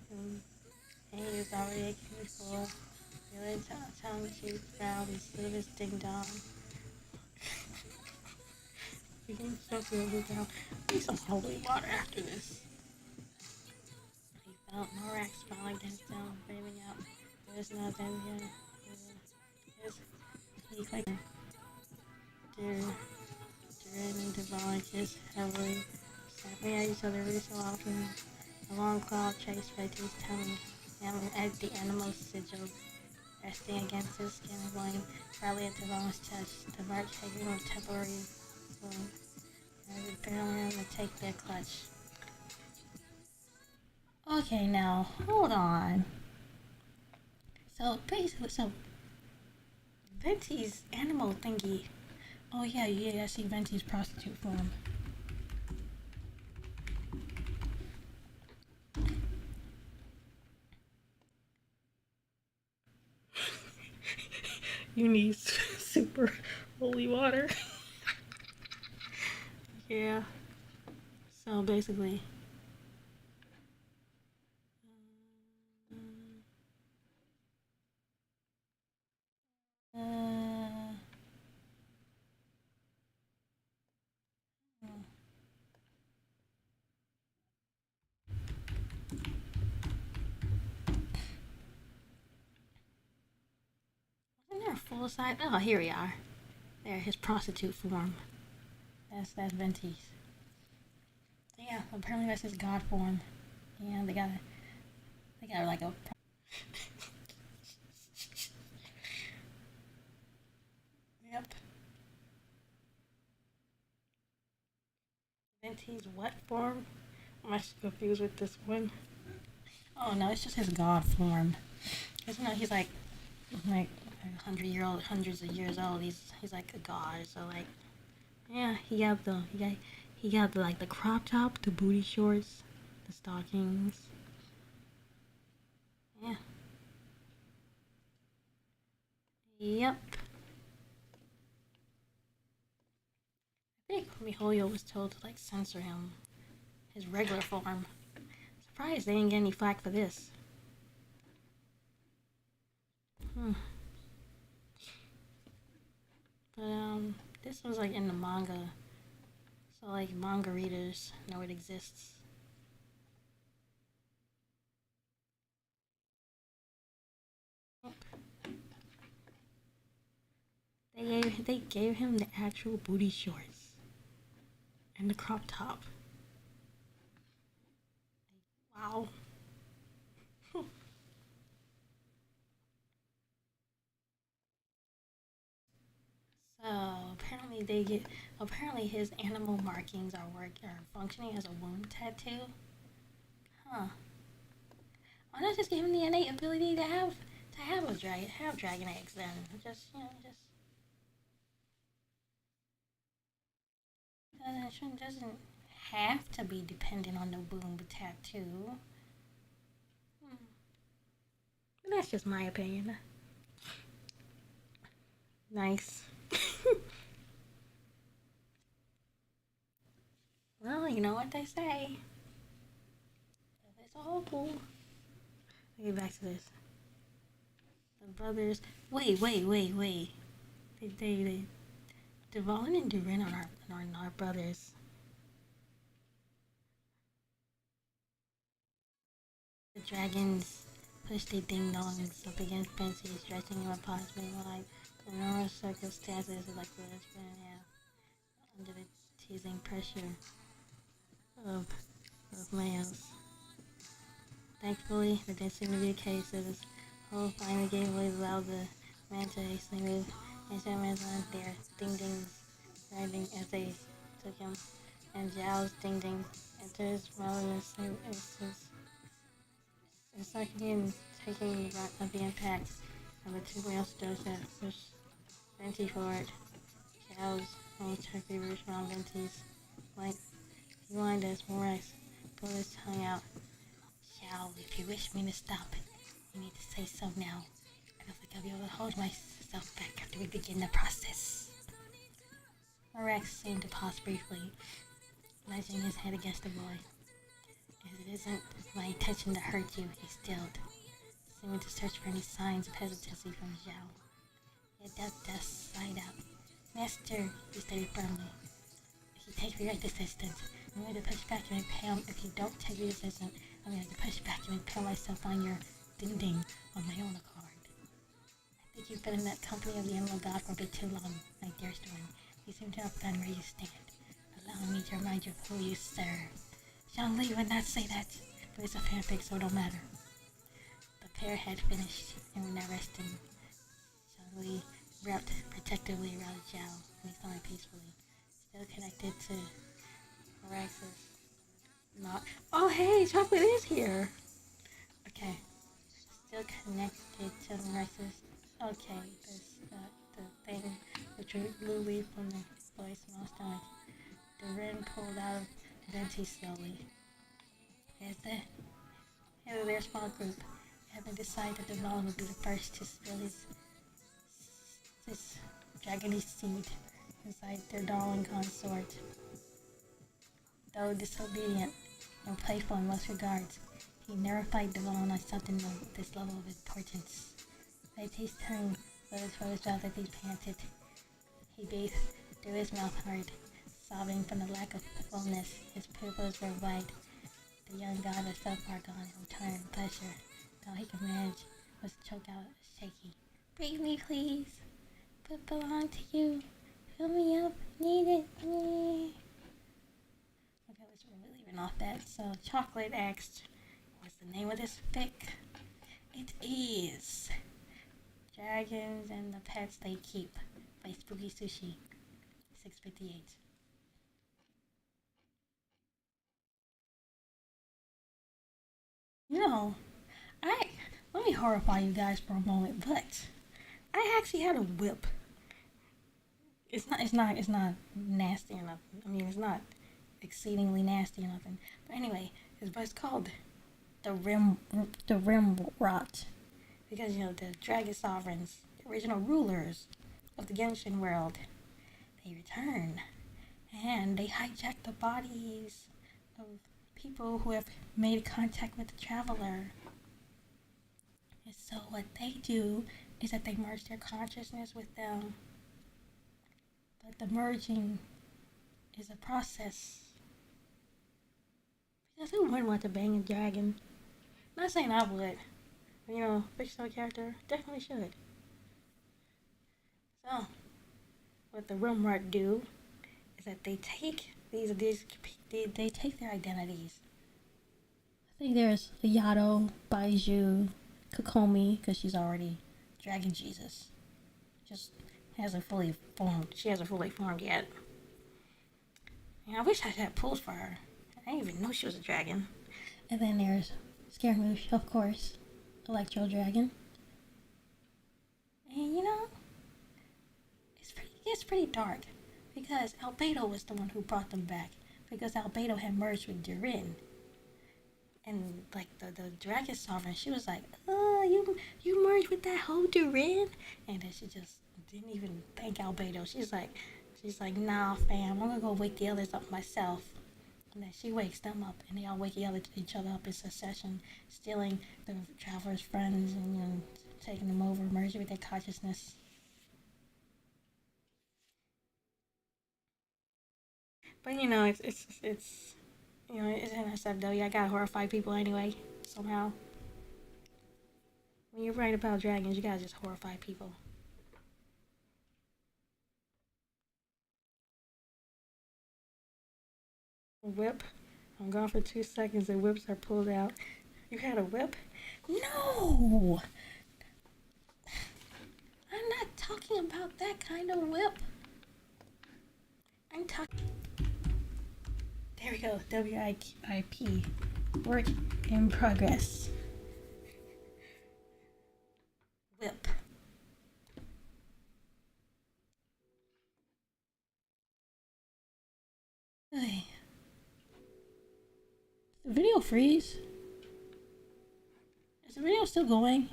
him, and he was already capable. The other tongue cheek brown instead of his ding dong. He can choke the other down. I need some holy water after this. He felt Morak smiling against him, breathing out. There's nothing here. He clicked. During the volunteers heavily snapping at each other every so often. A long claw chased right to his tummy, and at the animal's sigil resting against his skin, blowing proudly at the bone's chest. The march taking with temporary wound, and preparing to take their clutch. Okay, now hold on. So basically, Venti's animal thingy. Oh yeah, I see Venti's prostitute form. You need super holy water. Yeah. So basically, wasn't there a full size? Oh, here we are. There, his prostitute form. That's Venti's. Yeah, apparently that's his god form. Yeah, they got like a. Yep. Venti's what form? Am I confused with this one? Oh no, it's just his god form. Cause he's like hundreds of years old. He's like a god. So like, yeah, he got the like the crop top, the booty shorts, the stockings. Yeah. Yep. I think MiHoYo was told to like censor him, his regular form. Surprised they didn't get any flack for this. But this was like in the manga, so like manga readers know it exists. They gave him the actual booty shorts and the crop top. Wow. So apparently his animal markings are functioning as a wound tattoo. Huh. Why not just give him the innate ability to have dragon eggs then? Just doesn't have to be dependent on the wound tattoo. That's just my opinion. Nice. Well, you know what they say. It's all cool. I'll get back to this. The brothers. Wait. They Devon and Durin are not brothers. The dragons push their ding dongs up against Fancy, stretching him apart, being like the numerous circumstances like this, yeah, under the teasing pressure of males. Thankfully, that didn't seem to be the case. This whole finally gave way, allowed the man to hastily move into a man's on their ding dings, grinding as they took him, and Zhao's ding ding into his mouth in the same instance. It's like again taking the brunt of the impact of the two whale stones that pushed Venti forward. Xiao's military fevers around Venti's. Like, he wanted his Morax pull his tongue out. Xiao, if you wish me to stop, you need to say so now. I don't think I'll be able to hold myself back after we begin the process. Morax seemed to pause briefly, nudging his head against the boy. It isn't my intention to hurt you, he stilled, seeming to search for any signs of hesitancy from Xiao. He had dust sighed out. Master, he stated firmly, if you take me right this instant, I'm going to push back and impale. If you don't take me this instant, I'm going to push back and impale myself on your ding-ding on my own accord. I think you've been in that company of the animal god for a bit too long, my dearest one. You seem to have forgotten where you stand. Allow me to remind you of who you serve. Zhongli would not say that, but it's a fanfic, so it don't matter. The pair had finished and were now resting. Zhongli wrapped protectively around Zhao, and he sighed peacefully, still connected to Morax's. Not. Oh, hey, Chocolate is here. Okay, still connected to Morax's. Okay, this the thing which Lulu from the voice in my stomach. The Ren pulled out of Venti slowly. As the head of their small group, having decided that Devon would be the first to spill this dragony seed inside their darling consort. Though disobedient and playful in most regards, he never fight Devon on something of this level of importance. Venti's tongue let his rose out as he panted. He breathed through his mouth hard, sobbing from the lack of fullness. His pupils were wide. The young god was so far gone in return and pleasure. All he could manage was to choke out shaky. Breathe me, please. But belong to you. Fill me up. Need it. Okay, we're leaving off that. So, Chocolate asked, what's the name of this fic? It is Dragons and the Pets They Keep by Spooky Sushi. 658. You know, let me horrify you guys for a moment, but I actually had a whip. It's not nasty or nothing. I mean, it's not exceedingly nasty or nothing. But anyway, it's called the Rim Rot, because the Dragon Sovereigns, the original rulers of the Genshin world, they return, and they hijack the bodies of people who have made contact with the traveler. And so what they do is that they merge their consciousness with them. But the merging is a process. Because who wouldn't want to bang a dragon? Not saying I would. But, fictional character definitely should. So, what the Rimrock do is that they take they take their identities. I think there's Yato, Baiju, Kokomi, because she's already Dragon Jesus. Just hasn't fully formed. She hasn't fully formed yet. I wish I had pulls for her. I didn't even know she was a dragon. And then there's Scaramouche, of course, Electro Dragon. And it's pretty dark, because Albedo was the one who brought them back, because Albedo had merged with Durin. And like the Dragon Sovereign, she was like, you merged with that whole Durin? And then she just didn't even thank Albedo. She's like, nah fam, I'm gonna go wake the others up myself. And then she wakes them up, and they all wake each other up in succession, stealing the travelers' friends and taking them over, merging with their consciousness. But it's NSFW. I gotta horrify people anyway, somehow. When you write about dragons, you gotta just horrify people. Whip. I'm gone for 2 seconds and whips are pulled out. You had a whip? No! I'm not talking about that kind of whip. I'm talking... There we go. WIP. Work in progress. Whip. Hey. Did the video freeze? Is the video still going?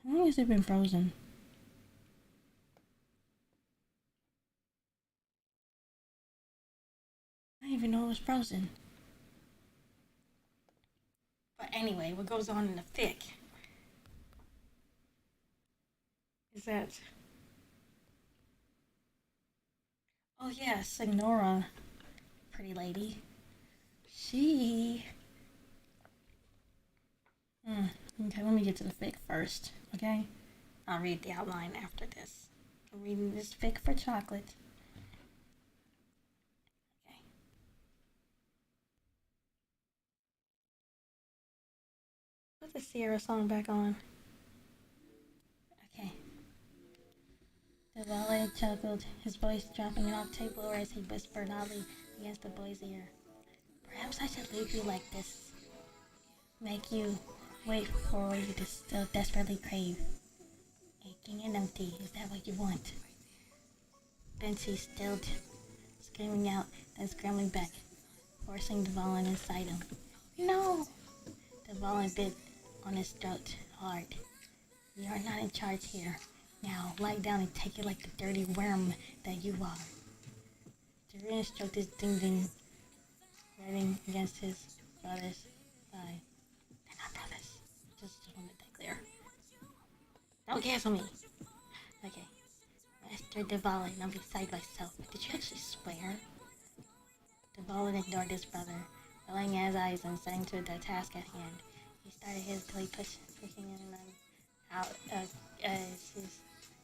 How long has it been frozen? I didn't even know it was frozen. But anyway, what goes on in the fic is that... Oh yeah, Signora, pretty lady. She... Okay, let me get to the fic first, okay? I'll read the outline after this. I'm reading this fic for chocolate. Okay. Put the Sierra song back on. Okay. The valet chuckled, his voice dropping an octave lower as he whispered oddly against the boy's ear. Perhaps I should leave you like this. Make you wait for what you still desperately crave. Aching and empty, is that what you want? Bensie stilled, screaming out, then scrambling back, forcing Devlin inside him. No! Devlin bit on his throat hard. You are not in charge here. Now, lie down and take it like the dirty worm that you are. Doreen stroked his ding-ding, riding against his brother's thigh. They're not brothers. Just want to make that clear. Don't cancel me. Okay. Master Devlin, I'm beside myself. Did you actually swear? Devlin ignored his brother, rolling his eyes and setting to the task at hand. He started hastily pushing in and out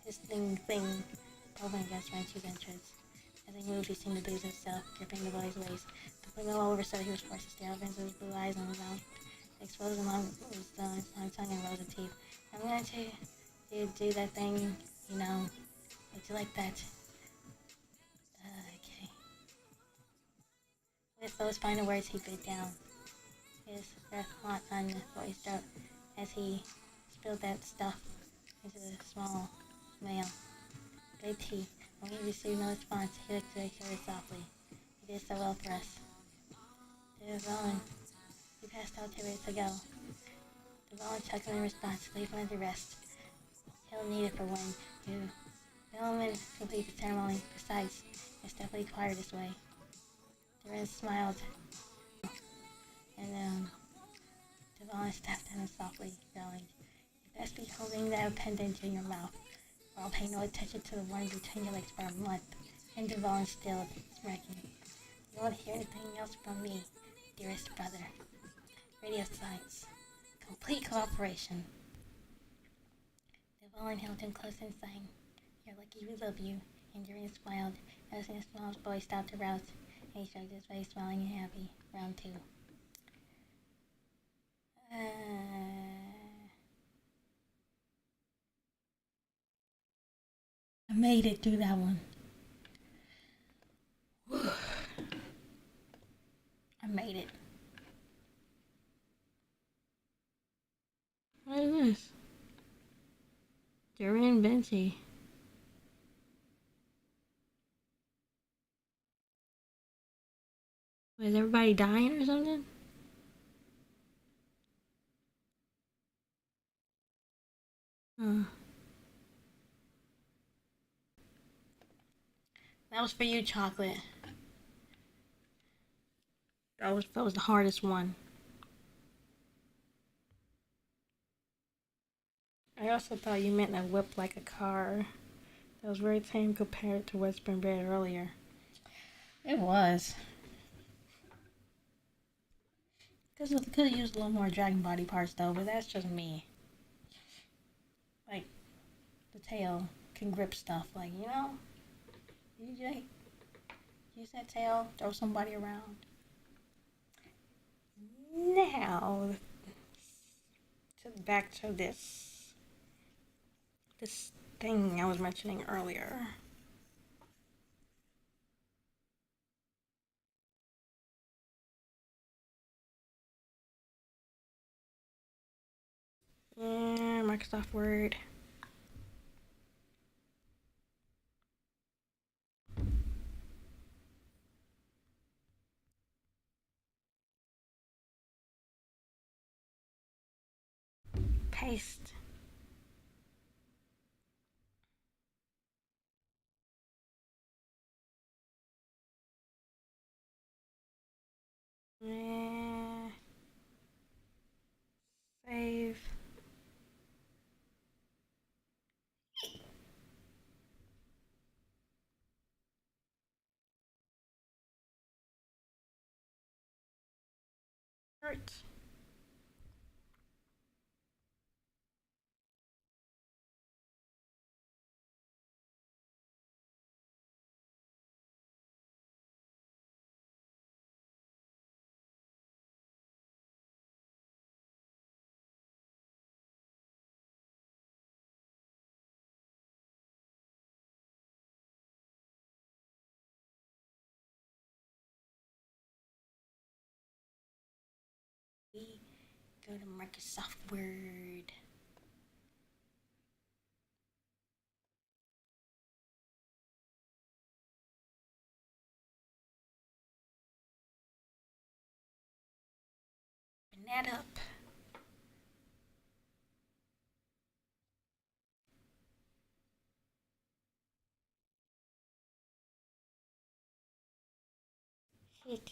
his thing pulling against Ranchi's entrance. As he moved, he seemed to lose himself, gripping the boy's waist. The flamingo all over so he was forced to stare up into his blue eyes and his mouth exposed along his long tongue and rows of teeth. I'm going to do that thing, you know. Would you like that? Okay. With those final words, he bit down. His breath caught on the boy's throat as he spilled that stuff into the small mail. Good tea. When he received no response, he looked very curious softly. He did so well for us. Devlin, he passed out 2 minutes ago. Devlin chuckled in response, leave him to rest. He'll need it for when you gentlemen complete the ceremony. Besides, it's definitely quieter this way. Doreen smiled, and Devlin stepped in softly, growling. You best be holding that appendage in your mouth, or I'll pay no attention to the one between your legs for a month. And Devlin stilled, smirking. You won't hear anything else from me, dearest brother. Radio silence. Complete cooperation. Devlin held him close and sang, You're lucky we love you. And Doreen smiled, as his small voice stopped to rouse, and he shrugged his face, smiling and happy. Round 2. I made it through that one. I made it. What is this? Doreen Bensie. Is everybody dying or something? That was for you, Chocolate. That was the hardest one. I also thought you meant a whip like a car. That was very tame compared to what's been read earlier. It was. Because it could have used a little more dragon body parts though, but that's just me. Like, the tail can grip stuff, like, you know? DJ, use that tail, throw somebody around. Now, back to this thing I was mentioning earlier. Yeah, Microsoft Word. paste. Save. Hurt. We go to Microsoft Word. Open that up. Hit.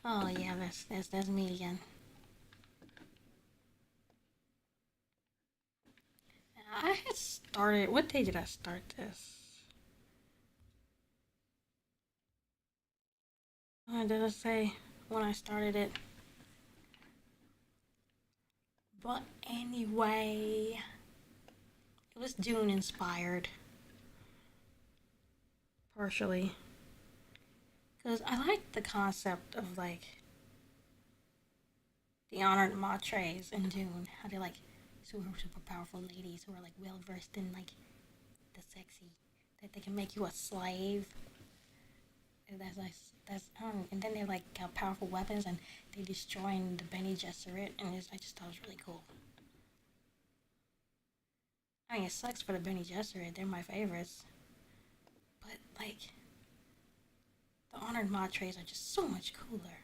Oh yeah, that's me again. I had started. What day did I start this? Did I say when I started it? But anyway, it was Dune inspired, partially, because I like the concept of like the honored matres in Dune. How they're like super powerful ladies who are like well versed in like the sexy, that they can make you a slave. And that's like that's and then they like got powerful weapons and they destroying the Bene Gesserit, and I just thought it was really cool. I mean, it sucks for the Bene Gesserit; they're my favorites, but like the honored matres are just so much cooler.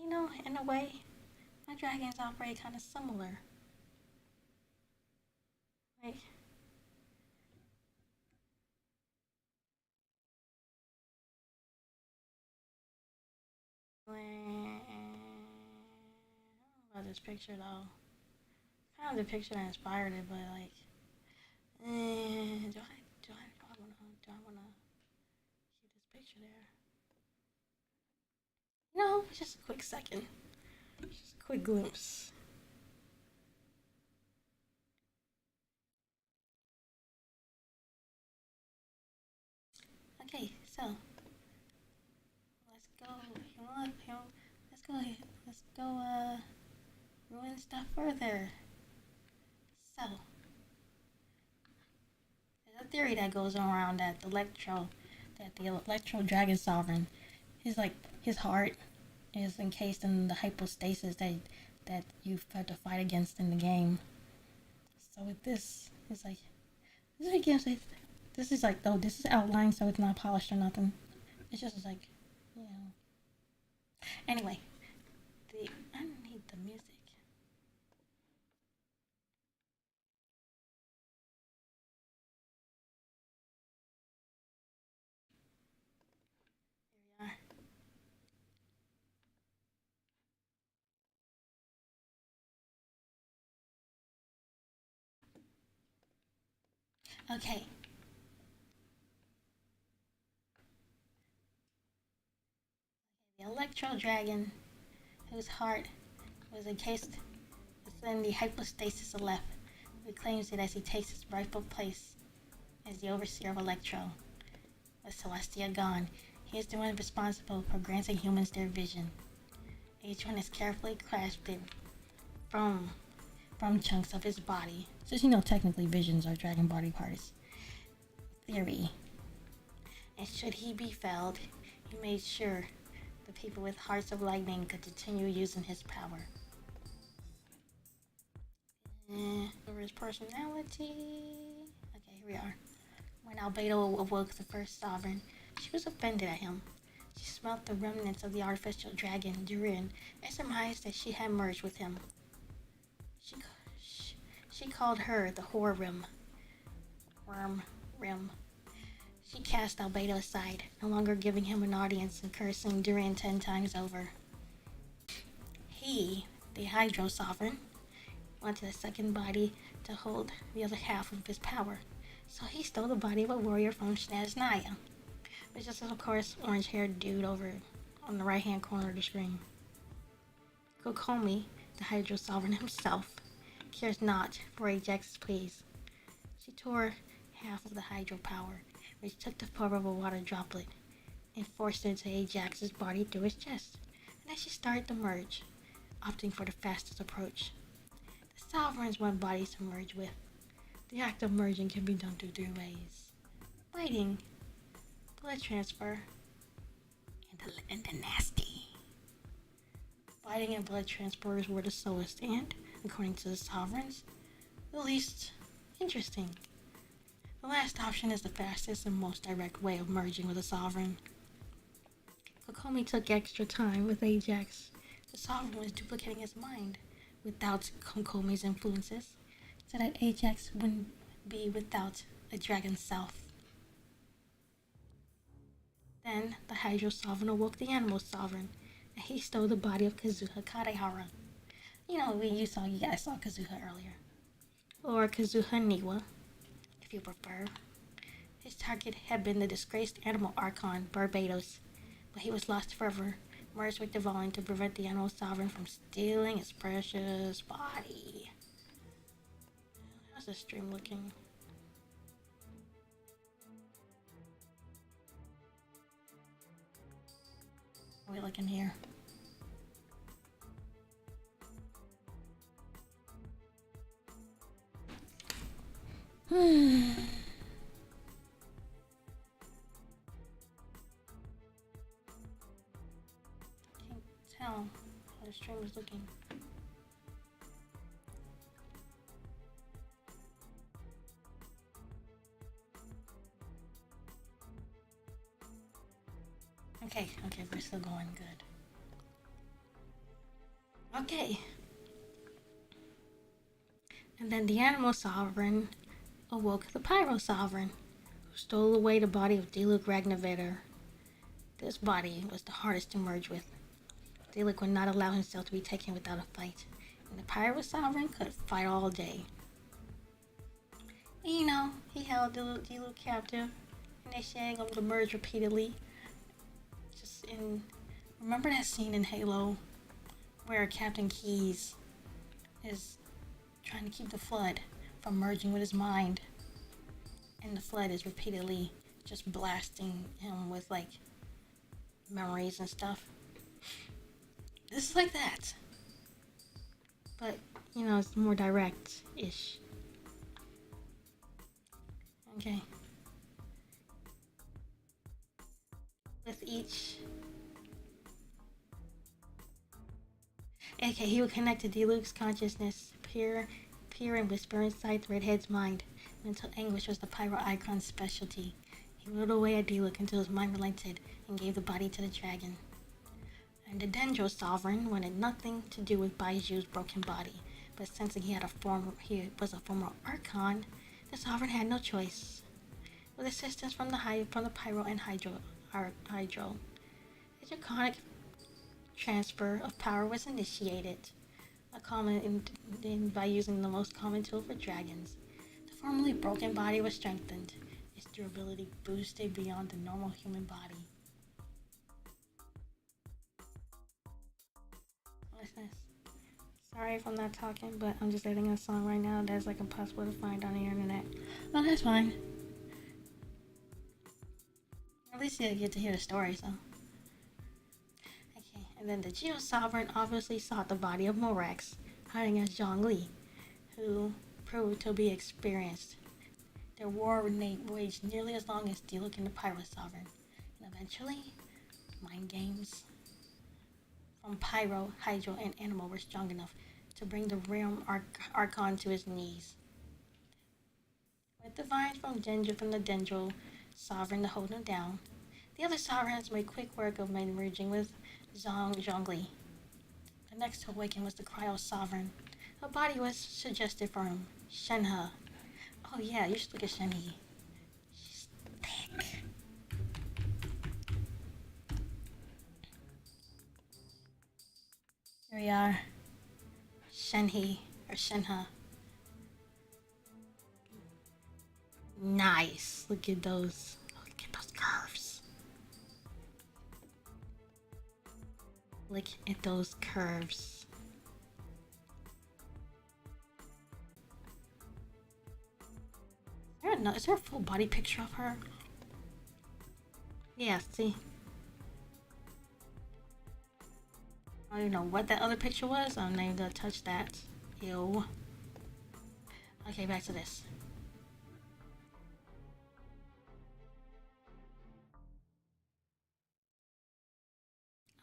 You know, in a way, my dragons operate kind of similar. Like, I don't know about this picture though. Kind of the picture that inspired it, but like, do I wanna keep this picture there? No, just a quick second, just a quick glimpse. Okay, so let's go. Let's go. Let's go. Ruin stuff further. So there's a theory that goes around that the Electro Dragon Sovereign, his heart is encased in the hypostasis that you have to fight against in the game. So with this, it's like this again. This is like this is outlined, so it's not polished or nothing. It's just like you know. Anyway, I need the music. There we are. Okay. The Electro Dragon, whose heart was encased within the hypostasis of Aleph, reclaims it as he takes his rightful place as the overseer of Electro. With Celestia gone, he is the one responsible for granting humans their vision. Each one is carefully crafted from chunks of his body. Since technically visions are dragon body parts. Theory. And should he be felled, he made sure the people with hearts of lightning could continue using his power. Over his personality. Okay, here we are. We're Albedo awoke the first sovereign. She was offended at him. She smelt the remnants of the artificial dragon, Durin, and surmised that she had merged with him. She, she called her the Whore Rim. She cast Albedo aside, no longer giving him an audience and cursing Durin 10 times over. He, the Hydro Sovereign, wanted a second body to hold the other half of his power, so he stole the body of a warrior from Snaznaya, which is, of course, orange-haired dude over on the right-hand corner of the screen. Kokomi, the Hydro Sovereign himself, cares not for Ajax's pleas. She tore half of the Hydro power, which took the form of a water droplet, and forced it into Ajax's body through his chest, and then she started to merge, opting for the fastest approach. The Sovereigns want bodies to merge with. The act of merging can be done through 3 ways: biting, blood transfer, and the nasty. Biting and blood transfer is where the slowest and, according to the Sovereigns, the least interesting. The last option is the fastest and most direct way of merging with a Sovereign. Kokomi took extra time with Ajax. The Sovereign was duplicating his mind without Kokomi's influences, so that Ajax wouldn't be without a dragon self. Then the Hydro Sovereign awoke the Animal Sovereign, and he stole the body of Kazuha Kadehara. You guys saw Kazuha earlier. Or Kazuha Niwa, if you prefer. His target had been the disgraced Animal Archon, Barbados, but he was lost forever, merged with Devon to prevent the Animal Sovereign from stealing his precious body. How's the stream looking? How are we looking here? Can't tell how the stream is looking. Okay, we're still going good. Okay. And then the Animal Sovereign awoke the Pyro Sovereign, who stole away the body of Diluc Ragnavetter. This body was the hardest to merge with. Diluc would not allow himself to be taken without a fight, and the Pyro Sovereign could fight all day. And, he held Diluc captive, and they shagged him to merge repeatedly. Remember that scene in Halo where Captain Keyes is trying to keep the Flood from merging with his mind, and the Flood is repeatedly just blasting him with memories and stuff? This is like that, but it's more direct-ish. Okay. With each... Okay, he would connect to Diluc's consciousness, peer and whisper inside the redhead's mind. Mental anguish was the Pyro Icon's specialty. He whittled away at Diluc until his mind relented and gave the body to the dragon. And the Dendro Sovereign wanted nothing to do with Baiju's broken body, but sensing he was a former Archon, the Sovereign had no choice. With assistance from the Pyro and Hydro, a draconic transfer of power was initiated, by using the most common tool for dragons. The formerly broken body was strengthened, its durability boosted beyond the normal human body. What's this? Sorry if I'm not talking, but I'm just editing a song right now that's impossible to find on the internet. Well, that's fine. At least you get to hear the story, so. Okay, and then the Geo Sovereign obviously sought the body of Morax, hiding as Zhongli, who proved to be experienced. Their war waged nearly as long as Diluc and the Pyro Sovereign, and eventually, mind games from Pyro, Hydro, and Animal were strong enough to bring the Realm Archon to his knees. With the vines from the Dendro sovereign to hold him down, the other sovereigns made quick work of merging with Zhongli. The next to awaken was the Cryo Sovereign. Her body was suggested for him, Shenhe. Oh yeah, you should look at Shenhe. She's thick. Here we are. Shenhe, or Shenhe. Nice. Look at those. Look at those curves. Look at those curves. Is there a full body picture of her? Yeah, see? I don't even know what that other picture was. I'm not even gonna touch that. Ew. Okay, back to this.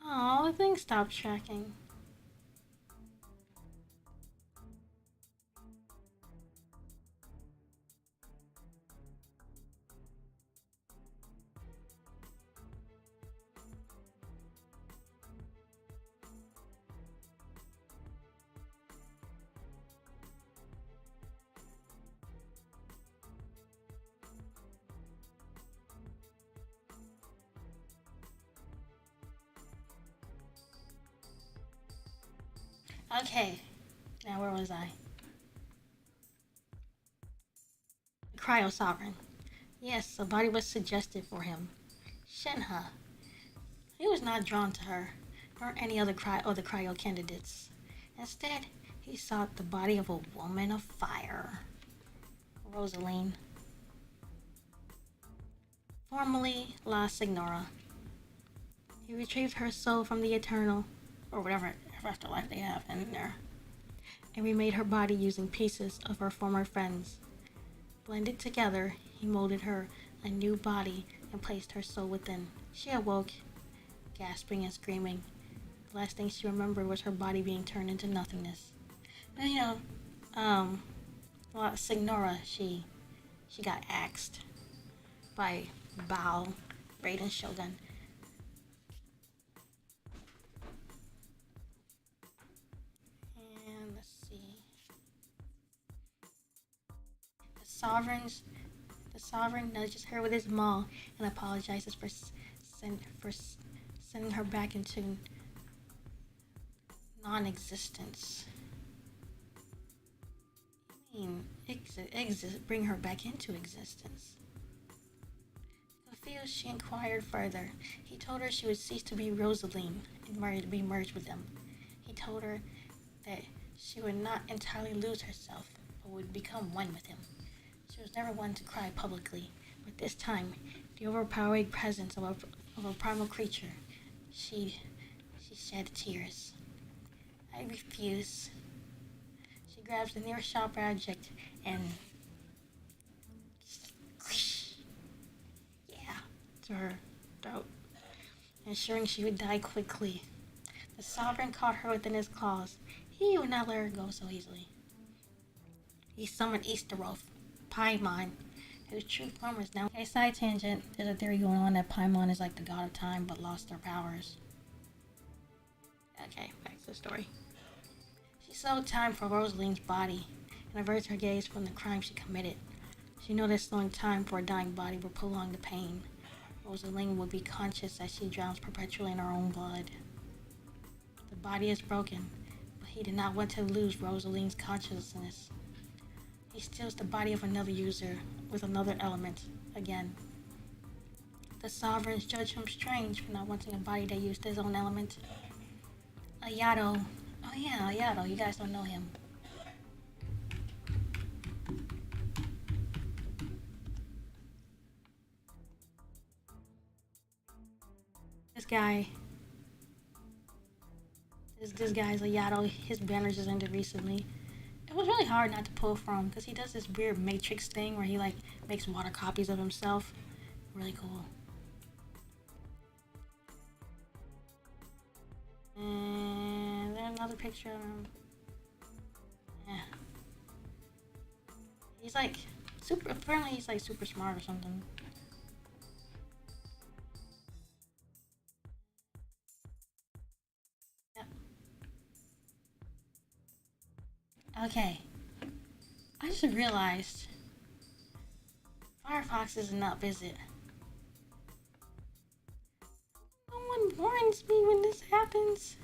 Oh, the thing stopped tracking. Okay, now where was I? The Cryo Sovereign. Yes, a body was suggested for him. Shenhe. He was not drawn to her, nor any other cryo candidates. Instead, he sought the body of a woman of fire. Rosaline. Formerly La Signora. He retrieved her soul from the eternal, or whatever afterlife they have in there, and remade her body using pieces of her former friends. Blended together, he molded her a new body and placed her soul within. She awoke, gasping and screaming. The last thing she remembered was her body being turned into nothingness. But Signora, she got axed by Bao, Raiden's shogun. And let's see. The sovereign nudges her with his maw and apologizes for sending her back into non-existence. I mean, bring her back into existence. Confused, she inquired further. He told her she would cease to be Rosaline and be merged with them. He told her that she would not entirely lose herself, but would become one with him. She was never one to cry publicly, but this time, the overpowering presence of a primal creature, she shed tears. I refuse. She grabs the nearest sharp object and to her throat, ensuring she would die quickly. The sovereign caught her within his claws. He would not let her go so easily. He summoned Easteroth, Paimon, whose true form is now. A side tangent, there's a theory going on that Paimon is like the god of time but lost her powers. Okay, back to the story. She slowed time for Rosaline's body and averts her gaze from the crime she committed. She noticed slowing time for a dying body would prolong the pain. Rosaline would be conscious as she drowns perpetually in her own blood. The body is broken, but he did not want to lose Rosaline's consciousness. He steals the body of another user with another element again. The sovereigns judge him strange for not wanting a body that used his own element. Ayato. Oh yeah, Ayato. You guys don't know him. This guy's Ayato. His banners just ended recently. It was really hard not to pull from because he does this weird matrix thing where he like makes water copies of himself. Really cool. And there's another picture of him. Yeah. He's like Super. Apparently, he's like super smart or something. Yep. Okay. I just realized Firefox isn't up, is it? No one warns me when this happens.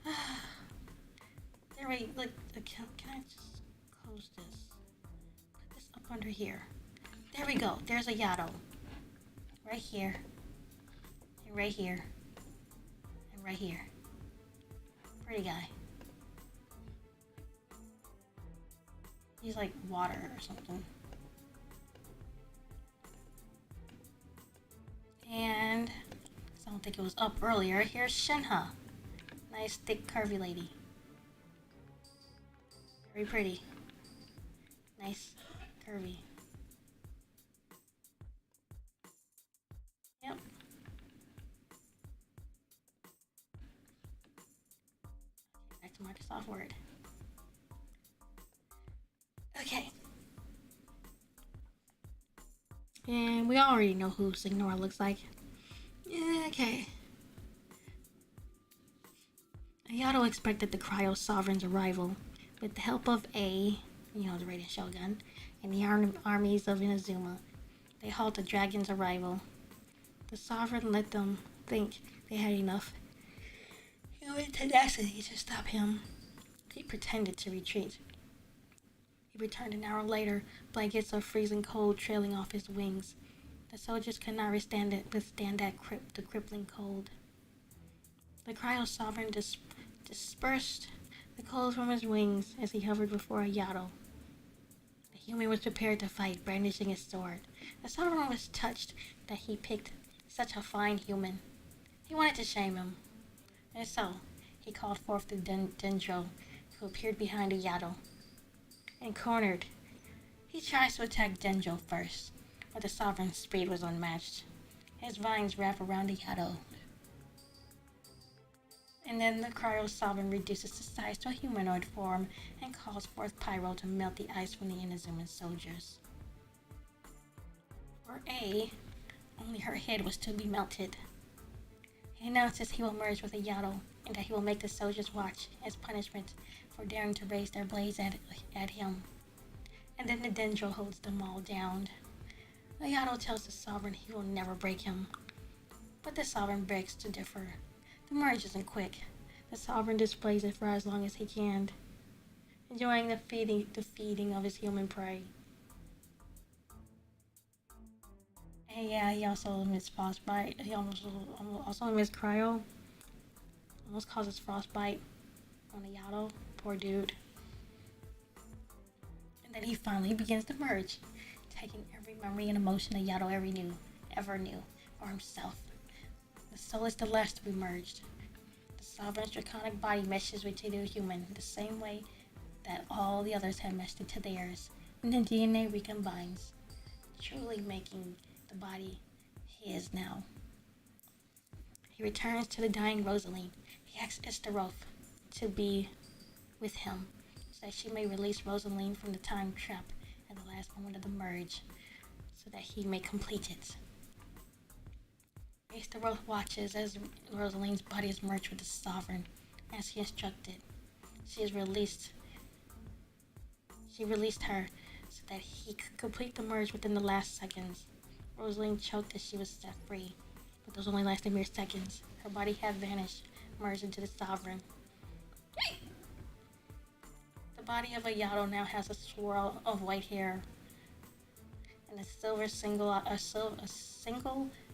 There, wait. Look. Can I just close this? Put this up under here. There we go. There's a Yato. Right here. And right here. And right here. Pretty guy. He's like water or something. And I don't think it was up earlier. Here's Shenhe. Nice, thick, curvy lady. Very pretty. Nice, curvy. Yep. Back to Microsoft Word. Okay. And we already know who Signora looks like. Yeah, okay. Ayato expected the Cryo Sovereign's arrival. With the help of A, the Raiden Shogun, and the armies of Inazuma, they halt the dragon's arrival. The Sovereign let them think they had enough human tenacity to stop him. He pretended to retreat. He returned an hour later, blankets of freezing cold trailing off his wings. The soldiers could not withstand the crippling cold. The Cryo Sovereign dispersed the cold from his wings as he hovered before Ayato. The human was prepared to fight, brandishing his sword. The Sovereign was touched that he picked such a fine human. He wanted to shame him. And so, he called forth the Dendro, who appeared behind Ayato. And cornered, he tries to attack Dendro first, but the Sovereign's speed was unmatched. His vines wrap around Ayato. And then the Cryo Sovereign reduces the size to a humanoid form and calls forth Pyro to melt the ice from the Inazuman soldiers. For A, only her head was to be melted. He announces he will merge with Ayato and that he will make the soldiers watch as punishment for daring to raise their blades at him. And then the Dendro holds them all down. Ayato tells the Sovereign he will never break him. But the Sovereign begs to differ. The merge isn't quick. The Sovereign displays it for as long as he can, enjoying the feeding of his human prey. And yeah, he also missed frostbite. He also missed cryo. Almost causes frostbite on Ayato. Poor dude. And then he finally begins to merge, taking every memory and emotion Ayato ever knew for himself. The soul is the last to be merged. The Sovereign's draconic body meshes with the human the same way that all the others had meshed into theirs, and the DNA recombines, truly making the body his now. He returns to the dying Rosaline. He asks Istaroth to be with him, so that she may release Rosaline from the time trap at the last moment of the merge, so that he may complete it. Istaroth watches as Rosaline's body is merged with the Sovereign, as he instructed. She released her so that he could complete the merge within the last seconds. Rosaline choked as she was set free, but those only lasted mere seconds. Her body had vanished, merged into the Sovereign. The body of Ayato now has a swirl of white hair and a single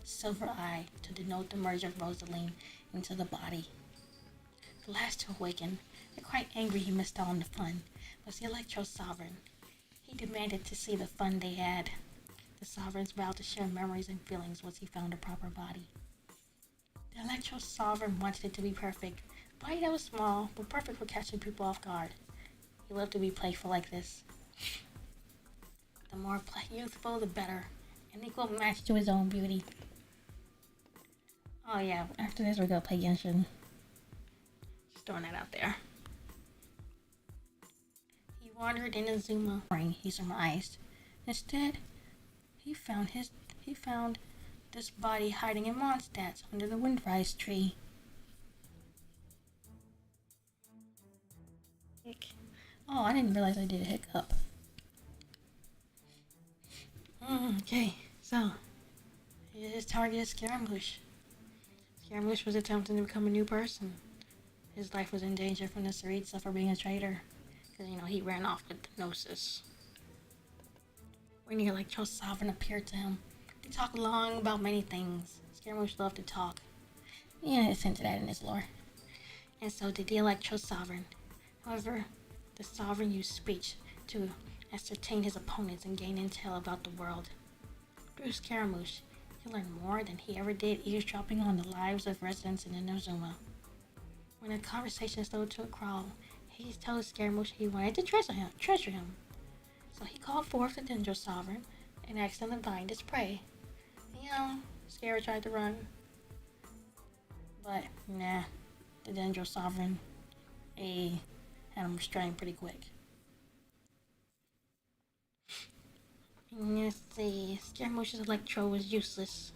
silver eye to denote the merge of Rosaline into the body. The last to awaken, they're quite angry he missed out on the fun, was the Electro Sovereign. He demanded to see the fun they had. The Sovereign's vowed to share memories and feelings once he found a proper body. The Electro Sovereign wanted it to be perfect. A body that was small, but perfect for catching people off guard. He loved to be playful like this. The more youthful, the better. An equal match to his own beauty. Oh yeah, after this we're gonna play Genshin. Just throwing that out there. He wandered in Inazuma. He surmised. Instead, he found this body hiding in Mondstadt's under the windrise tree. Oh, I didn't realize I did a hiccup. Okay, so his target is Scaramouche. Scaramouche was attempting to become a new person. His life was in danger from the Tsaritsa for being a traitor. Because, he ran off with the Gnosis. When your Electro Sovereign appeared to him, they talked long about many things. Scaramouche loved to talk. It's hinted at in his lore. And so did the Electro Sovereign. However, the Sovereign used speech to ascertain his opponents and gain intel about the world. Through Scaramouche, he learned more than he ever did eavesdropping on the lives of residents in Inazuma. When the conversation slowed to a crawl, he told Scaramouche he wanted to treasure him. So he called forth the Dendro Sovereign and asked him to bind his prey. Scara tried to run. But, nah, the Dendro Sovereign, had him restrained pretty quick. Let's see, Scaramouche's Electro was useless.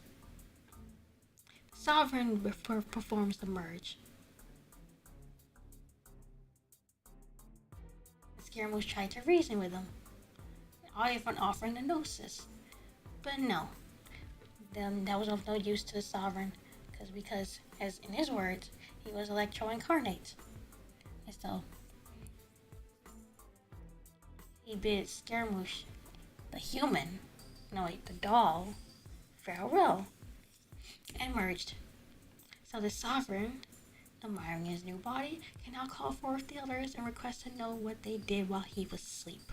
The Sovereign performs the merge. Scaramouche tried to reason with him, even offering the Gnosis. But no, then that was of no use to the Sovereign, because as in his words, he was Electro incarnate. And so, he bid Scaramouche, the doll, farewell, and merged. So the Sovereign, admiring his new body, can now call forth the others and request to know what they did while he was asleep.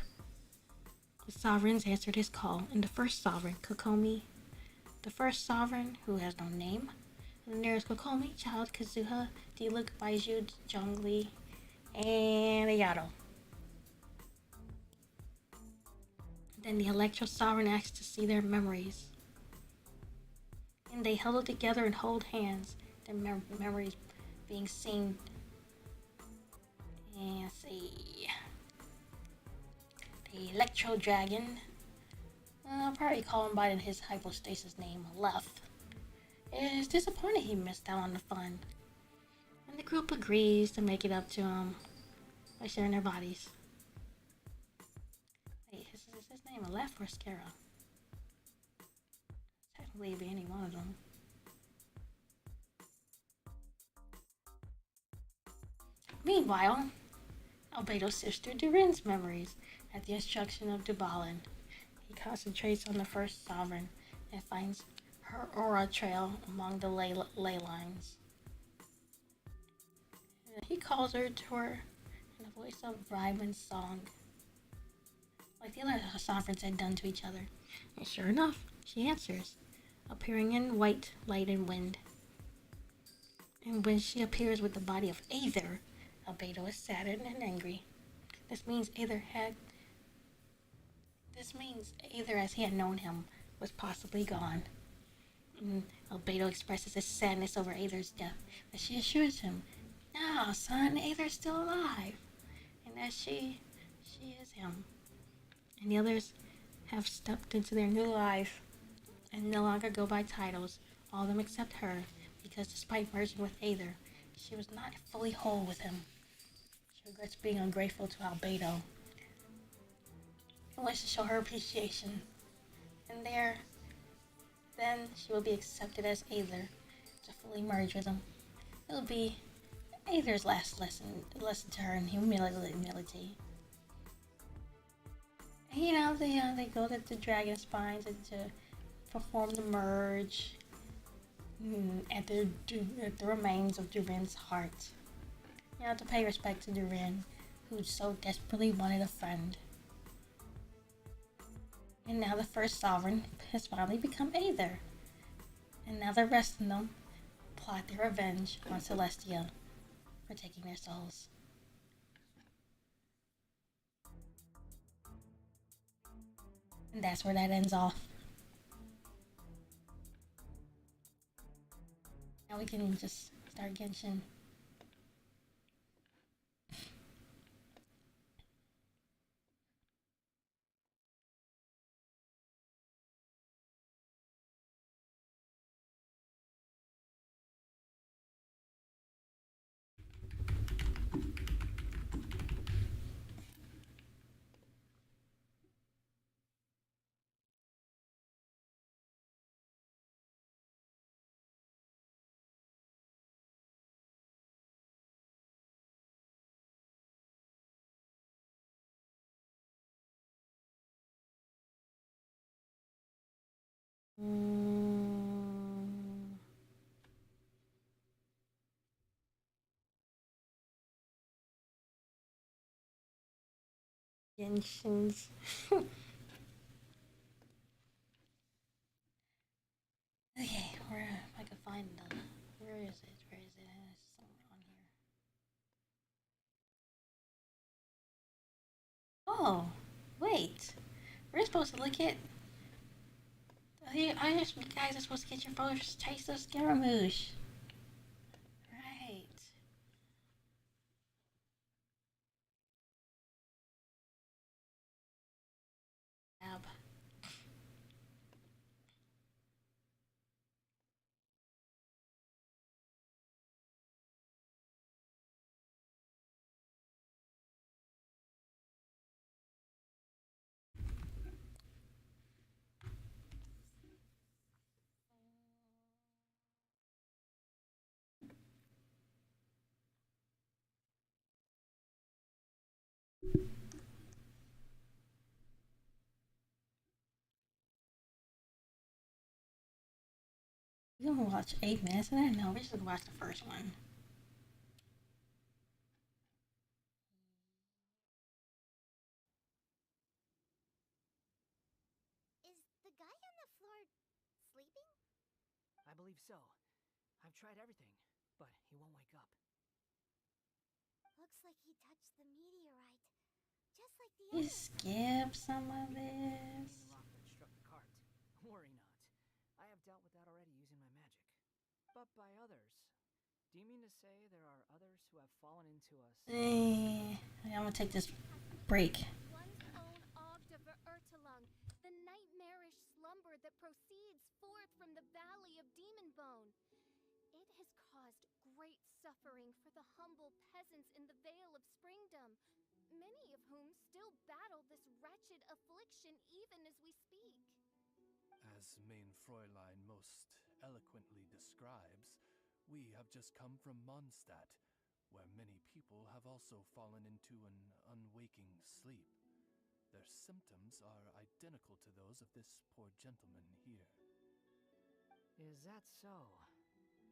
The Sovereigns answered his call, and the first Sovereign, Kokomi, the first Sovereign, who has no name, and the nearest Kokomi, Childe, Kazuha, Diluc, Baiju, Zhongli, and Ayato. Then the Electro Sovereign asked to see their memories. And they huddled together and hold hands, their memories being seen. And let's see. The Electro Dragon, I'll probably call him by his hypostasis name, Left, is disappointed he missed out on the fun. And the group agrees to make it up to him by sharing their bodies. Wait, is his name Left or Scara? Technically, it'd be any one of them. Meanwhile, Albedo sifts through Durin's memories at the instruction of Dubalin. He concentrates on the first Sovereign and finds her aura trail among the ley lines. He calls her to her in a voice of rhyme and song, like the other Sovereigns had done to each other. And sure enough, she answers, appearing in white, light, and wind. And when she appears with the body of Aether, Albedo is saddened and angry. This means Aether, as he had known him, was possibly gone. And Albedo expresses his sadness over Aether's death, but she assures him, "No, son, Aether's still alive," and that she is him. And the others have stepped into their new life and no longer go by titles, all of them except her, because despite merging with Aether, she was not fully whole with him. She regrets being ungrateful to Albedo and wants to show her appreciation. And then she will be accepted as Aether to fully merge with him. It will be Aether's last lesson to her in humility. And, they go to the dragon spines to perform the merge at the remains of Durin's heart. To pay respect to Durin, who so desperately wanted a friend. And now the first Sovereign has finally become Aether. And now the rest of them plot their revenge on Celestia for taking their souls. And that's where that ends off. Now we can just start Genshin. Mm, Genshin's. Okay, where if I can find them. Where is it? Where is it? It's somewhere on here. Oh, wait. We're supposed to look at. You guys are supposed to get your first taste of Scaramouche. Right. Ab. You gonna watch 8 minutes of that? No, we're just gonna watch the first one. Is the guy on the floor sleeping? I believe so. I've tried everything, but he won't wake up. Looks like he touched the meteorite. Just like the You other. skip some of Main this. rock that struck the cart. Worry not. I have dealt with that already using my magic. But by others. Do you mean to say there are others who have fallen into us? I'm gonna take this break. One's own Ogde Verurtelung, the nightmarish slumber that proceeds forth from the valley of Demon Bone. It has caused great suffering for the humble peasants in the Vale of Springdom, many of whom still battle this wretched affliction even as we speak. As Main Fräulein most eloquently describes, we have just come from Mondstadt, where many people have also fallen into an unwaking sleep. Their symptoms are identical to those of this poor gentleman here. Is that so?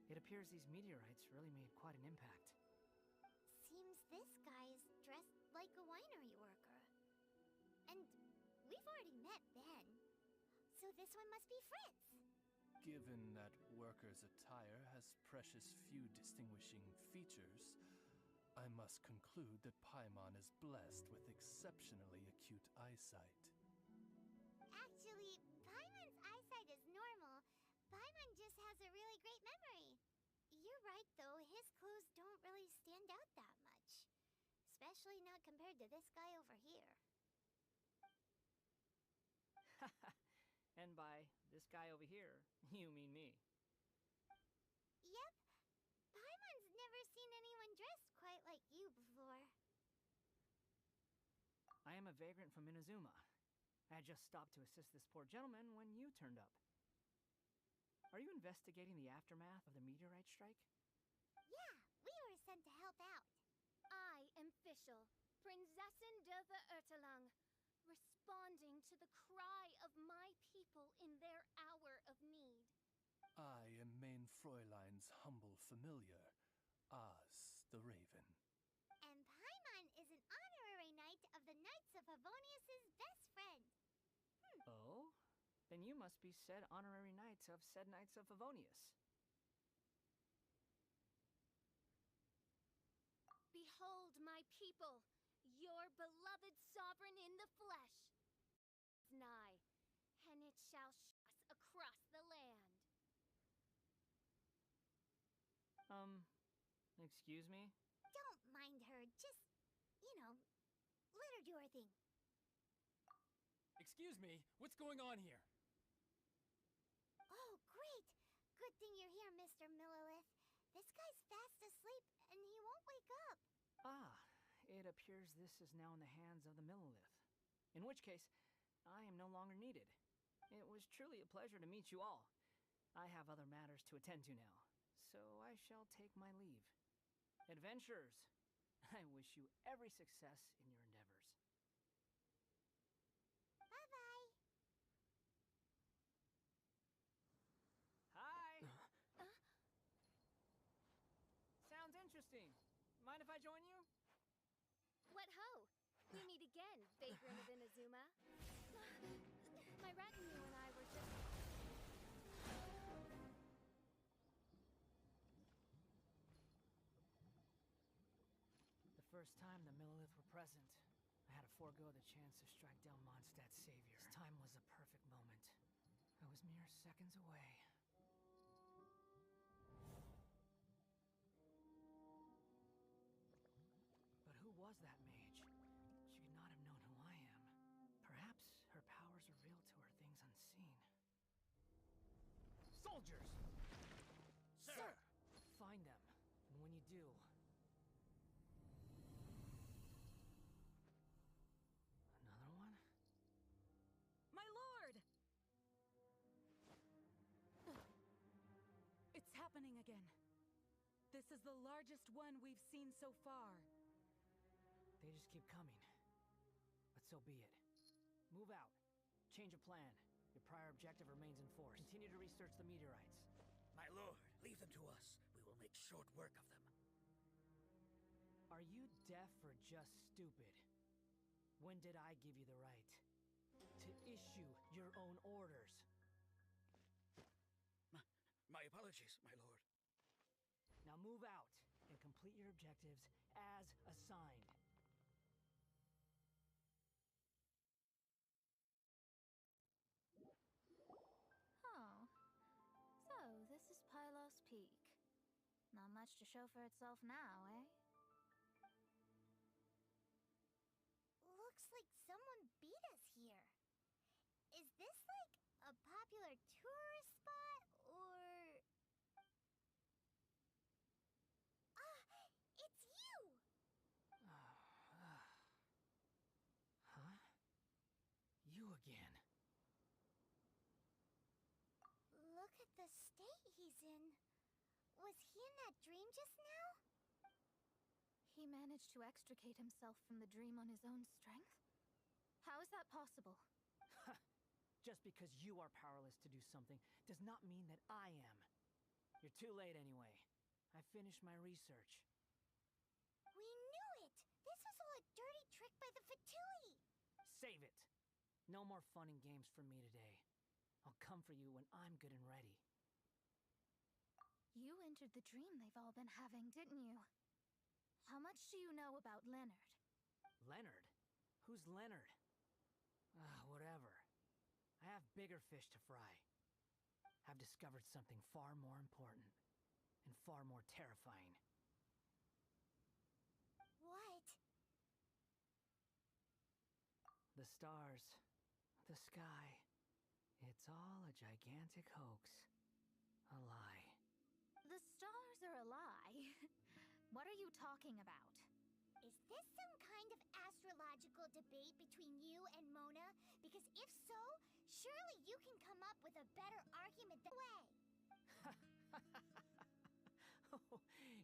It appears these meteorites really made quite an impact. Seems this guy's dressed like a winery worker. And we've already met Ben. So this one must be Fritz. Given that worker's attire has precious few distinguishing features, I must conclude that Paimon is blessed with exceptionally acute eyesight. Actually, Paimon's eyesight is normal. Paimon just has a really great memory. You're right, though. His clothes don't really stand out that much. Especially not compared to this guy over here. And by this guy over here, you mean me. Yep. Paimon's never seen anyone dressed quite like you before. I am a vagrant from Inazuma. I had just stopped to assist this poor gentleman when you turned up. Are you investigating the aftermath of the meteorite strike? Yeah, we were sent to help out. I am Fischl, Prinzessin de Verurtelung, responding to the cry of my people in their hour of need. I am Main Fräulein's humble familiar, Oz the Raven. And Paimon is an honorary knight of the Knights of Favonius's best friend. Oh? Then you must be said honorary knights of said Knights of Favonius. Behold my people, your beloved sovereign in the flesh. Nigh, and it shall show us across the land. Excuse me? Don't mind her, just, let her do her thing. Excuse me, what's going on here? Oh, great! Good thing you're here, Mr. Millilith. This guy's fast asleep, and he won't wake up. Ah, it appears this is now in the hands of the Millilith. In which case, I am no longer needed. It was truly a pleasure to meet you all. I have other matters to attend to now, so I shall take my leave. Adventurers, I wish you every success in your endeavors. Bye-bye. interesting. Mind if I join you? What ho! We meet again, vagrant of Inazuma. My retinue and I were just... The first time the Millilith were present, I had to forego the chance to strike down Mondstadt's savior. This time was a perfect moment. I was mere seconds away. But who was that mage? She could not have known who I am. Perhaps her powers revealed to her things unseen. Soldiers! Sir! Find them, and when you do... Another one? My lord! It's happening again. This is the largest one we've seen so far. They just keep coming. But so be it. Move out. Change of plan. Your prior objective remains in force. Continue to research the meteorites. My lord, leave them to us. We will make short work of them. Are you deaf or just stupid? When did I give you the right to issue your own orders? My apologies, my lord. Now move out and complete your objectives as assigned. Oh. So, this is Pylos Peak. Not much to show for itself now, eh? Looks like someone beat us here. Is this like a popular tourist spot, or... Ah, it's you! Huh? You again. Look at the state he's in. Was he in that dream just now? He managed to extricate himself from the dream on his own strength? How is that possible? Just because you are powerless to do something does not mean that I am. You're too late anyway. I finished my research. We knew it! This was all a dirty trick by the Fatui! Save it! No more fun and games for me today. I'll come for you when I'm good and ready. You entered the dream they've all been having, didn't you? How much do you know about Leonard? Leonard? Who's Leonard? Whatever. I have bigger fish to fry. I've discovered something far more important and far more terrifying. What? The stars, the sky, it's all a gigantic hoax. A lie. The stars are a lie. What are you talking about? Is this some kind of astrological debate between you and Mona? Because if so, surely you can come up with a better argument than way. Oh,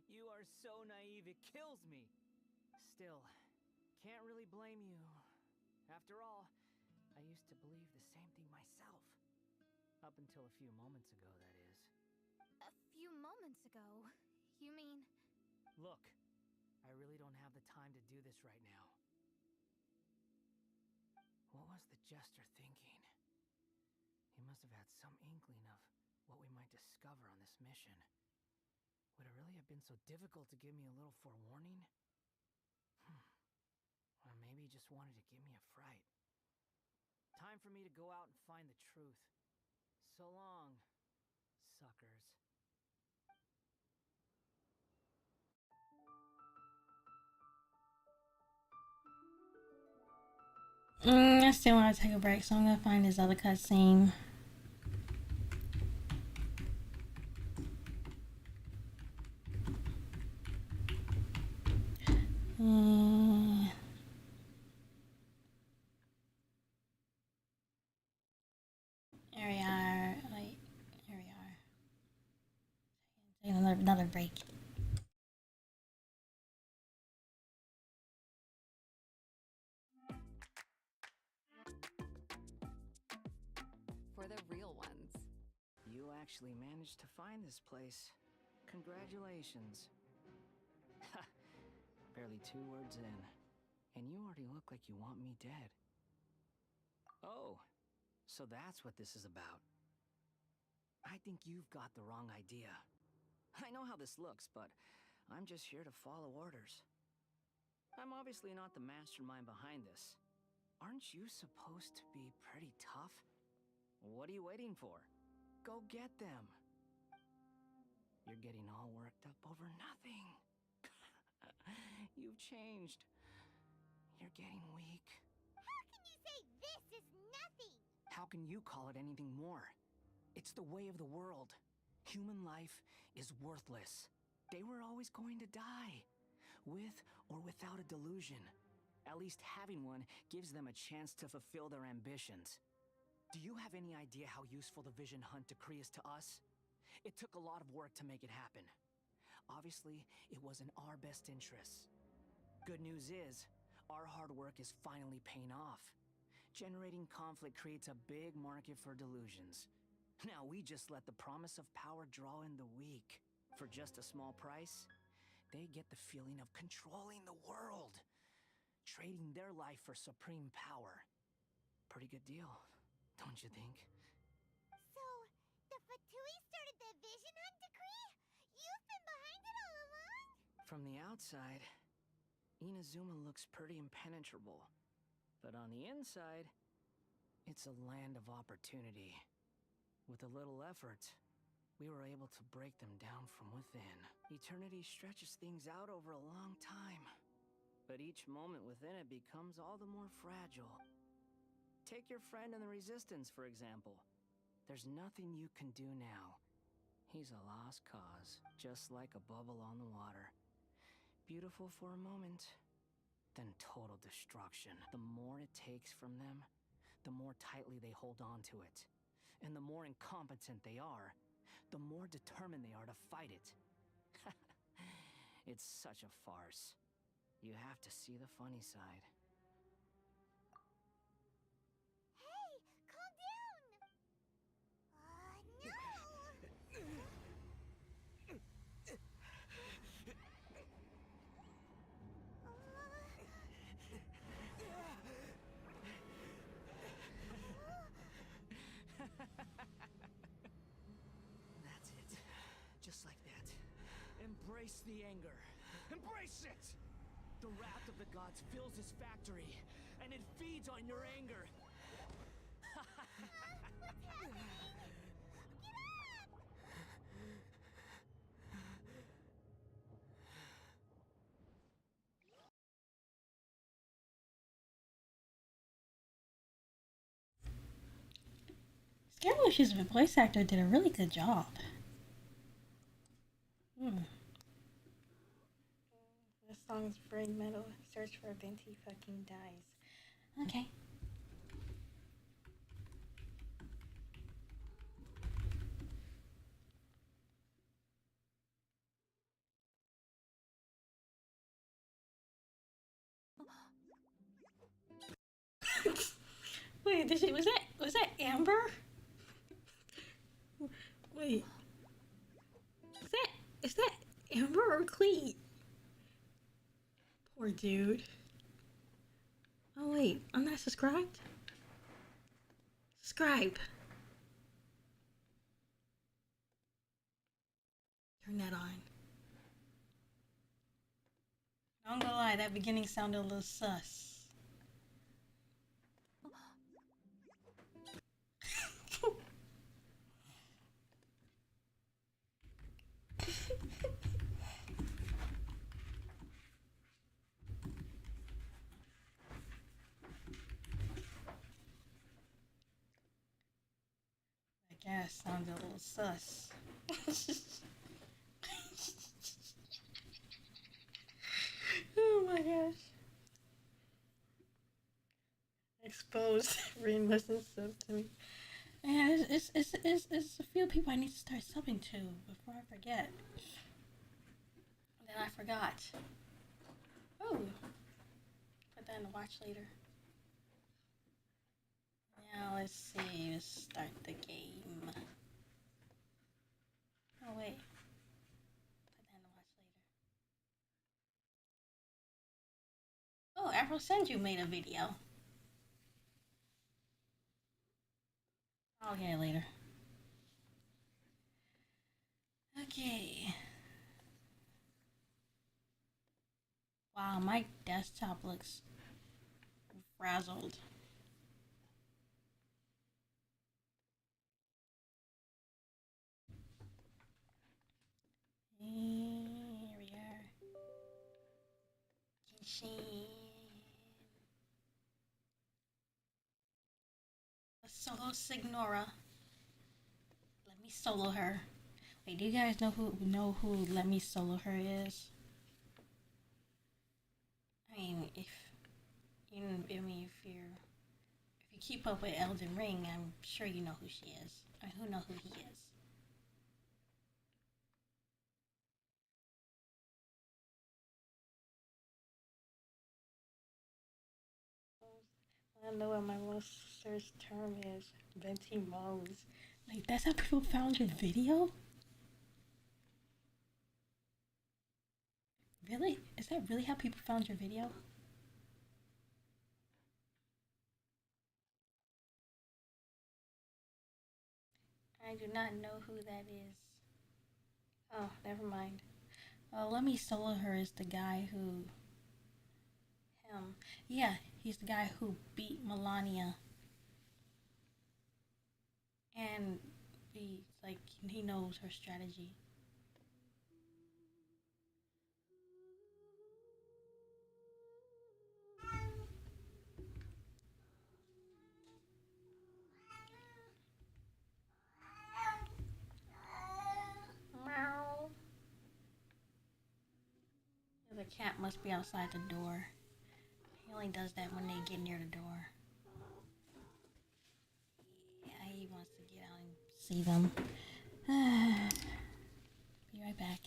you are so naive, it kills me. Still, can't really blame you. After all, I used to believe the same thing myself. Up until a few moments ago, that is. A few moments ago? You mean... Look, I really don't have the time to do this right now. What was the jester thinking? He must have had some inkling of what we might discover on this mission. Would it really have been so difficult to give me a little forewarning? Or maybe he just wanted to give me a fright. Time for me to go out and find the truth. So long, suckers. I still want to take a break, so I'm gonna find this other cutscene. Here we are. Wait, here we are. Take another break. For the real ones. You actually managed to find this place. Congratulations. Barely 2 words in, and you already look like you want me dead. Oh, so that's what this is about. I think you've got the wrong idea. I know how this looks, but I'm just here to follow orders. I'm obviously not the mastermind behind this. Aren't you supposed to be pretty tough? What are you waiting for? Go get them. You're getting all worked up over nothing. You've changed. You're getting weak. How can you say this is nothing? How can you call it anything more? It's the way of the world. Human life is worthless. They were always going to die, with or without a delusion. At least having one gives them a chance to fulfill their ambitions. Do you have any idea how useful the Vision Hunt decree is to us? It took a lot of work to make it happen. Obviously, it was in our best interests. Good news is, our hard work is finally paying off. Generating conflict creates a big market for delusions. Now we just let the promise of power draw in the weak. For just a small price, they get the feeling of controlling the world, trading their life for supreme power. Pretty good deal, don't you think? So, the Fatui started the Vision Hunt decree? You've been behind it all along? From the outside, Inazuma looks pretty impenetrable. But on the inside, it's a land of opportunity. With a little effort, we were able to break them down from within. Eternity stretches things out over a long time, but each moment within it becomes all the more fragile. Take your friend in the Resistance, for example. There's nothing you can do now. He's a lost cause, just like a bubble on the water. Beautiful for a moment, then total destruction. The more it takes from them, the more tightly they hold on to it. And the more incompetent they are, the more determined they are to fight it. It's such a farce. You have to see the funny side. Hey, calm down! No! That's it. Just like that. Embrace the anger. Embrace it! The wrath of the gods fills this factory, and it feeds on your anger. What's happening? Get up! Scaramouche's voice actor did a really good job. This song's brain metal. Search for Venti fucking dies. Okay. Wait, was that Amber? Wait. Is that Amber or Cleet? Poor dude. Oh wait, I'm not subscribed? Subscribe. Turn that on. I'm gonna lie, that beginning sounded a little sus. I guess sounds a little sus. Oh my gosh. Exposed. Reem listens sub to me. Man, it's a few people I need to start subbing to before I forget. Then I forgot. Oh. Put that in the watch later. Now let's see. Let's start the game. Oh wait. Put that in the watch later. Afro Senju made a video. I'll get it later. Okay. Wow, my desktop looks frazzled. Here we are. Genshin. A solo Signora. Let me solo her. Wait, do you guys know who Let Me Solo Her is? I mean, if you keep up with Elden Ring, I'm sure you know who she is. Or who know who he is. I know what my most searched term is. Venti Mose. Like, that's how people found your video? Really? Is that really how people found your video? I do not know who that is. Oh, never mind. Let Me Solo Her is the guy who... Him. Yeah, he's the guy who beat Melania. And he knows her strategy. Meow. The cat must be outside the door. He only does that when they get near the door. Yeah, he wants to get out and see them. Be right back.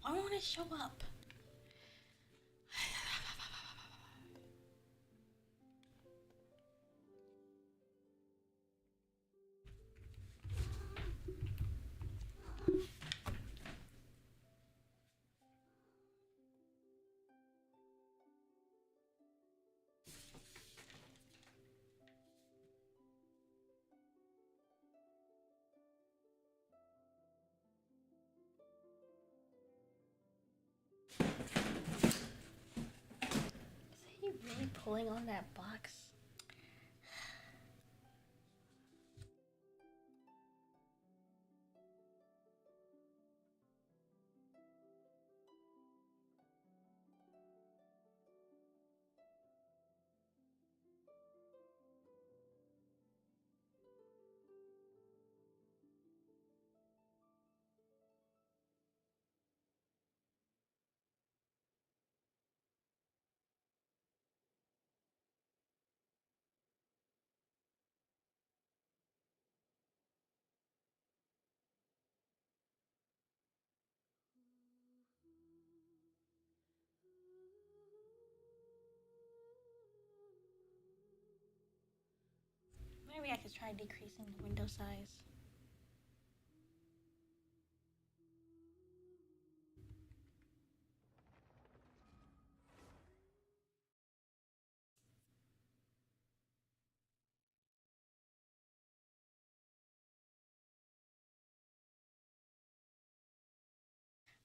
I want to show up. Is he really pulling on that box? try decreasing the window size.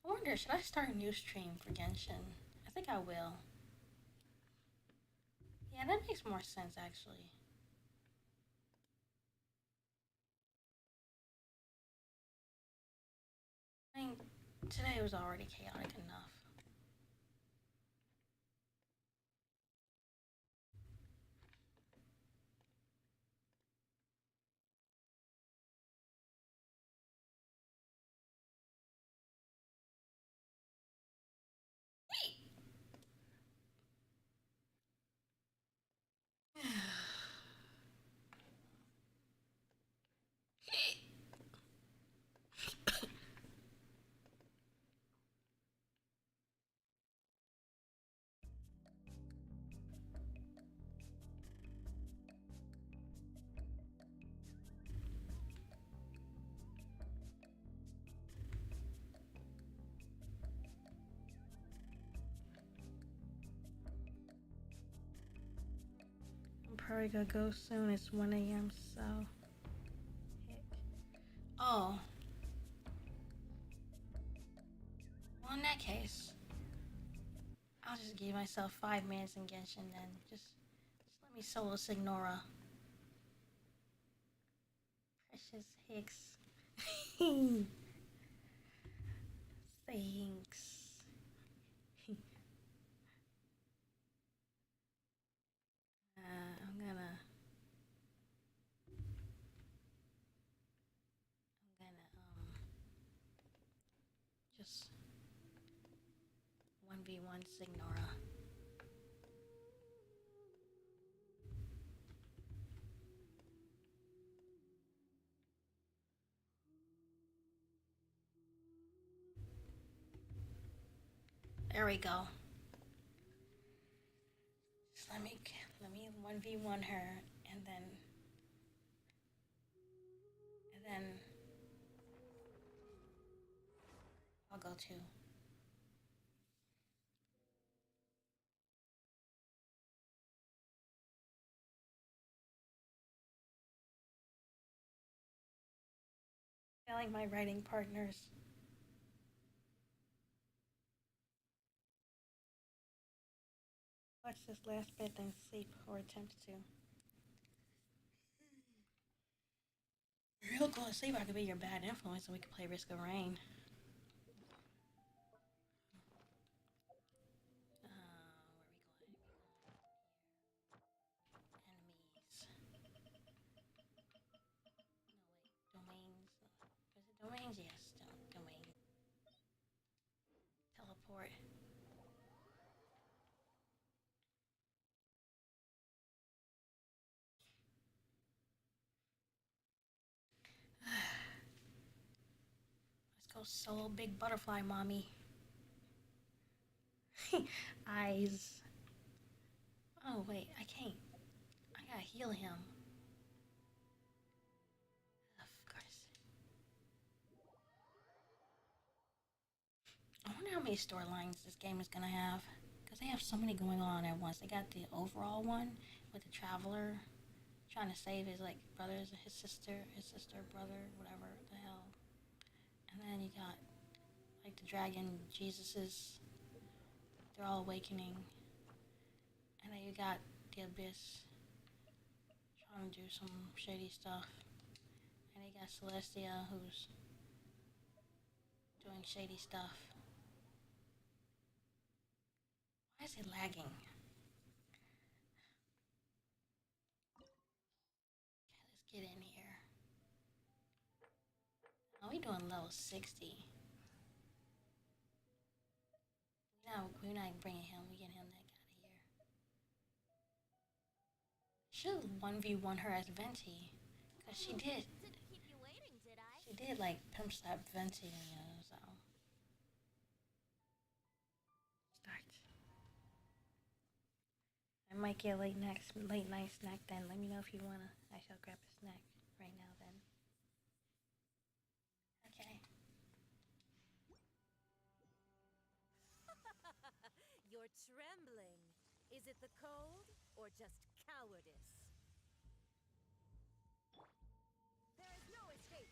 I wonder, should I start a new stream for Genshin? I think I will. Yeah, that makes more sense actually. I mean, today was already chaotic enough. I'm probably gonna go soon. It's 1 a.m. So. Heck. Oh. Well, in that case, I'll just give myself 5 minutes in Genshin then. Just let me solo Signora. Precious Hicks. Thanks. I'm gonna just 1v1 Signora. There we go. Just let me 1v1 her and then I'll go too. I like my writing partners. Watch this last bit, then sleep or attempt to. If you'll go to sleep, I could be your bad influence and we could play Risk of Rain. Where are we going? Enemies. No, wait. Domains. Is it domains? Yes, domain. Teleport. Let's go solo big butterfly mommy. Eyes. Oh wait, I can't. I gotta heal him. Of course. I wonder how many storylines this game is gonna have. Because they have so many going on at once. They got the overall one with the traveler trying to save his like brothers, his sister, brother, whatever the hell. And then you got like the dragon, Jesus's. They're all awakening. And then you got the abyss trying to do some shady stuff. And you got Celestia who's doing shady stuff. Why is it lagging? Okay, let's get in here. Oh, we doing level 60. We're not bringing him. We get him that out of here. Should 1v1 her as Venti. Because she did. Didn't keep you waiting, did I? She did like pimp slap Venti, so. Start. I might get a late night snack then. Let me know if you wanna. I shall grab a snack right now then. Okay. You're trembling. Is it the cold or just cowardice? There is no escape.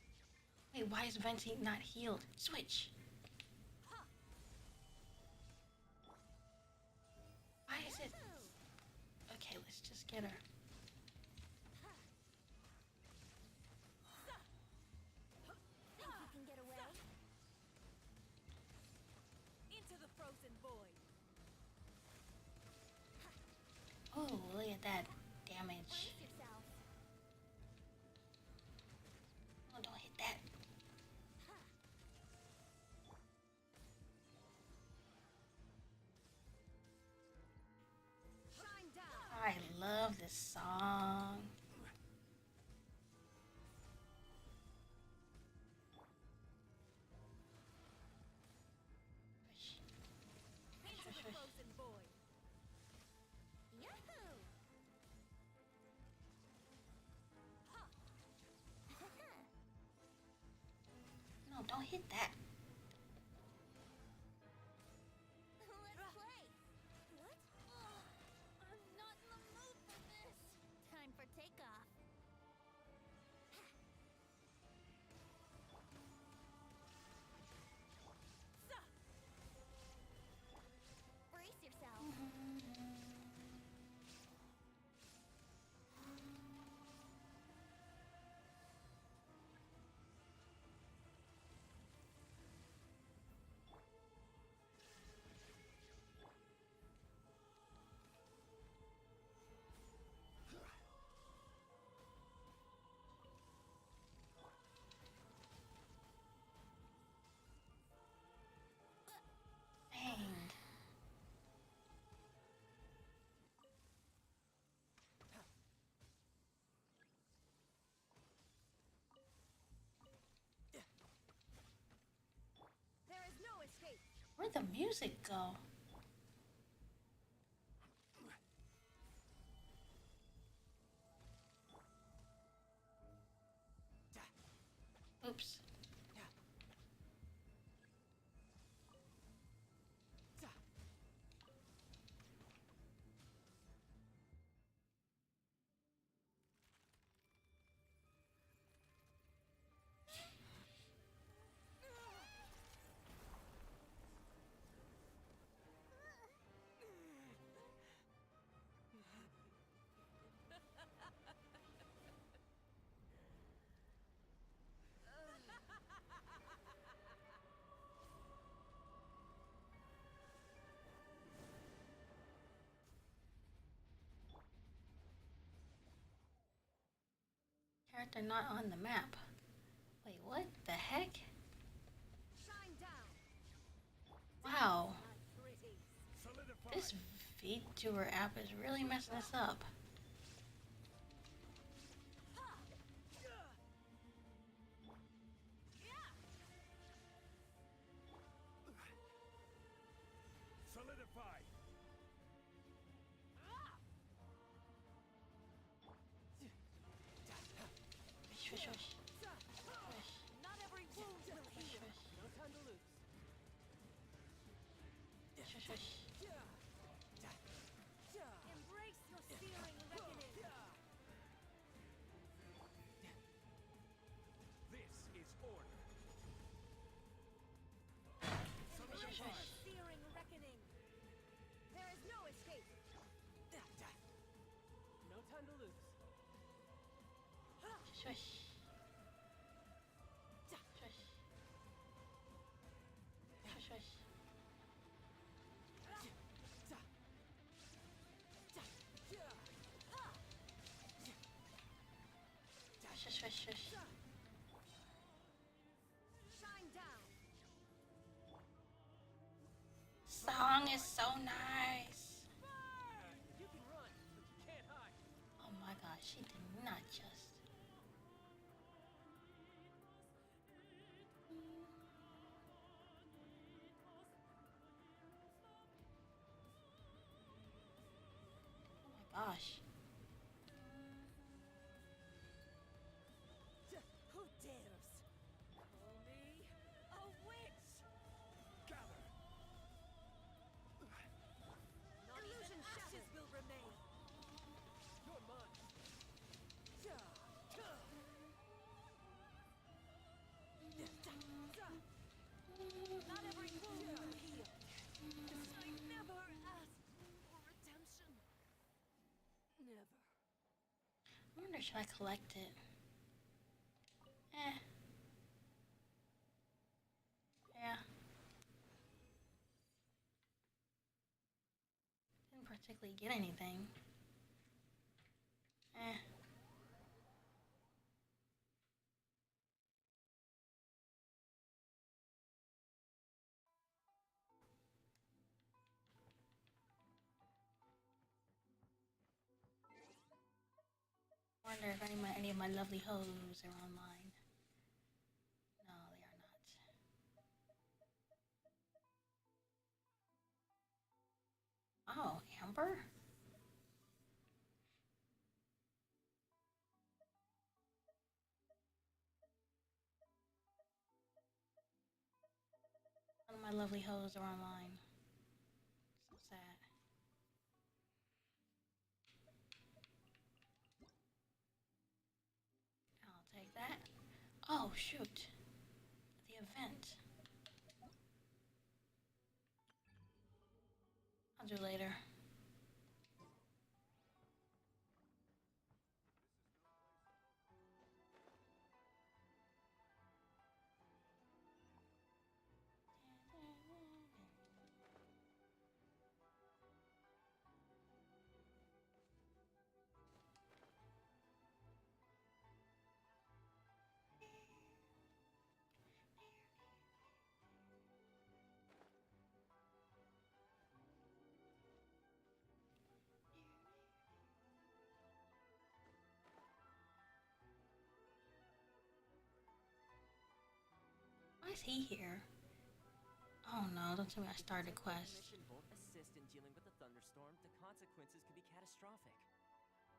Wait, why is Venti not healed? Switch. Why is it? Okay, let's just get her. Think you can get away? Into the frozen void. Oh, look at that damage. Brace yourself. Oh, don't hit that. Shine down. I love this song. Into the frozen void. Yahoo! No, don't hit that. Let's play. What? Oh, I'm not in the mood for this. Time for takeoff. Brace yourself. Dang. There is no escape. Where'd the music go? Oops. Character not on the map. Wait, what the heck? Shine down. Wow. Not pretty. Solidify. This VTuber app is really messing us up. Solidify. Shush, shush. Not every wound will heal. No time to lose. Shush, shush. Embrace your searing reckoning. This is order. Shush, shush. Searing reckoning. There is no escape. No time to lose. Shush. Shush. Shush, shush. Shush, shush, shush. Shine down. Song is so nice. You can run, but you can't hide. Oh my gosh, she did not just. gosh. Who dares call me a witch? Gather! Not even ashes will remain. You're mine! Not every wound will heal. I never asked for redemption. Never. I wonder, should I collect it? Eh. Yeah. Didn't particularly get anything. Eh. I wonder if any of my lovely hoes are online. No, they are not. Oh, Amber? None of my lovely hoes are online. So sad. I'll take that. Oh, shoot. The event. I'll do later. Why is he here? Oh no, don't tell me I started a quest. Mission won't assist in dealing with the thunderstorm. The consequences could be catastrophic.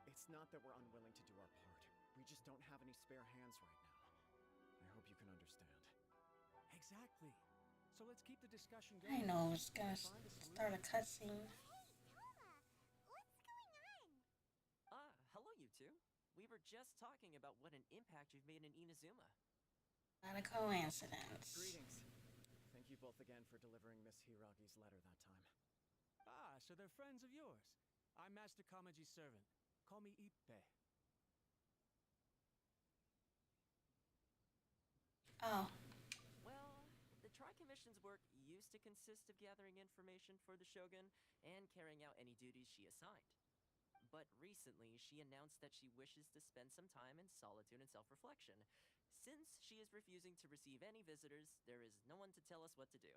It's not that we're unwilling to do our part. We just don't have any spare hands right now. I hope you can understand. Exactly. So let's keep the discussion I going. know it's gonna start a cutscene. What's going on? Hello you two. We were just talking about what an impact you've made in Inazuma. Not a coincidence. Greetings. Thank you both again for delivering Miss Hiragi's letter that time. Ah, so they're friends of yours. I'm Master Kamaji's servant. Call me Ippe. Oh, Well, the Tri-Commission's work used to consist of gathering information for the Shogun and carrying out any duties she assigned. But recently, she announced that she wishes to spend some time in solitude and self-reflection. Since she is refusing to receive any visitors, there is no one to tell us what to do.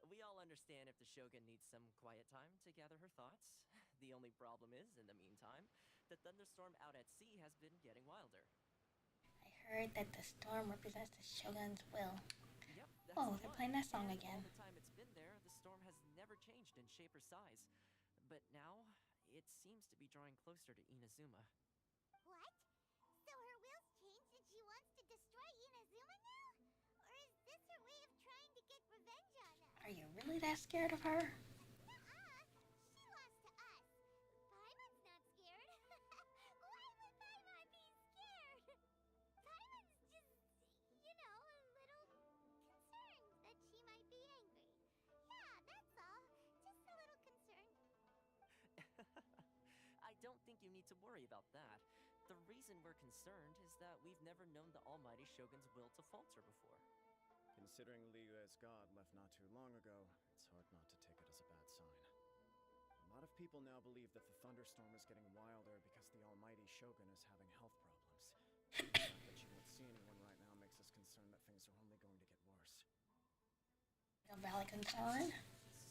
We all understand if the Shogun needs some quiet time to gather her thoughts. The only problem is, in the meantime, the thunderstorm out at sea has been getting wilder. I heard that the storm represents the Shogun's will. Yep, that's Oh, the they're one. playing that song And again. all the time it's been there, the storm has never changed in shape or size. But now, it seems to be drawing closer to Inazuma. What? So her will's changed and she wants to destroy Inazuma now? Or is this her way of trying to get revenge on us? Are you really that scared of her? Nuh-uh. She lost to us. Paimon's not scared. Why would Paimon be scared? Paimon's just, a little concerned that she might be angry. Yeah, that's all. Just a little concerned. I don't think you need to worry about that. The reason we're concerned is that we've never known the almighty Shogun's will to falter before. Considering Liu as god left not too long ago, it's hard not to take it as a bad sign. A lot of people now believe that the thunderstorm is getting wilder because the almighty Shogun is having health problems. The fact that she won't see anyone right now makes us concerned that things are only going to get worse. A valid concern.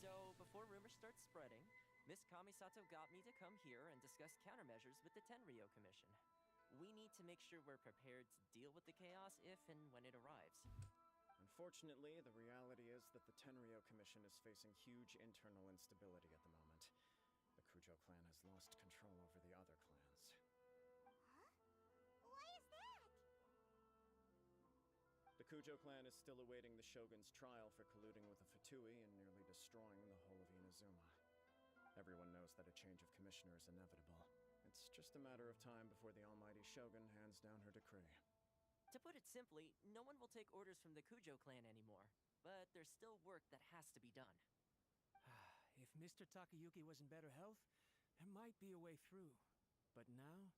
So, before rumors start spreading, Miss Kamisato got me to come here and discuss countermeasures with the Tenryou Commission. We need to make sure we're prepared to deal with the chaos if and when it arrives. Unfortunately, the reality is that the Tenryou Commission is facing huge internal instability at the moment. The Kujo clan has lost control over the other clans. Huh? Why is that? The Kujo clan is still awaiting the Shogun's trial for colluding with the Fatui and nearly destroying the whole of Inazuma. Everyone knows that a change of commissioner is inevitable. It's just a matter of time before the almighty Shogun hands down her decree. To put it simply, no one will take orders from the Kujo clan anymore. But there's still work that has to be done. If Mr. Takayuki was in better health, there might be a way through. But now?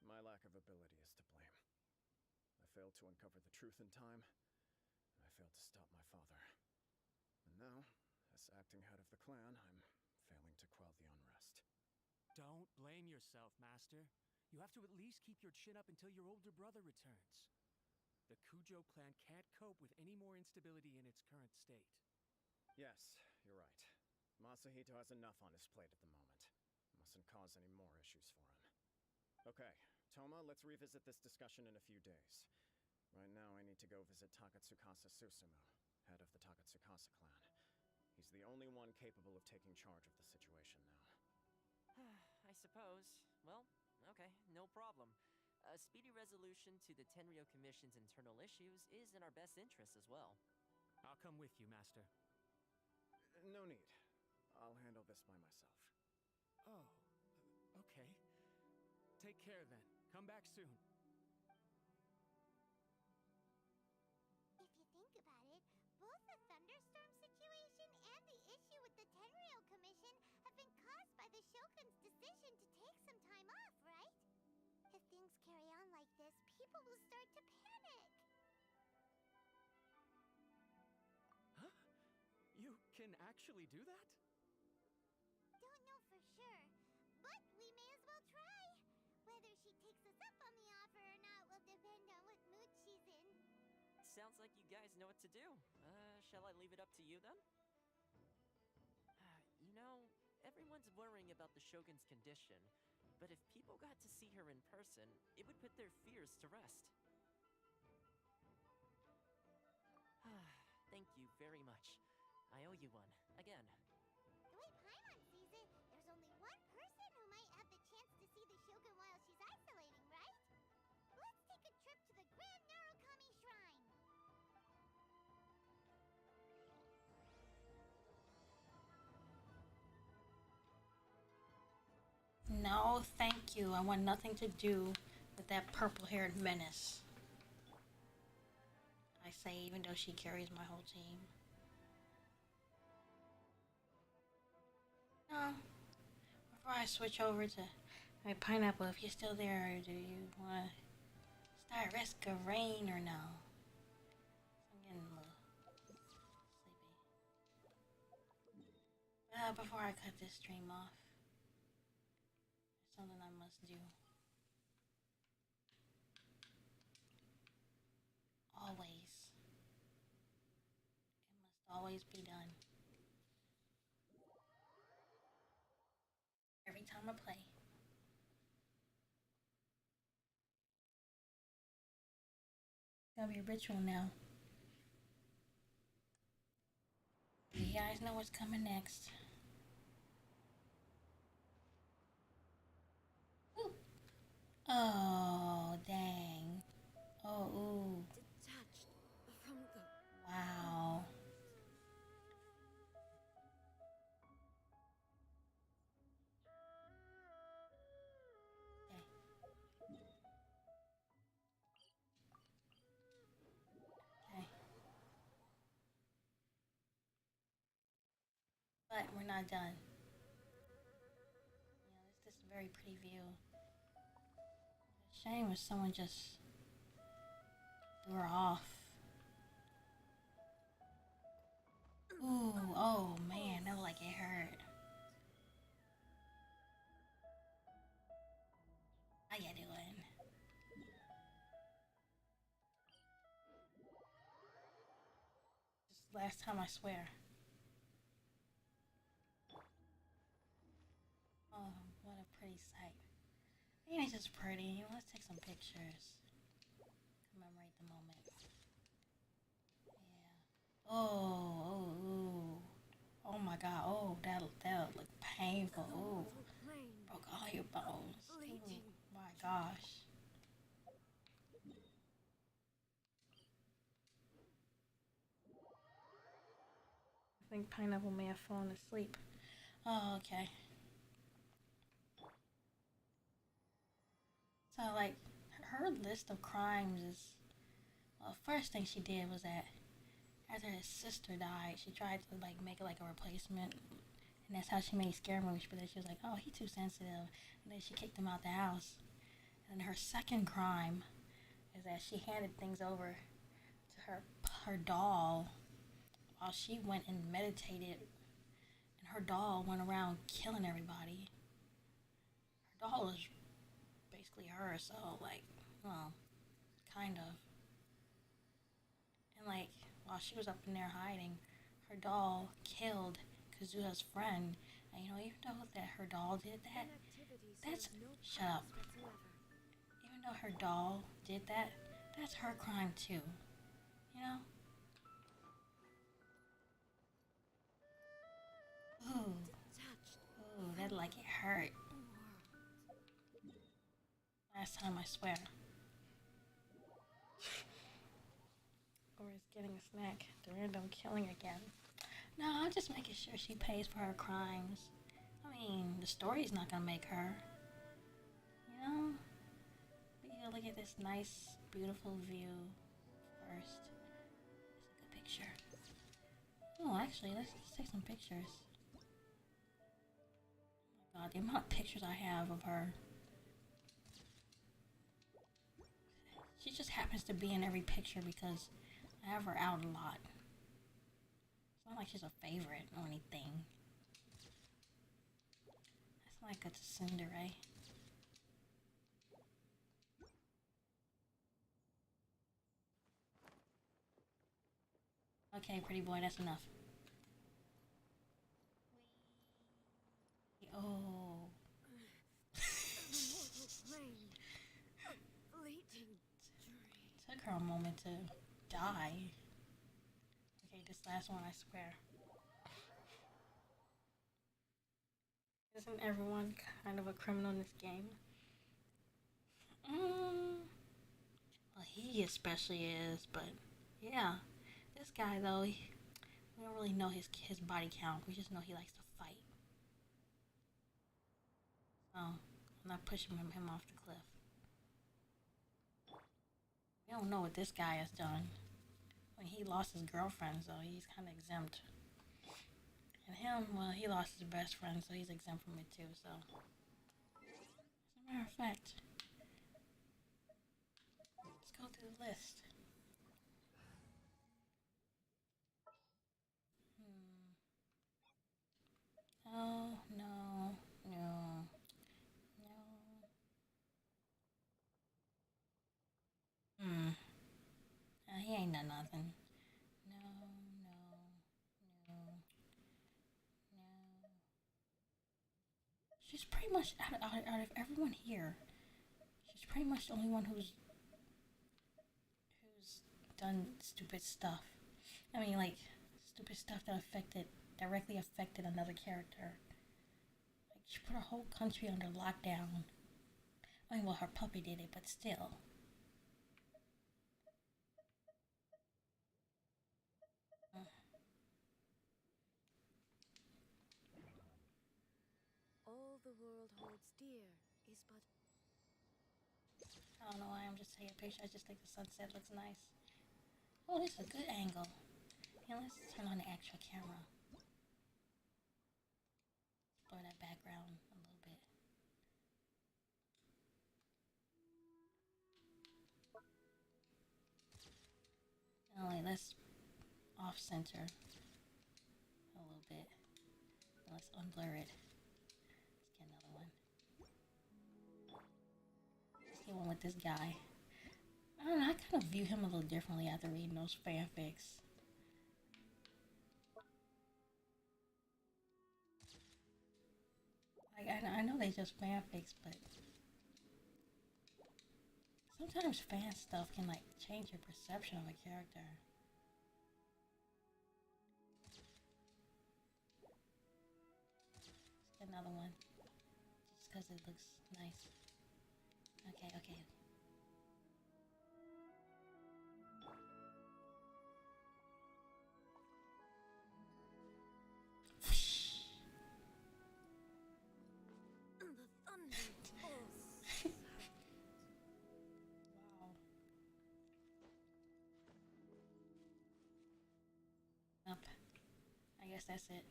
My lack of ability is to blame. I failed to uncover the truth in time, and I failed to stop my father. And now, as acting head of the clan, I'm failing to quell the unrest. Don't blame yourself, Master. You have to at least keep your chin up until your older brother returns. The Kujo clan can't cope with any more instability in its current state. Yes, you're right. Masahito has enough on his plate at the moment. Mustn't cause any more issues for him. Okay, Toma, let's revisit this discussion in a few days. Right now, I need to go visit Takatsukasa Susumu, head of the Takatsukasa clan. He's the only one capable of taking charge of the situation now. I suppose. Well, okay, no problem. A speedy resolution to the Tenryo Commission's internal issues is in our best interest as well. I'll come with you, Master. No need. I'll handle this by myself. Oh, okay. Take care then. Come back soon. If you think about it, both the thunderstorm situation and the issue with the Tenryo Commission have been caused by the Shogun's decision to take some time off, right? If things carry on like this, people will start to panic. Huh? You can actually do that? Don't know for sure, but we may as well try. Whether she takes us up on the offer or not will depend on what mood she's in. Sounds like you guys know what to do. Shall I leave it up to you then? You know, everyone's worrying about the Shogun's condition, but if people got to see her in person, it would put their fears to rest. Thank you very much. I owe you one, again. The way Paimon sees it, there's only one person who might have the chance to see the Shogun while she's isolating, right? Let's take a trip to the Grand Narukami Shrine. No, thank you. I want nothing to do with that purple-haired menace. I say, even though she carries my whole team. No. Before I switch over to my Pineapple, if you're still there, do you want to start Risk of Rain or no? I'm getting a little sleepy. Before I cut this stream off, there's something I must do. Always. It must always be done. Every time I play. It's gotta be a ritual now. You guys know what's coming next. Ooh. Oh, dang. Oh, ooh. Detached from the... Wow. Okay. But we're not done. This is a very pretty view. Shame if someone just threw her off. Ooh, oh man, that was like it hurt. How you doing? Just last time, I swear. Oh, what a pretty sight. Ain't it just pretty? Let's take some pictures. Commemorate the moment. Yeah. Oh, ooh. Oh my god. Oh, that'll look painful. Ooh. I think Pineapple may have fallen asleep. Oh, okay. So, like, her list of crimes is... Well, first thing she did was that after his sister died, she tried to, like, make it like a replacement. And that's how she made Scaramouche. But then she was like, oh, he's too sensitive. And then she kicked him out the house. And her second crime is that she handed things over to her doll while she went and meditated. And her doll went around killing everybody. Her doll is basically her, so, like, well, kind of. And, like, while she was up in there hiding, her doll killed Kazuha's friend. And, you know, even though that her doll did that, that's... Shut up. Even though her doll did that, that's her crime too. You know? Ooh. Ooh, that like it hurt. Last time, I swear. Or is getting a snack. The random killing again. No, I'm just making sure she pays for her crimes. I mean, the story's not gonna make her. You know? But you gotta look at this nice, beautiful view first. It's a good picture. Oh, actually, let's take some pictures. Oh my god, the amount of pictures I have of her. She just happens to be in every picture because I have her out a lot. It's not like she's a favorite or anything. That's not good to Tsundere. Okay, pretty boy, that's enough. Oh. Took her a moment to die. Okay, this last one, I swear. Isn't everyone kind of a criminal in this game? Well, he especially is, but yeah. This guy, though, we don't really know his body count. We just know he likes to fight. So, I'm not pushing him off the cliff. We don't know what this guy has done. I mean, he lost his girlfriend, so he's kind of exempt. And him, well, he lost his best friend, so he's exempt from it too, so. As a matter of fact, let's go through the list. Oh, no, no, no. He ain't done nothing. No, no, no, no. She's pretty much, out of everyone here, she's pretty much the only one who's done stupid stuff. I mean, like, stupid stuff that directly affected another character. Like, she put her whole country under lockdown. I mean, well, her puppy did it, but still. All the world holds dear is but... I don't know why I'm just taking a picture. I just think the sunset looks nice. Oh, this is a good angle. Yeah, let's turn on the actual camera. Let's blur that background a little bit. Alright, let's off-center a little bit. Let's unblur it. Let's get another one. Let's get one with this guy. I don't know, I kind of view him a little differently after reading those fanfics. Like, I know they just fanfics, but sometimes fan stuff can, like, change your perception of a character. Let's get another one. Just because it looks nice. Okay, okay. I guess that's it.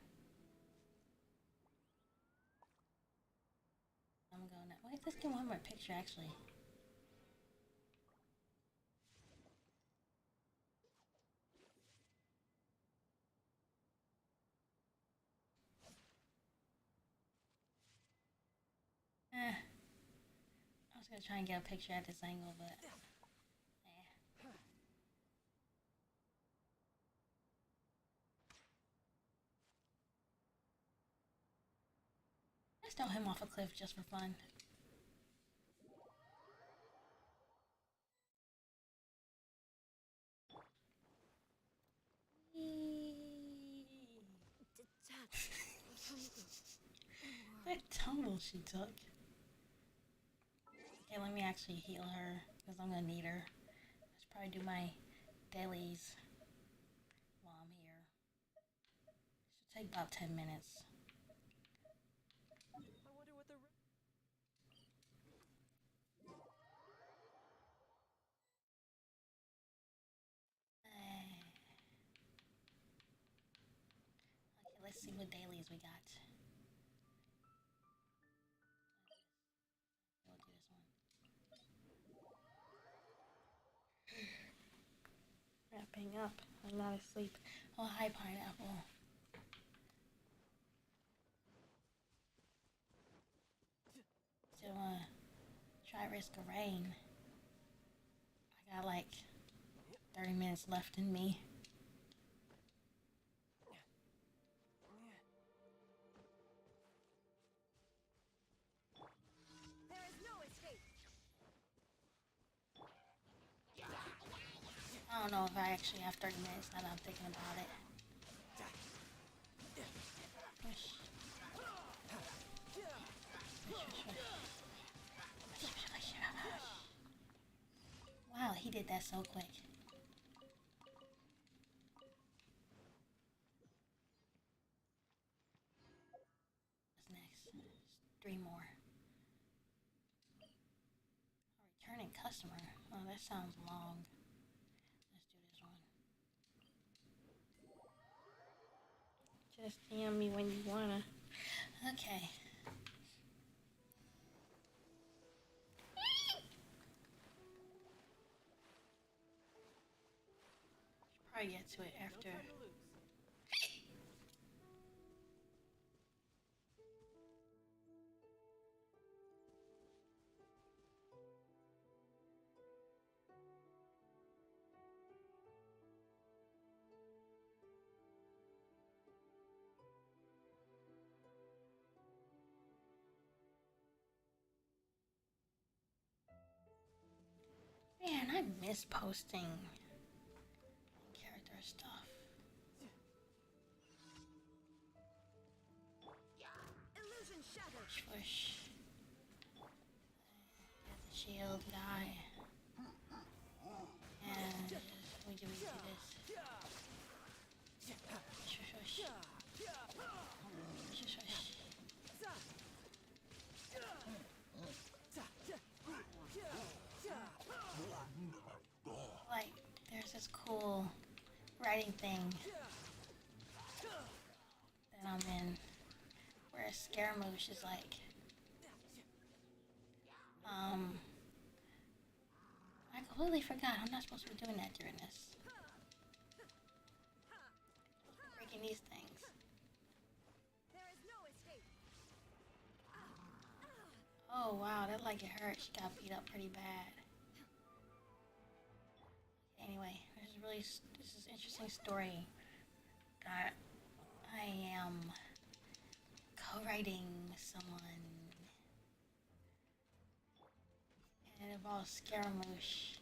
I'm going to... Wait, let's get one more picture, actually. I was gonna try and get a picture at this angle, but let's throw him off a cliff just for fun. That tumble she took. Okay, let me actually heal her, because I'm gonna need her. Let's probably do my dailies while I'm here. Should take about 10 minutes. I wonder what the Okay, let's see what dailies we got. We'll do this one. Wrapping up. I'm not asleep. Oh, hi, Pineapple. So, try Risk of Rain. I got like 30 minutes left in me. There is no escape. I don't know if I actually have 30 minutes now that I'm thinking about it. Push. Wow, he did that so quick. What's next? Three more. A returning customer. Oh, that sounds long. Let's do this one. Just DM me when you wanna. Okay. Should probably get to it after. Man, I miss posting character stuff. Illusion shattered. Swish. Get the shield guy. And we do this. Swish, swish. Swish, swish. Like, there's this cool writing thing that I'm in where Scaramouche is like, I completely forgot. I'm not supposed to be doing that during this. Breaking these things. There is no escape. Oh wow, that like it hurt. She got beat up pretty bad. Anyway, this is an interesting story that I am co-writing with someone. And it involves Scaramouche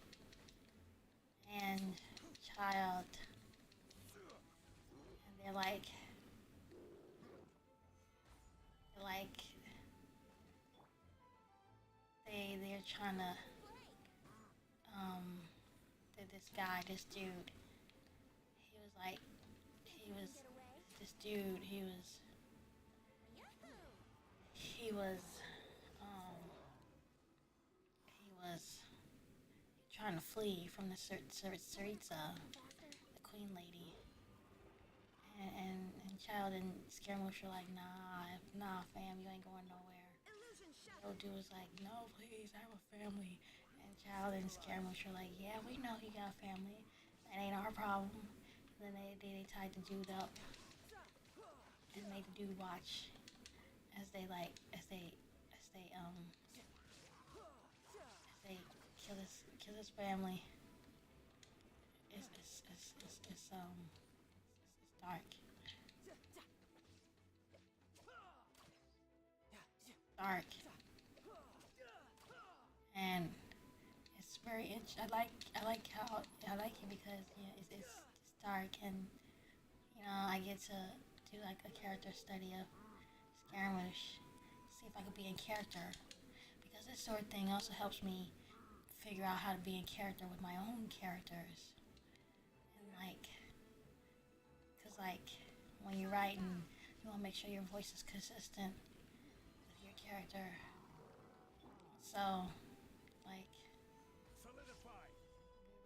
and Childe. And they're like they're trying to this guy, this dude, he was trying to flee from the Saritsa, the queen lady, and Childe and Scaramouche are like, nah, fam, you ain't going nowhere. Little dude was like, no, please, I have a family. And Childe and Scaramouche are like, yeah, we know you got a family. That ain't our problem. And then they tied the dude up and made the dude watch as they kill his family. It's dark. Dark. And it's very I like it because it's dark, and I get to do like a character study of Scaramouche, see if I could be in character, because this sort of thing also helps me figure out how to be in character with my own characters. And cause when you're writing, you want to make sure your voice is consistent with your character. So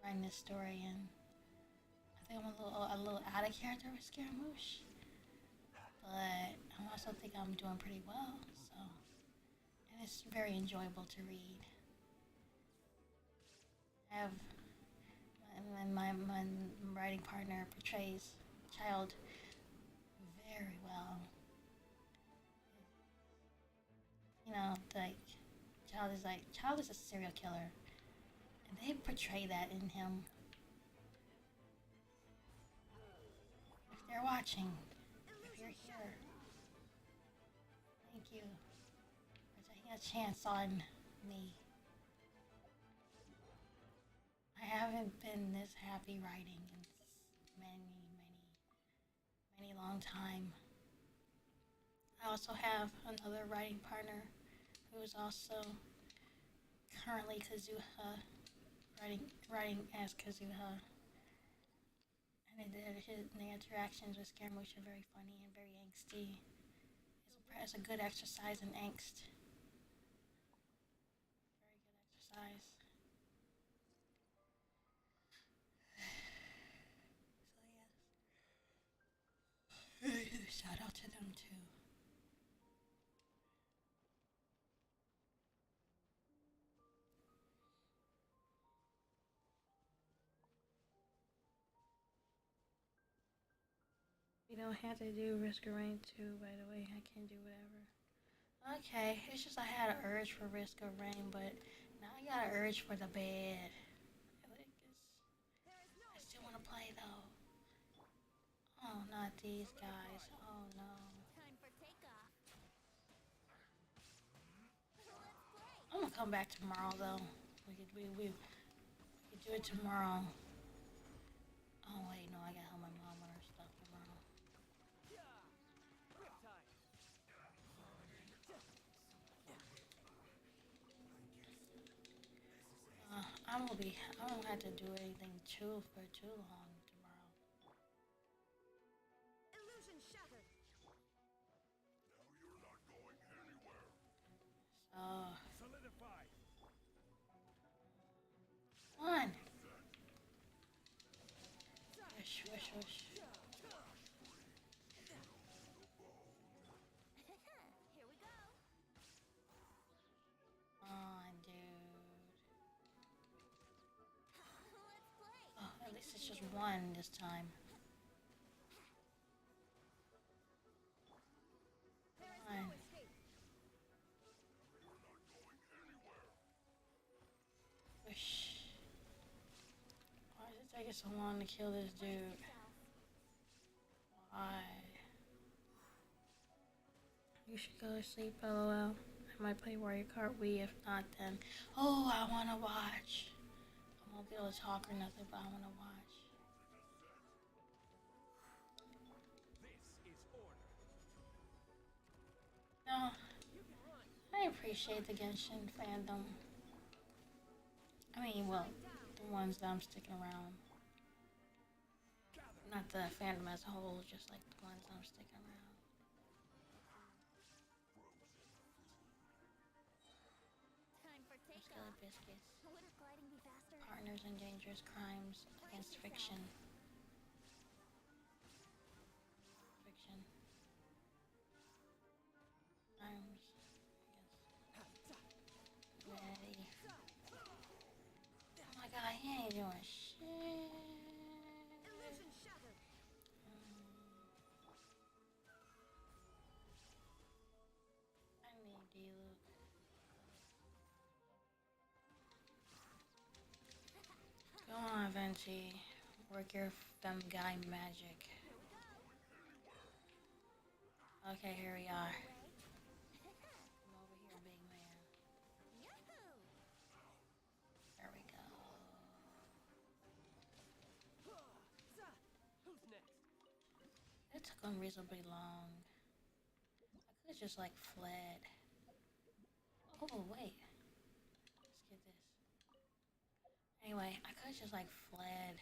writing this story, and I think I'm a little out of character with Scaramouche, but I also think I'm doing pretty well. So, and it's very enjoyable to read. I have my writing partner portrays Childe very well. Childe is a serial killer. And they portray that in him. If they're watching, if you're here, thank you for taking a chance on me. I haven't been this happy writing in many long time. I also have another writing partner who is also currently Kazuha, writing as Kazuha, and the interactions with Scaramouche are very funny and very angsty. It's a good exercise in angst. Very good exercise. So yes, shout out to them too. You don't have to do Risk of Rain 2, by the way. I can do whatever. Okay, it's just I had an urge for Risk of Rain, but now I got an urge for the bed. I still want to play, though. Oh, not these guys. Oh, no. Time for takeoff. I'm gonna come back tomorrow, though. We could do it tomorrow. Oh, wait, no, I gotta help my mom with her stuff tomorrow. I won't have to do anything for too long tomorrow. Illusion shattered. Now you're not going anywhere. So, Solidify. one. Wish. Here we go. Come on, dude. Let's play. Oh, at least it's just one this time. There is Fine. no escape. You're not going anywhere. Wish. Why is it taking so long to kill this dude? Why? You should go to sleep, LOL. I might play Warrior Kart Wii. If not, then I wanna watch. I won't be able to talk or nothing, but I wanna watch. This is order. No, I appreciate the Genshin fandom. I mean, well, the ones that I'm sticking around. Not the fandom as a whole, just like the ones I'm sticking around. Time for Skillet takeoff. Biscuits. Wouldn't gliding be faster? Partners in dangerous crimes against fiction. Fiction. ain't doing shit. Illusion shattered. I need D-Luke. Go on, Venti. Work your thumb guy magic. Okay, here we are. Come over here, big man. There we go. Who's next? It took unreasonably long. I could have just like fled. Oh wait. Let's get this. Anyway, I could have just like fled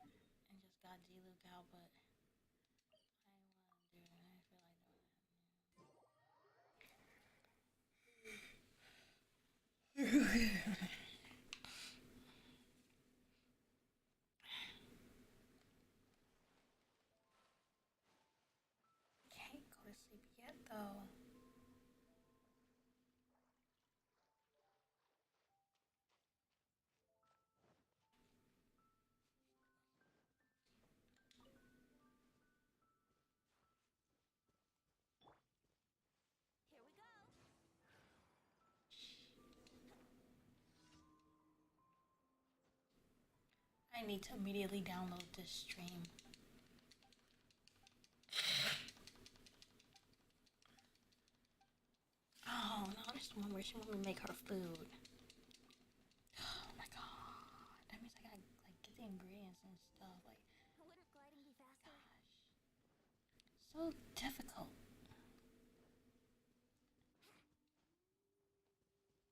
and just got D-Luke out, but I didn't want to do it. I didn't feel like doing that. Can't go to sleep yet though. Here we go. I need to immediately download this stream. Oh no, this one where she want me to make her food. Oh my god. That means I gotta like get the ingredients and stuff. Like, Wouldn't gliding be faster? so difficult.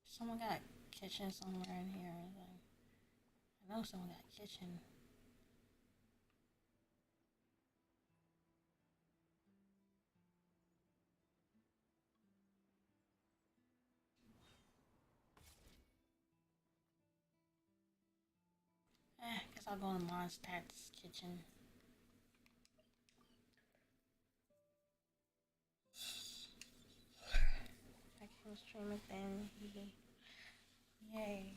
Someone got a kitchen somewhere in here. Like, I know someone got a kitchen. Guess I'll go to Mondstadt's kitchen. I can stream it then. Yay.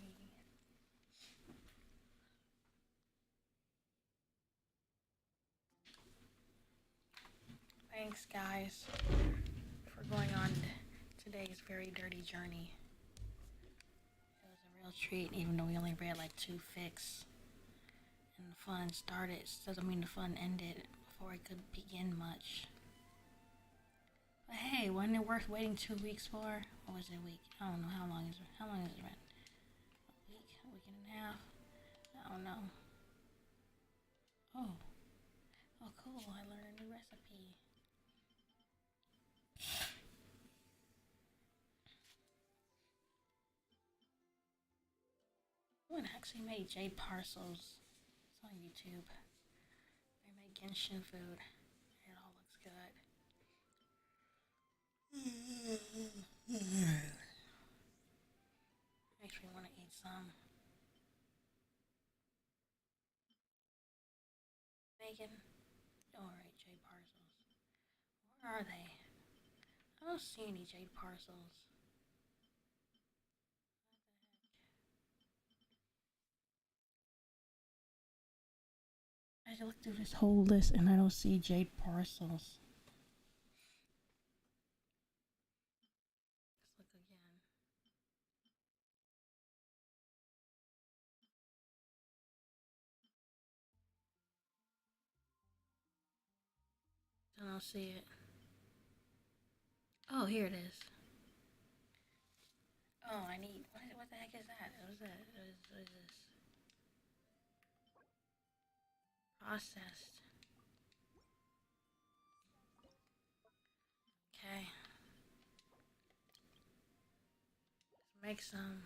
Thanks, guys, for going on today's very dirty journey. It was a real treat, even though we only read like 2 fics. And the fun started, doesn't mean the fun ended before it could begin much. But hey, wasn't it worth waiting 2 weeks for? Or was it a week? I don't know. How long is it been? A week? A week and a half? I don't know. Oh, cool. I learned a new recipe. Someone actually made jade parcels. It's on YouTube. They make Genshin food. It all looks good. Makes me want to eat some. Megan? Alright, jade parcels. Where are they? I don't see any jade parcels. I looked through this whole list and I don't see jade parcels. Let's look again. I don't see it. Oh, here it is. Oh, I need. What the heck is that? What is that? What is this? Processed. Okay. Let's make some.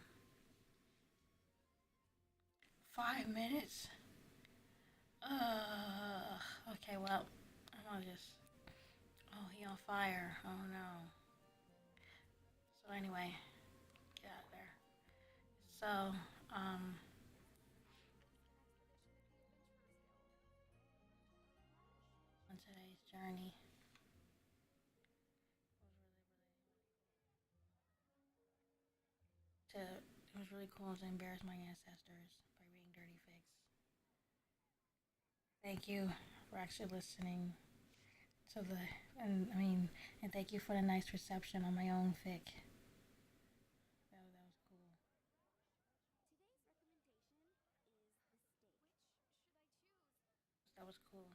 5 minutes? Okay, well, I'm gonna just. Oh, he on fire. Oh no. So anyway, get out of there. So, on today's journey. It was really cool to embarrass my ancestors by reading dirty Thank you for actually listening to the, and thank you for the nice reception on my own fic. That was cool. That was cool.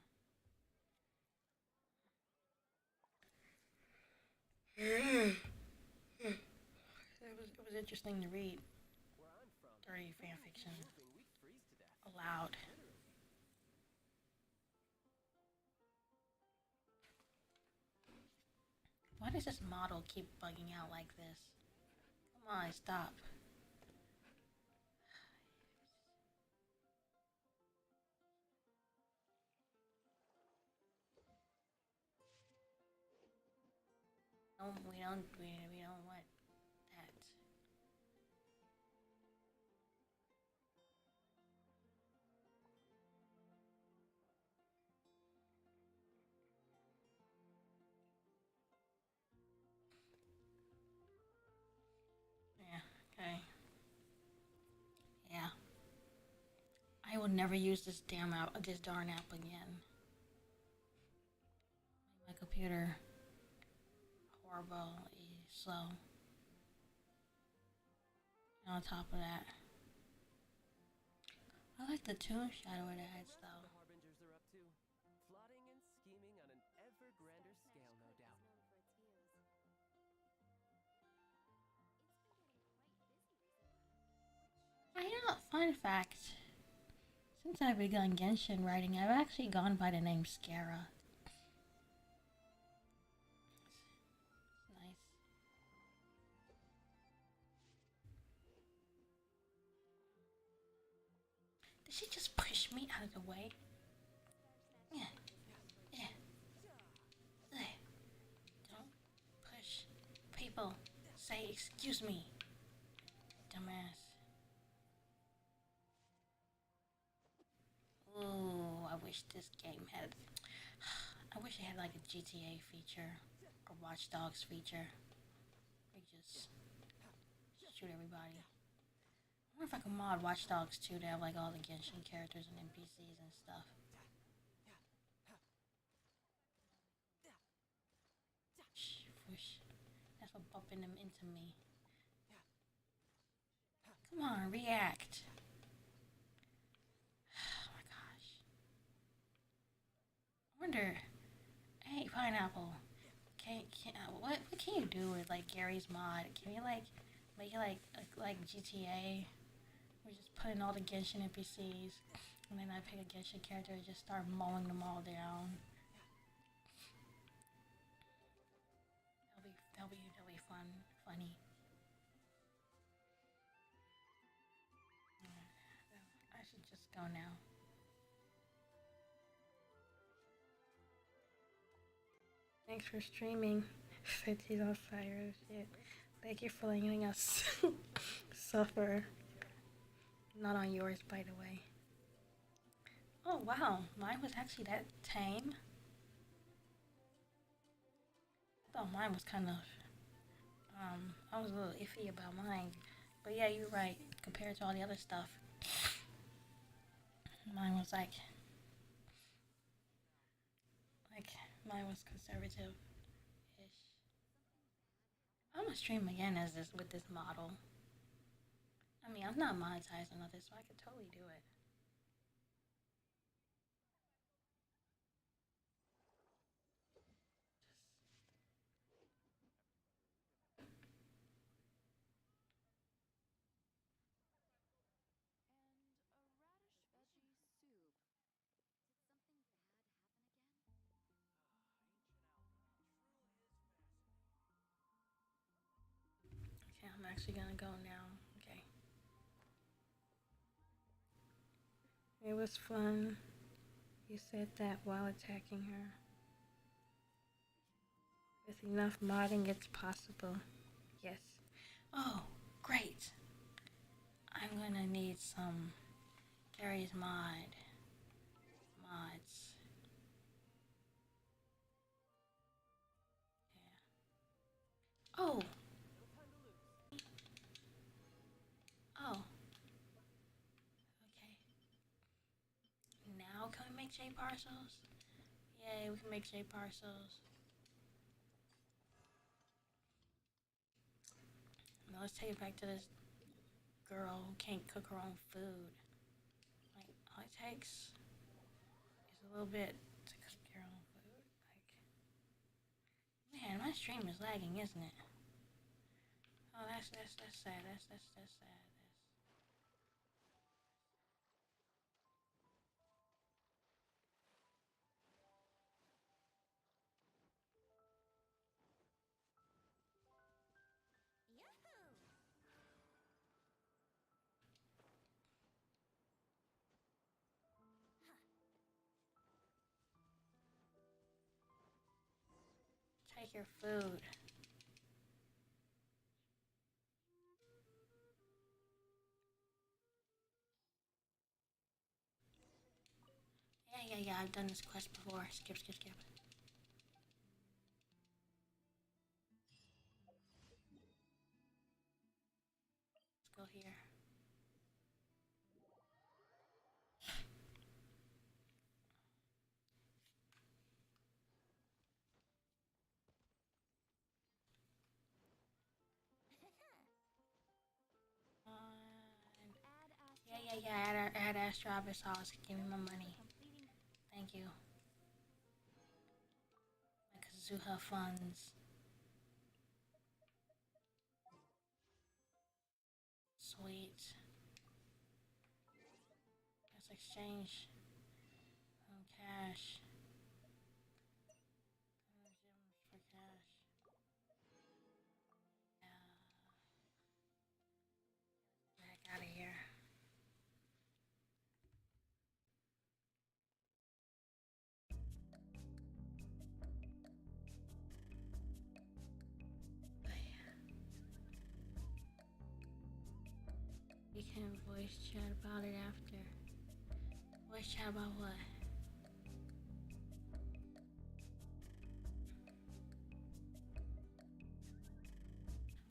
It was interesting to read Where I'm from, dirty if we fan didn't keep fiction moving, we'd freeze to death. aloud. Literally. Why does this model keep bugging out like this? Come on, stop. We don't want that. Yeah, okay. Yeah. I will never use this this darn app again. My computer horribly slow. And on top of that, I like the toon shadow it adds What though. the Harbingers are up to? Plotting and scheming on an ever grander scale, no doubt. Fun fact. Since I've begun Genshin writing, I've actually gone by the name Scara. It's nice. Did she just push me out of the way? Yeah. Yeah. Ugh. Don't push people. Say excuse me. Dumbass. Ooh, I wish this game had. I wish it had like a GTA feature or Watch Dogs feature. Where you just shoot everybody. I wonder if I can mod Watch Dogs 2 to have like all the Genshin characters and NPCs and stuff. Whoosh. That's what bumping them into me. Come on, react. Oh my gosh. I wonder. Hey, Pineapple. What can you do with like Gary's mod? Can you like make it like GTA? We just put in all the Genshin NPCs, and then I pick a Genshin character and just start mowing them all down. That'll be funny. I should just go now. Thanks for streaming. 50 on fire. Shit. Thank you for letting us suffer. Not on yours, by the way. Oh wow, mine was actually that tame. I thought mine was kind of. I was a little iffy about mine, but yeah, you're right. Compared to all the other stuff, mine was like mine was conservative-ish. I'm gonna stream again as this with this model. I mean, I'm not monetized or nothing, so I could totally do it. Okay, I'm actually gonna go now. Okay. It was fun. You said that while attacking her. With enough modding, it's possible. Yes. Oh, great. I'm gonna need some Gary's mods. Yeah. Oh. Oh. Okay. Now can we make make J parcels? Yay, we can make J parcels. Now let's take it back to this girl who can't cook her own food. Like, all it takes is a little bit to cook your own food. Like, man, my stream is lagging, isn't it? Oh, that's sad. That's sad. Take your food. Yeah, I've done this quest before. Skip. Let's go here. Yeah, add Astro sauce. Give me my money. Thank you. My Kazuha funds. Sweet. Let's exchange cash. For cash. Back out of here. We can voice chat about it after. Voice chat about what?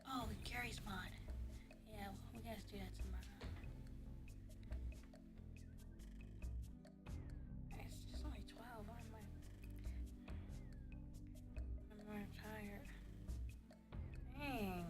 Oh, Gary's mod. Yeah, we gotta do that tomorrow. It's only 12. I'm more tired. Dang.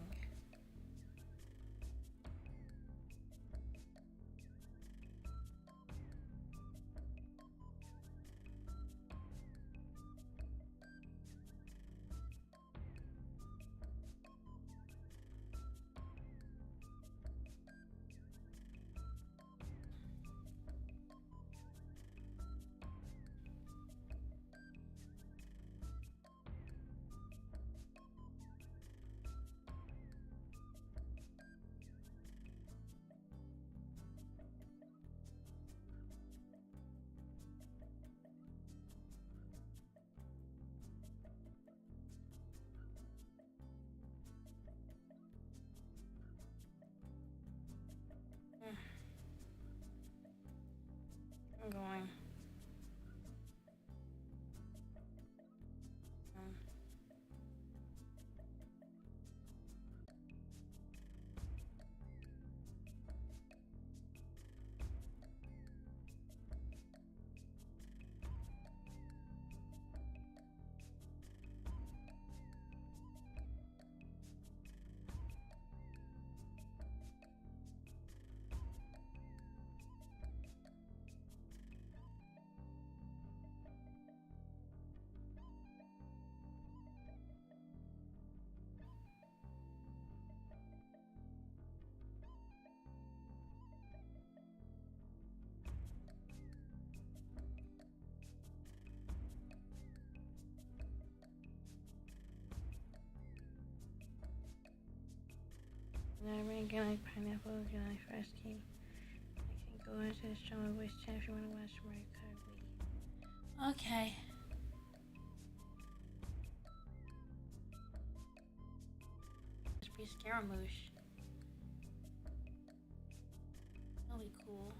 I'm going. Can I pineapple? Can I first keep? I can go into the strong voice chat if you want to watch Mario Kart Wii. Okay. Let's be Scaramouche. That'll be cool.